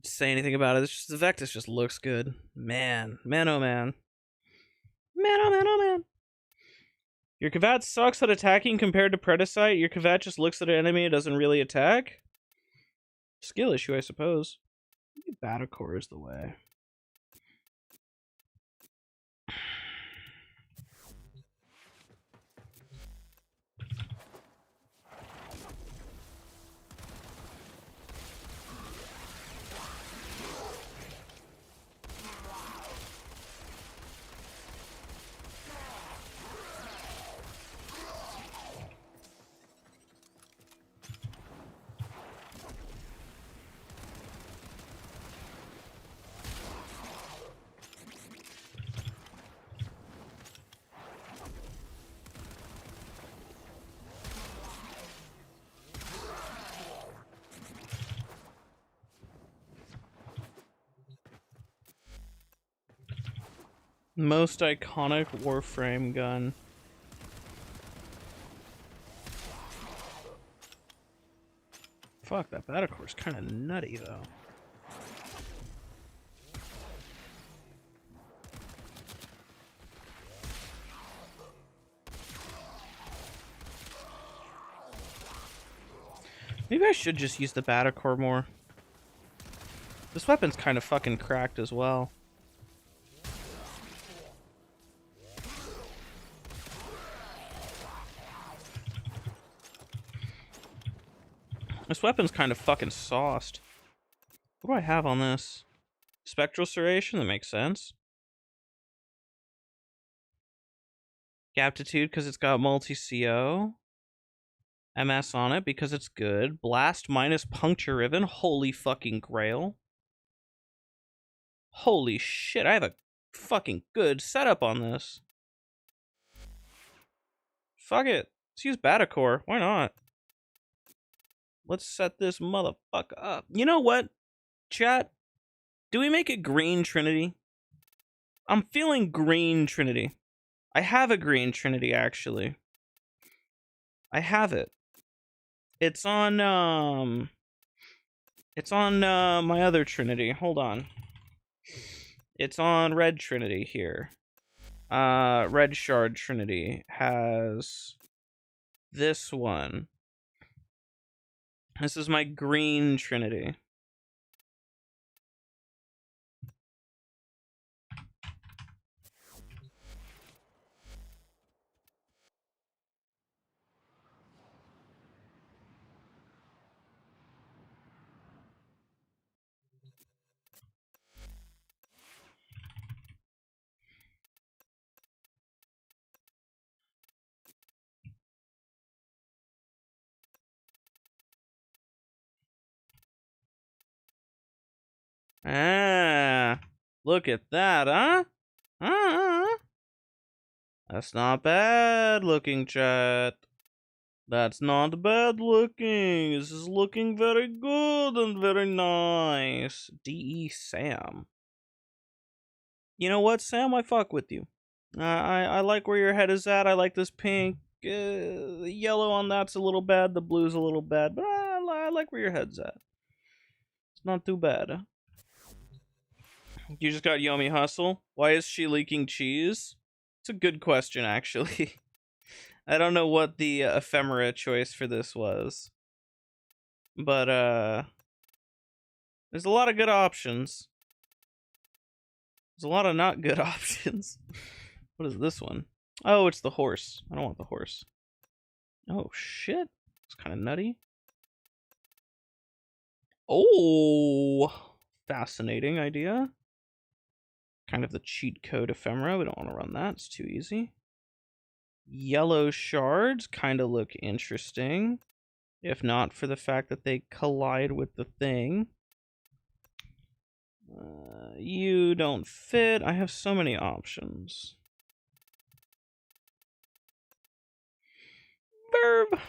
say anything about it. It's just, the Vectis just looks good. Man, man, oh man. Man, oh man, oh man. Your Kavat sucks at attacking compared to Predacite. Your Kavat just looks at an enemy and doesn't really attack. Skill issue, I suppose. Maybe Batacore is the way. Most iconic Warframe gun. Fuck, that Batacore's kind of nutty, though. Maybe I should just use the Batacore more. This weapon's kind of fucking cracked as well. This weapon's kind of fucking sauced. What do I have on this? Spectral Serration? That makes sense. Aptitude because it's got multi-CO. MS on it because it's good. Blast minus Puncture Riven. Holy fucking grail. Holy shit, I have a fucking good setup on this. Fuck it. Let's use Batacore. Why not? Let's set this motherfucker up. You know what, chat? Do we make a green Trinity? I'm feeling green Trinity. I have a green Trinity, actually. I have it. It's on my other Trinity. Hold on. It's on Red Trinity here. Red Shard Trinity has this one. This is my green Trinity. Ah, look at that, huh? That's not bad looking, chat. That's not bad looking. This is looking very good and very nice. D.E. Sam. You know what, Sam? I fuck with you. I like where your head is at. I like this pink. The yellow on that's a little bad. The blue's a little bad. But I like where your head's at. It's not too bad. You just got Yomi Hustle. Why is she leaking cheese? It's a good question, actually. I don't know what the ephemera choice for this was. But, there's a lot of good options. There's a lot of not good options. What is this one? Oh, it's the horse. I don't want the horse. Oh, shit. It's kind of nutty. Oh, fascinating idea. Kind of the cheat code ephemera. We don't want to run that. It's too easy. Yellow shards kind of look interesting. If not for the fact that they collide with the thing. You don't fit. I have so many options. Verb.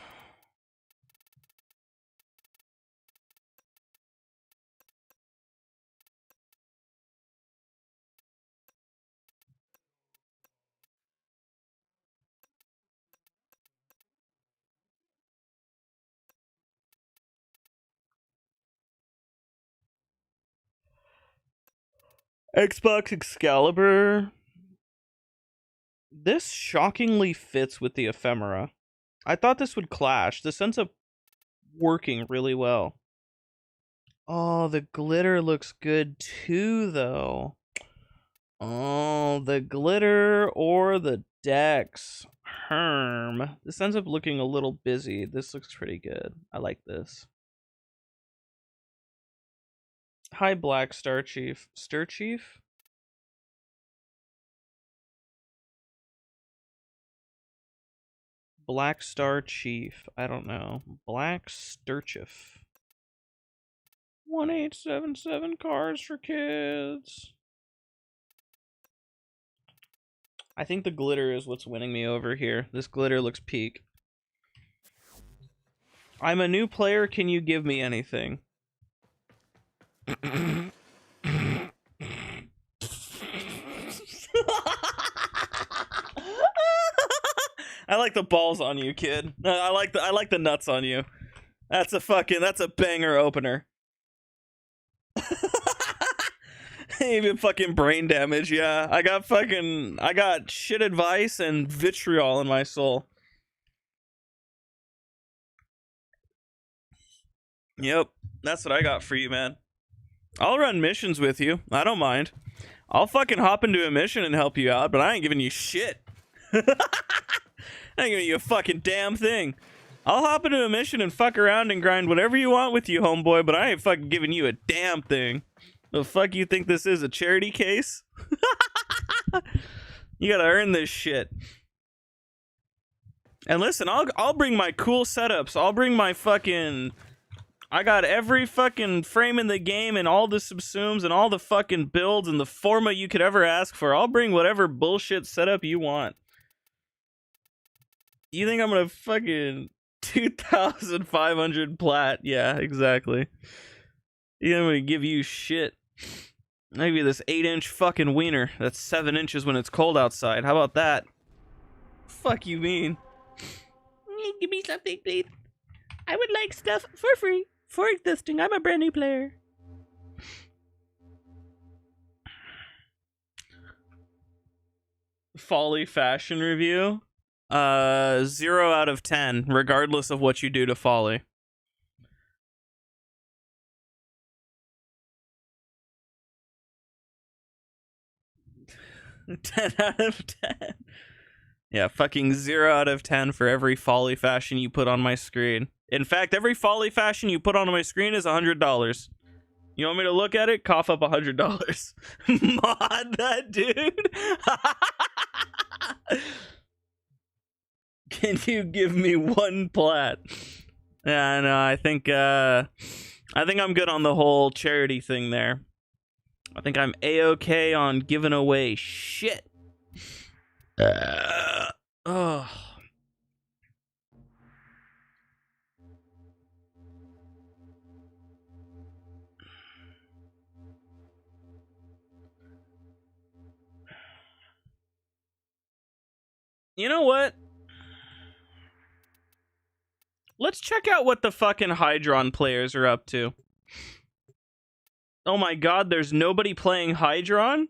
Xbox Excalibur. This shockingly fits with the ephemera. I thought this would clash. This ends up working really well. Oh, the glitter looks good too, though. Oh, the glitter or the decks. Herm. This ends up looking a little busy. This looks pretty good. I like this. Hi, Black Star Chief. Stir Chief? Black Star Chief. I don't know. Black Sturchief. 1877 cards for kids. I think the glitter is what's winning me over here. This glitter looks peak. I'm a new player. Can you give me anything? I like the balls on you, kid. I like the nuts on you. That's a banger opener. Even fucking brain damage, yeah. I got shit advice and vitriol in my soul. Yep, that's what I got for you, man. I'll run missions with you. I don't mind. I'll fucking hop into a mission and help you out, but I ain't giving you shit. I ain't giving you a fucking damn thing. I'll hop into a mission and fuck around and grind whatever you want with you, homeboy, but I ain't fucking giving you a damn thing. The fuck you think this is, a charity case? You gotta earn this shit. And listen, I'll bring my cool setups. I'll bring my fucking... I got every fucking frame in the game and all the subsumes and all the fucking builds and the forma you could ever ask for. I'll bring whatever bullshit setup you want. You think I'm gonna fucking 2,500 plat? Yeah, exactly. You know, I'm gonna give you shit. Maybe this 8-inch fucking wiener that's 7 inches when it's cold outside. How about that? Fuck you mean? Give me something, please. I would like stuff for free for existing. I'm a brand new player. Folly fashion review. 0 out of 10, regardless of what you do to Folly. 10 out of 10. Yeah, fucking 0 out of 10 for every Folly fashion you put on my screen. In fact, every Folly fashion you put on my screen is $100. You want me to look at it? Cough up $100. Mod that, dude. Can you give me 1 plat? Yeah, no, I think I'm good on the whole charity thing there. I think I'm A-okay on giving away shit. Oh. You know what? Let's check out what the fucking Hydron players are up to. Oh my god, there's nobody playing Hydron?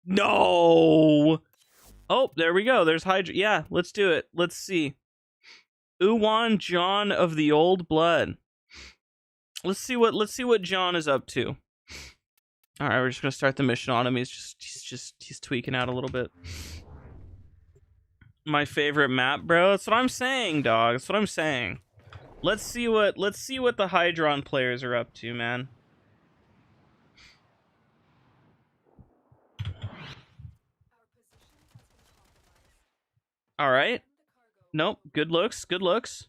No! Oh, there we go. There's Hydron. Yeah, let's do it. Let's see. Uwan John of the Old Blood. Let's see what John is up to. Alright, we're just gonna start the mission on him. He's tweaking out a little bit. My favorite map, bro. That's what I'm saying, dog. That's what I'm saying. Let's see what the Hydron players are up to, man. All right. Nope. Good looks. Good looks.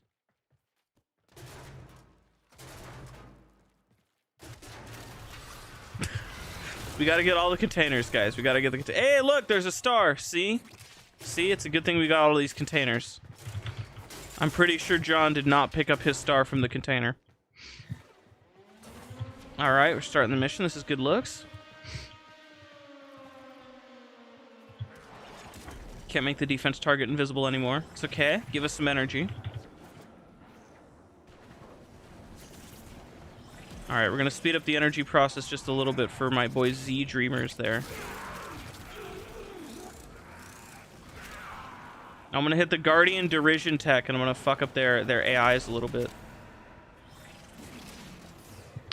We gotta get all the containers, guys. We gotta get the Hey, look, there's a star. See? See, it's a good thing we got all these containers. I'm pretty sure John did not pick up his star from the container. Alright, we're starting the mission. This is good looks. Can't make the defense target invisible anymore. It's okay. Give us some energy. Alright, we're gonna speed up the energy process just a little bit for my boys Z Dreamers there. I'm gonna hit the Guardian Derision tech and I'm gonna fuck up their AIs a little bit.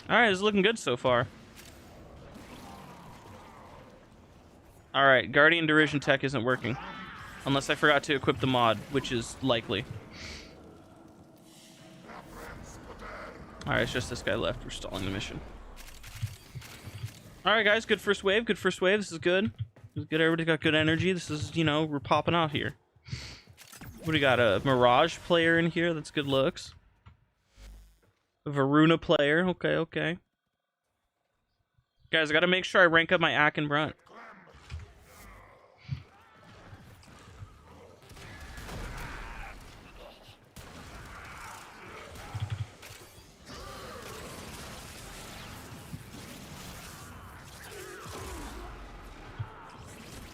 Alright, this is looking good so far. Alright, Guardian Derision tech isn't working. Unless I forgot to equip the mod, which is likely. Alright, it's just this guy left. We're stalling the mission. Alright, guys, good first wave. Good first wave. This is good. This is good. Everybody got good energy. This is, you know, we're popping out here. What do we got? A Mirage player in here. That's good looks. A Varuna player. Okay, okay. Guys, I gotta make sure I rank up my Ack and Brunt.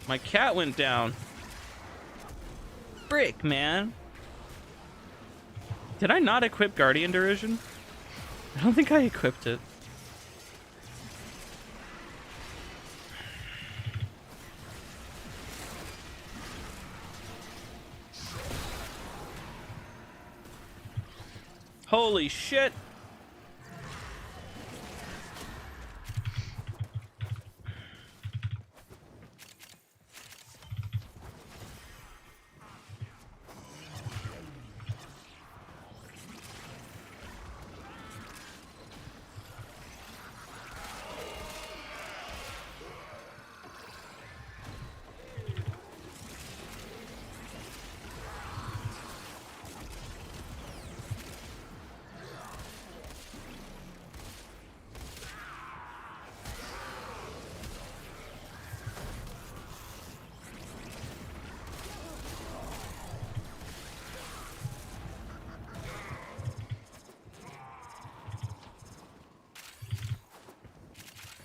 My cat went down. Frick, man. Did I not equip Guardian Derision? I don't think I equipped it. Holy shit.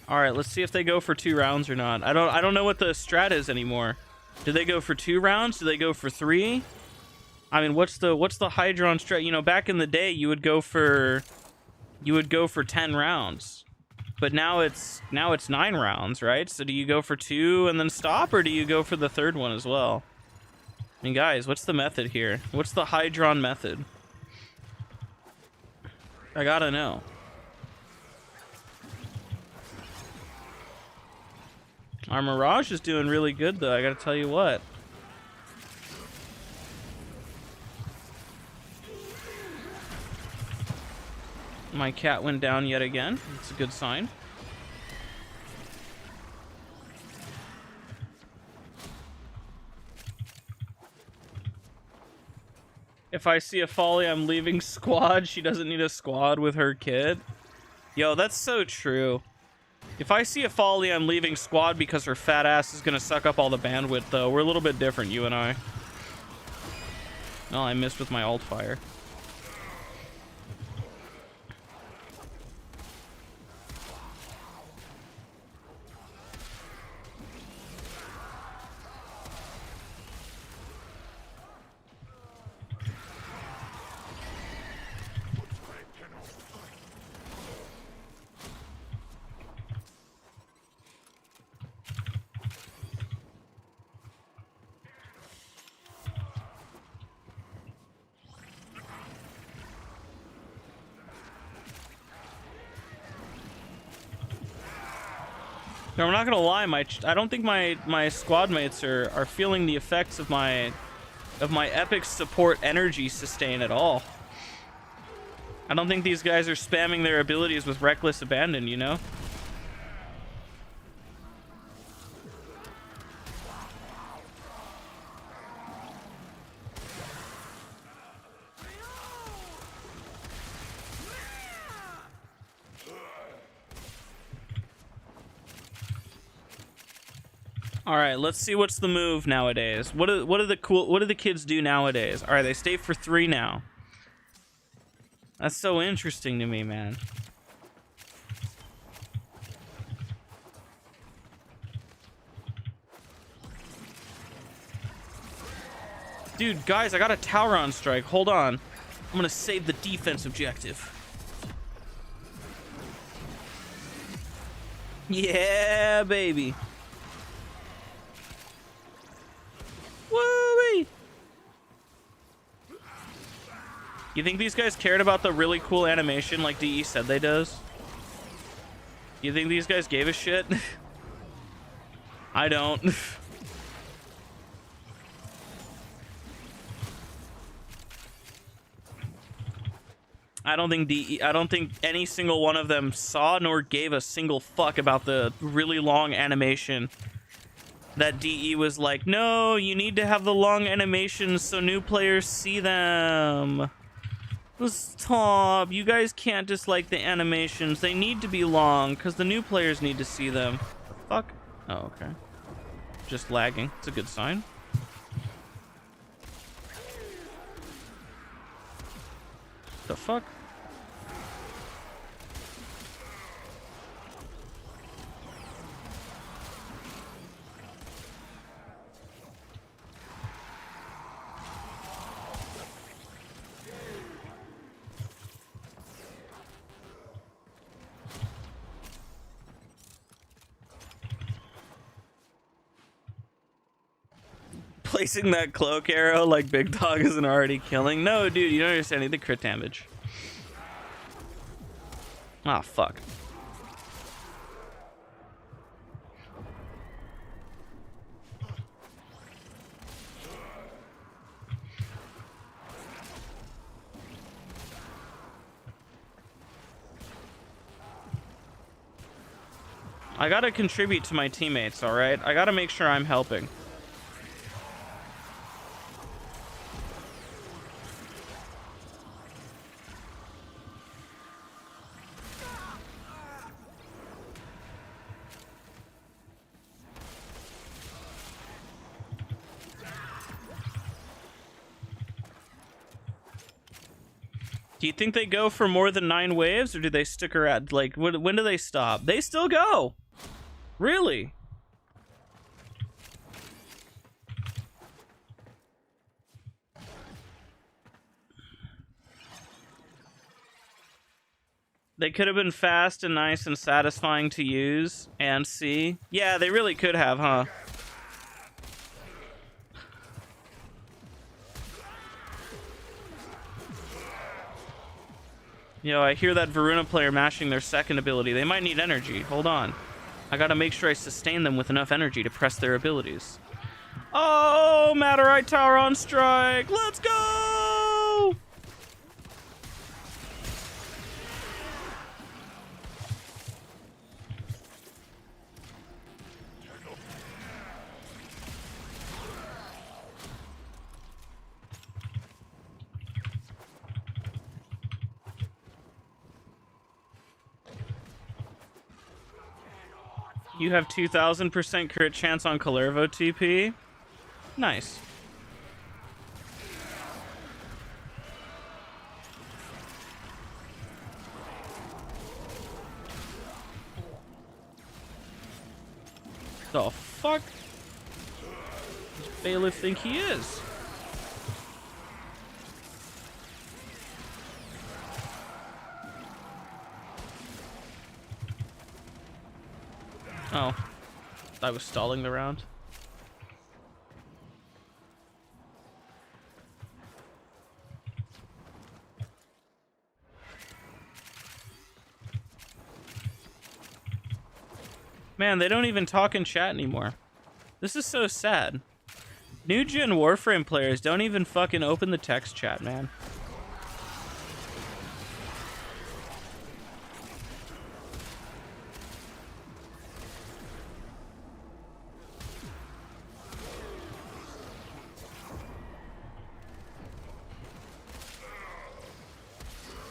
All right, let's see if they go for 2 rounds or not. I don't know what the strat is anymore. Do they go for 2 rounds? Do they go for 3? I mean, what's the Hydron strat? You know, back in the day, you would go for 10 rounds. But now it's 9 rounds, right? So do you go for 2 and then stop, or do you go for the 3rd one as well? I mean, guys, what's the method here? What's the Hydron method? I gotta know. Our Mirage is doing really good, though, I gotta tell you what. My cat went down yet again. It's a good sign. If I see a Folly, I'm leaving squad. She doesn't need a squad with her kid. Yo, that's so true. If I see a Folly, I'm leaving squad because her fat ass is gonna suck up all the bandwidth, though. We're a little bit different, you and I. Oh, I missed with my alt fire. No, I'm not gonna lie. I don't think my squad mates are feeling the effects of my epic support energy sustain at all. I don't think these guys are spamming their abilities with reckless abandon, you know? All right, let's see what's the move nowadays. What do the kids do nowadays? All right, they stay for 3 now. That's so interesting to me, man. Dude, guys, I got a tower on strike. Hold on. I'm gonna save the defense objective. Yeah, baby. Woo-wee! You think these guys cared about the really cool animation like DE said they does? You think these guys gave a shit? I don't. I don't think any single one of them saw nor gave a single fuck about the really long animation that DE was like, no, you need to have the long animations so new players see them. Stop. You guys can't dislike the animations. They need to be long because the new players need to see them. The fuck? Oh, okay. Just lagging. It's a good sign. The fuck? Placing that cloak arrow like Big Dog isn't already killing. No, dude, you don't understand any of the crit damage. Ah, fuck. I gotta contribute to my teammates, alright? I gotta make sure I'm helping. Do you think they go for more than 9 waves, or do they stick around? Like, when do they stop? They still go! Really? They could have been fast and nice and satisfying to use and see. Yeah, they really could have, huh? Yo, I hear that Varuna player mashing their second ability. They might need energy. Hold on. I gotta make sure I sustain them with enough energy to press their abilities. Oh, Materite Tower on strike. Let's go! You have 2000% crit chance on Kalervo TP. Nice. The fuck does Bailiff think he is? Oh, I was stalling the round. Man, they don't even talk in chat anymore. This is so sad. New gen Warframe players don't even fucking open the text chat, man.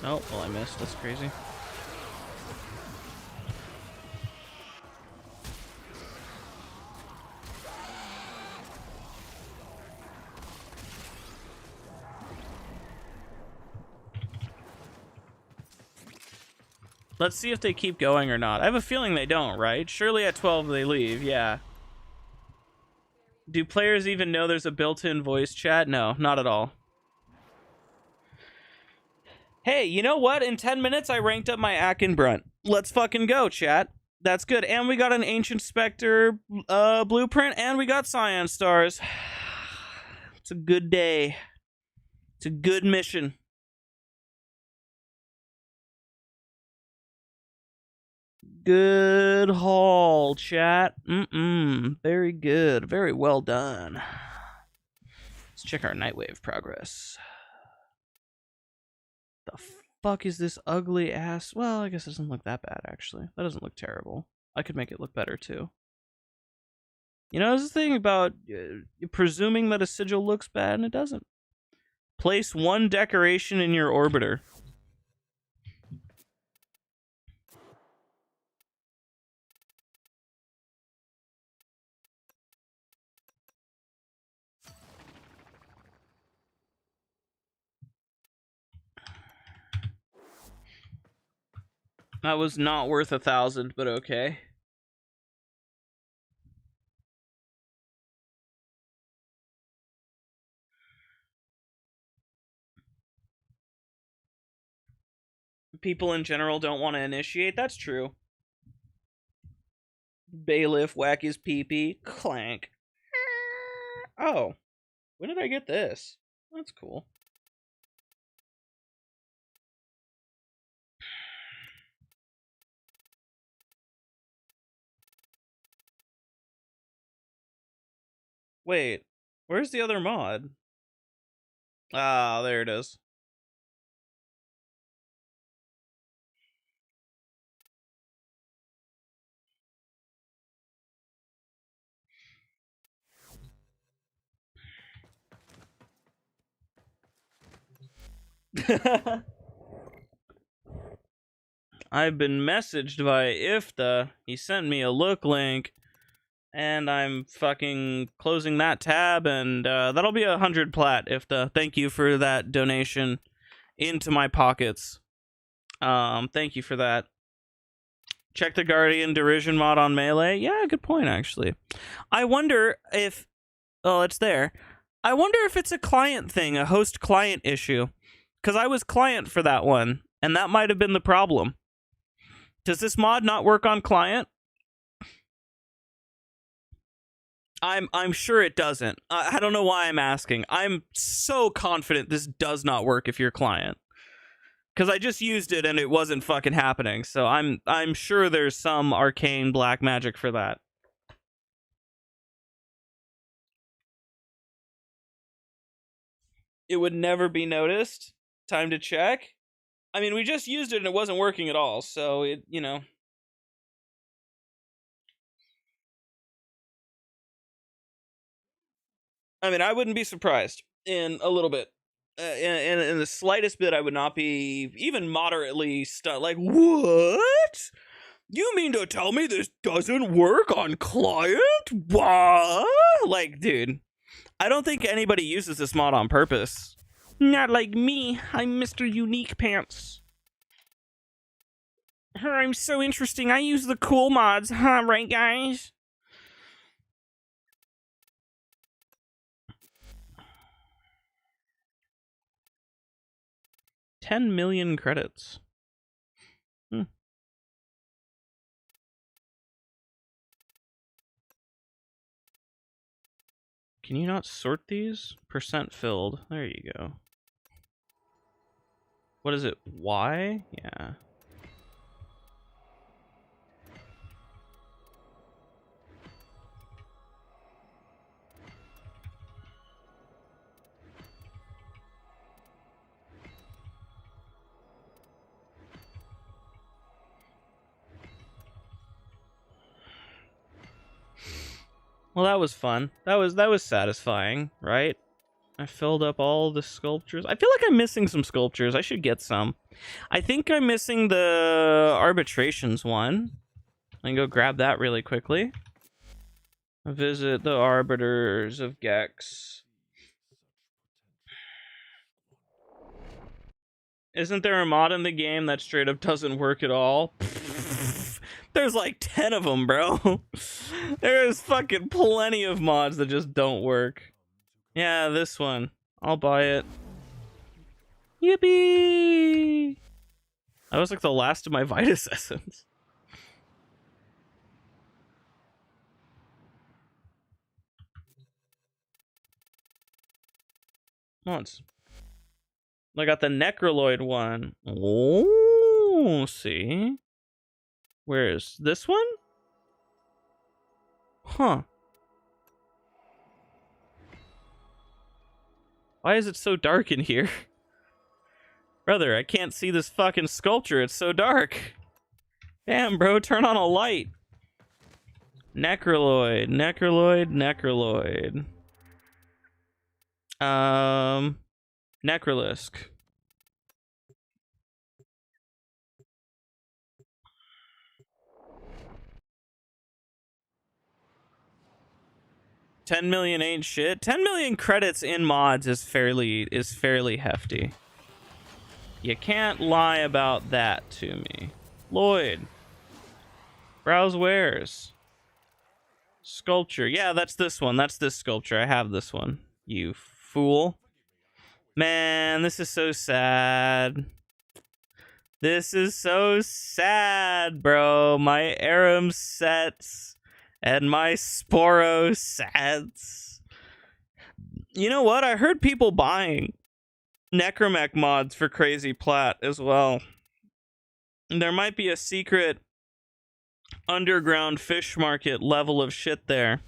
Oh, well, I missed. That's crazy. Let's see if they keep going or not. I have a feeling they don't, right? Surely at 12 they leave, yeah. Do players even know there's a built-in voice chat? No, not at all. Hey, you know what? In 10 minutes, I ranked up my Akinbrunt. Let's fucking go, chat. That's good. And we got an Ancient Spectre blueprint, and we got Cyan Stars. It's a good day. It's a good mission. Good haul, chat. Very good. Very well done. Let's check our Nightwave progress. The fuck is this ugly ass? Well, I guess it doesn't look that bad, actually. That doesn't look terrible. I could make it look better, too. You know, there's the thing about presuming that a sigil looks bad, and it doesn't. Place one decoration in your orbiter. That was not worth 1,000, but okay. People in general don't want to initiate. That's true. Bailiff, whack his pee-pee, clank. Oh, when did I get this? That's cool. Wait, where's the other mod? Ah, there it is. I've been messaged by Ifta. He sent me a look link, and I'm fucking closing that tab, and that'll be 100 plat, Ifta. Thank you for that donation into my pockets. Thank you for that. Check the Guardian Derision mod on Melee. Yeah, good point, actually. I wonder if... Oh, it's there. I wonder if it's a client thing, a host-client issue. Because I was client for that one, and that might have been the problem. Does this mod not work on client? I'm sure it doesn't. I don't know why I'm asking. I'm so confident this does not work if you're client. Because I just used it and it wasn't fucking happening. So I'm sure there's some arcane black magic for that. It would never be noticed. Time to check. I mean, we just used it and it wasn't working at all. So it, you know. I mean, I wouldn't be surprised in a little bit. In the slightest bit, I would not be even moderately stunned. Like, what? You mean to tell me this doesn't work on client? What? Like, dude, I don't think anybody uses this mod on purpose. Not like me. I'm Mr. Unique Pants. I'm so interesting. I use the cool mods, huh, right, guys? $10 million credits. Can you not sort these? Percent filled. There you go. What is it? Y? Yeah. Well, that was fun. That was satisfying, right? I filled up all the sculptures. I feel like I'm missing some sculptures. I should get some. I think I'm missing the arbitrations one. I can go grab that really quickly. Visit the arbiters of Gex. Isn't there a mod in the game that straight up doesn't work at all? There's like 10 of them, bro. There's fucking plenty of mods that just don't work. Yeah, this one. I'll buy it. Yippee! That was like the last of my Vitus Essence. Mods. I got the Necroloid one. Oh, see? Where is this one? Huh. Why is it so dark in here? Brother, I can't see this fucking sculpture. It's so dark. Damn, bro, turn on a light. Necroloid, Necroloid, Necroloid. Necrolisk. $10 million ain't shit. 10 million credits in mods is fairly hefty. You can't lie about that to me. Lloyd. Browse wares. Sculpture. Yeah, that's this one. That's this sculpture. I have this one. You fool. Man, this is so sad. This is so sad, bro. My Aram sets and my Sporo sets. You know what? I heard people buying Necromech mods for Crazy Plat as well. There might be a secret underground fish market level of shit there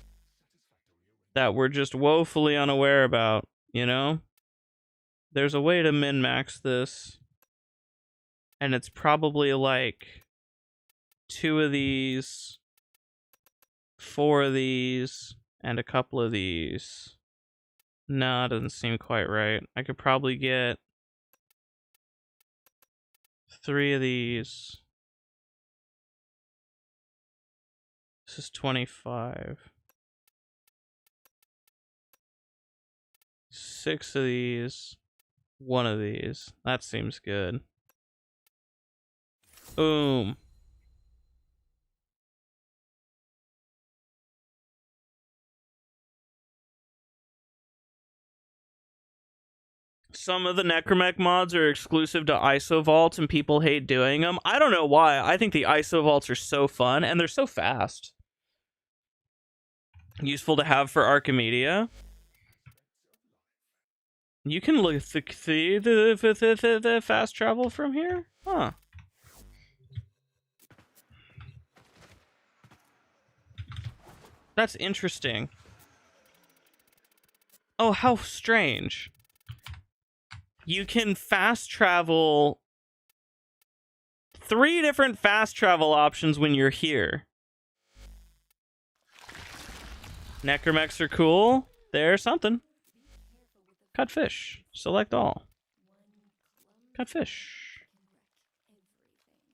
that we're just woefully unaware about, you know? There's a way to min-max this, and it's probably like 2 of these, 4 of these, and a couple of these. No, it doesn't seem quite right. I could probably get 3 of these. This is 25. 6 of these. 1 of these. That seems good. Boom. Some of the Necromech mods are exclusive to IsoVault and people hate doing them. I don't know why. I think the IsoVaults are so fun and they're so fast. Useful to have for Archimedia. You can look at the fast travel from here? Huh. That's interesting. Oh, how strange. You can fast travel 3 different fast travel options when you're here. Necromechs are cool. There's something. Cut fish. Select all. Cut fish.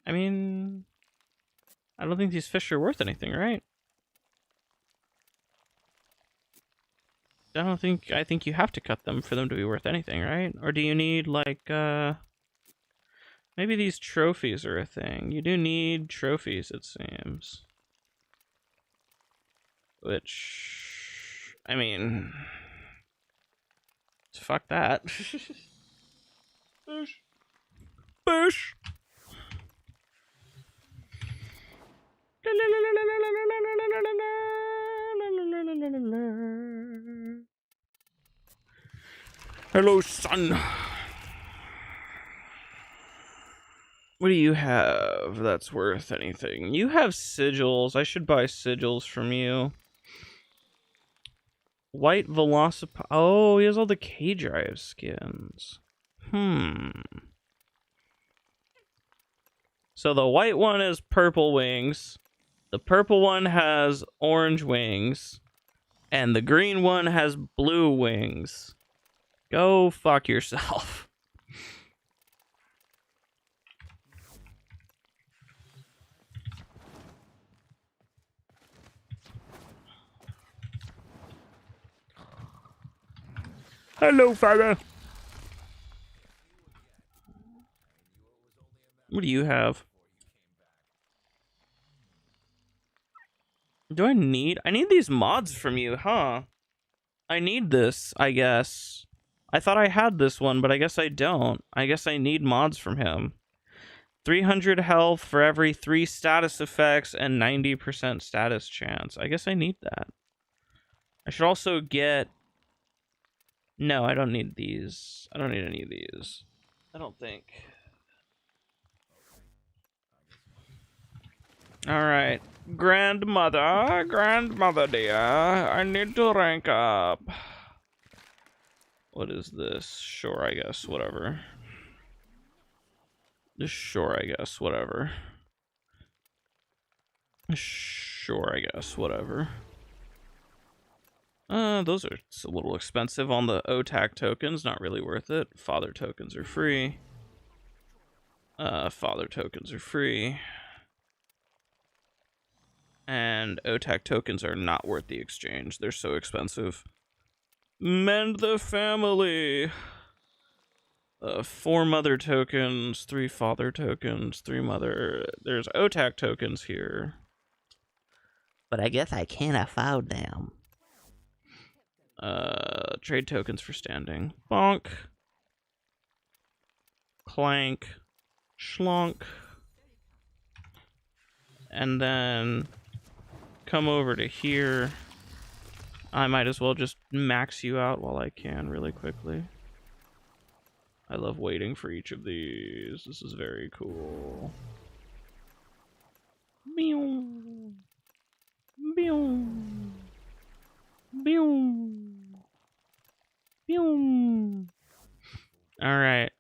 I mean, I don't think these fish are worth anything, right? I think you have to cut them for them to be worth anything, right? Or do you need, like, maybe these trophies are a thing. You do need trophies, it seems. Which, I mean, fuck that. Fish. Fish. Hello, son. What do you have that's worth anything? You have sigils. I should buy sigils from you. White Velocip... Oh, he has all the K-Drive skins. So the white one has purple wings. The purple one has orange wings. And the green one has blue wings. Go fuck yourself. Hello, father. What do you have? Do I need these mods from you, huh? I need this, I guess. I thought I had this one, but I guess I don't. I guess I need mods from him. 300 health for every 3 status effects and 90% status chance. I guess I need that. I should also get... No, I don't need these. I don't need any of these. I don't think. Alright. Grandmother dear, I need to rank up. What is this? Sure, I guess, whatever. Sure, I guess, whatever. Sure, I guess, whatever. Those are a little expensive on the OTAC tokens. Not really worth it. Father tokens are free. Father tokens are free. And OTAC tokens are not worth the exchange. They're so expensive. Mend the family. 4 mother tokens, 3 father tokens, 3 mother. There's OTAC tokens here. But I guess I can't afford them. Trade tokens for standing. Bonk. Clank. Schlonk. And then come over to here. I might as well just max you out while I can really quickly. I love waiting for each of these. This is very cool. Meow. Meow. Meow. Meow. Alright.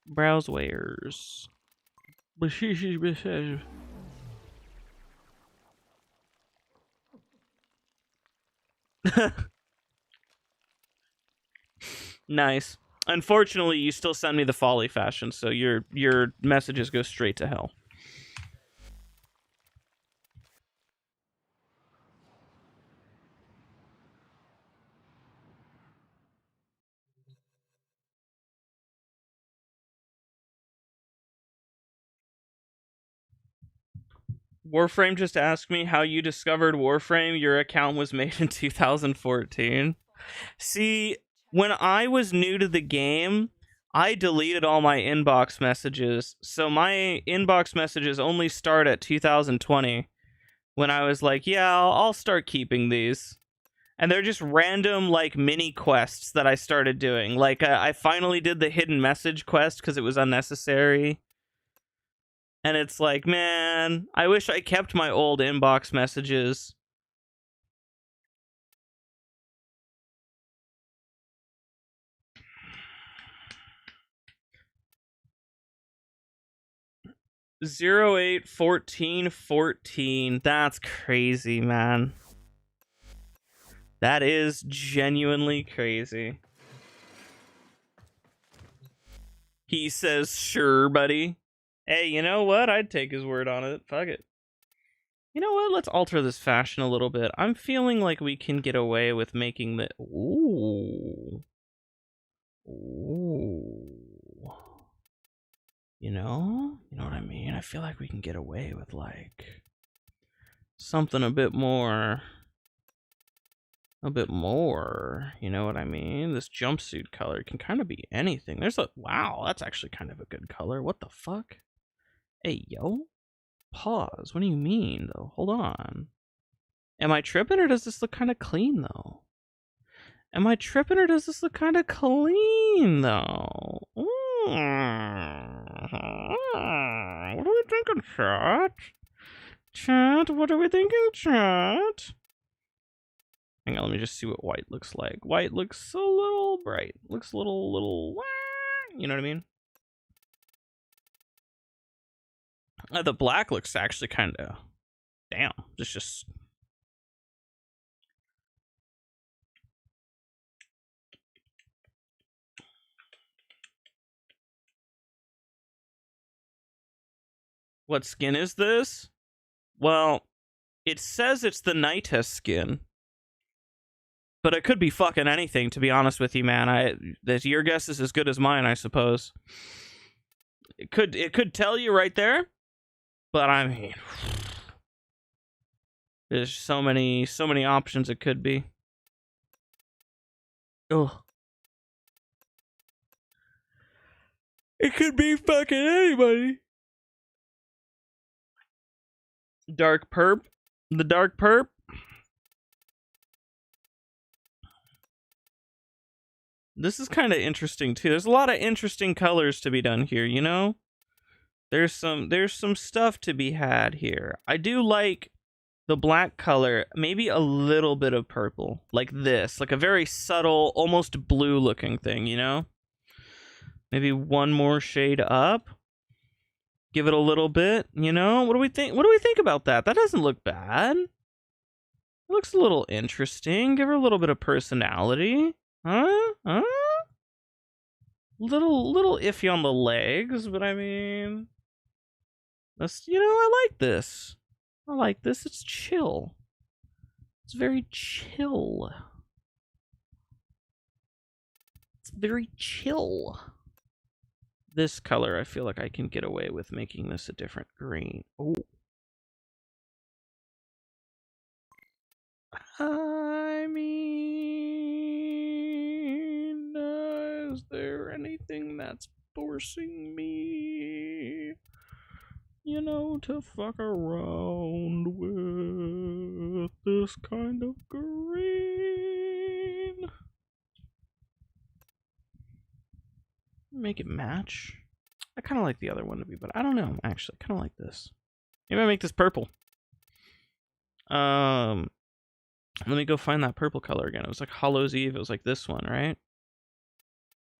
Browse wares. Nice. Unfortunately, you still send me the folly fashion, so your messages go straight to hell. Warframe just asked me how you discovered Warframe. Your account was made in 2014. See, when I was new to the game, I deleted all my inbox messages. So my inbox messages only start at 2020 when I was like, yeah, I'll start keeping these. And they're just random, like, mini quests that I started doing. Like, I finally did the hidden message quest because it was unnecessary. And it's like, man, I wish I kept my old inbox messages. Zero 08 14 14. That's crazy, man. That is genuinely crazy. He says, sure, buddy. Hey, you know what? I'd take his word on it. Fuck it. You know what? Let's alter this fashion a little bit. I'm feeling like we can get away with making the... Ooh. Ooh. You know? You know what I mean? I feel like we can get away with, like, something a bit more, you know what I mean? This jumpsuit color can kind of be anything. There's a... Wow, that's actually kind of a good color. What the fuck? Hey, yo. Pause. What do you mean, though? Hold on. Am I tripping, or does this look kind of clean, though? Am I tripping, or does this look kind of clean, though? What are we thinking, chat? Chat, what are we thinking, chat? Hang on, let me just see what white looks like. White looks a little bright. Looks a little... You know what I mean? The black looks actually kind of... Damn. Just... What skin is this? Well, it says it's the Nitest skin. But it could be fucking anything, to be honest with you, man. Your guess is as good as mine, I suppose. It could tell you right there. But I mean... There's so many options it could be. Oh. It could be fucking anybody. Dark perp. The dark perp. This is kind of interesting too. There's a lot of interesting colors to be done here, you know? There's some stuff to be had here. I do like the black color, maybe a little bit of purple, like this, like a very subtle, almost blue looking thing, you know? Maybe one more shade up. Give it a little bit, you know? What do we think? What do we think about that? That doesn't look bad. It looks a little interesting. Give her a little bit of personality. Huh? Little iffy on the legs, but I mean, that's, you know, I like this. I like this. It's chill. It's very chill. It's very chill. This color, I feel like I can get away with making this a different green. Oh. I mean, is there anything that's forcing me, you know, to fuck around with this kind of green? Make it match. I kind of like the other one to be, but I don't know, actually. I kind of like this. Maybe I make this purple. Let me go find that purple color again. It was like Hollow's Eve. It was like this one, right?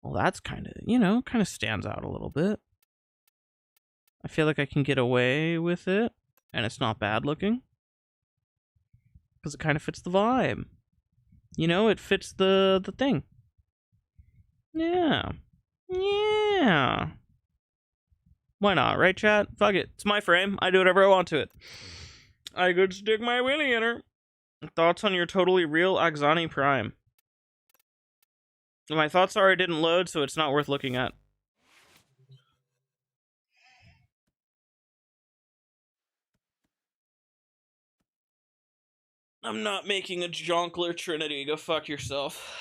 Well, that's kind of, you know, kind of stands out a little bit. I feel like I can get away with it, and it's not bad looking. Because it kind of fits the vibe. You know, it fits the thing. Yeah. Yeah. Why not, right, chat? Fuck it. It's my frame. I do whatever I want to it. I could stick my willy in her. Thoughts on your totally real Axani Prime? My thoughts are it didn't load, so it's not worth looking at. I'm not making a Jonkler Trinity. Go fuck yourself.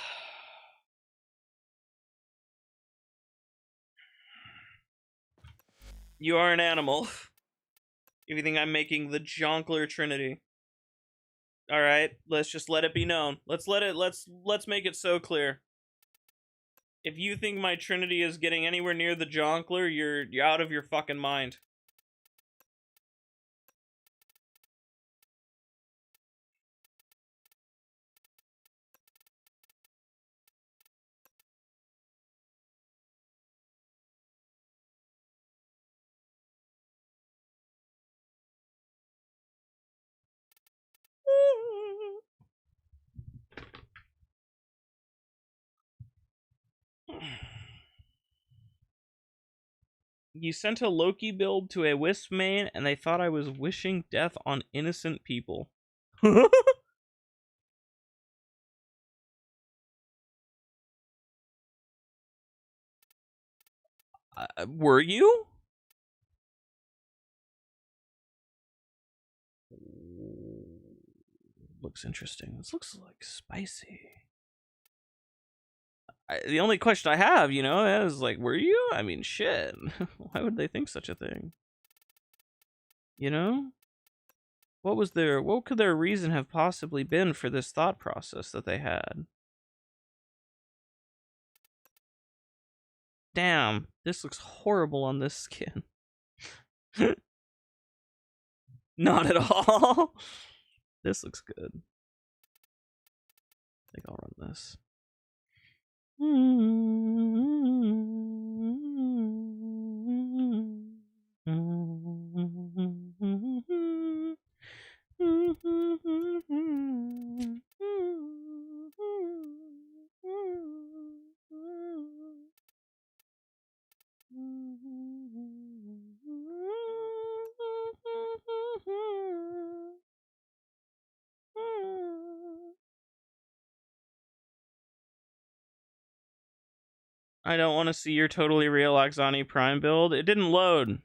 You are an animal. If you think I'm making the Jonkler Trinity. Alright, let's just let it be known. Let's make it so clear. If you think my Trinity is getting anywhere near the Jonkler, you're out of your fucking mind. You sent a Loki build to a Wisp main, and they thought I was wishing death on innocent people. Were you? Looks interesting. This looks like spicy. The only question I have, you know, is like, were you? I mean, shit. Why would they think such a thing? You know? What could their reason have possibly been for this thought process that they had? Damn, this looks horrible on this skin. Not at all. This looks good. I think I'll run this. I don't want to see your totally real Axani Prime build. It didn't load.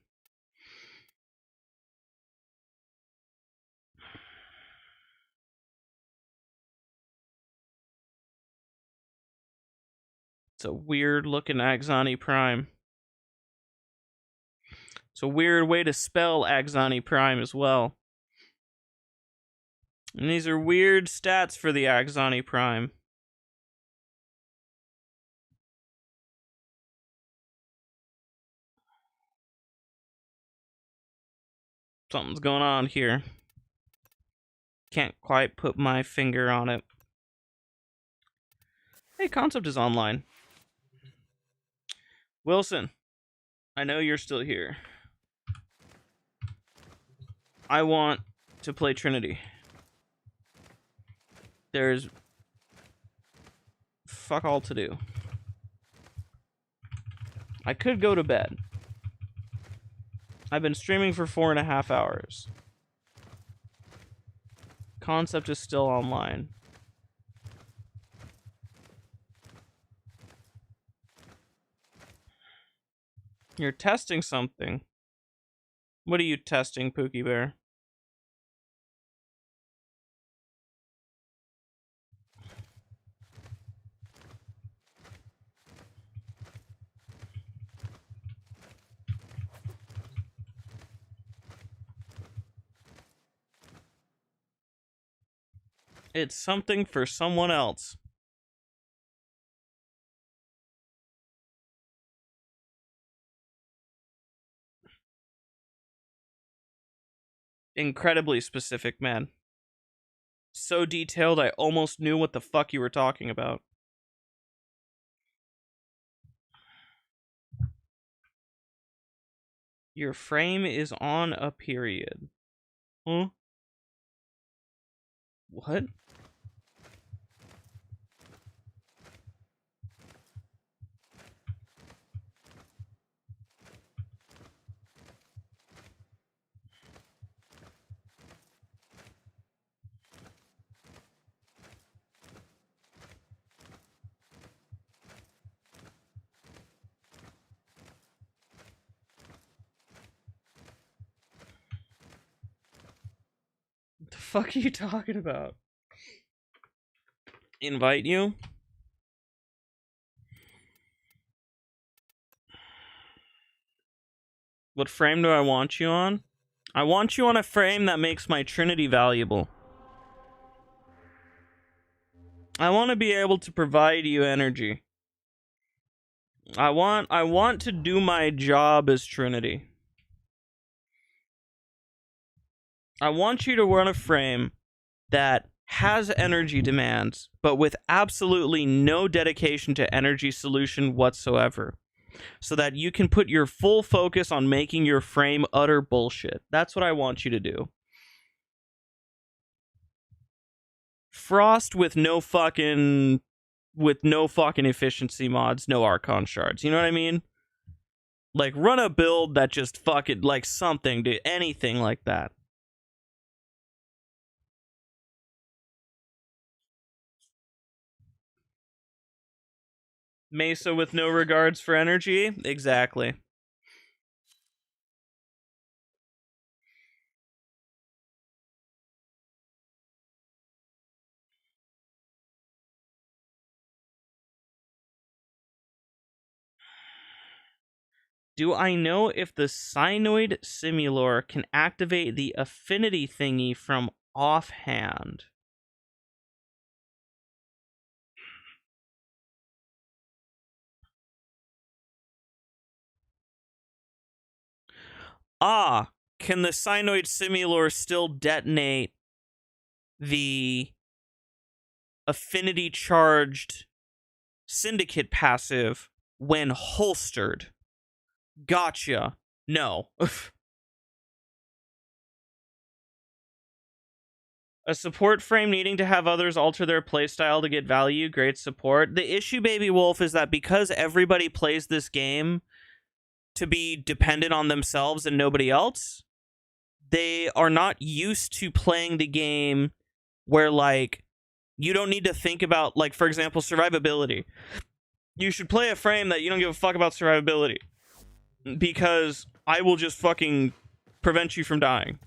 It's a weird looking Axani Prime. It's a weird way to spell Axani Prime as well. And these are weird stats for the Axani Prime. Something's going on here. Can't quite put my finger on it. Hey, Concept is online. Wilson, I know you're still here. I want to play Trinity. There's fuck all to do. I could go to bed. I've been streaming for 4.5 hours. Concept is still online. You're testing something. What are you testing, Pookie Bear? It's something for someone else. Incredibly specific, man. So detailed, I almost knew what the fuck you were talking about. Your frame is on a period. Huh? What? What the fuck are you talking about? Invite you? What frame do I want you on? I want you on a frame that makes my Trinity valuable. I want to be able to provide you energy. I want to do my job as Trinity. I want you to run a frame that has energy demands, but with absolutely no dedication to energy solution whatsoever. So that you can put your full focus on making your frame utter bullshit. That's what I want you to do. Frost with no fucking efficiency mods, no Archon shards. You know what I mean? Like, run a build that just fucking, like, something, dude. Anything like that. Mesa with no regards for energy? Exactly. Do I know if the Synoid Simulor can activate the affinity thingy from offhand? Ah, can the Synoid Simulor still detonate the affinity charged syndicate passive when holstered? Gotcha. No. A support frame needing to have others alter their playstyle to get value, great support. The issue, Baby Wolf, is that because everybody plays this game to be dependent on themselves and nobody else, they are not used to playing the game where, like, you don't need to think about, like, for example, survivability. You should play a frame that you don't give a fuck about survivability, because I will just fucking prevent you from dying.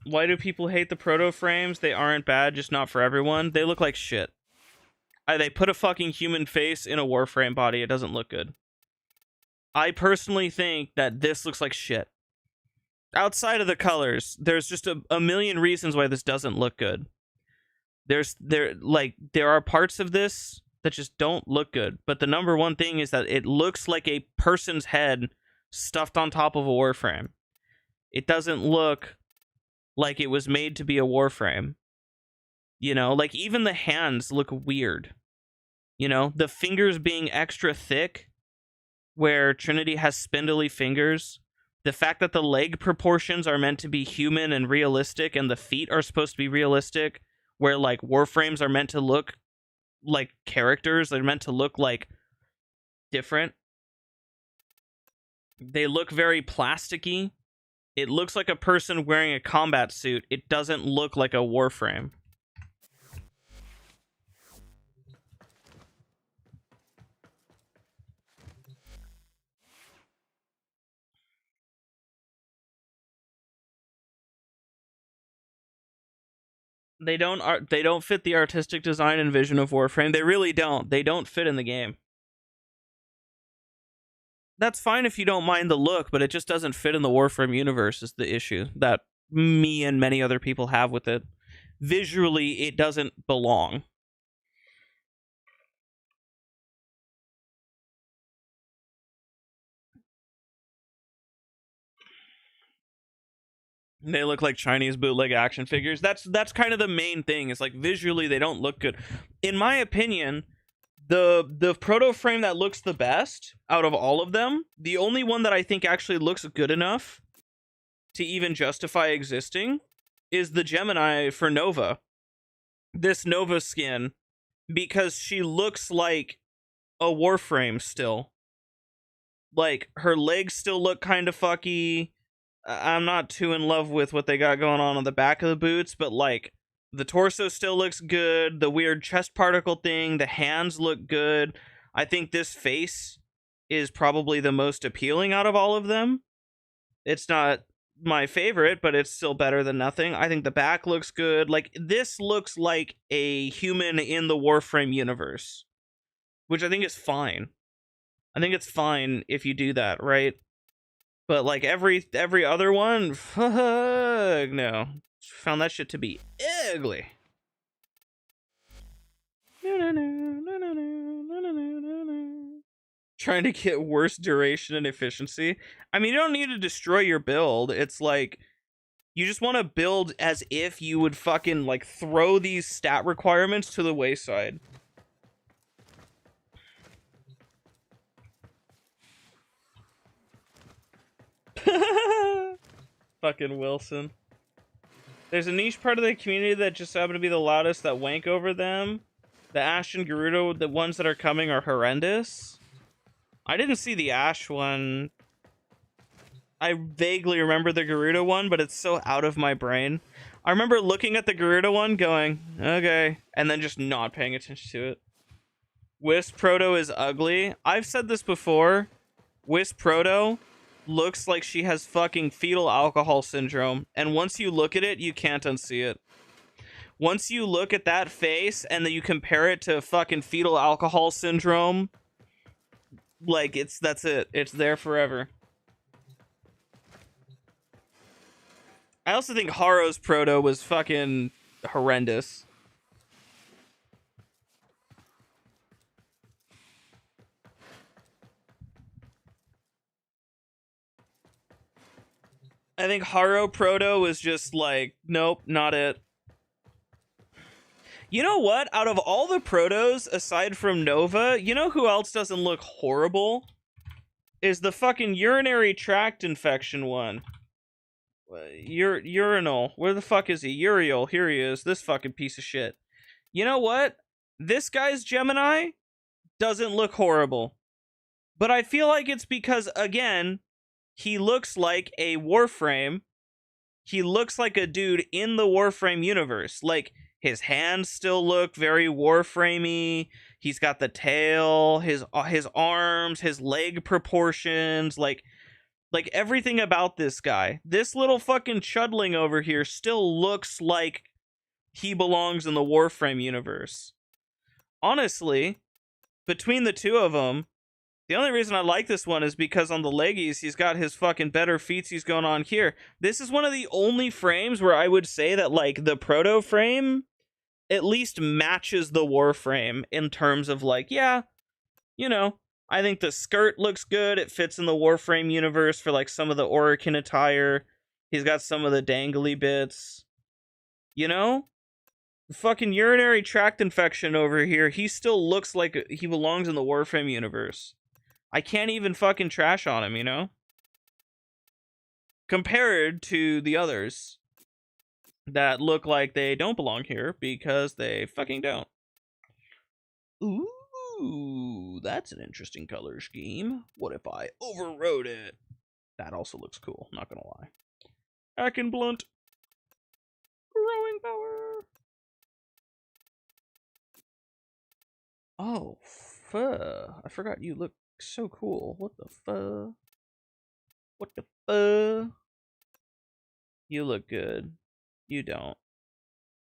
Why do people hate the proto frames? They aren't bad, just not for everyone. They look like shit. They put a fucking human face in a Warframe body. It doesn't look good. I personally think that this looks like shit. Outside of the colors, there's just a million reasons why this doesn't look good. There are parts of this that just don't look good. But the number one thing is that it looks like a person's head stuffed on top of a Warframe. It doesn't look like it was made to be a Warframe. You know, like, even the hands look weird. You know, the fingers being extra thick, where Trinity has spindly fingers. The fact that the leg proportions are meant to be human and realistic, and the feet are supposed to be realistic, where, like, Warframes are meant to look like characters. They're meant to look, like, different. They look very plasticky. It looks like a person wearing a combat suit. It doesn't look like a Warframe. They don't fit the artistic design and vision of Warframe. They really don't. They don't fit in the game. That's fine if you don't mind the look, but it just doesn't fit in the Warframe universe is the issue that me and many other people have with it. Visually, it doesn't belong. They look like Chinese bootleg action figures. That's kind of the main thing. It's like, visually they don't look good. In my opinion, the proto frame that looks the best out of all of them, the only one that I think actually looks good enough to even justify existing, is the Gemini for Nova. This Nova skin, because she looks like a Warframe still. Like, her legs still look kind of fucky. I'm not too in love with what they got going on the back of the boots, but, like, the torso still looks good. The weird chest particle thing, the hands look good. I think this face is probably the most appealing out of all of them. It's not my favorite, but it's still better than nothing. I think the back looks good. Like, this looks like a human in the Warframe universe, which I think is fine. I think it's fine if you do that, right? But, like, every other one, fuck no. Found that shit to be ugly. Trying to get worse duration and efficiency. I mean, you don't need to destroy your build. It's like, you just want to build as if you would fucking, like, throw these stat requirements to the wayside. Fucking Wilson. There's a niche part of the community that just happen to be the loudest that wank over them. The Ash and Gerudo, the ones that are coming, are horrendous. I didn't see the Ash one. I vaguely remember the Gerudo one, but it's so out of my brain. I remember looking at the Gerudo one going, okay, and then just not paying attention to it. Wisp Proto is ugly. I've said this before. Wisp Proto looks like she has fucking fetal alcohol syndrome, and once you look at it, you can't unsee it. Once you look at that face and then you compare it to fucking fetal alcohol syndrome, like, that's it. It's there forever. I also think Haro's Proto was fucking horrendous. I think Haro Proto was just like, nope, not it. You know what? Out of all the Protos, aside from Nova, you know who else doesn't look horrible? Is the fucking urinary tract infection one. Urinal. Where the fuck is he? Uriel. Here he is. This fucking piece of shit. You know what? This guy's Gemini doesn't look horrible. But I feel like it's because, again, he looks like a Warframe. He looks like a dude in the Warframe universe. Like, his hands still look very Warframey. He's got the tail, his arms, his leg proportions, like everything about this guy. This little fucking chudling over here still looks like he belongs in the Warframe universe. Honestly, between the two of them, the only reason I like this one is because on the leggies, he's got his fucking better featsies going on here. This is one of the only frames where I would say that, like, the proto frame at least matches the Warframe in terms of, like, yeah, you know, I think the skirt looks good. It fits in the Warframe universe for, like, some of the Orokin attire. He's got some of the dangly bits. You know? The fucking urinary tract infection over here, he still looks like he belongs in the Warframe universe. I can't even fucking trash on him, you know? Compared to the others that look like they don't belong here because they fucking don't. Ooh, that's an interesting color scheme. What if I overrode it? That also looks cool, not gonna lie. Akin Blunt. Growing power. Oh, I forgot you look so cool. What the fuck? What the fuck? You look good. You don't.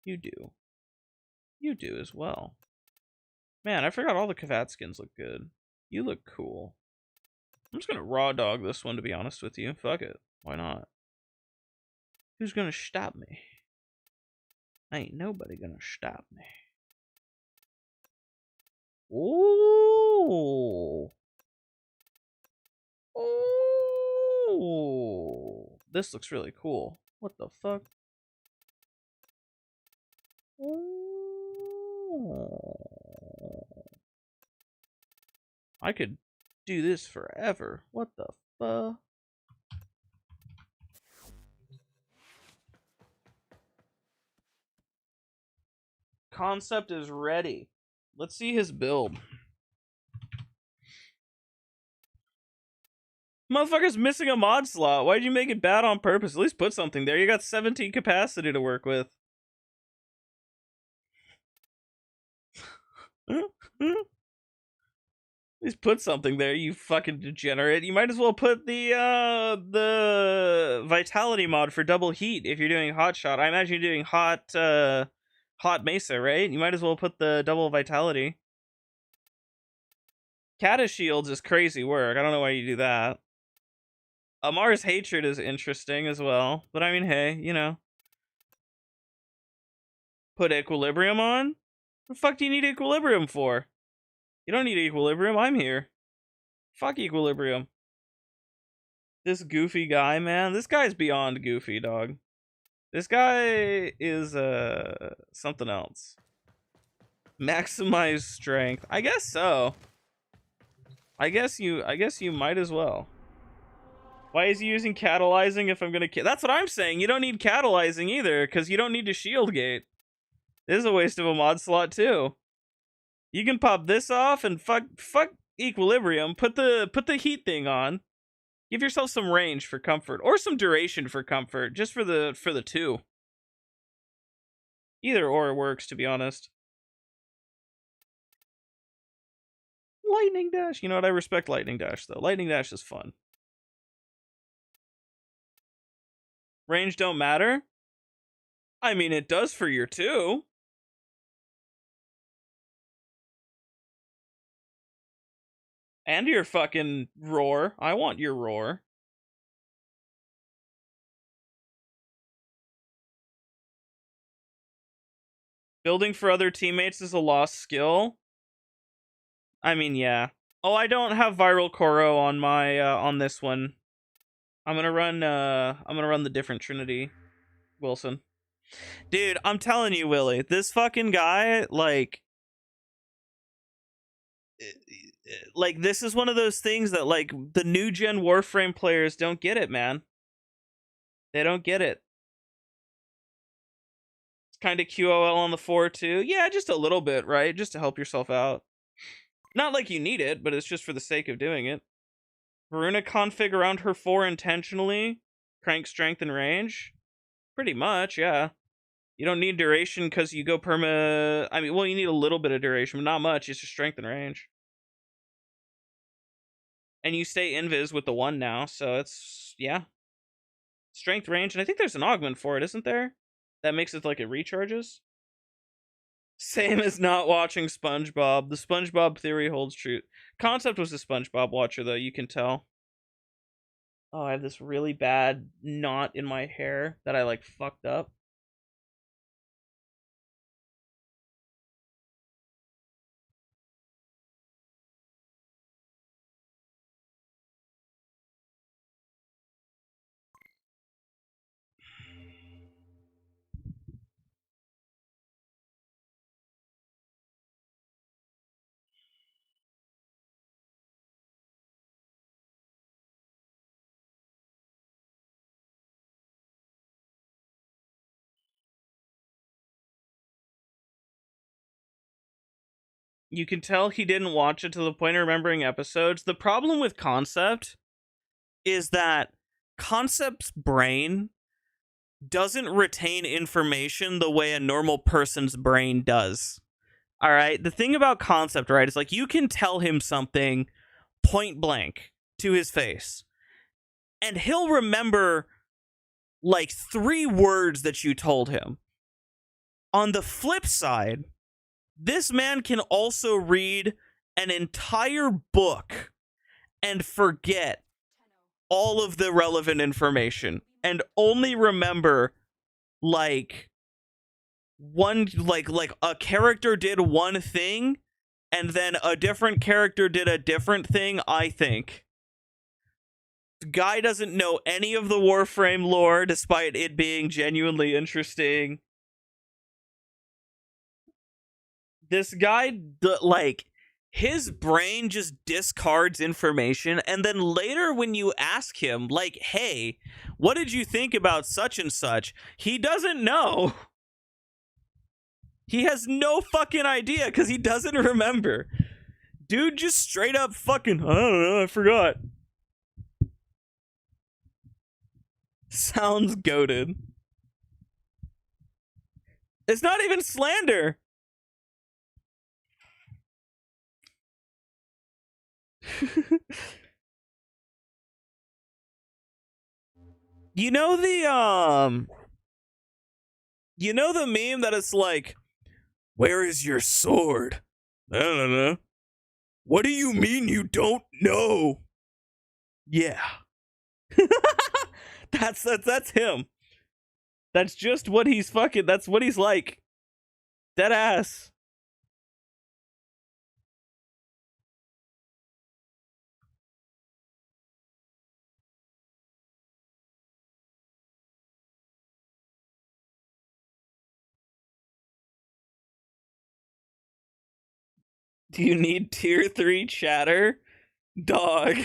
You do. You do as well. Man, I forgot all the Kavat skins look good. You look cool. I'm just gonna raw dog this one, to be honest with you. Fuck it. Why not? Who's gonna stop me? Ain't nobody gonna stop me. Ooh. Ooh. This looks really cool. What the fuck? Ooh. I could do this forever. What the fuck? Concept is ready. Let's see his build. Motherfucker's missing a mod slot. Why'd you make it bad on purpose? At least put something there. You got 17 capacity to work with. At least put something there, you fucking degenerate. You might as well put the vitality mod for double heat if you're doing hot shot. I imagine you're doing hot mesa, right? You might as well put the double vitality. Kata shields is crazy work. I don't know why you do that. Amar's hatred is interesting as well, but I mean, hey, you know. Put equilibrium on? What the fuck do you need equilibrium for? You don't need equilibrium, I'm here. Fuck equilibrium. This goofy guy, man. This guy's beyond goofy, dog. This guy is something else. Maximize strength. I guess so. I guess you might as well. Why is he using catalyzing if I'm gonna That's what I'm saying. You don't need catalyzing either, because you don't need to shield gate. This is a waste of a mod slot too. You can pop this off and fuck equilibrium. Put the heat thing on. Give yourself some range for comfort, or some duration for comfort, just for the two. Either or works, to be honest. Lightning dash. You know what? I respect lightning dash though. Lightning dash is fun. Range don't matter? I mean, it does for your two. And your fucking roar. I want your roar. Building for other teammates is a lost skill. I mean, yeah. Oh, I don't have viral Koro on my on this one. I'm gonna run the different Trinity Wilson. Dude, I'm telling you, Willie, this fucking guy, like this is one of those things that, like, the new gen Warframe players don't get it, man. They don't get it. It's kind of QOL on the 4 too. Yeah, just a little bit, right? Just to help yourself out. Not like you need it, but it's just for the sake of doing it. Varuna config around her 4 intentionally. Crank strength and range. Pretty much, yeah. You don't need duration because you go perma... I mean, well, you need a little bit of duration, but not much. It's just strength and range. And you stay invis with the 1 now, so it's... yeah. Strength, range, and I think there's an augment for it, isn't there? That makes it like it recharges. Same as not watching SpongeBob. The SpongeBob theory holds true. Concept was a SpongeBob watcher, though, you can tell. Oh, I have this really bad knot in my hair that I, like, fucked up. You can tell he didn't watch it to the point of remembering episodes. The problem with Concept is that Concept's brain doesn't retain information the way a normal person's brain does. All right? The thing about Concept, right, is like you can tell him something point blank to his face, and he'll remember like 3 words that you told him. On the flip side, this man can also read an entire book and forget all of the relevant information and only remember like one, like a character did one thing and then a different character did a different thing, I think. The guy doesn't know any of the Warframe lore despite it being genuinely interesting. This guy, like, his brain just discards information, and then later when you ask him, like, hey, what did you think about such and such? He doesn't know. He has no fucking idea because he doesn't remember. Dude just straight up fucking, I don't know, I forgot. Sounds goated. It's not even slander. You know the meme that it's like, where is your sword? I don't know. What do you mean you don't know? Yeah. That's him. That's just what he's fucking, that's what he's like. Dead ass. Do you need tier 3 chatter? Dog,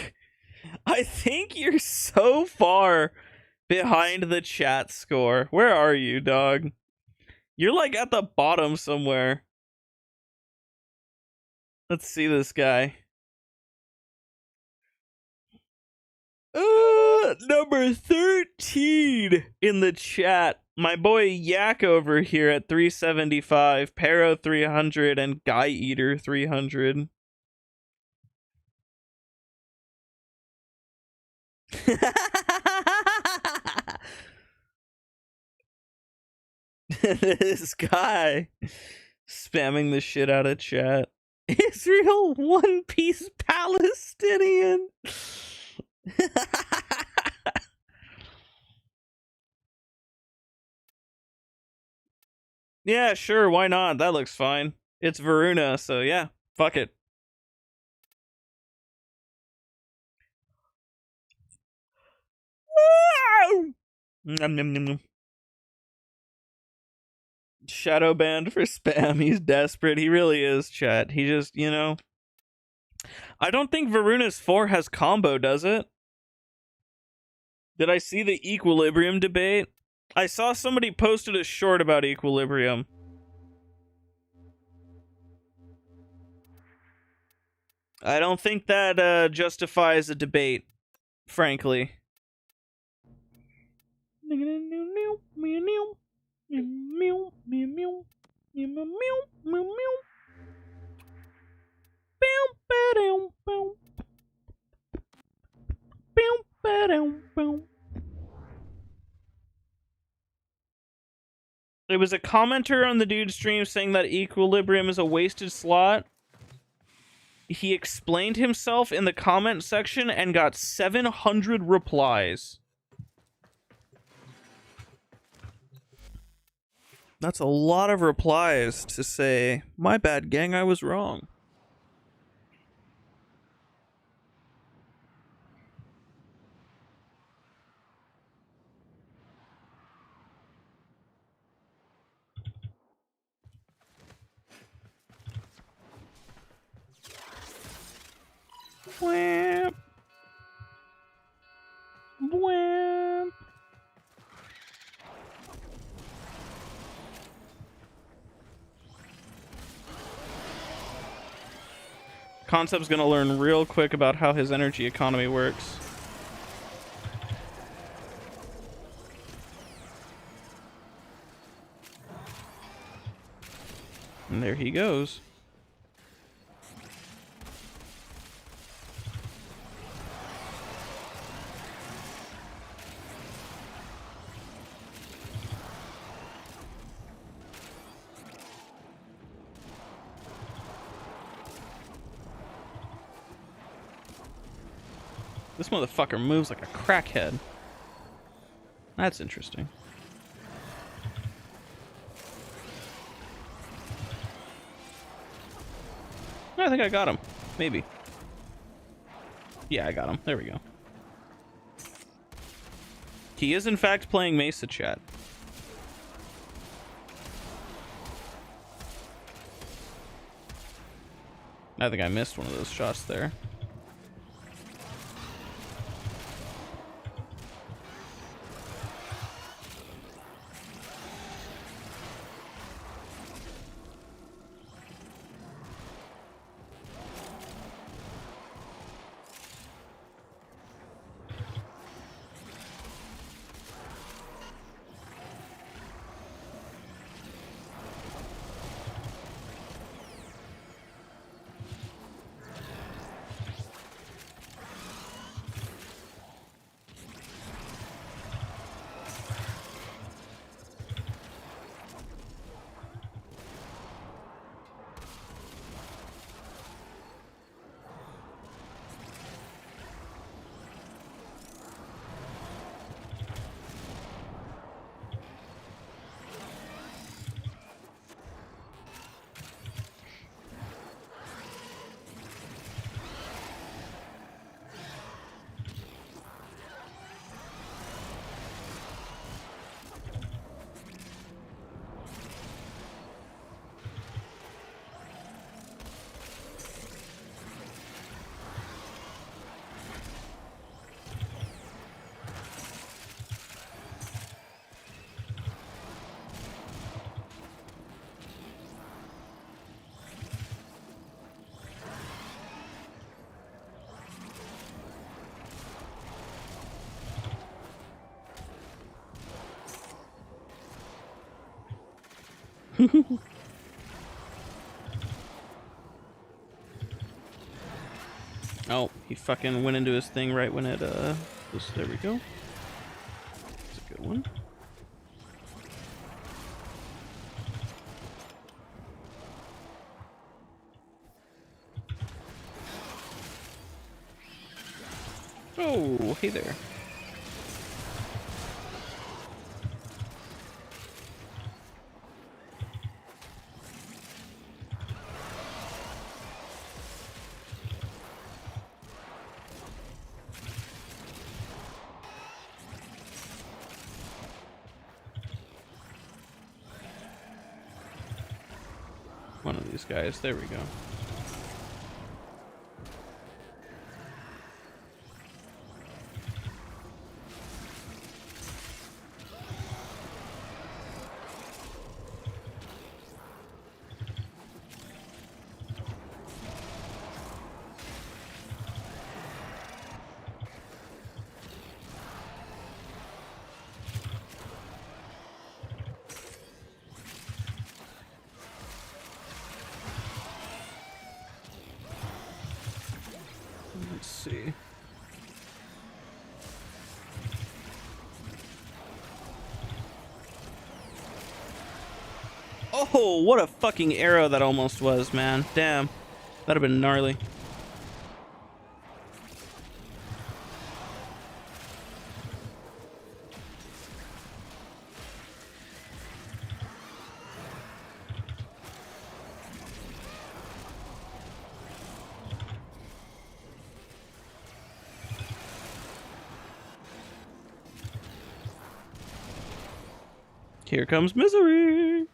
I think you're so far behind the chat score. Where are you, dog? You're like at the bottom somewhere. Let's see this guy. Number 13 in the chat. My boy Yak over here at 375, Pero 300, and Guy Eater 300. This guy spamming the shit out of chat. Israel One Piece Palestinian. Yeah, sure, why not? That looks fine. It's Varuna, so yeah, fuck it. Nom, nom, nom, nom. Shadow banned for spam. He's desperate. He really is, chat. He just, you know. I don't think Varuna's 4 has combo, does it? Did I see the equilibrium debate? I saw somebody posted a short about equilibrium. I don't think that justifies a debate, frankly. There was a commenter on the dude's stream saying that equilibrium is a wasted slot. He explained himself in the comment section and got 700 replies. That's a lot of replies to say, my bad, gang, I was wrong. Wham. Wham. Concept's gonna learn real quick about how his energy economy works. And there he goes. This motherfucker moves like a crackhead. That's interesting. I think I got him. Maybe. Yeah, I got him. There we go. He is, in fact, playing Mesa, chat. I think I missed one of those shots there. Oh, he fucking went into his thing right when it, was, there we go. That's a good one. Oh, hey there. One of these guys. There we go. Let's see. Oh, what a fucking arrow that almost was, man. Damn. That'd have been gnarly. Here comes misery.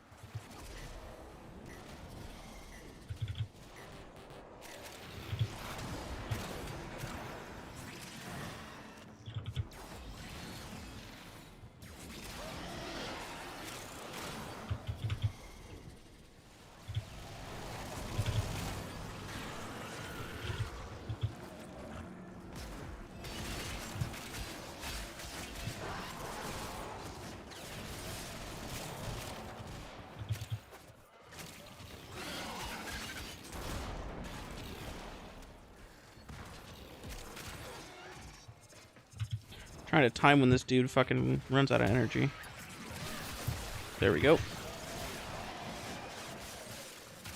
Trying to time when this dude fucking runs out of energy. There we go.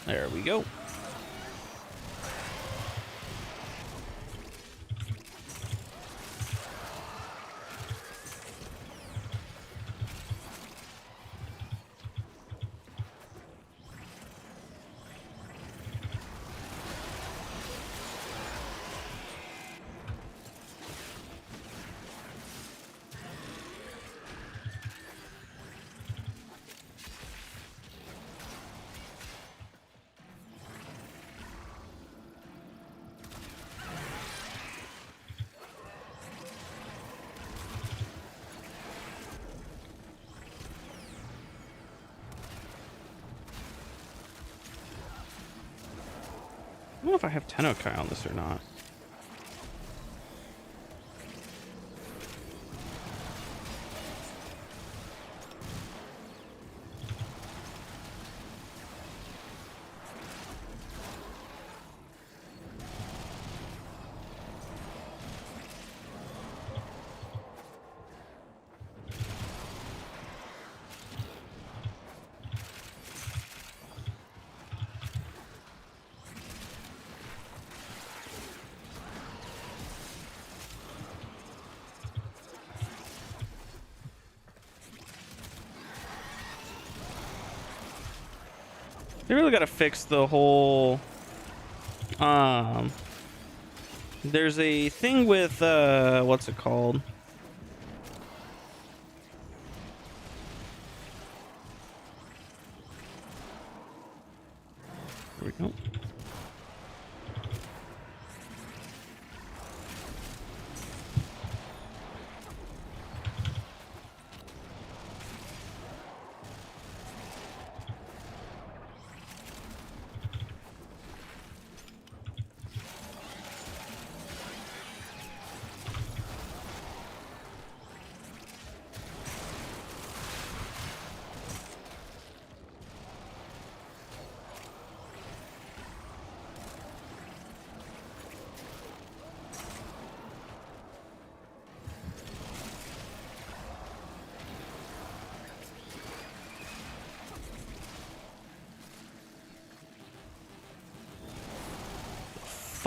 There we go. I don't know if I have Tenokai on this or not. They really gotta fix the whole there's a thing with what's it called? There we go.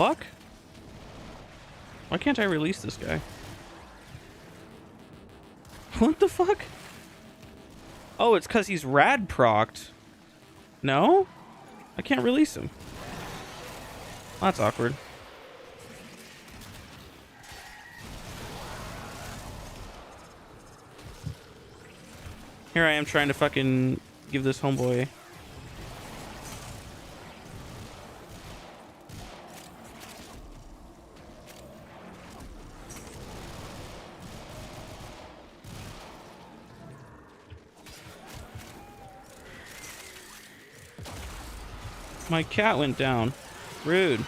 fuck? Why can't I release this guy? What the fuck? Oh, it's because he's rad procced. No? I can't release him. That's awkward. Here I am trying to fucking give this homeboy. My cat went down. Rude.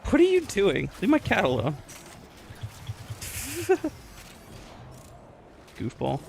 What are you doing? Leave my cat alone. Goofball.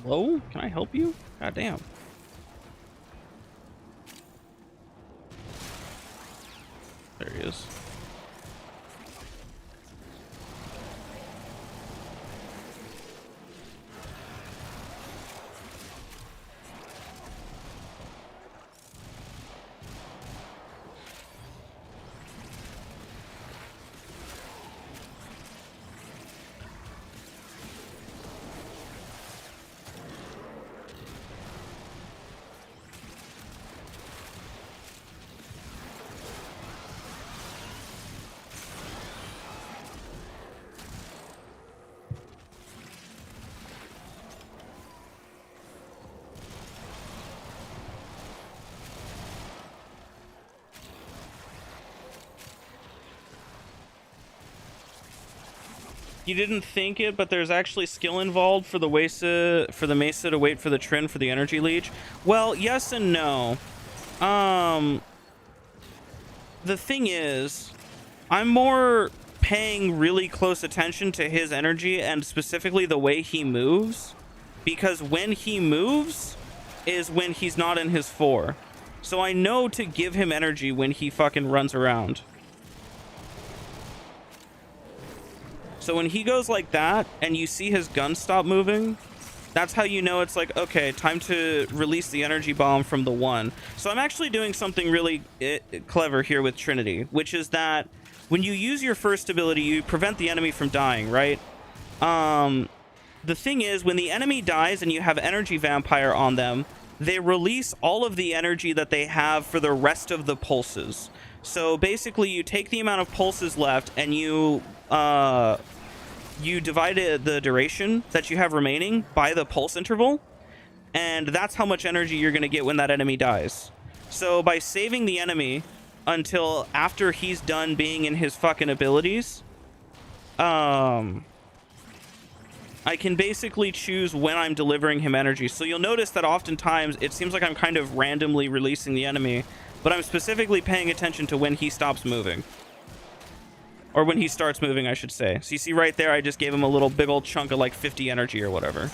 Hello? Can I help you? God damn. There he is. You didn't think it, but there's actually skill involved for the Mesa to wait for the Trin for the energy leech. Well, yes and no. The thing is, I'm more paying really close attention to his energy and specifically the way he moves, because when he moves is when he's not in his 4. So I know to give him energy when he fucking runs around. So when he goes like that and you see his gun stop moving, that's how you know it's like, okay, time to release the energy bomb from the 1. So I'm actually doing something really clever here with Trinity, which is that when you use your first ability, you prevent the enemy from dying, right? The thing is, when the enemy dies and you have energy vampire on them, they release all of the energy that they have for the rest of the pulses. So basically you take the amount of pulses left and you divide the duration that you have remaining by the pulse interval, and that's how much energy you're going to get when that enemy dies. So by saving the enemy until after he's done being in his fucking abilities, I can basically choose when I'm delivering him energy. So you'll notice that oftentimes it seems like I'm kind of randomly releasing the enemy, but I'm specifically paying attention to when he stops moving. Or when he starts moving, I should say. So you see right there, I just gave him a little big old chunk of like 50 energy or whatever.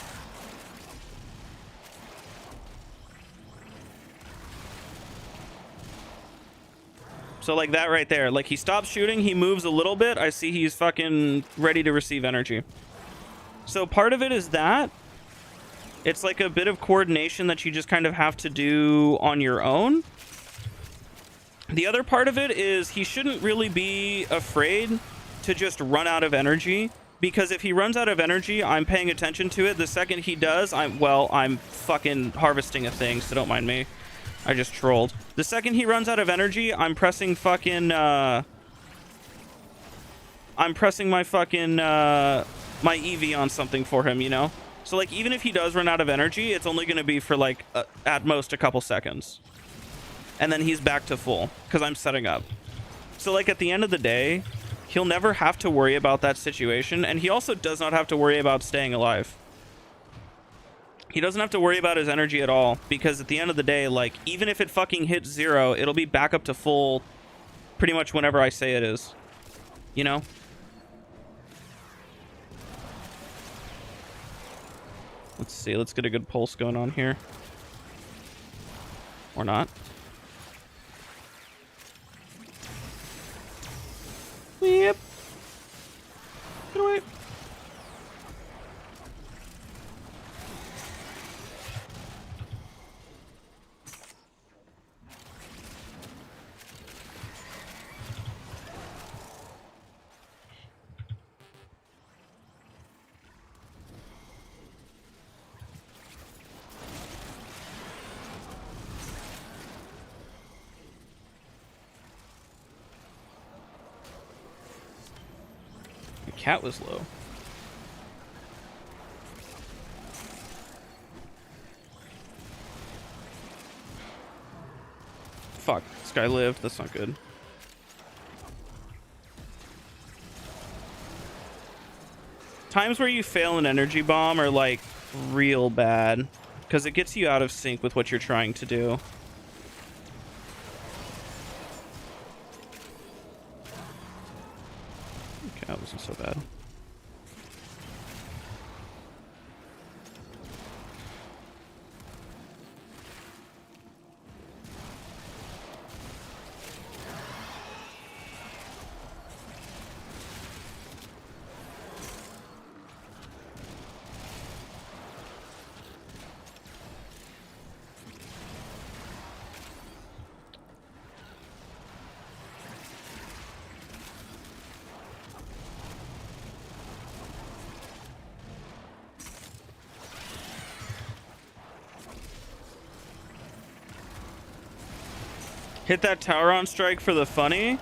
So like that right there. Like he stops shooting, he moves a little bit. I see he's fucking ready to receive energy. So part of it is that. It's like a bit of coordination that you just kind of have to do on your own. The other part of it is he shouldn't really be afraid to just run out of energy, because if he runs out of energy, I'm paying attention to it. The second he does, I'm fucking harvesting a thing, so don't mind me. I just trolled. The second he runs out of energy, I'm pressing fucking my fucking my EV on something for him, you know? So like even if he does run out of energy, it's only going to be for like at most a couple seconds. And then he's back to full because I'm setting up. So like at the end of the day, he'll never have to worry about that situation. And he also does not have to worry about staying alive. He doesn't have to worry about his energy at all, because at the end of the day, like even if it fucking hits 0, it'll be back up to full pretty much whenever I say it is, you know? Let's see. Let's get a good pulse going on here. Or not. Yep. Get away. Cat was low. Fuck, this guy lived. That's not good. Times where you fail an energy bomb are like real bad, because it gets you out of sync with what you're trying to do. Okay, that wasn't so bad. Hit that tower on strike for the funny.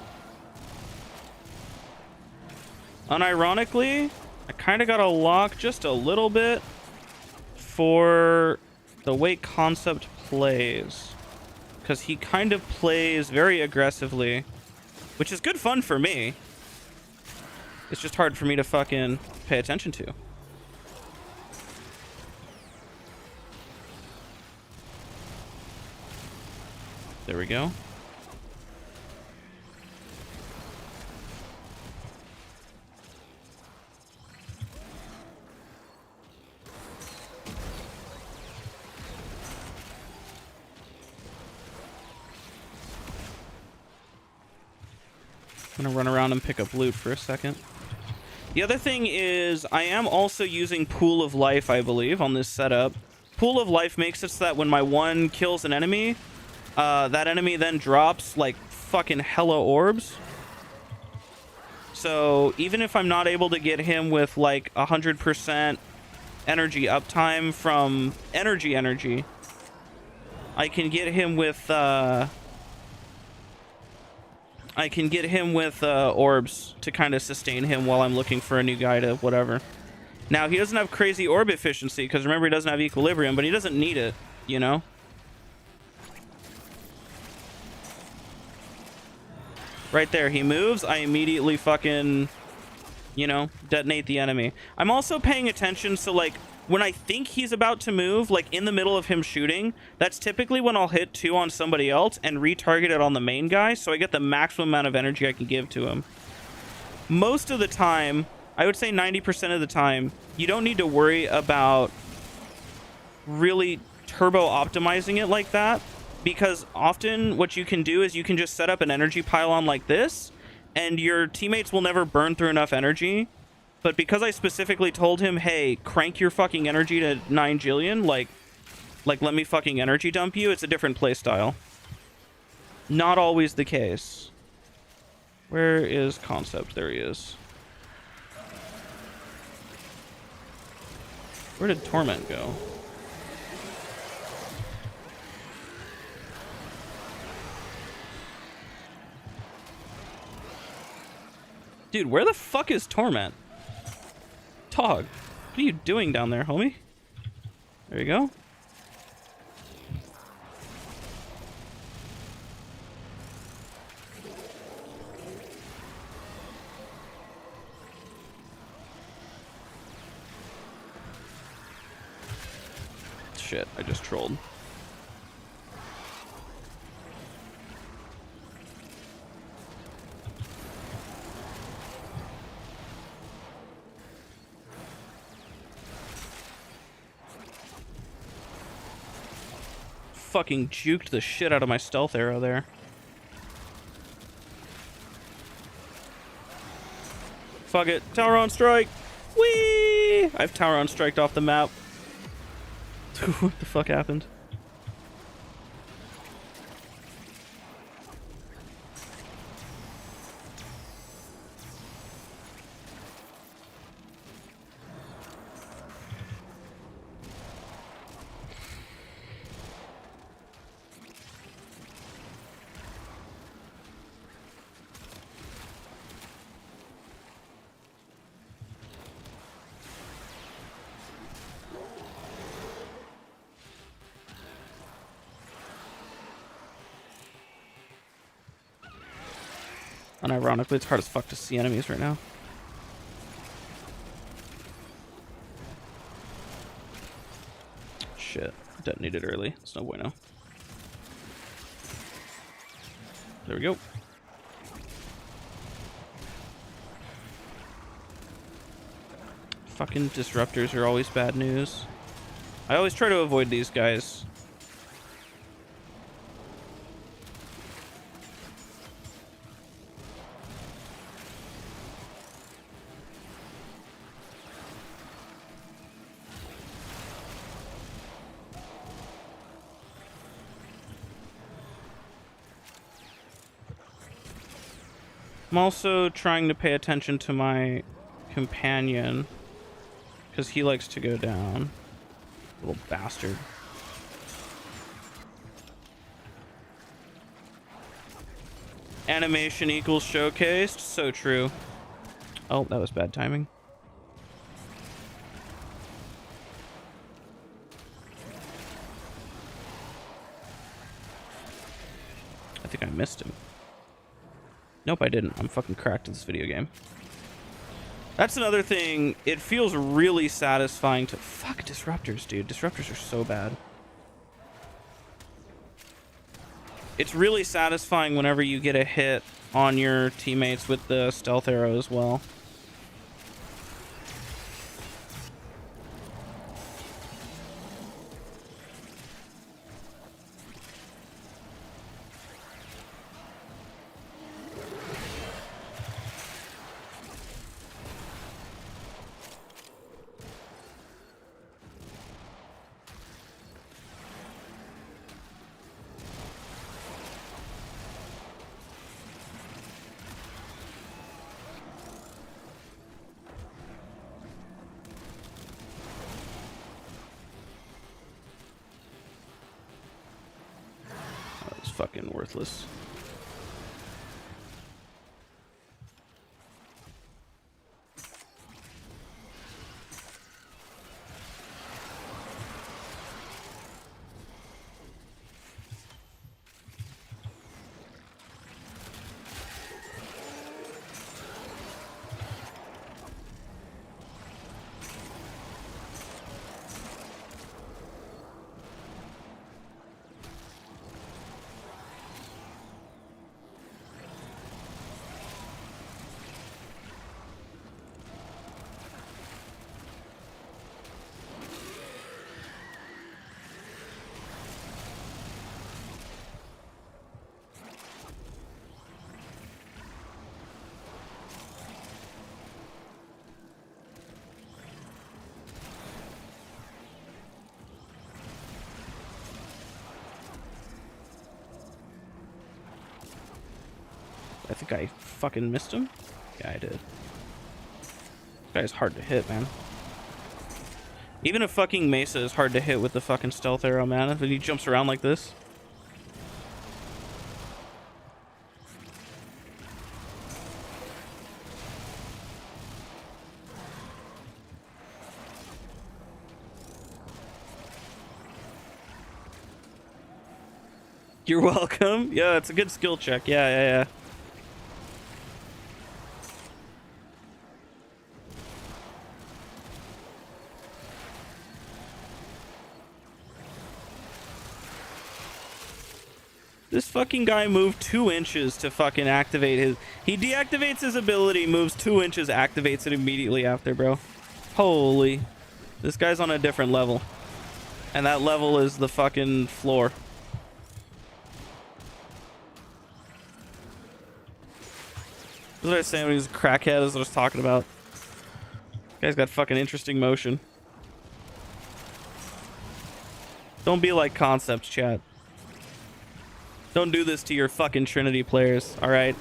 Unironically, I kind of got a lock just a little bit for the way Concept plays, because he kind of plays very aggressively, which is good fun for me. It's just hard for me to fucking pay attention to. There we go. I'm gonna run around and pick up loot for a second. The other thing is I am also using Pool of Life, I believe, on this setup. Pool of Life makes it so that when my one kills an enemy, that enemy then drops like fucking hella orbs. So even if I'm not able to get him with like 100% energy uptime from energy, I can get him with orbs to kind of sustain him while I'm looking for a new guy to whatever. Now, he doesn't have crazy orb efficiency, because remember, he doesn't have equilibrium, but he doesn't need it, you know? Right there, he moves, I immediately fucking, you know, detonate the enemy. I'm also paying attention, so like, when I think he's about to move, like in the middle of him shooting, that's typically when I'll hit 2 on somebody else and retarget it on the main guy, so I get the maximum amount of energy I can give to him. Most of the time, I would say 90% of the time, you don't need to worry about really turbo optimizing it like that, Because often what you can do is you can just set up an energy pylon like this, and your teammates will never burn through enough energy. But because I specifically told him, hey, crank your fucking energy to 9 jillion, like let me fucking energy dump you, it's a different playstyle. Not always the case. Where is Concept? There he is. Where did Torment go? Dude, where the fuck is Torment? Tog, what are you doing down there, homie? There you go. Shit, I just trolled. Fucking juked the shit out of my stealth arrow there. Fuck it. Tower on strike. Whee! I've tower on striked off the map. What the fuck happened? Unironically, it's hard as fuck to see enemies right now. Shit. Detonated early. It's no bueno. There we go. Fucking disruptors are always bad news. I always try to avoid these guys. I'm also trying to pay attention to my companion because he likes to go down. Little bastard. Animation equals showcased. So true. Oh, that was bad timing. I think I missed him. Nope, I didn't. I'm fucking cracked at this video game. That's another thing. It feels really satisfying to... Fuck disruptors, dude. Disruptors are so bad. It's really satisfying whenever you get a hit on your teammates with the stealth arrow as well. Fucking worthless. think I fucking missed him. Yeah, I did. This guy's hard to hit, man. Even a fucking Mesa is hard to hit with the fucking stealth arrow, man. If he jumps around like this. You're welcome. Yeah, it's a good skill check. Yeah. This fucking guy moved 2 inches to fucking activate his... He deactivates his ability, moves 2 inches, activates it immediately after, bro. Holy. This guy's on a different level. And that level is the fucking floor. That's what I was saying when he was a crackhead, is what I was talking about. Guy's got fucking interesting motion. Don't be like concepts, chat. Don't do this to your fucking Trinity players, alright?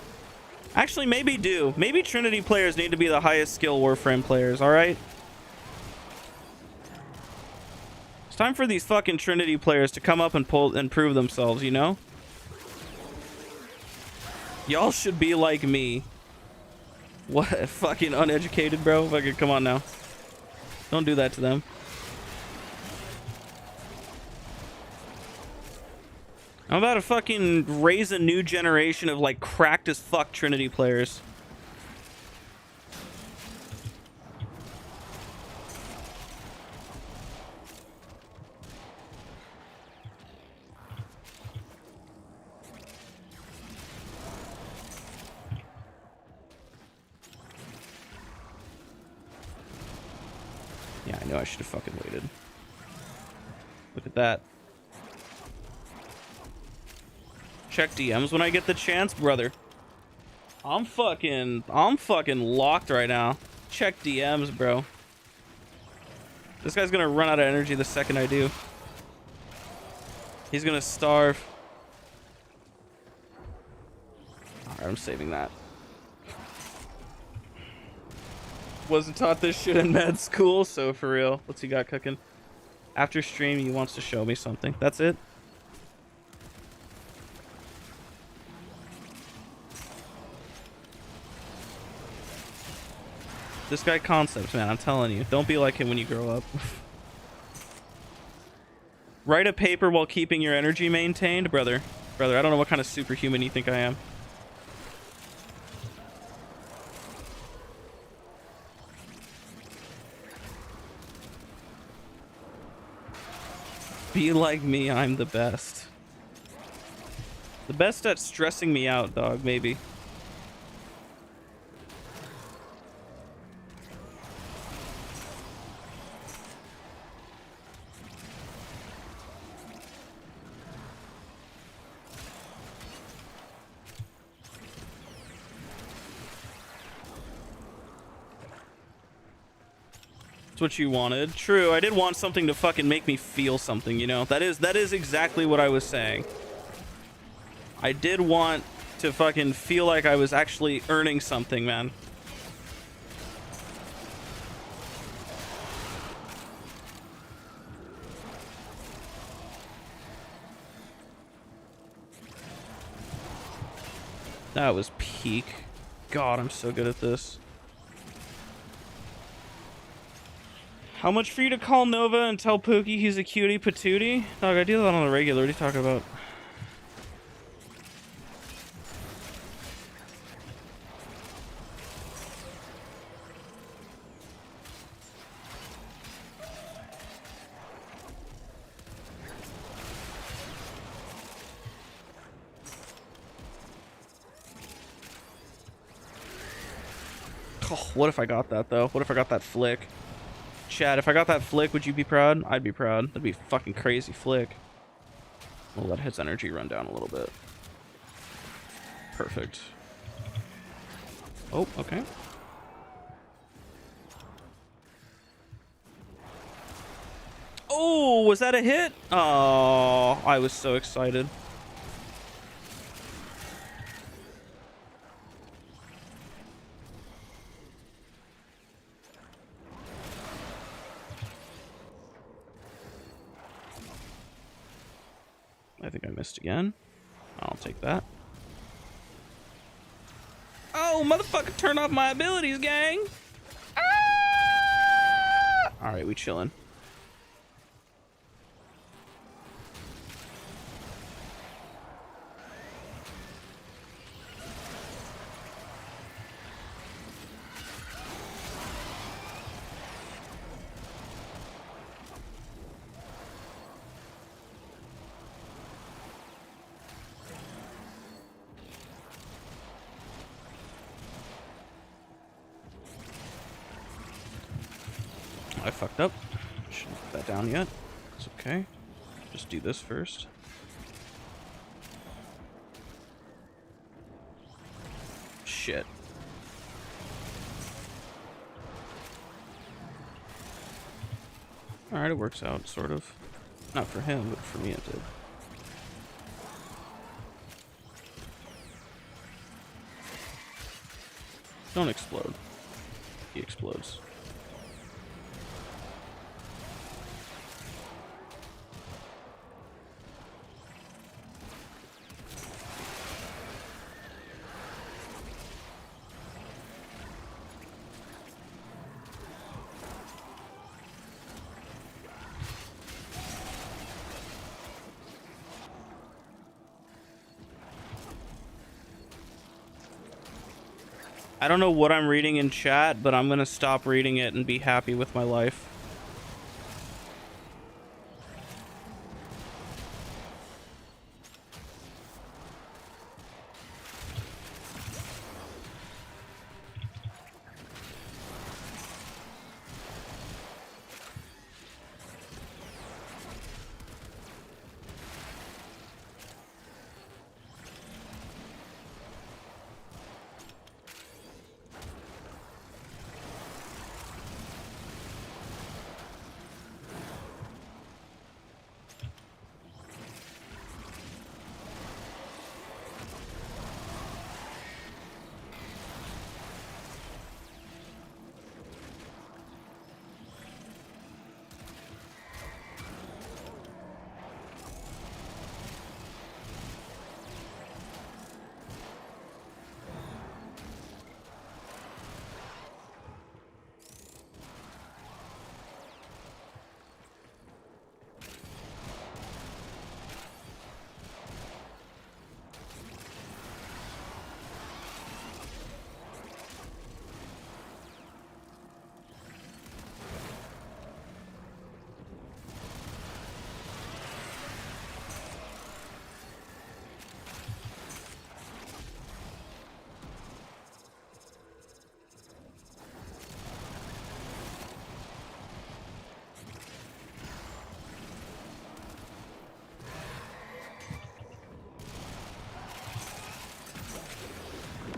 Actually, maybe do. Maybe Trinity players need to be the highest skill Warframe players, alright? It's time for these fucking Trinity players to come up and prove themselves, you know? Y'all should be like me. What? Fucking uneducated, bro? Fucking come on now. Don't do that to them. I'm about to fucking raise a new generation of like cracked as fuck Trinity players. Yeah, I know I should have fucking waited. Look at that. Check DMs when I get the chance, brother. I'm fucking locked right now. Check DMs, bro. This guy's gonna run out of energy the second I do. He's gonna starve. Alright, I'm saving that. Wasn't taught this shit in med school, so for real. What's he got cooking? After stream, he wants to show me something. That's it? This guy concepts, man. I'm telling you. Don't be like him when you grow up. Write a paper while keeping your energy maintained? Brother, I don't know what kind of superhuman you think I am. Be like me, I'm the best. The best at stressing me out, dog, maybe. What you wanted. True, I did want something to fucking make me feel something, you know? That is exactly what I was saying. I did want to fucking feel like I was actually earning something, man. That was peak. God, I'm so good at this. How much for you to call Nova and tell Pookie he's a cutie patootie? Dog, I do that on the regular. What are you talking about? Oh, what if I got that, though? What if I got that flick? Chad, if I got that flick, would you be proud? I'd be proud. That'd be a fucking crazy flick. We'll let his energy run down a little bit. Perfect. Oh, okay. Oh, was that a hit? Oh, I was so excited. I think I missed again. I'll take that. Oh, motherfucker, turn off my abilities, gang! Ah! Alright, we chillin'. I fucked up. Shouldn't put that down yet. It's okay. Just do this first. Shit. Alright, it works out, sort of. Not for him, but for me it did. Don't explode. He explodes. I don't know what I'm reading in chat, but I'm gonna stop reading it and be happy with my life.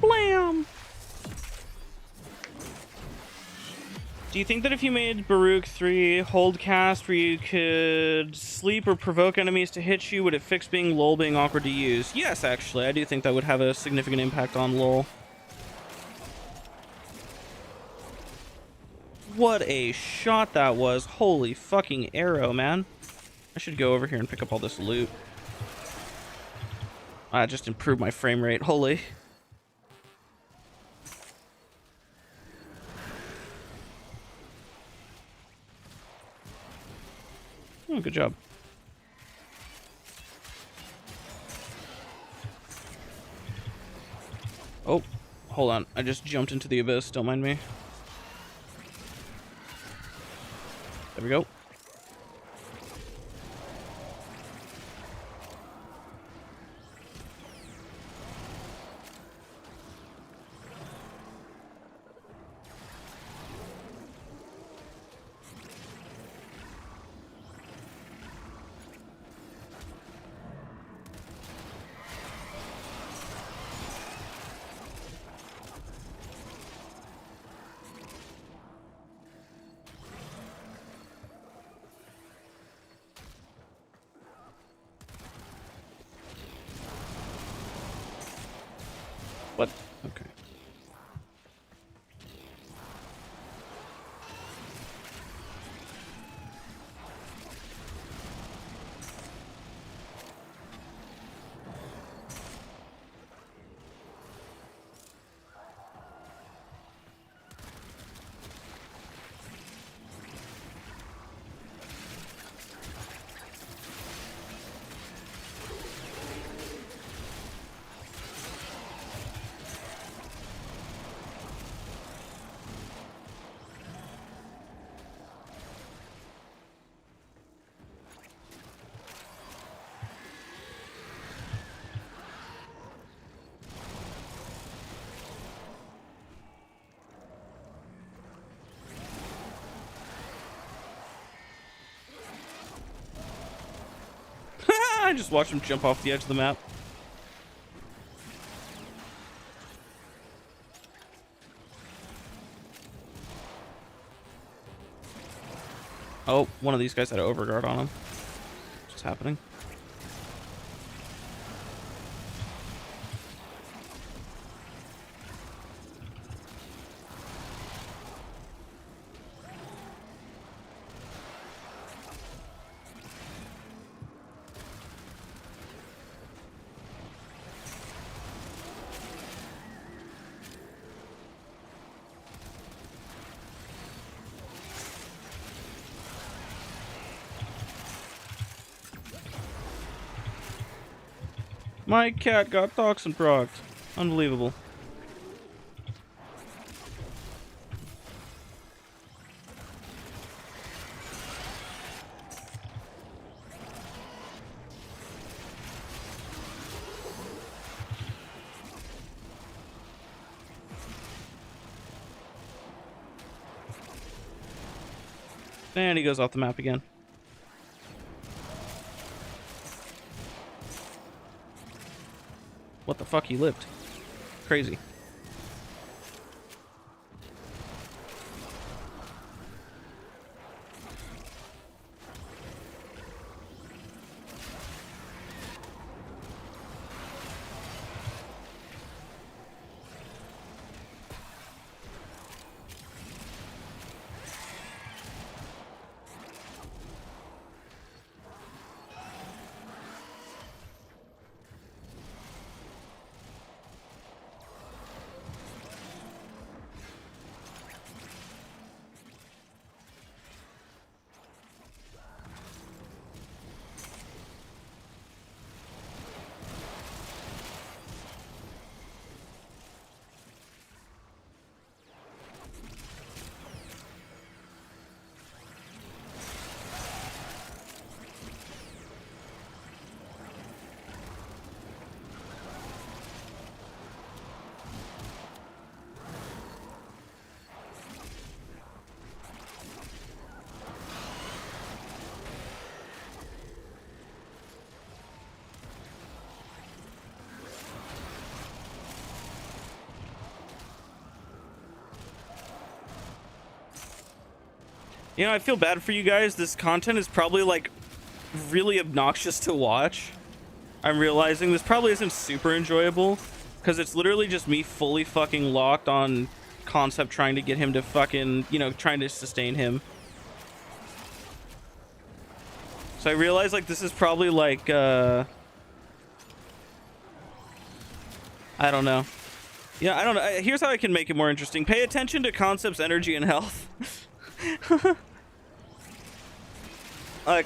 Blam! Do you think that if you made Baruch 3 hold cast where you could sleep or provoke enemies to hit you, would it fix being LOL being awkward to use? Yes, actually. I do think that would have a significant impact on LOL. What a shot that was. Holy fucking arrow, man. I should go over here and pick up all this loot. I just improved my frame rate. Holy. Oh, good job. Oh, hold on. I just jumped into the abyss. Don't mind me. There we go. What? Okay. I just watch him jump off the edge of the map. Oh, one of these guys had an overguard on him. What's happening? My cat got toxin procced. Unbelievable. And he goes off the map again. What the fuck, he lived. Crazy. You know, I feel bad for you guys. This content is probably, like, really obnoxious to watch. I'm realizing this probably isn't super enjoyable, because it's literally just me fully fucking locked on Concept trying to get him to fucking, you know, trying to sustain him. So I realize, like, this is probably, like, I don't know. Yeah, I don't know. Here's how I can make it more interesting. Pay attention to Concept's energy and health.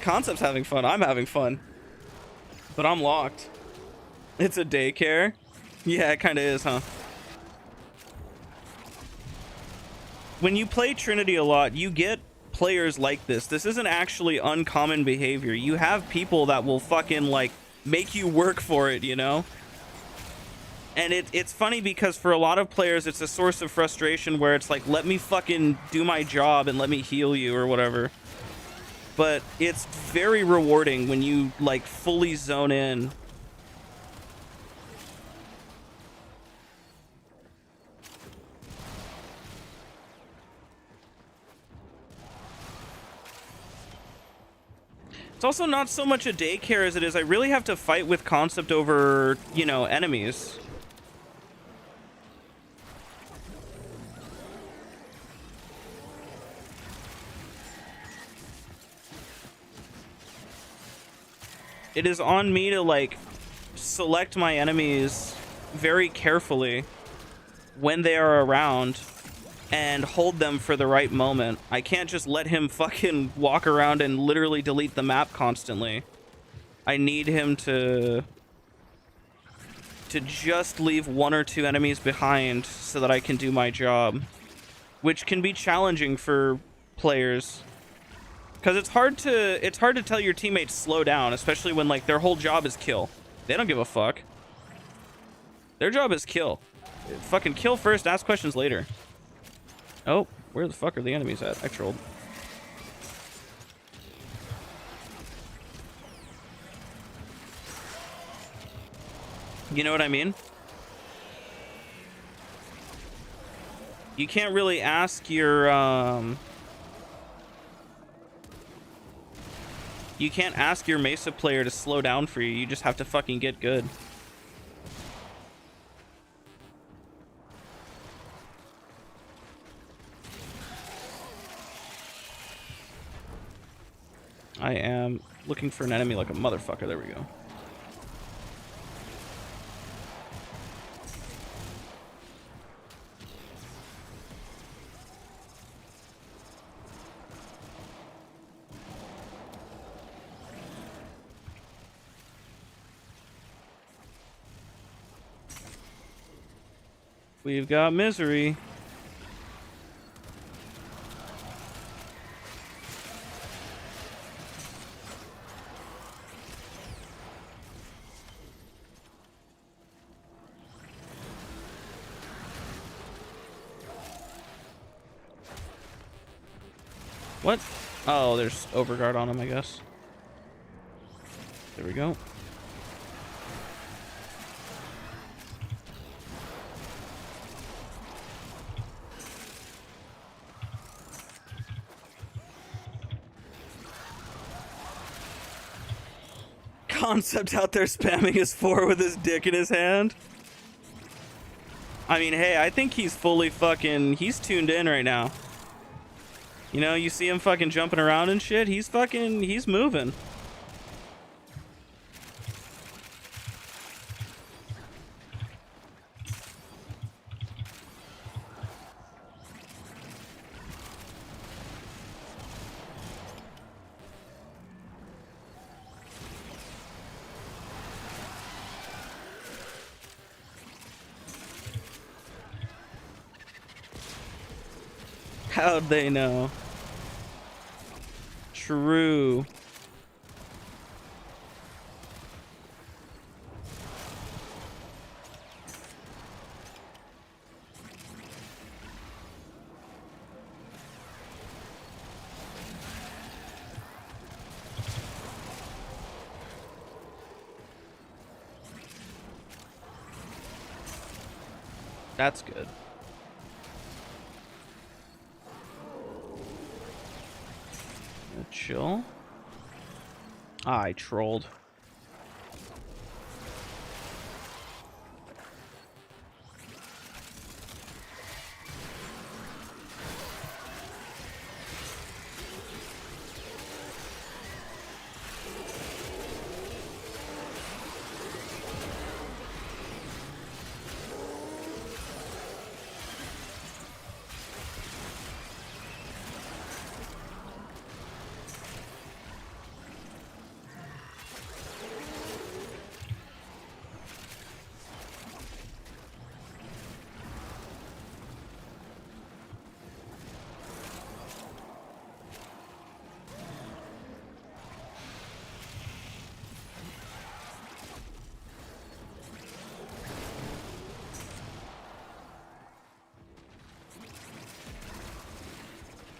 Concept's having fun. I'm having fun. But I'm locked. It's a daycare. Yeah, it kind of is, huh? When you play Trinity a lot, you get players like this. This isn't actually uncommon behavior. You have people that will fucking, like, make you work for it, you know? And it's funny because for a lot of players, it's a source of frustration where it's like, let me fucking do my job and let me heal you or whatever. But it's very rewarding when you, like, fully zone in. It's also not so much a daycare as it is I really have to fight with Concept over, you know, enemies. It is on me to, like, select my enemies very carefully when they are around and hold them for the right moment. I can't just let him fucking walk around and literally delete the map constantly. I need him to just leave one or two enemies behind so that I can do my job, which can be challenging for players. Because it's hard to tell your teammates slow down, especially when, like, their whole job is kill. They don't give a fuck. Their job is kill. Fucking kill first, ask questions later. Oh, where the fuck are the enemies at? I trolled. You know what I mean? You can't really ask your, you can't ask your Mesa player to slow down for you. You just have to fucking get good. I am looking for an enemy like a motherfucker. There we go. We've got misery. What? Oh, there's overguard on him, I guess. There we go. Concept out there spamming his 4 with his dick in his hand. I mean, hey, I think he's fully fucking... He's tuned in right now. You know, you see him fucking jumping around and shit. He's fucking... He's moving. How'd they know? True. That's good. Chill. I trolled.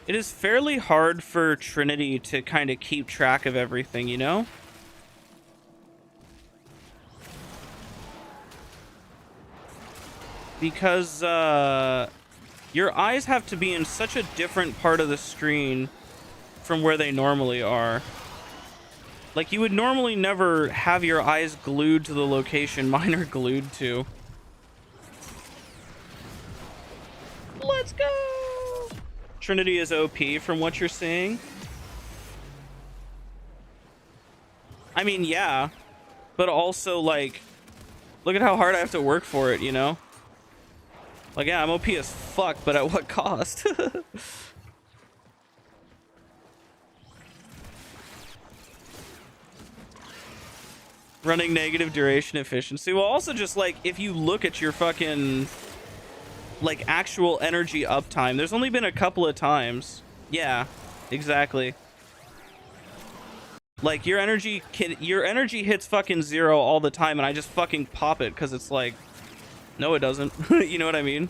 It is fairly hard for Trinity to kind of keep track of everything, you know? Because, your eyes have to be in such a different part of the screen from where they normally are. Like, you would normally never have your eyes glued to the location mine are glued to. Let's go! Trinity is OP from what you're seeing. I mean, yeah. But also, like, look at how hard I have to work for it, you know? Like, yeah, I'm OP as fuck, but at what cost? Running negative duration efficiency. Well, also just, like, if you look at your fucking... like actual energy uptime, there's only been a couple of times. Yeah, exactly. Like your energy hits fucking 0 all the time and I just fucking pop it because it's like, no it doesn't. You know what I mean?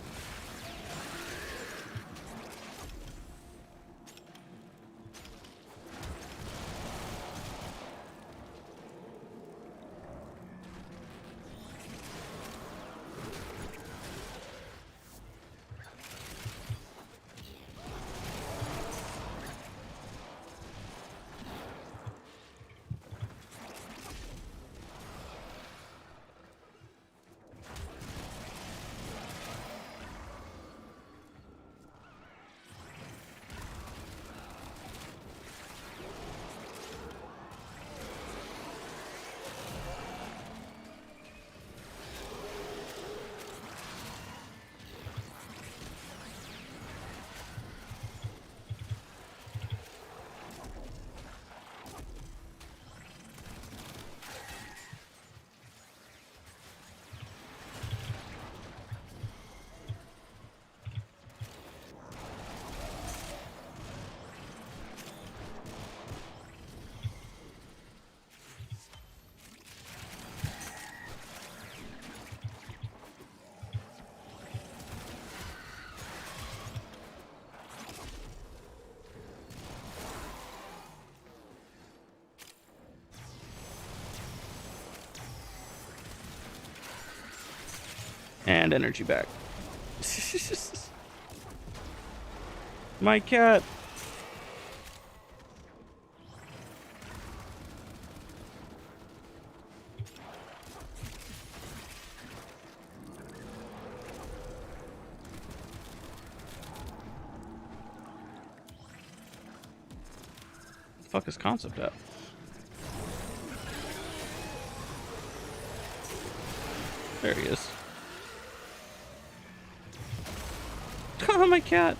And energy back. My cat. Fuck is concept at? There he is. Oh, my cat.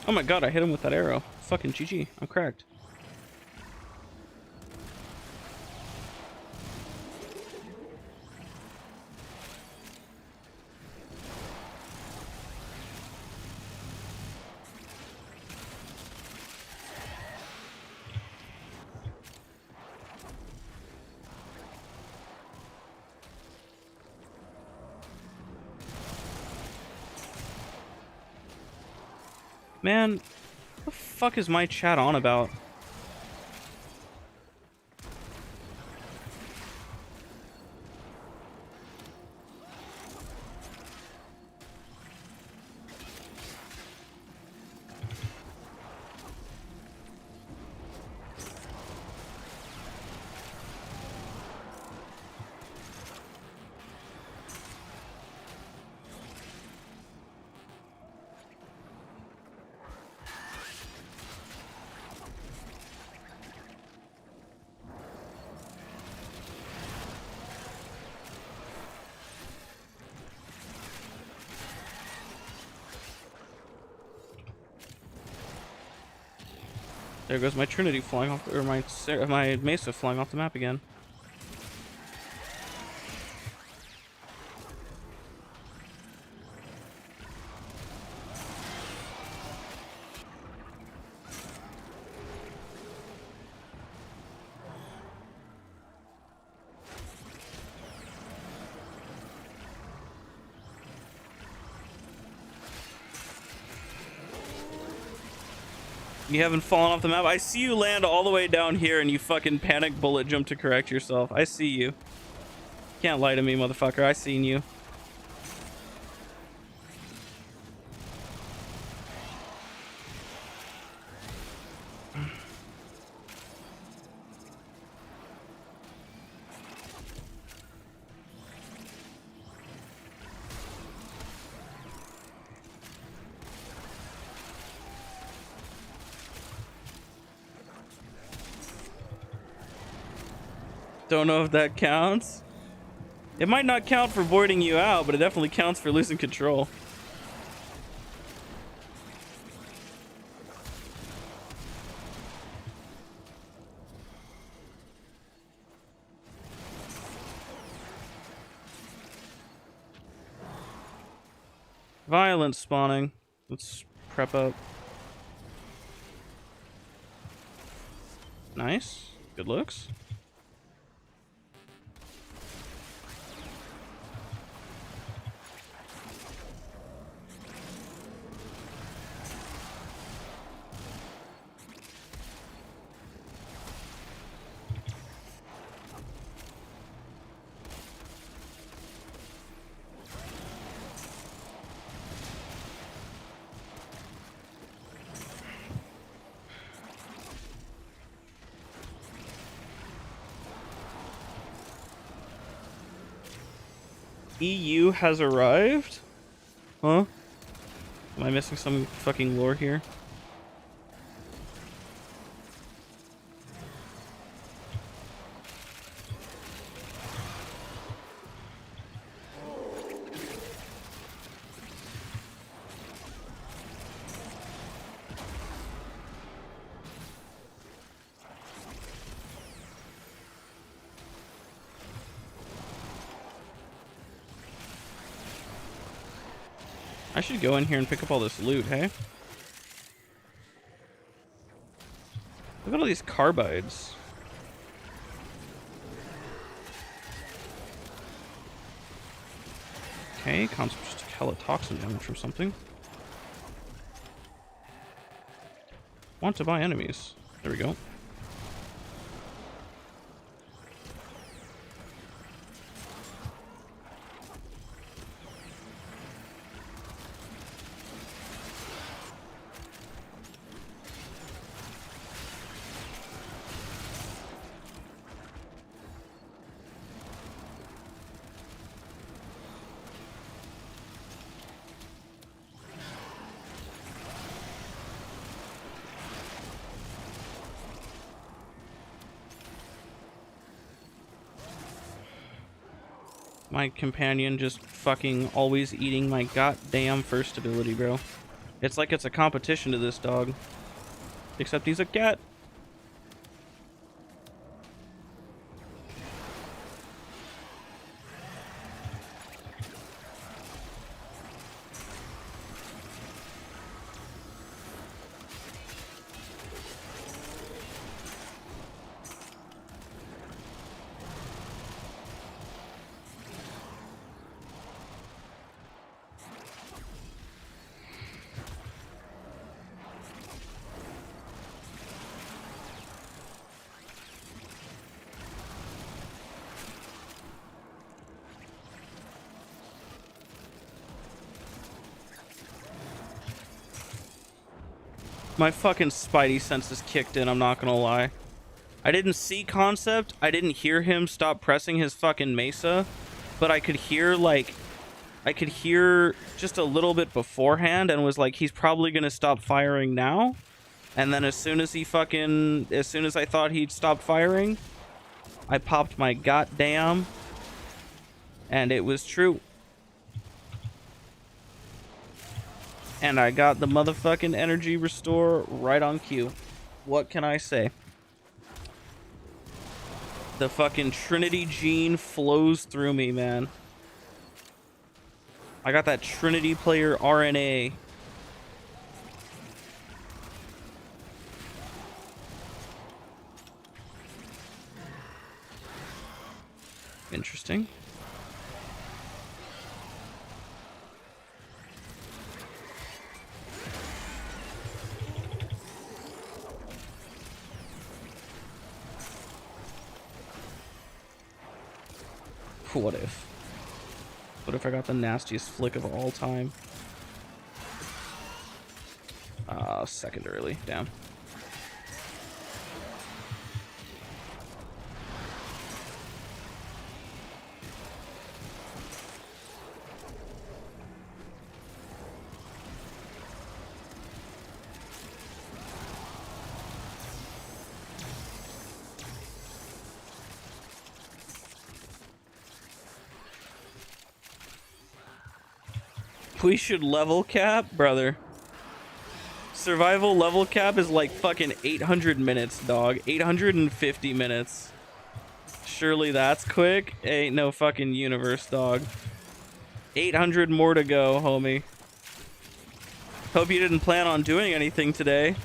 Oh my god, I hit him with that arrow. Fucking GG. I'm cracked. Man, what the fuck is my chat on about? There goes my Trinity flying off, or my Mesa flying off the map again. You haven't fallen off the map. I see you land all the way down here and you fucking panic bullet jump to correct yourself. I see you. Can't lie to me, motherfucker. I seen you. Don't know if that counts. It might not count for boarding you out, but it definitely counts for losing control. Violence spawning. Let's prep up. Nice. Good looks. EU has arrived? Huh? Am I missing some fucking lore here? I should go in here and pick up all this loot, hey? Look at all these carbides. Okay, concept just took hella toxin damage from something. Want to buy enemies. There we go. My companion just fucking always eating my goddamn first ability, bro. It's like it's a competition to this dog. Except he's a cat. My fucking spidey senses kicked in, I'm not gonna lie. I didn't see concept, I didn't hear him stop pressing his fucking mesa, but I could hear, like, I could hear just a little bit beforehand and was like, he's probably gonna stop firing now. And then as soon as I thought he'd stopped firing, I popped my goddamn, and it was true. And I got the motherfucking energy restore right on cue. What can I say? The fucking Trinity gene flows through me, man. I got that Trinity player RNA. Interesting. What if? What if I got the nastiest flick of all time? Second early. Damn. We should level cap, brother. Survival level cap is like fucking 800 minutes, dog. 850 minutes. Surely that's quick? Ain't no fucking universe, dog. 800 more to go, homie. Hope you didn't plan on doing anything today.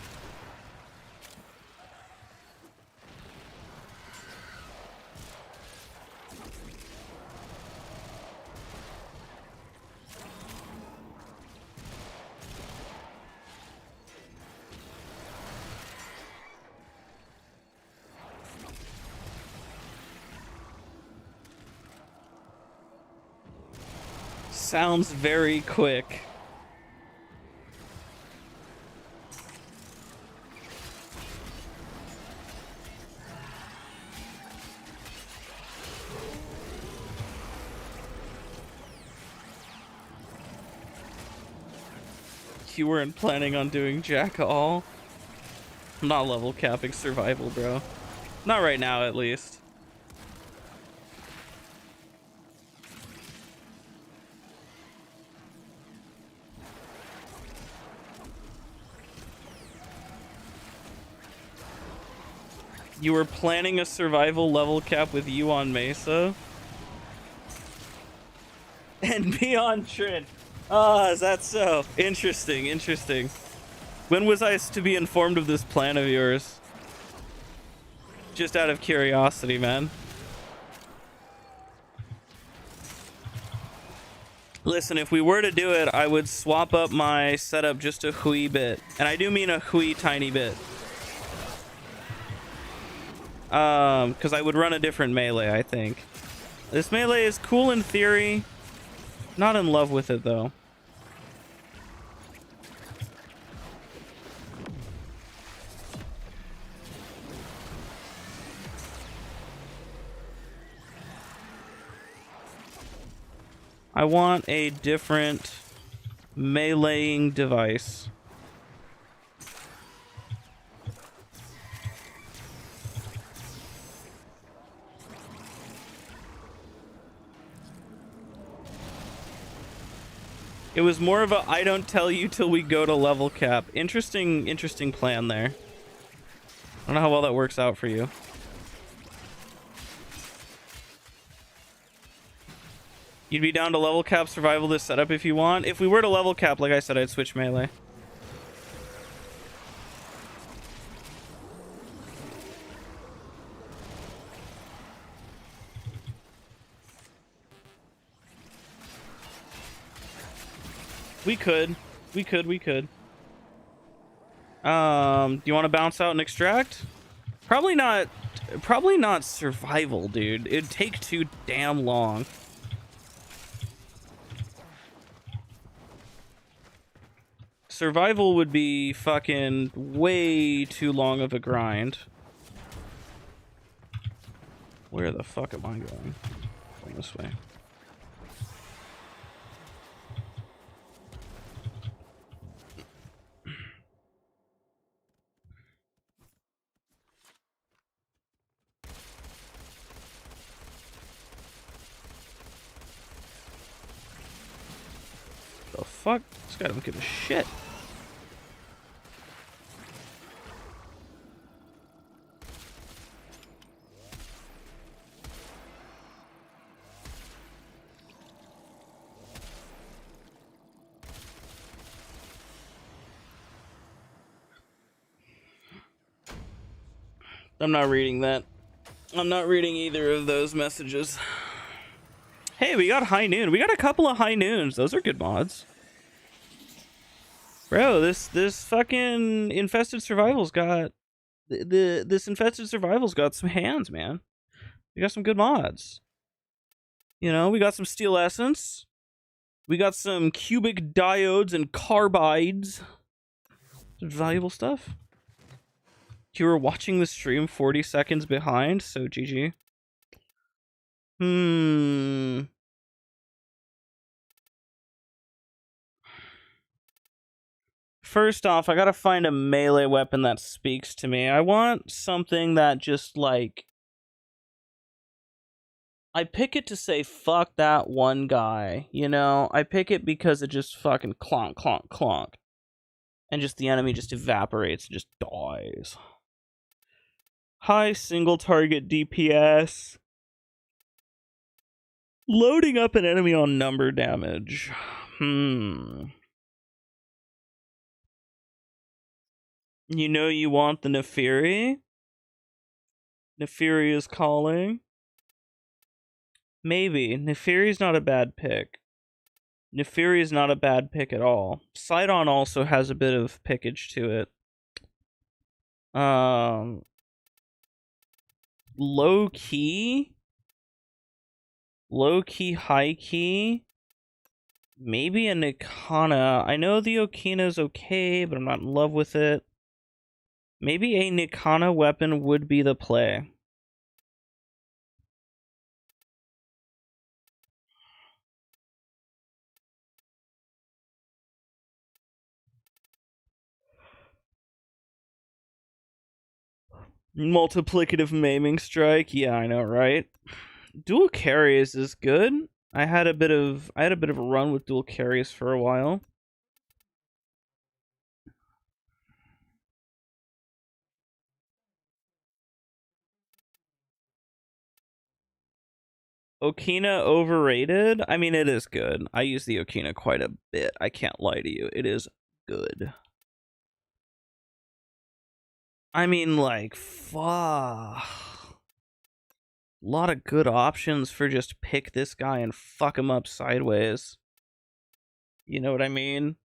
Sounds very quick. You weren't planning on doing jack all? I'm not level capping survival, bro. Not right now, at least. You were planning a survival level cap with you on Mesa? And me on Trin. Ah, is that so? Interesting, interesting. When was I to be informed of this plan of yours? Just out of curiosity, man. Listen, if we were to do it, I would swap up my setup just a wee bit. And I do mean a wee tiny bit. Because I would run a different melee, I think. This melee is cool in theory. Not in love with it, though. I want a different meleeing device. It was more of a I don't tell you till we go to level cap. Interesting plan there. I don't know how well that works out for you. You'd be down to level cap survival this setup if you want. If we were to level cap, like I said, I'd switch melee. We could. We could. Do you want to bounce out and extract? Probably not survival, dude. It'd take too damn long. Survival would be fucking way too long of a grind. Where the fuck am I going? Going this way. The fuck? This guy don't give a shit. I'm not reading that. I'm not reading either of those messages. Hey, we got high noon. We got a couple of high noons. Those are good mods. Bro, this fucking infested survival's got this infested survival's got some hands, man. We got some good mods. You know, we got some steel essence. We got some cubic diodes and carbides. Some valuable stuff. You were watching the stream 40 seconds behind, so GG. First off, I gotta find a melee weapon that speaks to me. I want something that just, like... I pick it to say, fuck that one guy, you know? I pick it because it just fucking clonk, clonk, clonk. And just the enemy just evaporates and just dies. High single target DPS. Loading up an enemy on number damage. You know you want the Nefiri? Nefiri is calling. Maybe. Nefiri's not a bad pick. Nefiri is not a bad pick at all. Sidon also has a bit of pickage to it. Low key, high key. Maybe a Nikana. I know the Okina's okay, but I'm not in love with it. Maybe a Nikana weapon would be the play. Multiplicative maiming strike. Yeah, I know, right? Dual carries is good. I had a bit of a run with dual carries for a while. Okina overrated? I mean, it is good. I use the Okina quite a bit. I can't lie to you. It is good. I mean, like, fuck. A lot of good options for just pick this guy and fuck him up sideways. You know what I mean?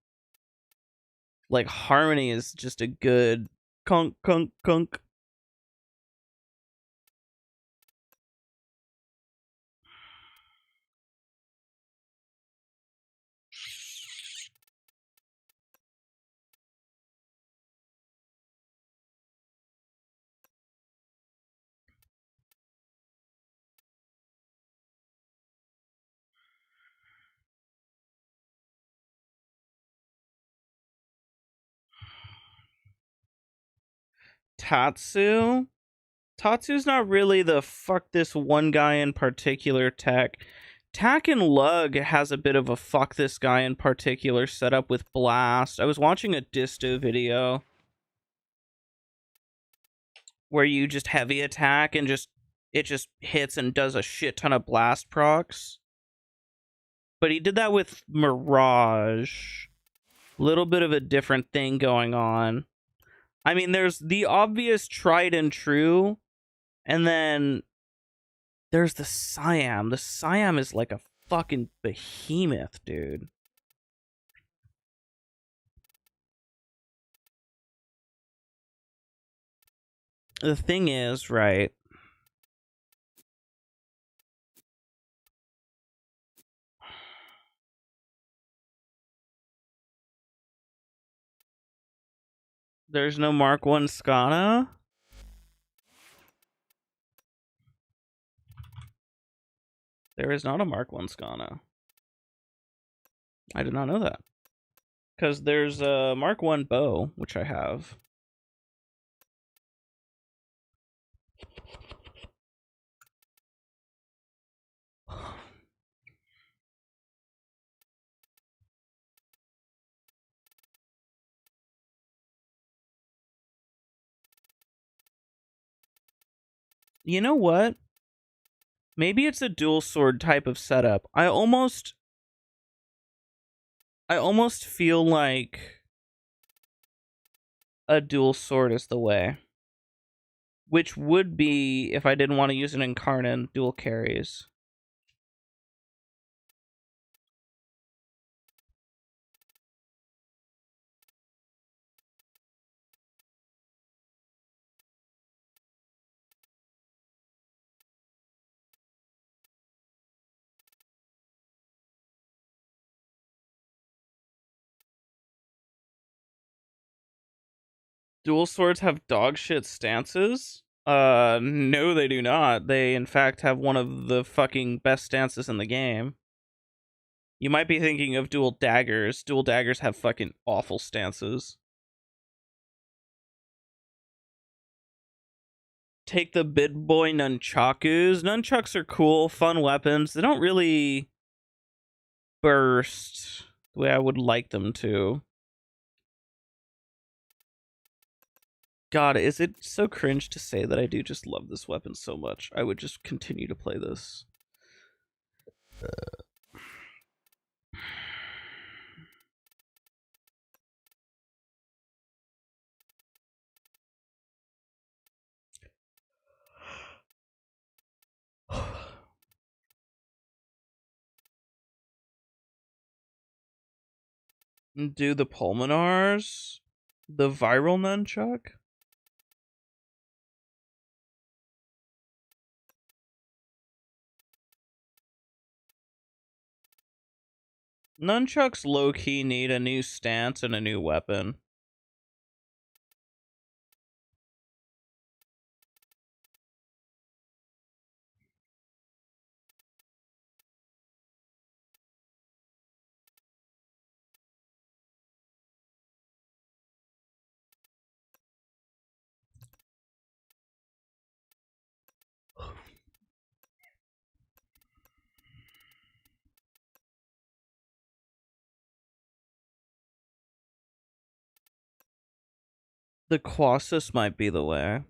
Like, Harmony is just a good kunk, kunk, kunk. Tatsu? Tatsu's not really the fuck this one guy in particular tech. Tak and Lug has a bit of a fuck this guy in particular setup with Blast. I was watching a Disto video where you just heavy attack and it just hits and does a shit ton of blast procs. But he did that with Mirage. Little bit of a different thing going on. I mean, there's the obvious tried and true, and then there's the Siam. The Siam is like a fucking behemoth, dude. The thing is, right? There's no Mark 1 Skana? There is not a Mark 1 Skana. I did not know that. Because there's a Mark 1 bow, which I have. You know what? Maybe it's a dual sword type of setup. I almost feel like a dual sword is the way. Which would be, if I didn't want to use an Incarnate, dual carries. Dual swords have dog shit stances? No, they do not. They, in fact, have one of the fucking best stances in the game. You might be thinking of dual daggers. Dual daggers have fucking awful stances. Take the big boy nunchakus. Nunchucks are cool, fun weapons. They don't really burst the way I would like them to. God, is it so cringe to say that I do just love this weapon so much? I would just continue to play this. Do the pulmonars? The viral nunchuck? Nunchucks low-key need a new stance and a new weapon. The Colossus might be the way.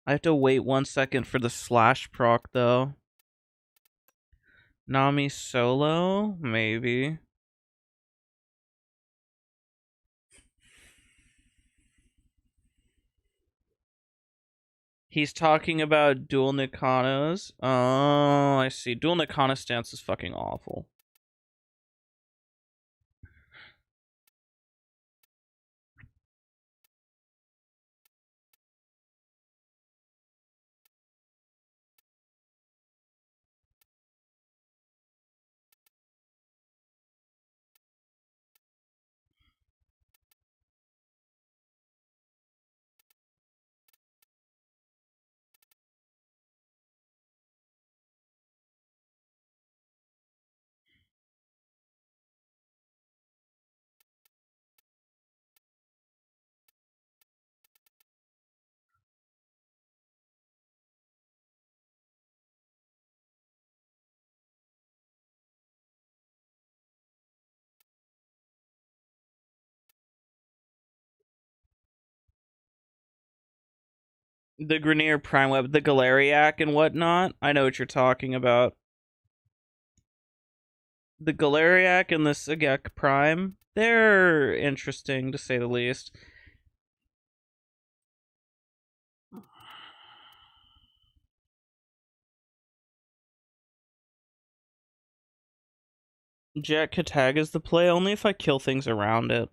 I have to wait 1 second for the slash proc, though. Nami solo? Maybe. He's talking about dual Nikanos. Oh, I see. Dual Nikana stance is fucking awful. The Grenier Prime Web, the Galariac and whatnot. I know what you're talking about. The Galariac and the Sigek Prime, they're interesting to say the least. Jet Katag is the play only if I kill things around it.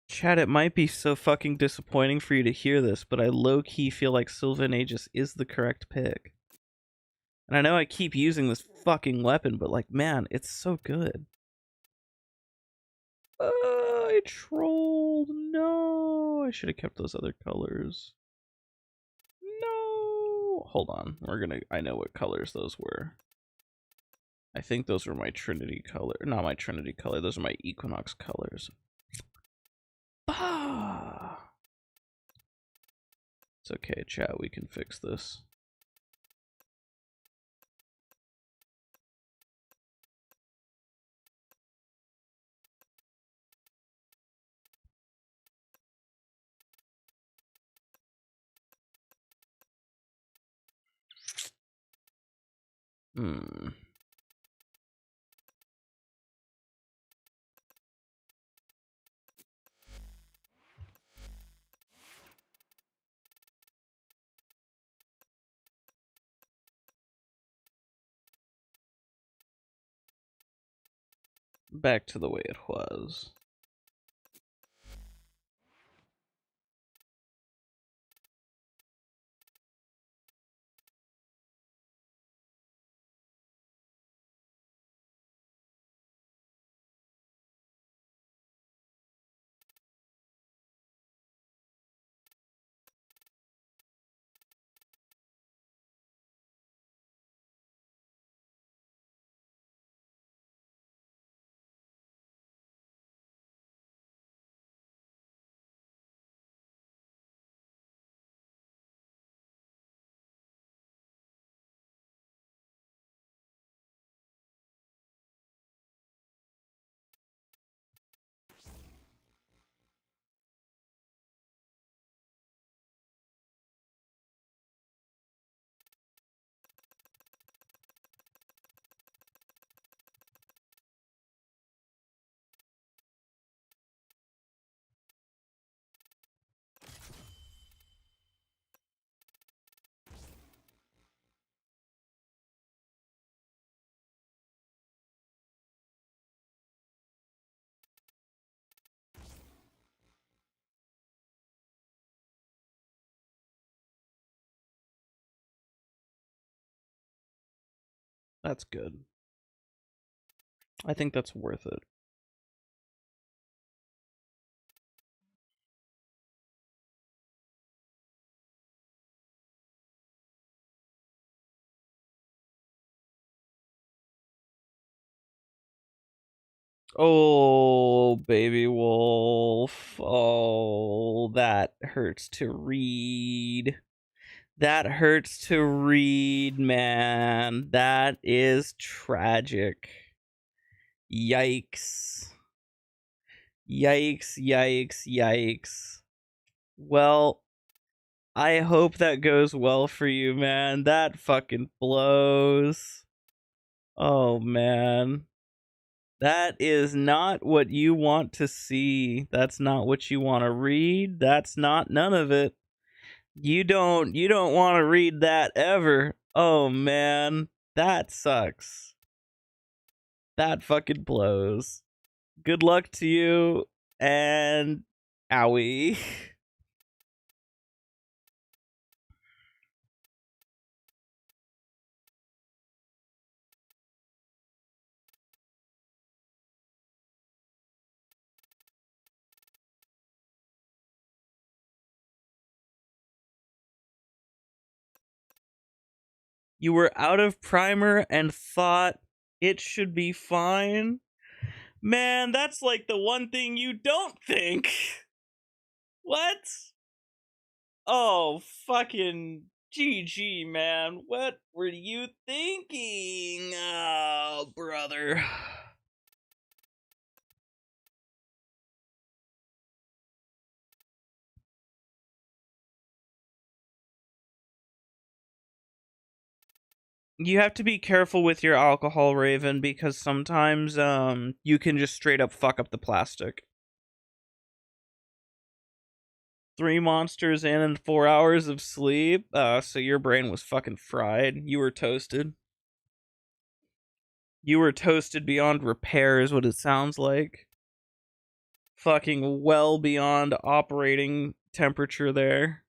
Chad, it might be so fucking disappointing for you to hear this, but I low-key feel like Sylvan Aegis is the correct pick. And I know I keep using this fucking weapon, but like, man, it's so good. I trolled. No, I should have kept those other colors. No. Hold on. I know what colors those were. I think those were my Trinity color. Not my Trinity color. Those are my Equinox colors. Ah. It's okay, chat. We can fix this. Back to the way it was. That's good. I think that's worth it. Oh, baby wolf. Oh, that hurts to read. That hurts to read, man. That is tragic. Yikes. Yikes, yikes, yikes. Well, I hope that goes well for you, man. That fucking blows. Oh, man. That is not what you want to see. That's not what you want to read. That's not none of it. You don't want to read that ever. Oh man, that sucks. That fucking blows. Good luck to you and owie. You were out of primer and thought it should be fine. Man, that's like the one thing you don't think. What? Oh, fucking GG, man. What were you thinking? Oh, brother. You have to be careful with your alcohol, Raven, because sometimes you can just straight up fuck up the plastic. 3 monsters in and 4 hours of sleep. So your brain was fucking fried. You were toasted. You were toasted beyond repair, is what it sounds like. Fucking well beyond operating temperature there.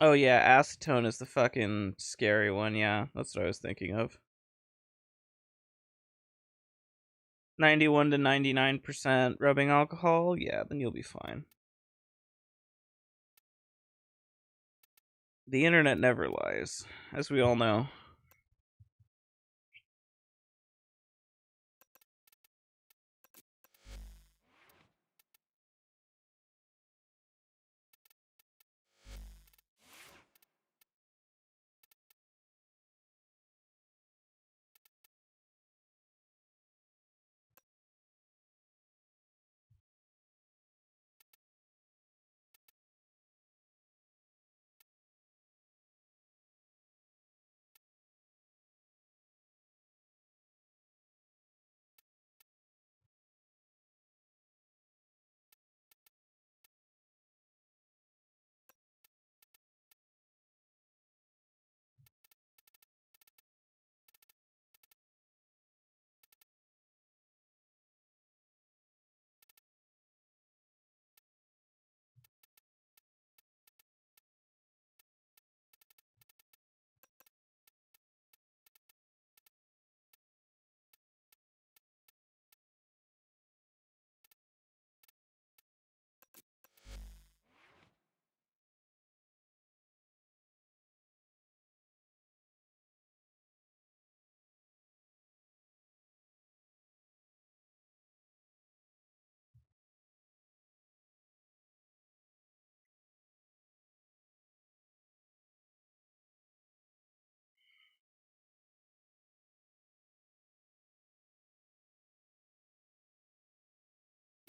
Oh yeah, acetone is the fucking scary one. Yeah, that's what I was thinking of. 91 to 99% rubbing alcohol. Yeah, then you'll be fine. The internet never lies, as we all know.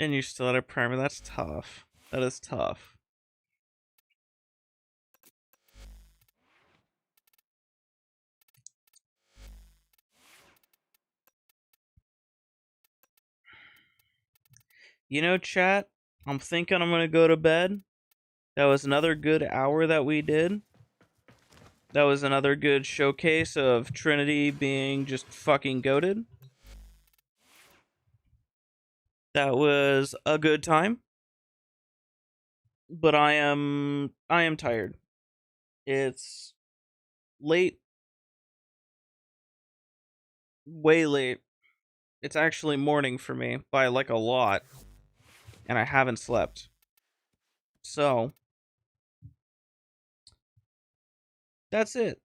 And you're still at a primer. That's tough. That is tough. You know, chat, I'm thinking I'm gonna go to bed. That was another good hour that we did. That was another good showcase of Trinity being just fucking goated. That was a good time. But I am tired. It's late. Way late. It's actually morning for me by like a lot. And I haven't slept. So, that's it.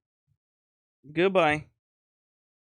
Goodbye.